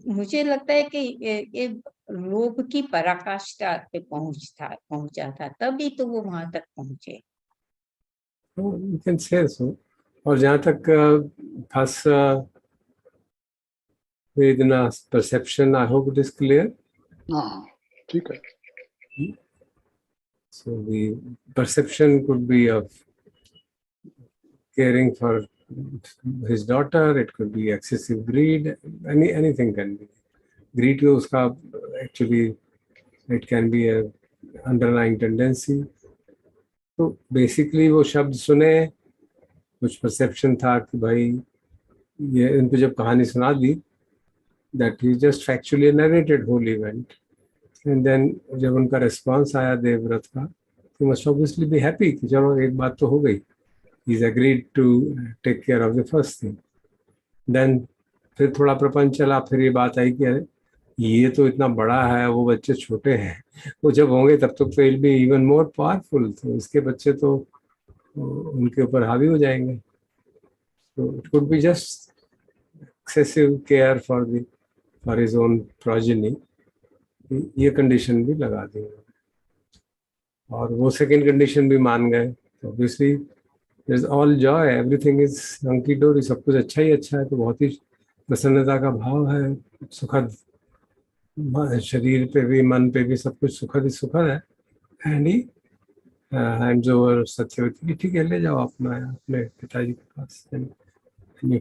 Speaker 17: मुझे लगता है कि ये लोभ की पराकाष्ठा पे पहुंचा था, तभी तो वो वहां तक पहुंचे।
Speaker 1: You can say so. और जहाँ तक first Vedana's perception, I hope it is clear.
Speaker 8: हाँ ठीक है।
Speaker 1: So the perception could be of caring for his daughter. It could be excessive greed. Anything can be. Greed को उसका actually it can be a underlying tendency. तो basically वो शब्द सुने, कुछ perception था कि भाई ये इनको जब कहानी सुना दी, that he just factually narrated whole event. And then जब उनका response आया देवव्रत का, he must obviously be happy कि चलो एक बात तो हो गई. He's agreed to take care of the first thing. Then फिर थोड़ा प्रपंच चला, फिर ये बात आई कि ये तो इतना बड़ा है, वो बच्चे छोटे हैं, वो जब होंगे तब तक तो will be even more powerful. तो इसके बच्चे तो उनके ऊपर हावी हो जाएंगे. So it could be just excessive care for his own progeny. ये कंडीशन भी लगा दी और वो सेकंड कंडीशन भी मान गए. Obviously there is all joy, everything is hunky dory, सब कुछ अच्छा ही अच्छा है. तो बहुत ही प्रसन्नता का भाव है, सुखद, शरीर पे भी मन पे भी सब कुछ सुखद ही सुखद है. And he hands over Satyavati, ठीक है ले जाओ अपने पिताजी के पास.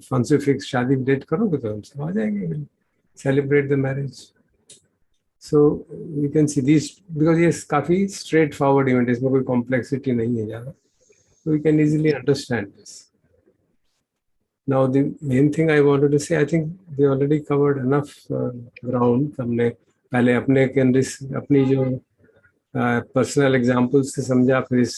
Speaker 1: फंस फिक्स शादी डेट करोगे तो हम सब आ जाएंगे, celebrate the marriage. So you can see these, because ये काफी straight forward event, इसमें कोई complexity नहीं है ज़्यादा, so we can easily understand this. Now the main thing I wanted to say, I think they already covered enough ground. हमने पहले अपनी जो personal examples से समझा, फिर इस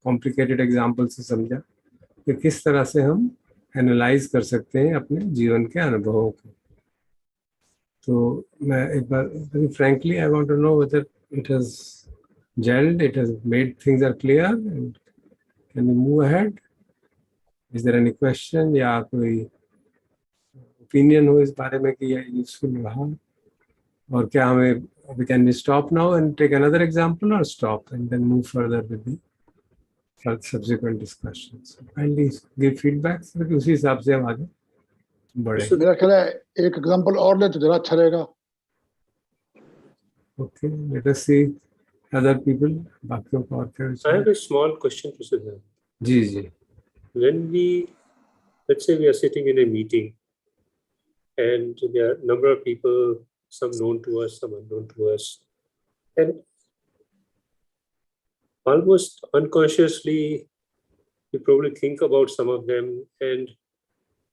Speaker 1: complicated examples से समझा कि किस तरह से हम analyze कर सकते हैं अपने जीवन के अनुभवों को. तो मैं एक बार frankly I want to know whether it has gelled, it has made things are clear, and can we move ahead? Is there any question या कोई opinion हो इस बारे में कि ये useful रहा? और क्या हमें can we stop now and take another example, or stop and then move further with the subsequent discussions? Kindly give feedback, so उसी हिसाब से हम आगे बढ़े.
Speaker 8: मेरा ख्याल है एक एग्जांपल और ले तो जरा अच्छा रहेगा.
Speaker 1: Okay, let us see other people. बाकियों को और क्या?
Speaker 12: I have a small question to Siddharth.
Speaker 1: Ji ji.
Speaker 12: When let's say we are sitting in a meeting and there are a number of people, some known to us, some unknown to us, and almost unconsciously we probably think about some of them and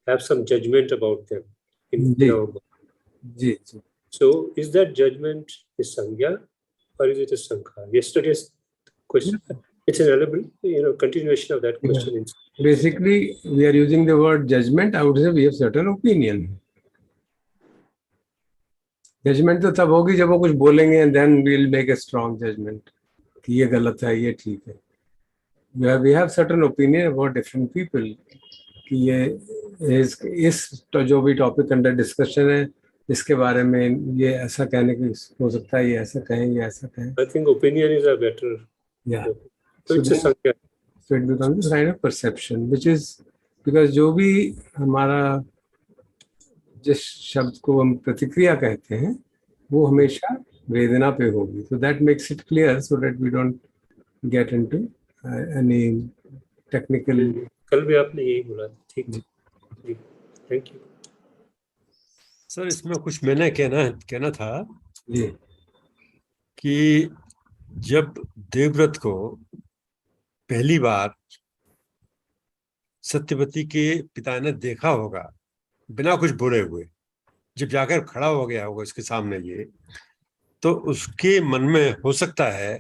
Speaker 12: have some judgment about them in our mind. So is that judgment a sangya or is it a sankhar? Yesterday's question, it's an element, continuation of that question.
Speaker 1: Basically, we are using the word judgment. I would say we have certain opinion. Judgment तो तब होगी जब वो कुछ बोलेंगे, and then we'll make a strong judgment कि ये गलत है, ये ठीक है. We have certain opinion about different people कि ये इस तो जो भी टॉपिक अंडर डिस्कशन है, इसके बारे में ये ऐसा कहने की हो सकता है, ये ऐसा कहें, ये ऐसा कहें.
Speaker 12: I think opinion is a better.
Speaker 1: Yeah.
Speaker 12: So it's a sankhya.
Speaker 1: So it becomes a kind of perception, which is because जो भी हमारा जिस शब्द को हम प्रतिक्रिया कहते हैं वो हमेशा वेदना पे होगी. So that makes it clear so that we don't get into any technical.
Speaker 12: कल भी आपने यही बोला. ठीक जी, थैंक यू
Speaker 7: सर. इसमें कुछ मैंने कहना था
Speaker 1: जी
Speaker 7: कि जब देवव्रत को पहली बार सत्यवती के पिता ने देखा होगा बिना कुछ बोले हुए, जब जाकर खड़ा हो गया होगा उसके सामने ये, तो उसके मन में हो सकता है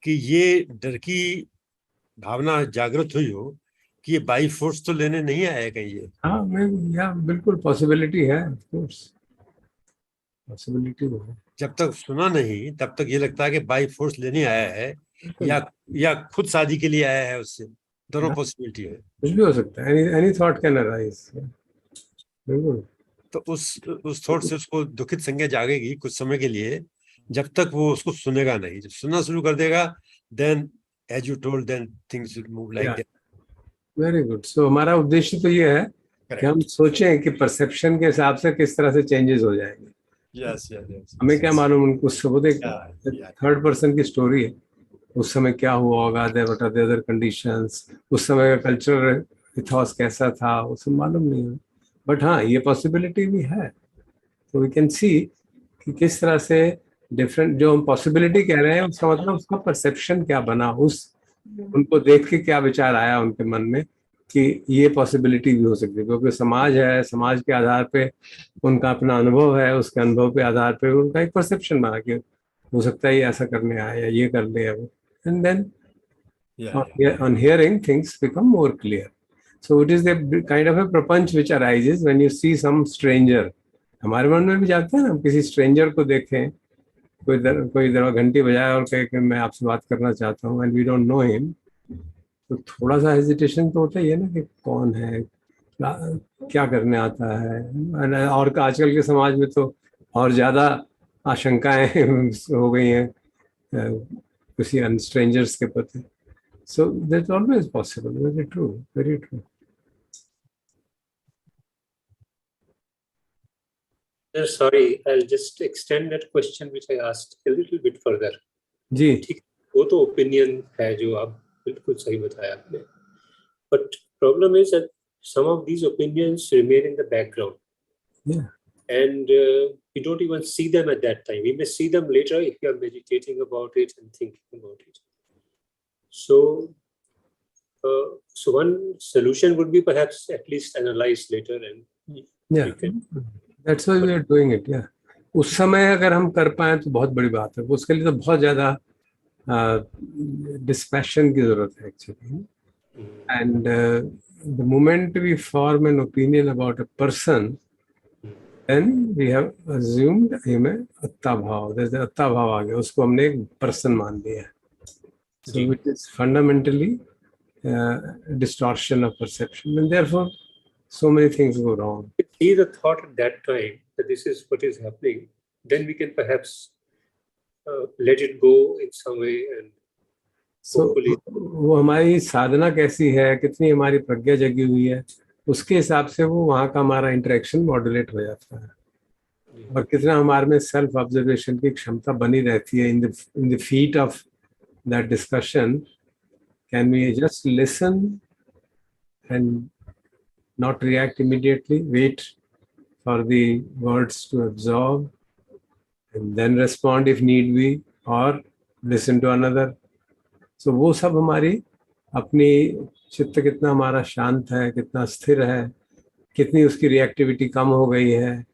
Speaker 7: कि ये डर की भावना जागृत हुई हो कि ये बाई फोर्स तो लेने नहीं आया कहीं ये.
Speaker 1: हाँ, मैं बिल्कुल पॉसिबिलिटी है, ऑफ कोर्स पॉसिबिलिटी है.
Speaker 7: जब तक सुना नहीं तब तक ये लगता है कि बाई फोर्स लेने आया है या खुद शादी के लिए आया है उससे. दोनों पॉसिबिलिटी है.
Speaker 1: कुछ भी हो सकता है. Any thought can arise. बिल्कुल.
Speaker 7: तो उस थॉट से उसको दुखित संज्ञा जागेगी कुछ समय के लिए, जब तक वो उसको सुनेगा नहीं. जब सुनना शुरू कर देगा, then as you told, then things will move like that.
Speaker 1: Very good. So हमारा उद्देश्य तो ये है कि हम सोचें कि परसेप्शन के हिसाब से किस तरह से चेंजेस हो जाएंगे.
Speaker 7: Yes yes.
Speaker 1: हमें क्या मालूम उनको. सब एक थर्ड पर्सन की स्टोरी है. उस समय क्या हुआ होगा, what are the other conditions, उस समय का कल्चरल इथॉस कैसा था, वो सब मालूम नहीं है. बट हाँ, ये पॉसिबिलिटी भी है. तो वी कैन सी कि किस तरह से डिफरेंट, जो हम पॉसिबिलिटी कह रहे हैं उसका मतलब उसका परसेप्शन क्या बना, उस उनको देख के क्या विचार आया उनके मन में कि ये पॉसिबिलिटी भी हो सकती है. क्योंकि समाज है, समाज के आधार पे उनका अपना अनुभव है, उसके अनुभव के आधार पे उनका एक परसेप्शन बना कि हो सकता है ये ऐसा करने आए या ये कर ले. And then on hearing things become more clear. So it is the kind of a prapanch which arises when you see some stranger. हमारे मन में भी जाते हैं ना, हम किसी स्ट्रेंजर को देखें, कोई घंटी बजाए और कहे कि मैं आपसे बात करना चाहता हूँ, and we don't know him, तो थोड़ा सा हेजिटेशन तो होता ही है ना कि कौन है, क्या करने आता है. और आजकल के समाज में तो और ज्यादा आशंकाएं हो गई हैं किसी स्ट्रेंजर्स के प्रति. So that's always possible. Very true. Very true.
Speaker 12: Sorry, I'll just extend that question which I asked a little bit further.
Speaker 1: जी.
Speaker 12: ठीक, वो तो ओपिनियन है जो आप बिल्कुल सही बताया आपने. But problem is that some of these opinions remain in the background.
Speaker 1: Yeah.
Speaker 12: And we don't even see them at that time. We may see them later if you are meditating about it and thinking about it. So one solution would be perhaps at least analyze later and
Speaker 1: that's why we are doing it. Yeah. उस समय अगर हम कर पाए तो बहुत बड़ी बात है. उसके लिए तो बहुत ज्यादा डिस्पैशन की जरूरत है actually. And the moment we form an opinion about a person, then we have assumed him atta bhav. There's the atta bhav आ गया, उसको हमने एक person मान लिया. So it is fundamentally distortion of perception, and therefore so many things go wrong.
Speaker 12: If we see the thought at that time that this is what is happening, then we can perhaps let it go in some way and hopefully.
Speaker 1: वो हमारी साधना कैसी है, कितनी हमारी प्रज्ञा जगी हुई है, उसके हिसाब से वो वहाँ का हमारा इंटरेक्शन मॉड्यूलेट हो जाता है, और कितना हमारे में सेल्फ ऑब्जर्वेशन की क्षमता बनी रहती है. In the feet of that discussion, can we just listen and not react immediately, wait for the words to absorb and then respond if need be, or listen to another. So वो सब हमारी अपनी चित्त कितना हमारा शांत है, कितना स्थिर है, कितनी उसकी रिएक्टिविटी कम हो गई है.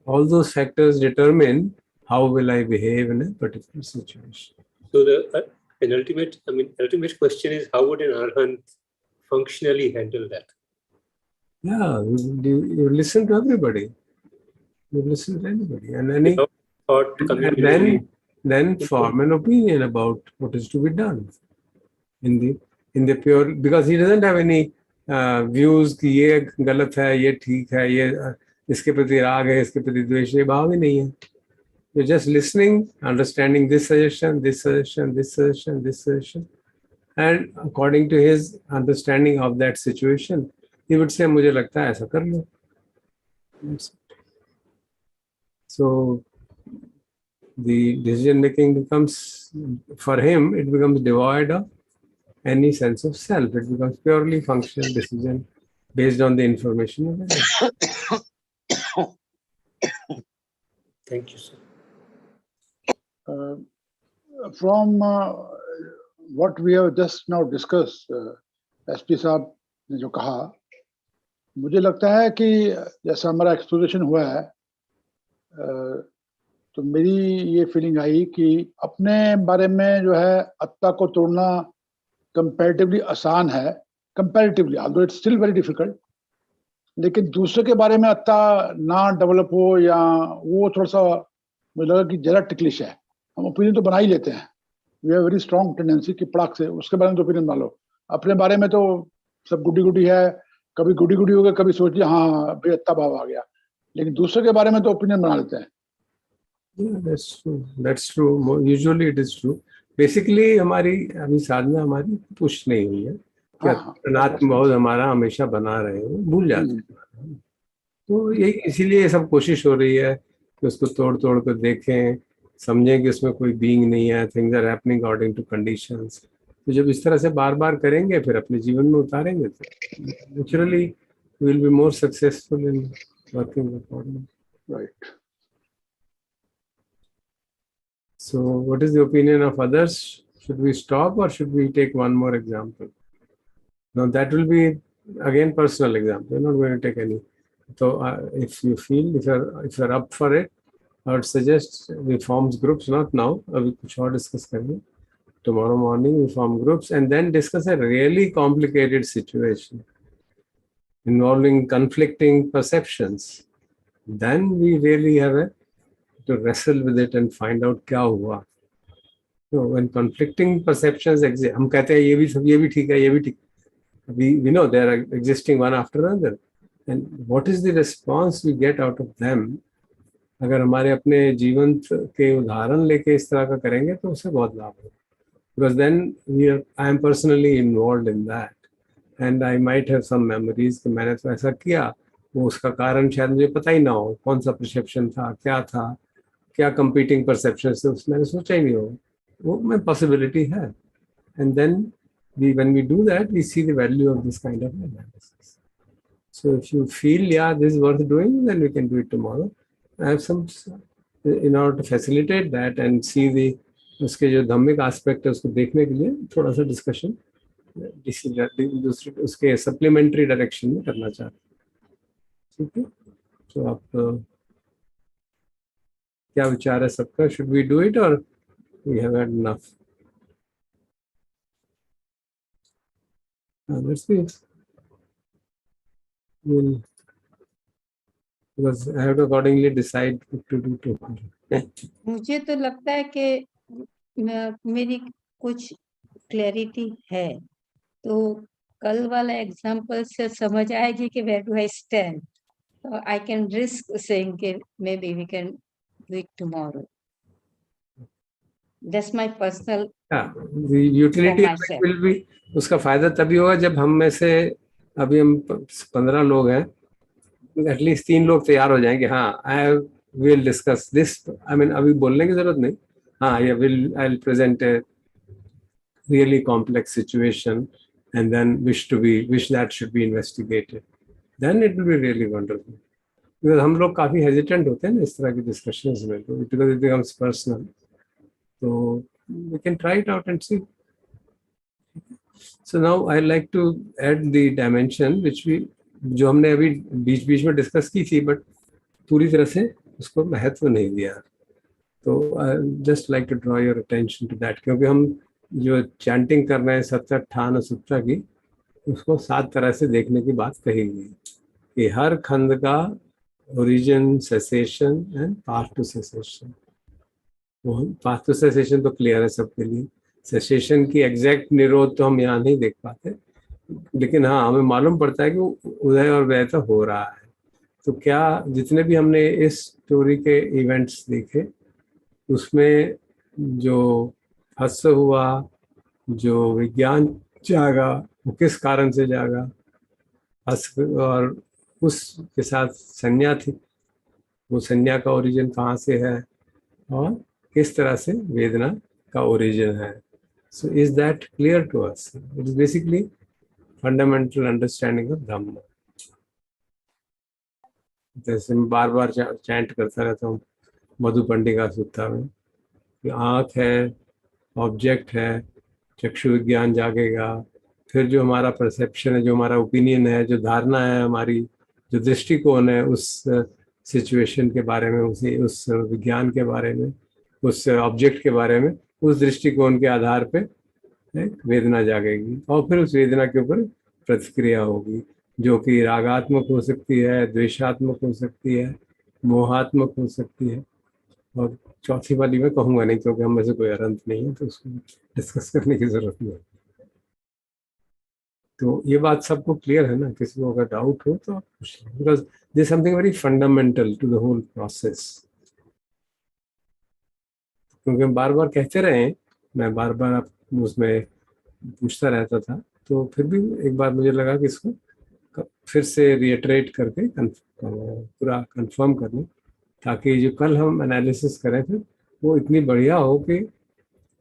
Speaker 1: All those factors determine how will I behave in a particular situation.
Speaker 12: So an ultimate question is, how would an arhat functionally handle that?
Speaker 1: Yeah, you listen to everybody. You listen to anybody, and then form an opinion about what is to be done in the pure, because he doesn't have any views कि ये गलत है, ये ठीक है, ये इसके प्रति राग है, इसके प्रति द्वेष है, भाव ही नहीं है. You're just listening, understanding this suggestion, this suggestion, this suggestion, this suggestion, and according to his understanding of that situation, he would say मुझे लगता है ऐसा कर लो. So the decision making becomes, for him, it becomes devoid of any sense of self. It becomes purely functional decision based on the information available.
Speaker 12: Thank you, sir.
Speaker 8: From what we have just now discussed, SP साहब ने जो कहा, मुझे लगता है कि जैसा हमारा एक्सप्लोरेशन हुआ है, तो मेरी ये फीलिंग आई कि अपने बारे में जो है अत्ता को तोड़ना कंपैरेटिवली आसान है, comparatively, although it's still very difficult, लेकिन दूसरे के बारे में अत्ता ना डेवलप हो या वो थोड़ा सा मुझे लगा कि ज़रा टिकलिश है. हम ओपिनियन तो बना ही लेते हैं, we have very strong tendency कि पड़ाक से उसके बारे में तो ओपिनियन बना लो. अपने बारे में तो सब गुडी गुडी है, कभी गुडी गुडी हो गया, कभी सोच लिया हाँ भाई अत्ता भाव आ गया, लेकिन दूसरे के बारे में तो ओपिनियन बना लेते हैं.
Speaker 1: Yeah, that's true. That's true. Usually it is true. Basically हमारी अभी साधना हमारी पुश नहीं हुई है कि अनात्म बोध हमारा हमेशा बना रहे हो, भूल जाते हैं. तो यही इसीलिए सब कोशिश हो रही है कि उसको तोड़ तोड़ कर देखें, समझें कि उसमें कोई बीइंग नहीं है, things are happening according to conditions. तो जब इस तरह से बार बार करेंगे फिर अपने जीवन में उतारेंगे तो naturally will be more successful in working according.
Speaker 8: Right.
Speaker 1: So what is the opinion of others? Should we stop or should we take one more example? Now that will be again personal example. We're not going to take any. So if you feel, if you're up for it, I would suggest we form groups, not now, we कुछ और discuss करेंगे. Tomorrow morning we form groups and then discuss a really complicated situation involving conflicting perceptions. Then we really have to wrestle with it and find out क्या हुआ. So when conflicting perceptions exist, हम कहते हैं ये भी ठीक है, ये भी ठीक. We know they are existing one after another. And what is the response we get out of them? अगर हमारे अपने जीवन के उदाहरण लेके इस तरह का करेंगे तो उससे बहुत लाभ होगा. Because then I am personally involved in that. And I might have some memories कि मैंने तो ऐसा किया, वो उसका कारण शायद मुझे पता ही ना हो, कौन सा perception था, क्या competing perceptions थे, मैंने सोचा ही नहीं हो, वो में possibility है. And then when we do that, we see the value of this kind of analysis. So if you feel, yeah, this is worth doing, then we can do it tomorrow. I have some, in order to facilitate that and see the उसके जो धार्मिक aspect है उसको देखने के लिए थोड़ा सा discussion दूसरे उसके supplementary direction में करना चाहते हैं. ठीक है, तो आप क्या विचार है सबका? Should we do it or we have had enough? Let's see. Because I have to accordingly decide what to do tomorrow.
Speaker 17: मुझे तो लगता है कि मेरी कुछ क्लैरिटी है, तो कल वाला एग्जांपल से समझ आएगी कि where do I stand. So I can risk saying कि maybe we can do it tomorrow. That's my personal.
Speaker 1: Yeah, the utility of it will be, उसका फायदा तभी होगा जब हम में से अभी हम 15 लोग हैं, एटलीस्ट 3 लोग तैयार हो जाएंगे. हाँ, I will discuss this. I mean अभी बोलने की जरूरत नहीं. हाँ, I'll present a really complex situation and then wish that should be investigated. Then it will be really wonderful. Because हम लोग काफी hesitant होते हैं ना इस तरह की discussions में, because it becomes personal. So we can try it out and see. So now I like to add the dimension which जो हमने अभी बीच में डिस्कस की थी, बट पूरी तरह से उसको महत्व नहीं दिया. तो I just like to draw your attention to that, क्योंकि हम जो चैंटिंग कर रहे हैं सत्ता ठान सुत्ता की, उसको 7 तरह से देखने की बात कही गई कि हर खंड का origin, cessation and path to cessation. Path to cessation तो क्लियर है सबके लिए. सेसेशन की एग्जैक्ट निरोध तो हम यहाँ नहीं देख पाते, लेकिन हाँ हमें मालूम पड़ता है कि उदय और व्यय तो हो रहा है. तो क्या जितने भी हमने इस स्टोरी के इवेंट्स देखे, उसमें जो हास्य हुआ, जो विज्ञान जागा, वो किस कारण से जागा, और उसके साथ संज्ञा थी, वो संज्ञा का ओरिजिन कहाँ से है और किस तरह से वेदना का ओरिजिन है. So is that clear to us? It is basically fundamental understanding of Dhamma. जैसे मैं बार बार चैंट करता रहता हूँ मधु पंडिका सूत्ता में कि आँख है, ऑब्जेक्ट है, चक्षु विज्ञान जागेगा, फिर जो हमारा परसेप्शन है, जो हमारा ओपिनियन है, जो धारणा है, हमारी जो दृष्टिकोण है उस सिचुएशन के बारे में, उस विज्ञान के बारे में, उस ऑब्जेक्ट के बारे में, उस दृष्टिकोण के आधार पे एक वेदना जागेगी और फिर उस वेदना के ऊपर प्रतिक्रिया होगी, जो कि रागात्मक हो सकती है, द्वेषात्मक हो सकती है, मोहात्मक हो सकती है, और चौथी वाली मैं कहूँगा नहीं क्योंकि हम में से कोई अरंत नहीं है तो उसको डिस्कस करने की जरूरत नहीं. तो ये बात सबको क्लियर है ना? किसी को अगर डाउट हो तो because this something very fundamental to the whole process. क्योंकि हम बार बार कहते रहे, मैं बार बार उसमें पूछता रहता था, तो फिर भी एक बार मुझे लगा कि इसको फिर से रिएटरेट करके पूरा कंफर्म कर लें, ताकि जो कल हम एनालिसिस करें फिर वो इतनी बढ़िया हो कि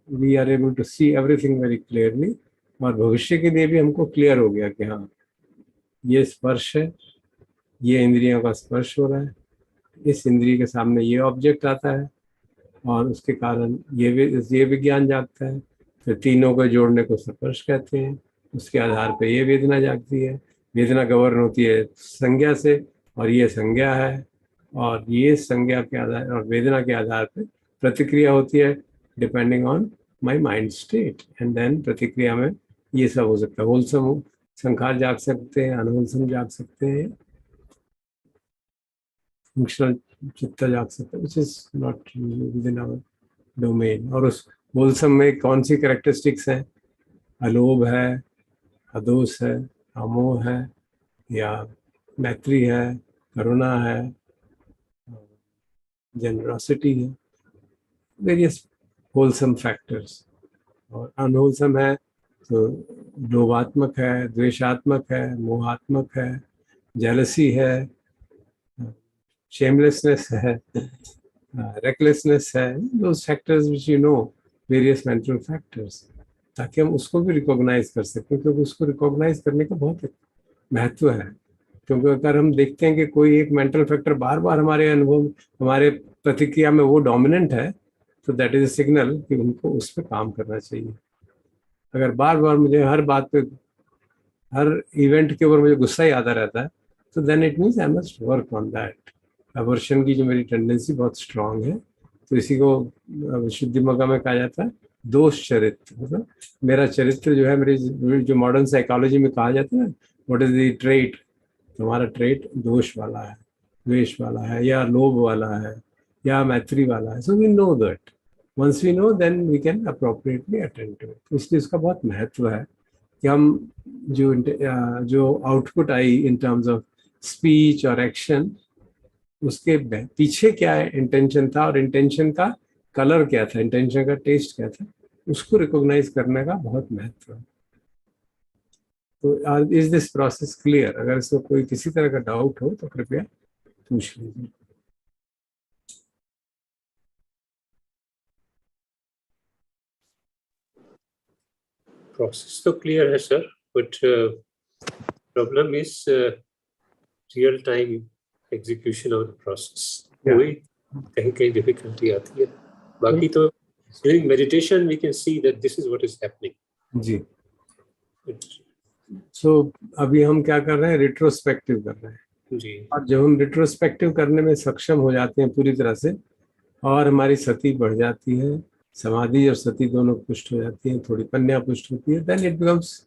Speaker 1: we are able to see everything very clearly, और भविष्य के लिए भी हमको क्लियर हो गया कि हाँ ये स्पर्श है, ये इंद्रियों का स्पर्श हो रहा है, इस इंद्रिय के सामने ये ऑब्जेक्ट आता है और उसके कारण ये विज्ञान जागता है, फिर तीनों को जोड़ने को स्पर्श कहते हैं, उसके आधार पे ये वेदना जागती है, वेदना गवर्न होती है संज्ञा से, और ये संज्ञा है, और ये संज्ञा के आधार और वेदना के आधार पे प्रतिक्रिया होती है depending on my mind state, and then प्रतिक्रिया में ये सब हो सकता है. होलसम संखार जाग सकते हैं, अनहोलसम जाग सकते हैं, फंक्शनल चित्त जाग सकते हैं, which is not within our domain. और उस होलसम में कौन सी कैरेक्टरिस्टिक्स हैं? अलोभ है, अदोष है, अमोह है, या मैत्री है, करुणा है, जनरॉसिटी है, वेरियस होलसम फैक्टर्स. और अनहोलसम है तो लोभात्मक है, द्वेषात्मक है, मोहात्मक है, जेलसी है, shamelessness है, recklessness है, those factors which you know, various mental factors, ताकि हम उसको भी रिकॉग्नाइज कर सकें, क्योंकि उसको रिकॉग्नाइज करने का बहुत महत्व है. क्योंकि अगर हम देखते हैं कि कोई एक मेंटल फैक्टर बार बार हमारे अनुभव, हमारे प्रतिक्रिया में वो डोमिनेंट है, तो दैट इज अ सिग्नल कि उनको उस पर काम करना चाहिए. अगर बार बार मुझे हर बात पे, हर इवेंट के ऊपर मुझे गुस्सा ही आता रहता है, तो then it means I must work on that. Aversion की जो मेरी टेंडेंसी बहुत स्ट्रांग है, तो इसी को शुद्धि मगा में कहा जाता है दोष चरित्र. मतलब मेरा चरित्र जो है, मेरी जो मॉडर्न साइकोलॉजी में कहा जाता है व्हाट इज द ट्रेट, तुम्हारा ट्रेट दोष वाला है, द्वेष वाला है, या लोभ वाला है, या मैत्री वाला है. So we know that, once we know then we can appropriately attend to it. इसलिए इसका बहुत महत्व है कि हम जो आउटपुट आई इन टर्म्स ऑफ स्पीच और एक्शन, उसके पीछे क्या इंटेंशन था, और इंटेंशन का कलर क्या था, इंटेंशन का टेस्ट क्या था, उसको रिकॉग्नाइज करने का बहुत महत्व है. तो इज दिस प्रोसेस क्लियर? अगर इसमें कोई किसी तरह का डाउट हो तो कृपया पूछ लीजिए.
Speaker 12: प्रोसेस तो क्लियर है sir, but problem is real time execution of the process. वही कहीं कहीं डिफिकल्टी आती है. बाकी तो during meditation we can see that this is what is happening.
Speaker 1: जी. सो अभी हम क्या कर रहे हैं? रिट्रोस्पेक्टिव कर रहे हैं
Speaker 12: जी.
Speaker 1: और जब हम रिट्रोस्पेक्टिव करने में सक्षम हो जाते हैं पूरी तरह से, और हमारी सती बढ़ जाती है, समाधि और सती दोनों पुष्ट हो जाती हैं, थोड़ी प्रज्ञा पुष्ट होती है, then it becomes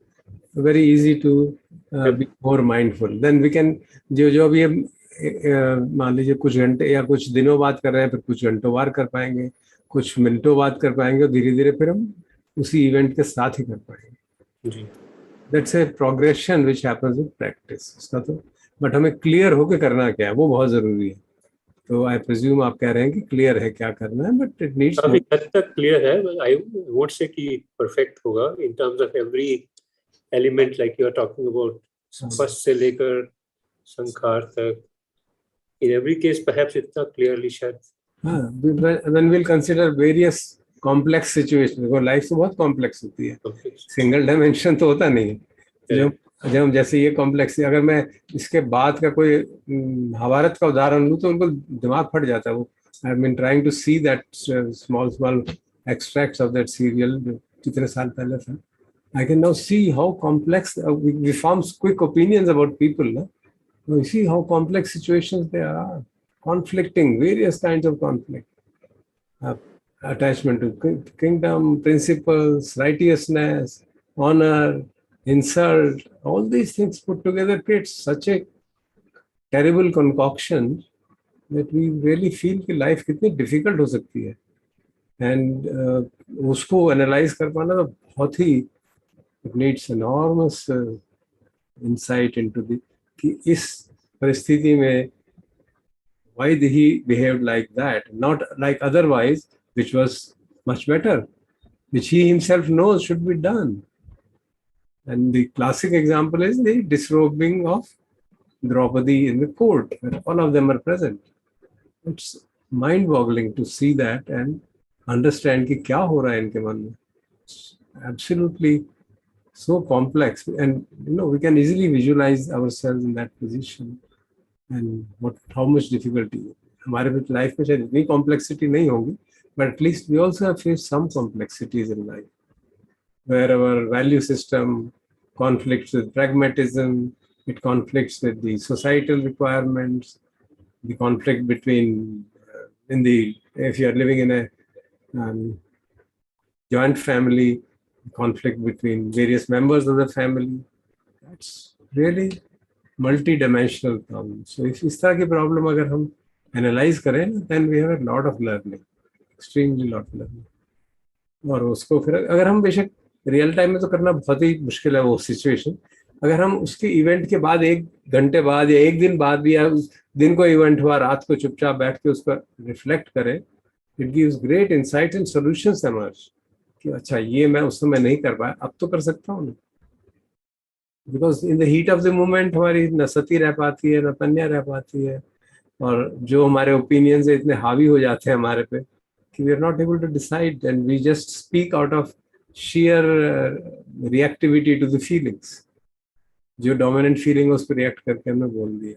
Speaker 1: very easy to be more mindful. Then we can जो अभी हम मान लीजिए कुछ घंटे या कुछ दिनों बाद कर रहे हैं, फिर कुछ घंटों बाद कर पाएंगे, कुछ मिनटों बाद कर पाएंगे, और धीरे धीरे फिर हम उसी इवेंट के साथ ही कर पाएंगे.
Speaker 12: जी.
Speaker 1: That's a progression which happens with practice. उसका तो बट हमें क्लियर होकर करना क्या है वो बहुत जरूरी है. तो आई प्रिज्यूम आप कह रहे हैं कि क्लियर है क्या करना है, बट इट नीड्स
Speaker 12: काफी हद तक क्लियर है. आई वोंट से कि परफेक्ट होगा in terms of every element, like you are talking about first से लेकर संखार तक, in every case perhaps इतना clearly शायद
Speaker 1: when we'll consider various complex situations, because life तो बहुत complex होती है, single dimension तो होता नहीं है। जब जैसे ये कॉम्प्लेक्स है, अगर मैं इसके बाद का कोई महाभारत का उदाहरण लूँ तो उनको दिमाग फट जाता है। वो I mean trying to see that small extracts of that serial कितने साल पहले था। I can now see how complex we form quick opinions about people. No? You see how complex situations there are, conflicting, various kinds of conflict, attachment to kingdom, principles, righteousness, honor, insult, all these things put together create such a terrible concoction that we really feel कि life कितनी difficult हो सकती है, and उसको analyze कर पाना तो बहुत ही it needs enormous insight into the कि इस परिस्थिति में why he behaved like that, not like otherwise, which was much better, which he himself knows should be done. And the classic example is the disrobing of Draupadi in the court, where all of them are present. It's mind-boggling to see that and understand कि क्या हो रहा है इनके मन में. It's absolutely so complex, and we can easily visualize ourselves in that position and how much difficulty. हमारे life में शायद इतनी complexity नहीं होगी, but at least we also have faced some complexities in life, where our value system conflicts with pragmatism, it conflicts with the societal requirements, the conflict between if you are living in a joint family, conflict between various members of the family. That's really multi-dimensional problem. So if इस तरह की problem अगर हम analyze करें, then we have a lot of learning, extremely lot of learning. और उसको फिर अगर हम बेशक रियल टाइम में तो करना बहुत ही मुश्किल है वो सिचुएशन, अगर हम उसके इवेंट के बाद 1 घंटे बाद या 1 दिन बाद भी, या उस दिन को इवेंट हुआ रात को चुपचाप बैठ के उसको रिफ्लेक्ट करें, it gives great insight and solutions emerge कि अच्छा ये मैं उस समय नहीं कर पाया, अब तो कर सकता हूँ। Because in the heat of the moment हमारी न सती रह पाती है, न कन्या रह पाती है, और जो हमारे ओपिनियंस इतने हावी हो जाते हैं हमारे पे कि we are not able to decide and we just speak out of sheer reactivity to the feelings. जो डोमिनेंट फीलिंग है उस पर रिएक्ट करके हमने बोल दिया।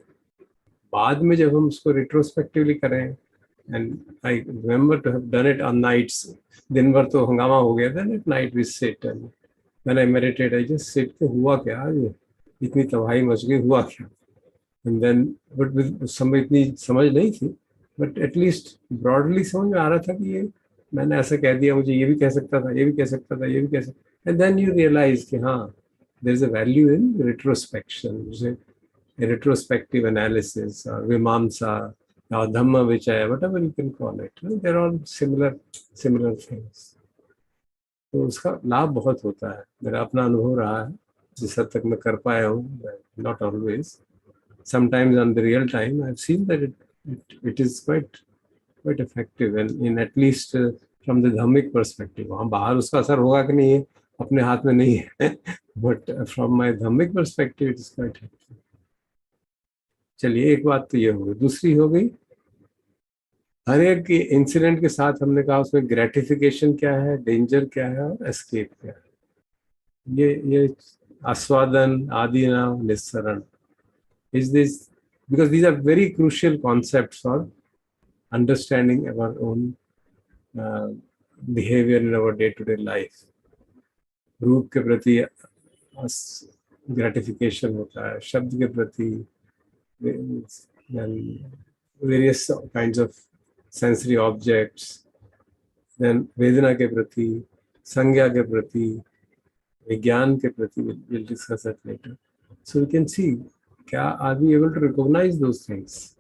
Speaker 1: बाद में जब हम उसको रिट्रोस्पेक्टिवली करें, and I remember to have done it on nights, दिन भर तो हंगामा हो गया था, at night we sit and when I meditate I just sit कि हुआ क्या आज, इतनी तबाही मच गई, हुआ क्या, एंड देन बट उस समय इतनी समझ नहीं थी, बट एटलीस्ट ब्रॉडली समझ में आ रहा था कि ये मैंने ऐसा कह दिया, मुझे ये भी कह सकता था, ये भी कह सकता था, ये भी कह सकता, एंड देन यू रियलाइज कि हाँ, there is a value in retrospection, retrospective analysis or vimamsa or dhamma vichaya, whatever you can call it, they're all similar things. तो उसका लाभ बहुत होता है, मेरा अपना अनुभव रहा है, जिस हद तक मैं कर पाया हूँ, not always, sometimes on the real time I've seen that it is quite effective, and in at least from the dhammic perspective, वहाँ बाहर उसका असर होगा कि नहीं है अपने हाथ में नहीं है, but from my dhammic perspective it is quite helpful. चलिए, एक बात तो ये हो गई, दूसरी हो गई हर एक इंसिडेंट के साथ हमने कहा उसमें ग्रेटिफिकेशन क्या है, डेंजर क्या है और एस्केप क्या है। ये आस्वादन, Adina, निस्सरण, is this because these are very crucial concepts for understanding our own behavior in our day-to-day life. रूप के प्रति ग्रेटिफिकेशन होता है, शब्द के प्रति, various kinds of sensory objects, then वेदना के प्रति, संज्ञा के प्रति, विज्ञान के प्रति, we'll discuss that later. So we can see, क्या are we able to recognize those things?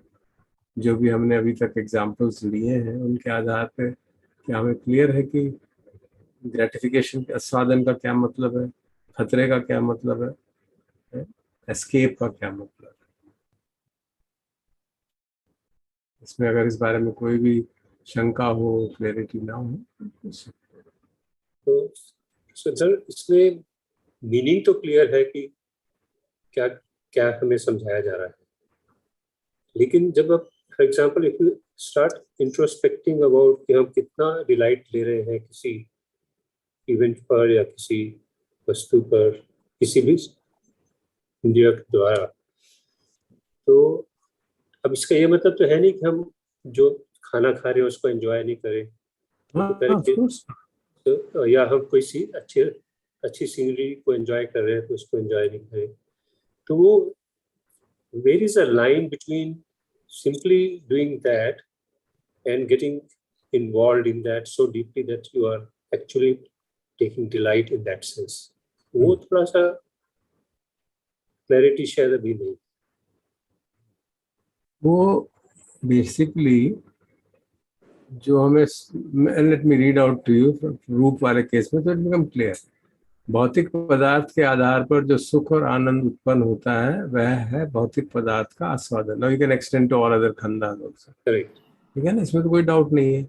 Speaker 1: जो भी हमने अभी तक एग्जाम्पल्स लिए हैं उनके आधार पे क्या हमें क्लियर है कि ग्रेटिफिकेशन, आस्वादन का क्या मतलब है, खतरे का क्या मतलब है, एस्केप का क्या मतलब है। इसमें अगर इस बारे में कोई भी शंका हो, क्लैरिटी ना हो
Speaker 12: तो सर इसमें मीनिंग तो क्लियर है कि क्या क्या हमें समझाया जा रहा है। लेकिन जब आप for example if you start introspecting about कि हम कितना डिलाइट ले रहे हैं किसी इवेंट पर या किसी वस्तु पर किसी भी इंद्रिय के द्वारा, तो अब इसका ये मतलब तो है नहीं कि हम जो खाना खा रहे हैं उसको एंजॉय नहीं करें, तो करेंगे तो, या हम कोई सी अच्छी सीनरी को एंजॉय कर रहे हैं तो उसको एंजॉय नहीं करें। तो वो where is a line between simply doing that and getting involved in that so deeply that you are actually taking delight in that sense? वो थोड़ा सा क्लैरिटी शायद अभी नहीं।
Speaker 1: वो बेसिकली जो हमें, let me read out to you, रूप वाले केस में तो इट बिकम क्लियर। भौतिक पदार्थ के आधार पर जो सुख और आनंद उत्पन्न होता है वह है भौतिक पदार्थ का आस्वादन। Now you can extend to all other खंडास आल्सो, ठीक है ना, इसमें तो कोई डाउट नहीं है।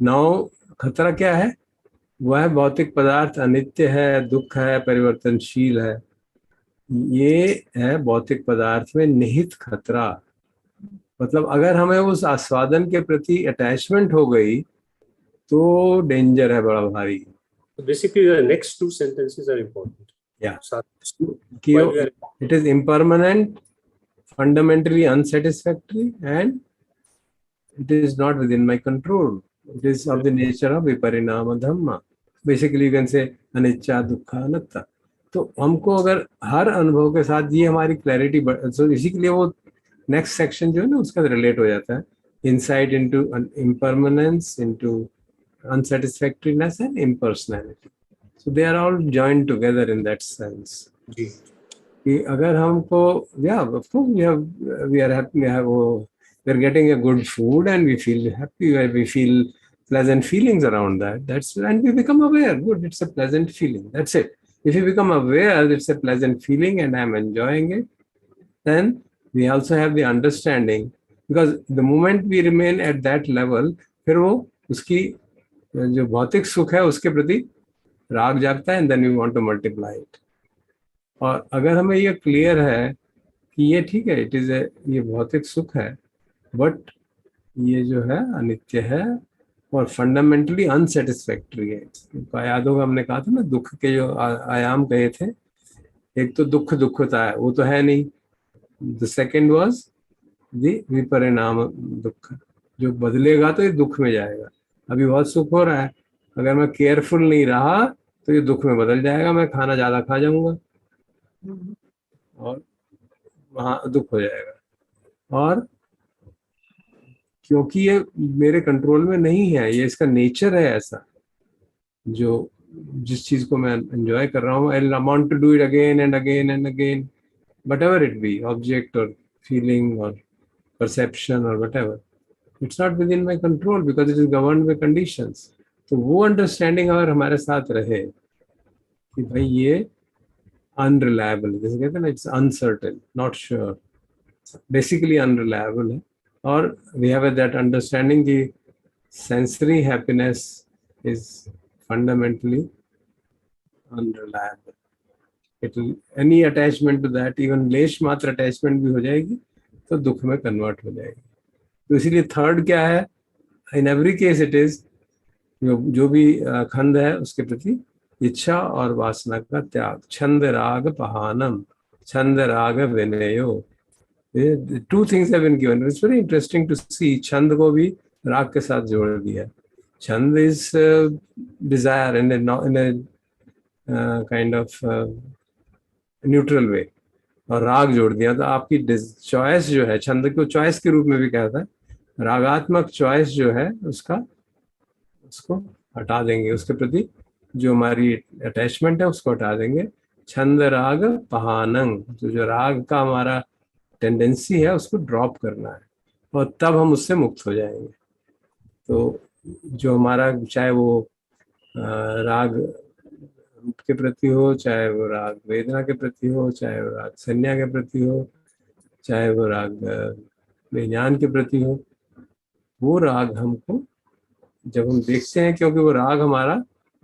Speaker 1: नाउ खतरा क्या है? वह भौतिक पदार्थ अनित्य है, दुख है, परिवर्तनशील है। ये है भौतिक पदार्थ में निहित खतरा। मतलब अगर हमें उस आस्वादन के प्रति अटैचमेंट हो गई तो डेंजर है बड़ा भारी।
Speaker 12: Basically, the next two sentences are important.
Speaker 1: Yeah. It is impermanent, fundamentally unsatisfactory, and it is not within my control. It is of the nature of viparinama dhamma. Basically, you can say anicca, dukkha, anatta. तो हमको अगर हर अनुभव के साथ ये हमारी clarity, तो इसी के लिए वो नेक्स्ट सेक्शन जो है ना उसका रिलेट हो जाता है, insight into impermanence, into unsatisfactoriness and impersonality. So they are all joined together in that sense. कि अगर हमको, yeah, of course we are happy, we are getting a good food and we feel happy, we feel pleasant feelings around that. That's, and we become aware. Good, it's a pleasant feeling. That's it. If you become aware it's a pleasant feeling and I'm enjoying it, then we also have the understanding, because the moment we remain at that level, फिर वो उसकी जो भौतिक सुख है उसके प्रति राग जागता है, and then we want to multiply it. और अगर हमें ये क्लियर है कि ये ठीक है, इट इज ये भौतिक सुख है, बट ये जो है अनित्य है और फंडामेंटली अनसेटिस्फैक्टरी है। तो याद होगा हमने कहा था ना, दुख के जो आयाम कहे थे, एक तो दुख दुखता है, वो तो है नहीं। द सेकेंड वाज द विपरिणाम दुख, जो बदलेगा तो ये दुख में जाएगा। अभी बहुत सुख हो रहा है, अगर मैं केयरफुल नहीं रहा तो ये दुख में बदल जाएगा, मैं खाना ज्यादा खा जाऊंगा और वहाँ दुख हो जाएगा। और क्योंकि ये मेरे कंट्रोल में नहीं है, ये इसका नेचर है ऐसा, जो जिस चीज को मैं एंजॉय कर रहा हूँ, I want to do it again and again and again, whatever it be, object और फीलिंग और परसेप्शन और whatever, it's not within my control because it is governed by conditions. तो वो अंडरस्टैंडिंग अगर हमारे साथ रहे कि भाई ये अनरिलायबल, जैसे कहते हैं ना, it's uncertain, not sure, basically unreliable है। और वी हैव दैट अंडरस्टैंडिंग कि sensory happiness is fundamentally unreliable. It any attachment to that, even लेश मात्र अटैचमेंट भी हो जाएगी तो दुख में कन्वर्ट हो जाएगी। तो इसीलिए थर्ड क्या है, in every case it is जो भी खंड है उसके प्रति इच्छा और वासना का त्याग। छंद राग पहानम, छंद राग विनयो, two things have been given. It's very interesting to see, छंद को भी राग के साथ जोड़ दिया। छंद is desire in a kind of neutral way, और राग जोड़ दिया। तो आपकी चॉइस जो है, छंद को चॉइस के रूप में भी कहता है, रागात्मक चॉइस जो है उसको हटा देंगे, उसके प्रति जो हमारी अटैचमेंट है उसको हटा देंगे। छंद राग पहानंग, तो जो राग का हमारा टेंडेंसी है उसको ड्रॉप करना है, और तब हम उससे मुक्त हो जाएंगे। तो जो हमारा, चाहे वो राग रूप के प्रति हो, चाहे वो राग वेदना के प्रति हो, चाहे वो राग संज्ञा के प्रति हो, चाहे वो राग विज्ञान के प्रति हो, वो राग हमको जब हम देखते हैं, क्योंकि वो राग हमारा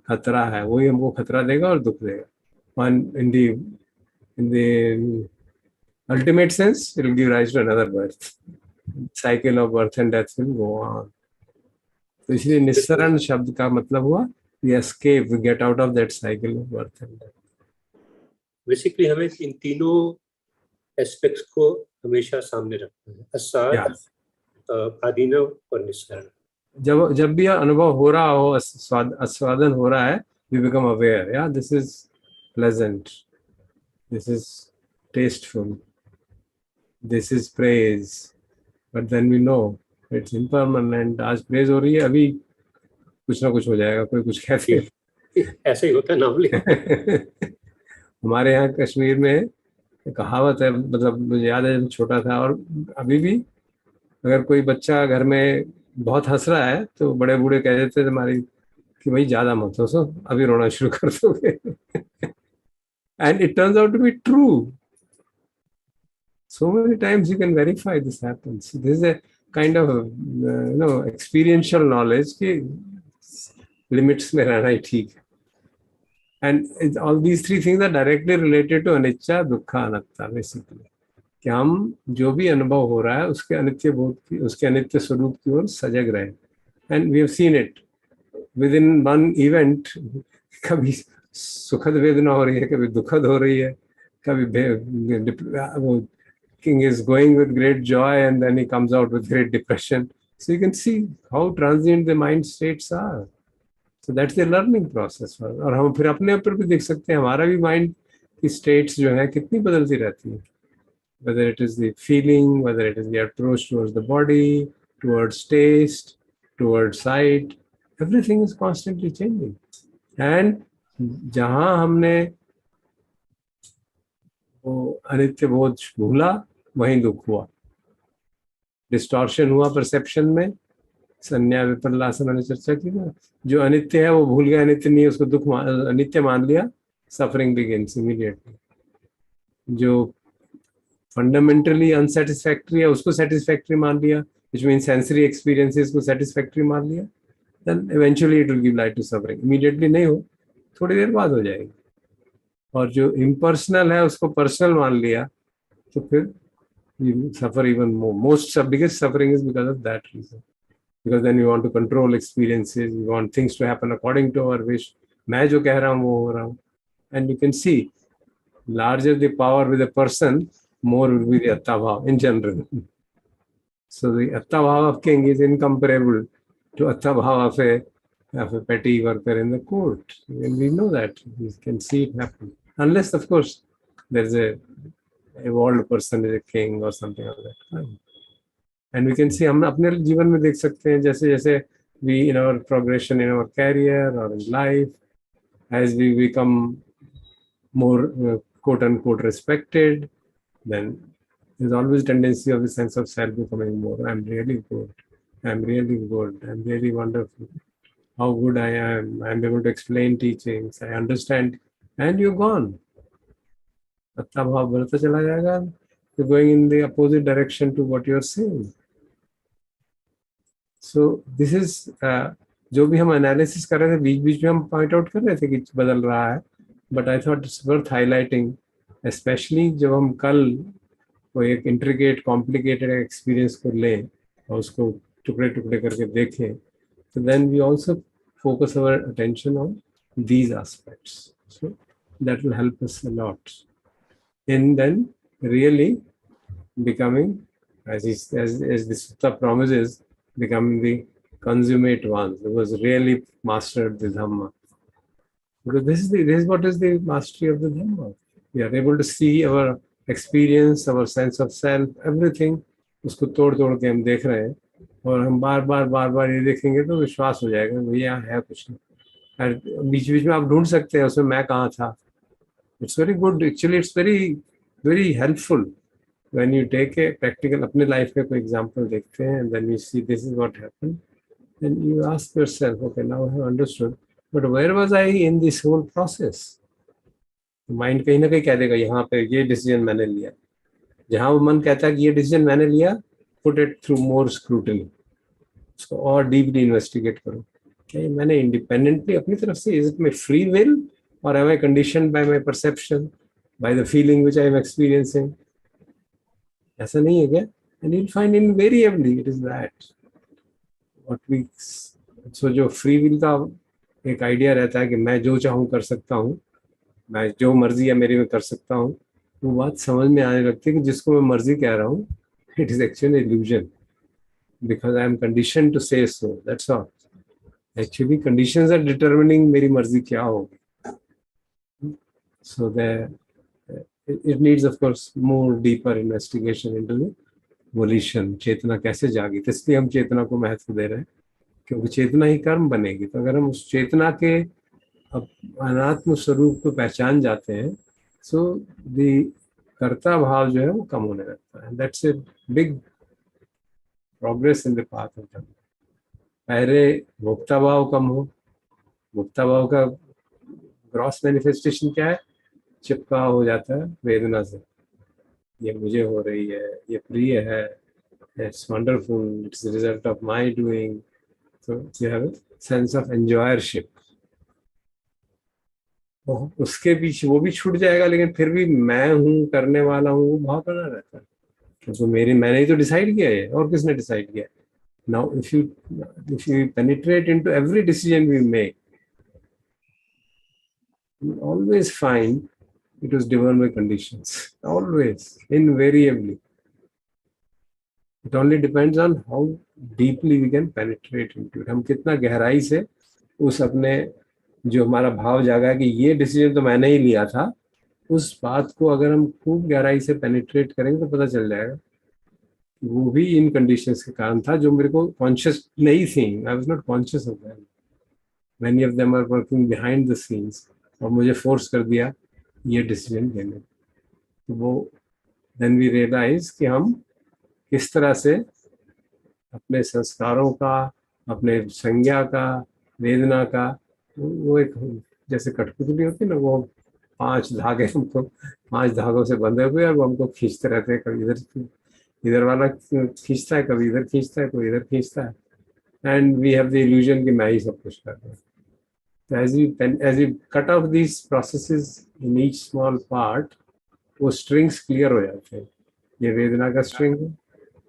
Speaker 1: खतरा है, वही हमको खतरा देगा और दुख देगा। इन दी ultimate sense, it will give rise to another birth. Cycle of birth and death will go on. तो इसलिए निस्सरण शब्द का मतलब हुआ we escape, we get out of that cycle of birth and death.
Speaker 12: Basically हमें इन तीनों एस्पेक्ट्स को हमेशा सामने रखना है, असाद, आदिनव और निस्सरण.
Speaker 1: जब भी अनुभव हो रहा हो, आस्वादन हो रहा है, we become aware, yeah, this is pleasant, this is tasteful, this is praise, but then we know it's impermanent. आज praise हो रही है, अभी कुछ ना कुछ हो जाएगा, कोई कुछ कहते हैं.
Speaker 12: ऐसा ही होता है नॉर्मली.
Speaker 1: हमारे यहाँ कश्मीर में कहावत है, मतलब मुझे याद है जब छोटा था, और अभी भी अगर कोई बच्चा घर में बहुत हंस रहा है तो बड़े बूढ़े कह देते थे हमारी कि भाई ज्यादा मत हंसो, अभी रोना शुरू कर दोगे. And it turns out to be true. So many times you can verify this happens. This is a kind of experiential knowledge कि limits में रहना ही ठीक है. And all these three things are directly related to anicca, dukkha, anatta, basically. कि हम जो भी अनुभव हो रहा है उसके अनित्य बोध की, उसके अनित्य स्वरूप की ओर सजग रहे. And we have seen it within one event. कभी सुखद वेदना हो रही है, कभी दुखद हो रही है, कभी king is going with great joy and then he comes out with great depression. So you can see how transient the mind states are. So that's the learning process. और हम फिर अपने ऊपर भी देख सकते हैं हमारा भी mind की states जो है कितनी बदलती रहती है. Whether it is the feeling, whether it is the approach towards the body, towards taste, towards sight, everything is constantly changing. And जहाँ हमने वो अनित्य बोध भूला वहीं दुख हुआ, डिस्टॉर्शन हुआ परसेप्शन में. संज्ञा विपर्लासन मैंने चर्चा की ना, जो अनित्य है वो भूल गया अनित्य नहीं, उसको दुख अनित्य मान लिया, सफरिंग बिगिंस इमीडिएटली. जो फंडामेंटली अनसेटिस्फैक्टरी है उसको सेटिस्फैक्टरी मान लिया, व्हिच मींस सेंसरी एक्सपीरियंसेस को सेटिस्फैक्टरी मान लिया, then eventually it will give light to suffering. Immediately नहीं हो, थोड़ी देर बाद हो जाएगी. और जो इम्पर्सनल है उसको पर्सनल मान लिया तो फिर you suffer even more. Biggest suffering is because of that reason. Because then you want to control experiences, you want things to happen according to our wish. मैं जो कह रहा हूँ वो हो रहा हूँ. And you can see, larger the power with a person, more will be the atta bhava in general. So the atta bhava of king is incomparable to atta bhava of a petty worker in the court. And we know that. We can see it happen. Unless, of course, there's a evolved person is a king or something like that. And we can see, हम अपने जीवन में देख सकते हैं जैसे जैसे we in our progression in our career or in life, as we become more quote unquote respected, then there's always tendency of the sense of self becoming more. I'm really good. I'm really good. I'm really wonderful. How good I am. I'm able to explain teachings. I understand. And you're gone. अच्छा भाव बढ़ता चला जाएगा. You're going in the opposite direction to what you're saying. So this is जो भी हम analysis कर रहे थे बीच बीच में हम पॉइंट आउट कर रहे थे कि बदल रहा है, but I thought it's worth highlighting, specially जब हम कल कोई एक इंट्रिकेट कॉम्प्लिकेटेड एक्सपीरियंस को लें और उसको टुकड़े टुकड़े करके देखें, तो then we also focus our attention on these aspects. So that will help us a lot in then really becoming, as the sutta promises, becoming the consummate ones who was really mastered the Dhamma. Because this is what is the mastery of the Dhamma. We are able to see our experience, our sense of self, everything. उसको तोड़ तोड़ के हम देख रहे हैं और हम बार बार ये देखेंगे तो विश्वास हो जाएगा भैया है कुछ नहीं. बीच बीच में आप ढूंढ सकते हैं उसमें मैं कहाँ था. It's very good. Actually, it's very helpful when you take a practical अपने life में कोई example देखते हैं and then you see this is what happened, and you ask yourself, okay, now I have understood, but where was I in this whole process? Mind कहीं ना कहीं कह देगा यहाँ पे ये decision मैंने लिया. जहाँ वो मन कहता है कि ये decision मैंने लिया, put it through more scrutiny. उसको और deeply investigate करो. क्या मैंने independently अपनी तरफ से, is it my free will? Or am I conditioned by my perception, by the feeling which I am experiencing? ऐसा नहीं है क्या? And you'll find invariably it is that what we, so जो फ्री विल का एक idea रहता है कि मैं जो चाहूँ कर सकता हूँ, मैं जो मर्जी है मेरी में कर सकता हूँ, वो बात समझ में आने लगती है कि जिसको मैं मर्जी कह रहा हूँ, it is actually an illusion because I am conditioned to say so, that's all. Actually conditions are determining मेरी मर्जी क्या होगी. So it needs of course more deeper investigation into the वोल्यूशन, चेतना कैसे जागी. तो इसलिए हम चेतना को महत्व दे रहे हैं, क्योंकि चेतना ही कर्म बनेगी. तो अगर हम उस चेतना के अनात्म स्वरूप को पहचान जाते हैं, सो द कर्ता भाव जो है वो कम होने लगता है. That's a big progress in the path of धर्म. पहले भोक्ता भाव कम हो. भोक्ता भाव का ग्रॉस मैनिफेस्टेशन क्या है? चिपका हो जाता है वेदना से. ये मुझे हो रही है, ये प्रिय है, it's wonderful, it's the result of my doing. So you have a sense of enjoyership. उसके पीछे वो भी छूट जाएगा, लेकिन फिर भी मैं हूँ, करने वाला हूँ, वो भाव बना रहता है. क्योंकि मैंने ही तो डिसाइड किया है, और किसने डिसाइड किया? Now if you penetrate into every decision we make, you always find it was driven by conditions. Always, invariably. It only depends on how deeply we can penetrate into it. हम कितना गहराई से उस अपने जो हमारा भाव जागा है कि ये डिसीजन तो मैंने ही लिया था, उस बात को अगर हम खूब गहराई से पेनिट्रेट करेंगे तो पता चल जाएगा वो भी इन कंडीशंस के कारण था, जो मेरे को कॉन्शियस नहीं थी. I was not conscious of that. Many of them are working behind the scenes, और मुझे फोर्स कर दिया ये डिसीजन लेने. तो वो देन वी रियलाइज कि हम किस तरह से अपने संस्कारों का, अपने संज्ञा का, वेदना का, वो एक जैसे कठपुतली होती है ना, वो 5 धागे हमको 5 धागों से बंधे हुए और वो हमको खींचते रहते हैं. कभी इधर वाला खींचता है, कभी इधर खींचता है, कोई इधर खींचता है. And we have the illusion कि मैं ही सब कुछ कर रहा हूँ. तो as you cut off these processes in each small part, वो स्ट्रिंग्स क्लियर हो जाते हैं. ये वेदना का स्ट्रिंग है,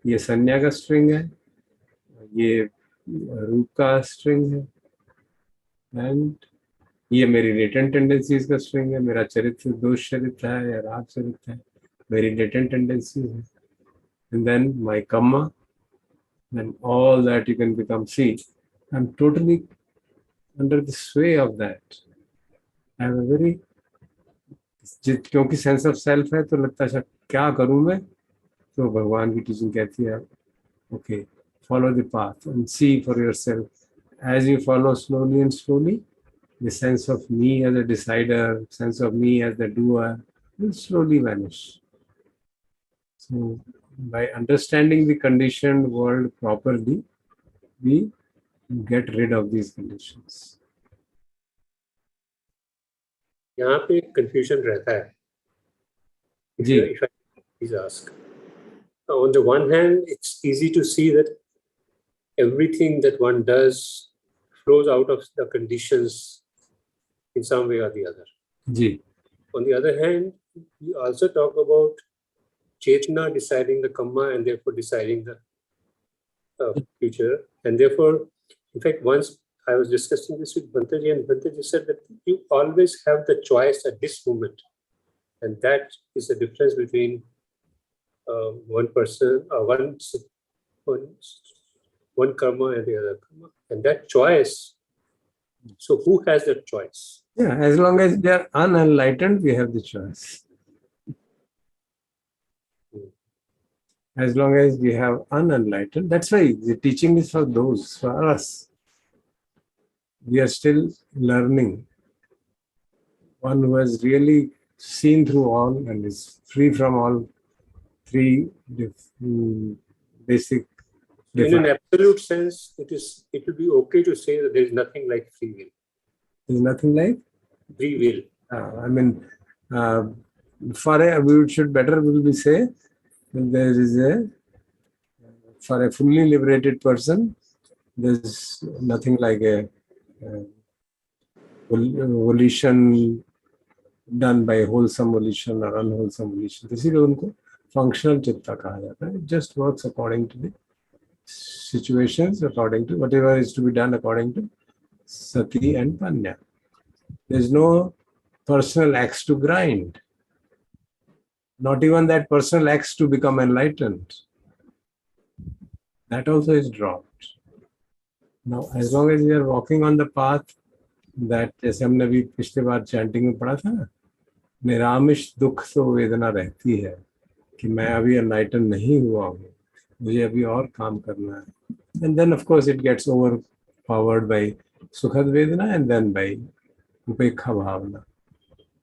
Speaker 1: ये संज्ञा का स्ट्रिंग है, ये रूप का स्ट्रिंग है, एंड ये मेरी लेटेंट टेंडेंसीज का स्ट्रिंग है. मेरा चरित्र दोष चरित्र है या राग चरित्र है, मेरी लेटेंट टेंडेंसीज है. And then my karma, then all that you can become. See, I'm totally under the sway of that. I have a very, क्योंकि सेंस ऑफ सेल्फ है तो लगता है क्या करूं मैं. तो भगवान की टीचिंग कहती है, okay, follow the path and see for yourself. As you follow slowly and slowly, the sense of me as a decider, sense of me as the doer will slowly vanish. So by understanding the conditioned world properly, we get rid of these conditions.
Speaker 12: यहाँ पे confusion रहता है.
Speaker 1: जी.
Speaker 12: If I please ask. On the one hand, it's easy to see that everything that one does flows out of the conditions in some way or the other.
Speaker 1: Ji.
Speaker 12: On the other hand, we also talk about Chetna deciding the karma and therefore deciding the future. And therefore, in fact, once I was discussing this with Bantaji, and Bantaji said that you always have the choice at this moment. And that is the difference between one person, one karma and the other karma. And that choice, so who has that choice?
Speaker 1: Yeah, as long as they are unenlightened, we have the choice. As long as we have unenlightened, that's why the teaching is for those, for us. We are still learning. One who has really seen through all and is free from all 3 basic.
Speaker 12: In an absolute sense, it will be okay to say that there is nothing like free will.
Speaker 1: There is nothing like
Speaker 12: free will.
Speaker 1: I mean, we should better will be say that there is for a fully liberated person, there's nothing like a volition done by wholesome volition or unwholesome volition. इसीलिए उनको functional चित्ता कहा जाता है. It just works according to the situations, according to whatever is to be done according to Sati and Panya. There is no personal axe to grind. Not even that personal axe to become enlightened. That also is dropped. Now, as long as we are walking on the path that, जैसे हमने अभी पिछले बार chanting में पढ़ा था ना, निरामिष दुख तो वेदना रहती है कि मैं अभी एनलाइटन नहीं हुआ हूँ, मुझे अभी और काम करना है. And then of course it gets overpowered by sukhad vedana and then by upekha bhavana.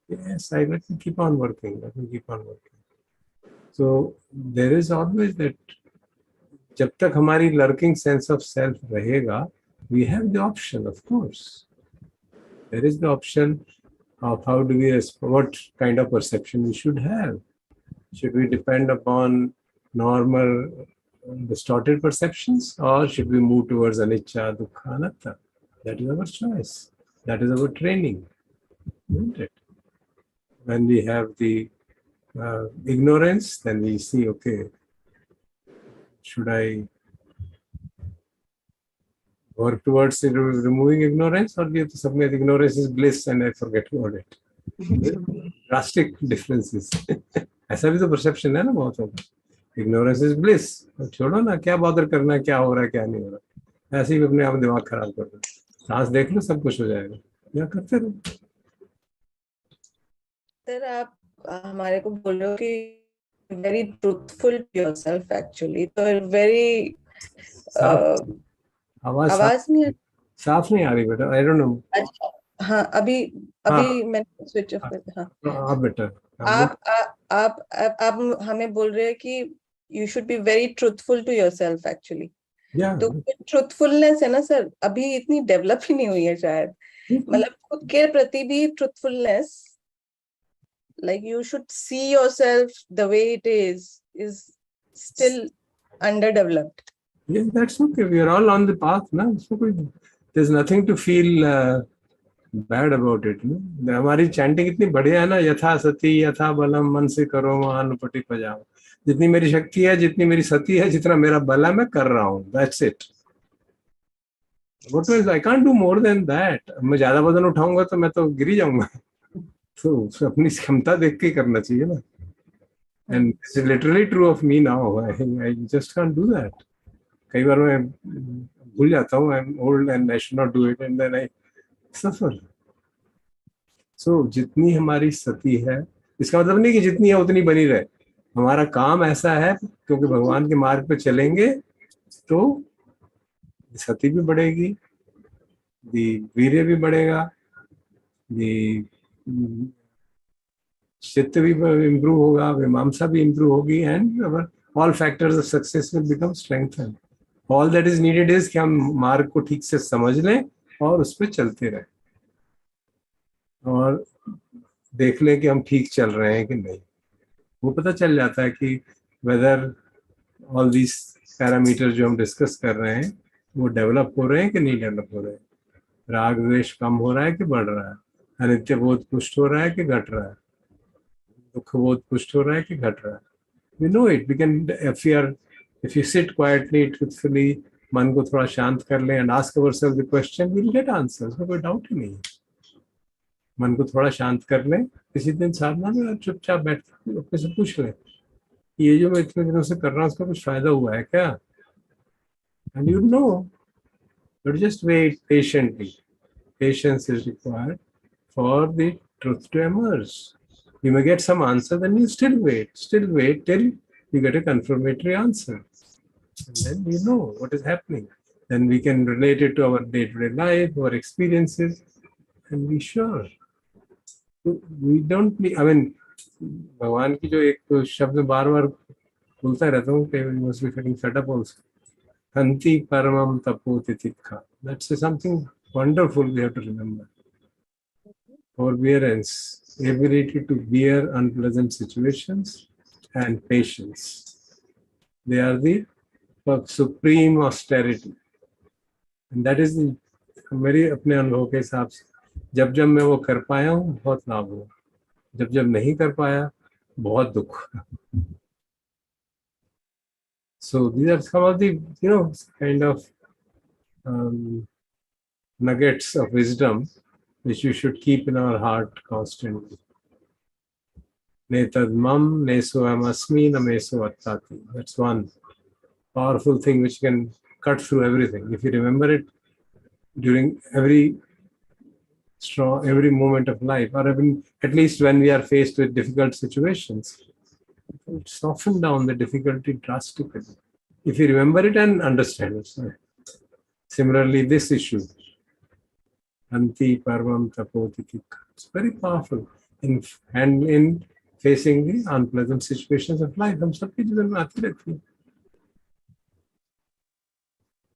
Speaker 1: Yes, let me keep on working. Let me keep on working. So there is always that. जब तक हमारी lurking sense of self रहेगा, we have the option, of course. There is the option of how do we, what kind of perception we should have. Should we depend upon normal distorted perceptions, or should we move towards anicca, dukkha, anatta? That is our choice. That is our training, isn't it? When we have the ignorance, then we see, okay, should I work towards removing ignorance, or we have to submit ignorance is bliss and I forget about it? Drastic differences. ऐसा भी तो perception है ना बहुत होगा. Ignorance is bliss. छोड़ो ना, क्या बॉदर करना है, क्या हो रहा है क्या नहीं हो रहा है. ऐसे ही अपने आप दिमाग खराब कर दो. सांस देख लो, सब कुछ हो जाएगा. क्या करते रहो.
Speaker 14: सर आप हमारे को बोल रहे हो कि very truthful to yourself actually. तो very आवाज नहीं
Speaker 1: साफ नहीं आ रही बेटा. I don't know.
Speaker 14: अच्छा हाँ अभी मैंने स्विच ऑफ कर दिया. हाँ
Speaker 1: आप बेटा
Speaker 14: आप हमें बोल रहे हैं कि you should be very truthful to yourself actually. तो ट्रूथफुलनेस है ना सर, अभी इतनी डेवलप ही नहीं हुई है शायद. मतलब खुद के प्रति भी truthfulness, like you should see yourself the way it is still underdeveloped.
Speaker 1: Yeah, that's okay. We are all on the path now. So there's nothing to feel bad about it. No? हमारी chanting इतनी बढ़िया है ना, यथा सती यथा बलम मन से करो अनुपटी पजाओ. जितनी मेरी शक्ति है, जितनी मेरी सती है, जितना मेरा बल है, मैं कर रहा हूँ. That's it. What else? I can't do more than that. मैं ज्यादा वजन उठाऊंगा तो मैं तो गिर ही जाऊंगा. तो अपनी क्षमता देख के करना चाहिए ना. And this is literally true of me now. I just can't do that. कई बार मैं भूल जाता हूँ. I'm old and I should not do it, and then I suffer. So जितनी हमारी सती है, इसका मतलब नहीं कि जितनी है उतनी बनी रहे. हमारा काम ऐसा है क्योंकि भगवान के मार्ग पे चलेंगे तो सती भी बढ़ेगी, वीर्य भी बढ़ेगा, चित्त भी इम्प्रूव होगा, मीमांसा भी इम्प्रूव होगी, and all factors of success will become strengthen. All that is needed is कि हम मार्ग को ठीक से समझ लें और उस पर चलते रहें और देख लें कि हम ठीक चल रहे हैं कि नहीं. वो पता चल जाता है कि वेदर ऑल दीज पैरामीटर जो हम डिस्कस कर रहे हैं वो डेवलप हो रहे हैं कि नहीं डेवलप हो रहे हैं. राग द्वेष कम हो रहा है कि बढ़ रहा है, अनित्य बोध पुष्ट हो रहा है कि घट रहा है, दुख बोध पुष्ट हो रहा है कि घट रहा है. We know it. We can, if you sit quietly, truthfully, मन को थोड़ा शांत कर लें and ask ourselves the question, we'll get answers. कोई डाउट ही नहीं. मन को थोड़ा शांत कर लें. किसी दिन साधना में चुपचाप बैठ अपने से पूछ लें, ये जो मैं इतने दिनों से कर रहा हूँ उसका कुछ फायदा हुआ है क्या? And you know, but just wait patiently. Patience is required for the truth to emerge. You may get some answer, then you still wait till you get a confirmatory answer. And then we know what is happening. Then we can relate it to our day-to-day life, our experiences, and be sure. We don't need, I mean, भगवान की जो एक शब्द बार बार बोलता रहता हूँ, you must be getting fed up also. Kanti paramam tapo titikha. That's something wonderful we have to remember. Forbearance, ability to bear unpleasant situations, and patience. They are the supreme austerity. And that is the मेरी अपने अनुभव के हिसाब से जब जब मैं वो कर पाया हूँ बहुत लाभ हुआ, जब जब नहीं कर पाया बहुत दुख. So these are some of the, kind of nuggets of wisdom which we should keep in our heart constantly. Netad mam, neso amasmi, nameso attati. That's one powerful thing which can cut through everything. If you remember it during every moment of life, or even at least when we are faced with difficult situations, it soften down the difficulty drastically. If you remember it and understand it. So, similarly, this issue, Anti Parvam Tapoti Tikka, it's very powerful in facing the unpleasant situations of life. हम सबके जीवन में आती रहती हैं.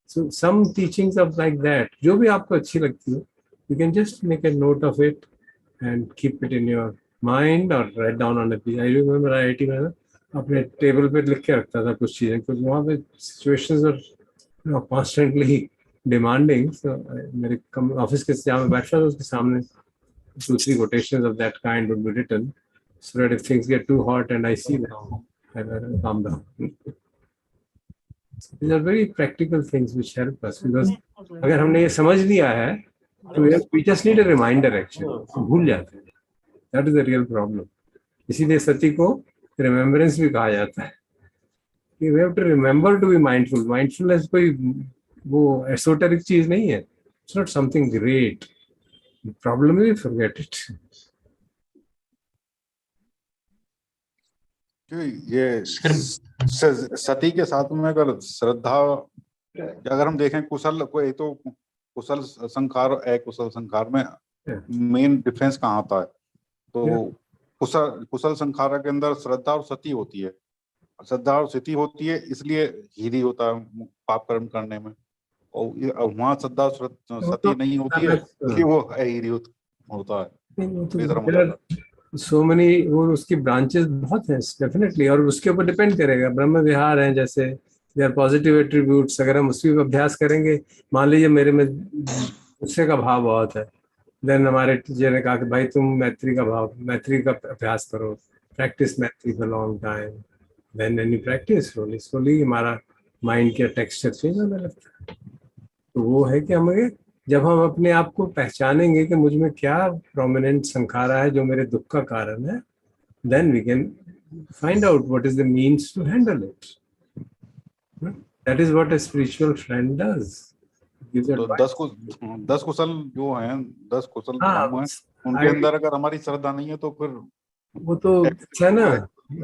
Speaker 1: So some teachings of like that, जो भी आपको अच्छी लगती है, you can just make a note of it and keep it in your mind or write down on a piece. I remember IIT में अपने टेबल पे लिख के रखता था कुछ चीजें, क्योंकि वहाँ पे situations are constantly demanding. So मेरे ऑफिस के जहाँ मैं बैठता था उसके सामने 2-3 quotations of that kind would be written, so that if things get too hot and I see them, I will calm down. These are very practical things which help us, because अगर हमने ये समझ लिया है तो we just need a reminder actually. भूल जाते हैं. That is the real problem. इसीलिए सती को remembrance भी कहा जाता है. We have to remember to be mindful. Mindfulness कोई वो esoteric चीज नहीं है. It's not something great. The problem is forget it.
Speaker 16: ये सती के साथ में अगर श्रद्धा, अगर हम देखें कुशल कोई तो कुशल संखार और अकुशल संखार में मेन डिफरेंस कहाँ आता है? तो कुशल संखार के अंदर श्रद्धा और सती होती है. श्रद्धा और सती होती है इसलिए हीरी होता है पाप कर्म करने में, और वहाँ श्रद्धा सती नहीं होती है इसलिए वो अहीरी होता है.
Speaker 1: So many, वो उसकी ब्रांचेस बहुत हैं डेफिनेटली, और उसके ऊपर डिपेंड करेगा. ब्रह्म विहार हैं जैसे, दे आर पॉजिटिव एट्रीब्यूट्स. अगर हम उसकी अभ्यास करेंगे, मान लीजिए मेरे में गुस्से का भाव बहुत है, देन हमारे टीचर ने कहा कि भाई तुम मैत्री का अभ्यास करो, practice maitri for long time. Then when you practice slowly हमारा माइंड का टेक्सचर चेंज होने लगता है. तो वो है कि हमें जब हम अपने आप को पहचानेंगे कि मुझ में क्या प्रोमिनेंट संखारा है जो मेरे दुख का कारण है, then we can find out what is the means to handle it. That is what a spiritual friend does.
Speaker 16: तो 10 कुशल जो हैं, 10 कुशल ब्रह्म हैं, उनके अंदर अगर हमारी श्रद्धा नहीं है तो फिर
Speaker 1: वो तो अच्छा है ना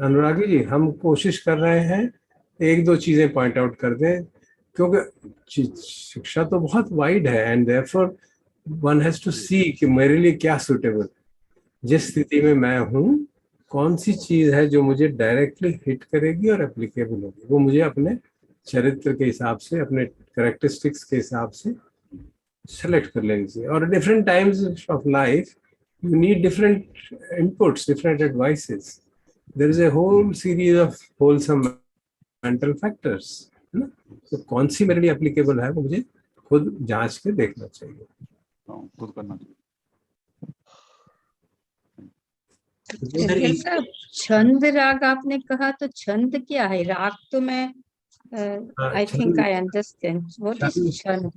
Speaker 1: अनुरागी जी. हम कोशिश कर रहे हैं 1-2 चीजें पॉइंट आउट कर दें, क्योंकि शिक्षा तो बहुत वाइड है, and therefore one has to see कि मेरे लिए क्या सूटेबल, जिस स्थिति में मैं हूँ कौन सी चीज है जो मुझे डायरेक्टली हिट करेगी और एप्लीकेबल होगी. वो मुझे अपने चरित्र के हिसाब से, अपने कैरेक्टरिस्टिक्स के हिसाब से सेलेक्ट कर लेनी चाहिए. और different times of life you need different inputs, different advices. There is a whole series of wholesome mental factors. तो कौन सी मेरे लिए एप्लीकेबल है वो मुझे खुद जांच के देखना चाहिए,
Speaker 16: खुद करना चाहिए.
Speaker 17: छंद राग आपने कहा, तो छंद क्या है? राग तो मैं I think I understand. What is छंद?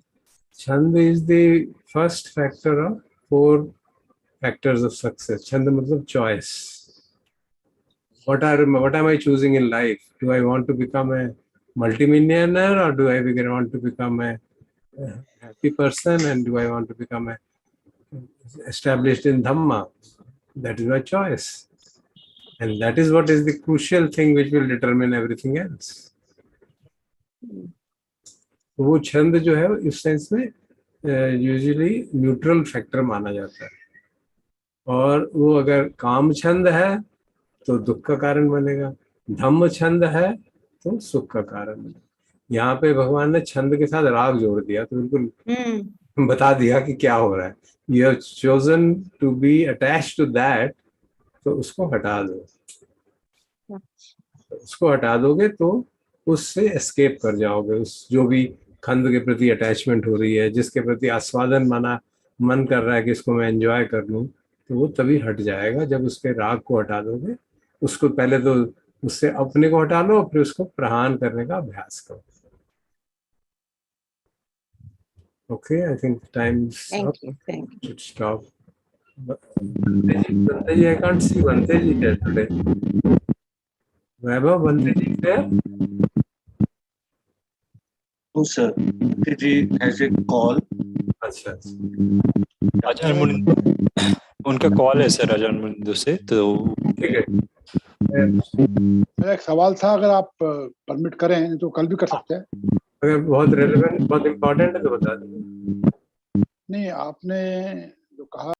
Speaker 1: छंद is the first factor of 4 factors of success. छंद मतलब choice. What am I choosing in life? Do I want to become a multimillionaire, or do I want to become a happy person, and do I want to become a established in Dhamma? That is my choice, and that is what is the crucial thing which will determine everything else. वो छंद जो है इस sense में usually neutral factor माना जाता है, और वो अगर काम छंद है तो दुख का कारण बनेगा, धम्म छंद है तो सुख का कारण बनेगा. यहाँ पे भगवान ने छंद के साथ राग जोड़ दिया, तो बिल्कुल बता दिया कि क्या हो रहा है. You have chosen to be attached to that, तो उसको हटा दो. उसको हटा दोगे तो उससे एस्केप कर जाओगे. उस जो भी खंड के प्रति अटैचमेंट हो रही है, जिसके प्रति आस्वादन मन कर रहा है कि इसको मैं एंजॉय कर लूं, तो वो तभी हट जाएगा जब उसके राग को हटा दोगे. उसको पहले तो उससे अपने को हटा लो और फिर उसको प्रहान करने का अभ्यास करो. Okay, I think time's up.
Speaker 17: Thank you.
Speaker 1: Should stop. Banteji, I can't see Banteji here today. Vaibhav, Banteji there?
Speaker 6: No, sir. Banteji has a call.
Speaker 1: अच्छा.
Speaker 4: राजन मुंडू उनका कॉल है सर राजन मुंडू से, तो
Speaker 1: ठीक है.
Speaker 8: मेरा एक सवाल था, अगर आप परमिट करें तो कल भी कर सकते हैं.
Speaker 1: अगर बहुत रेलेवेंट, बहुत इम्पोर्टेंट है तो बता दीजिए.
Speaker 8: नहीं, आपने जो कहा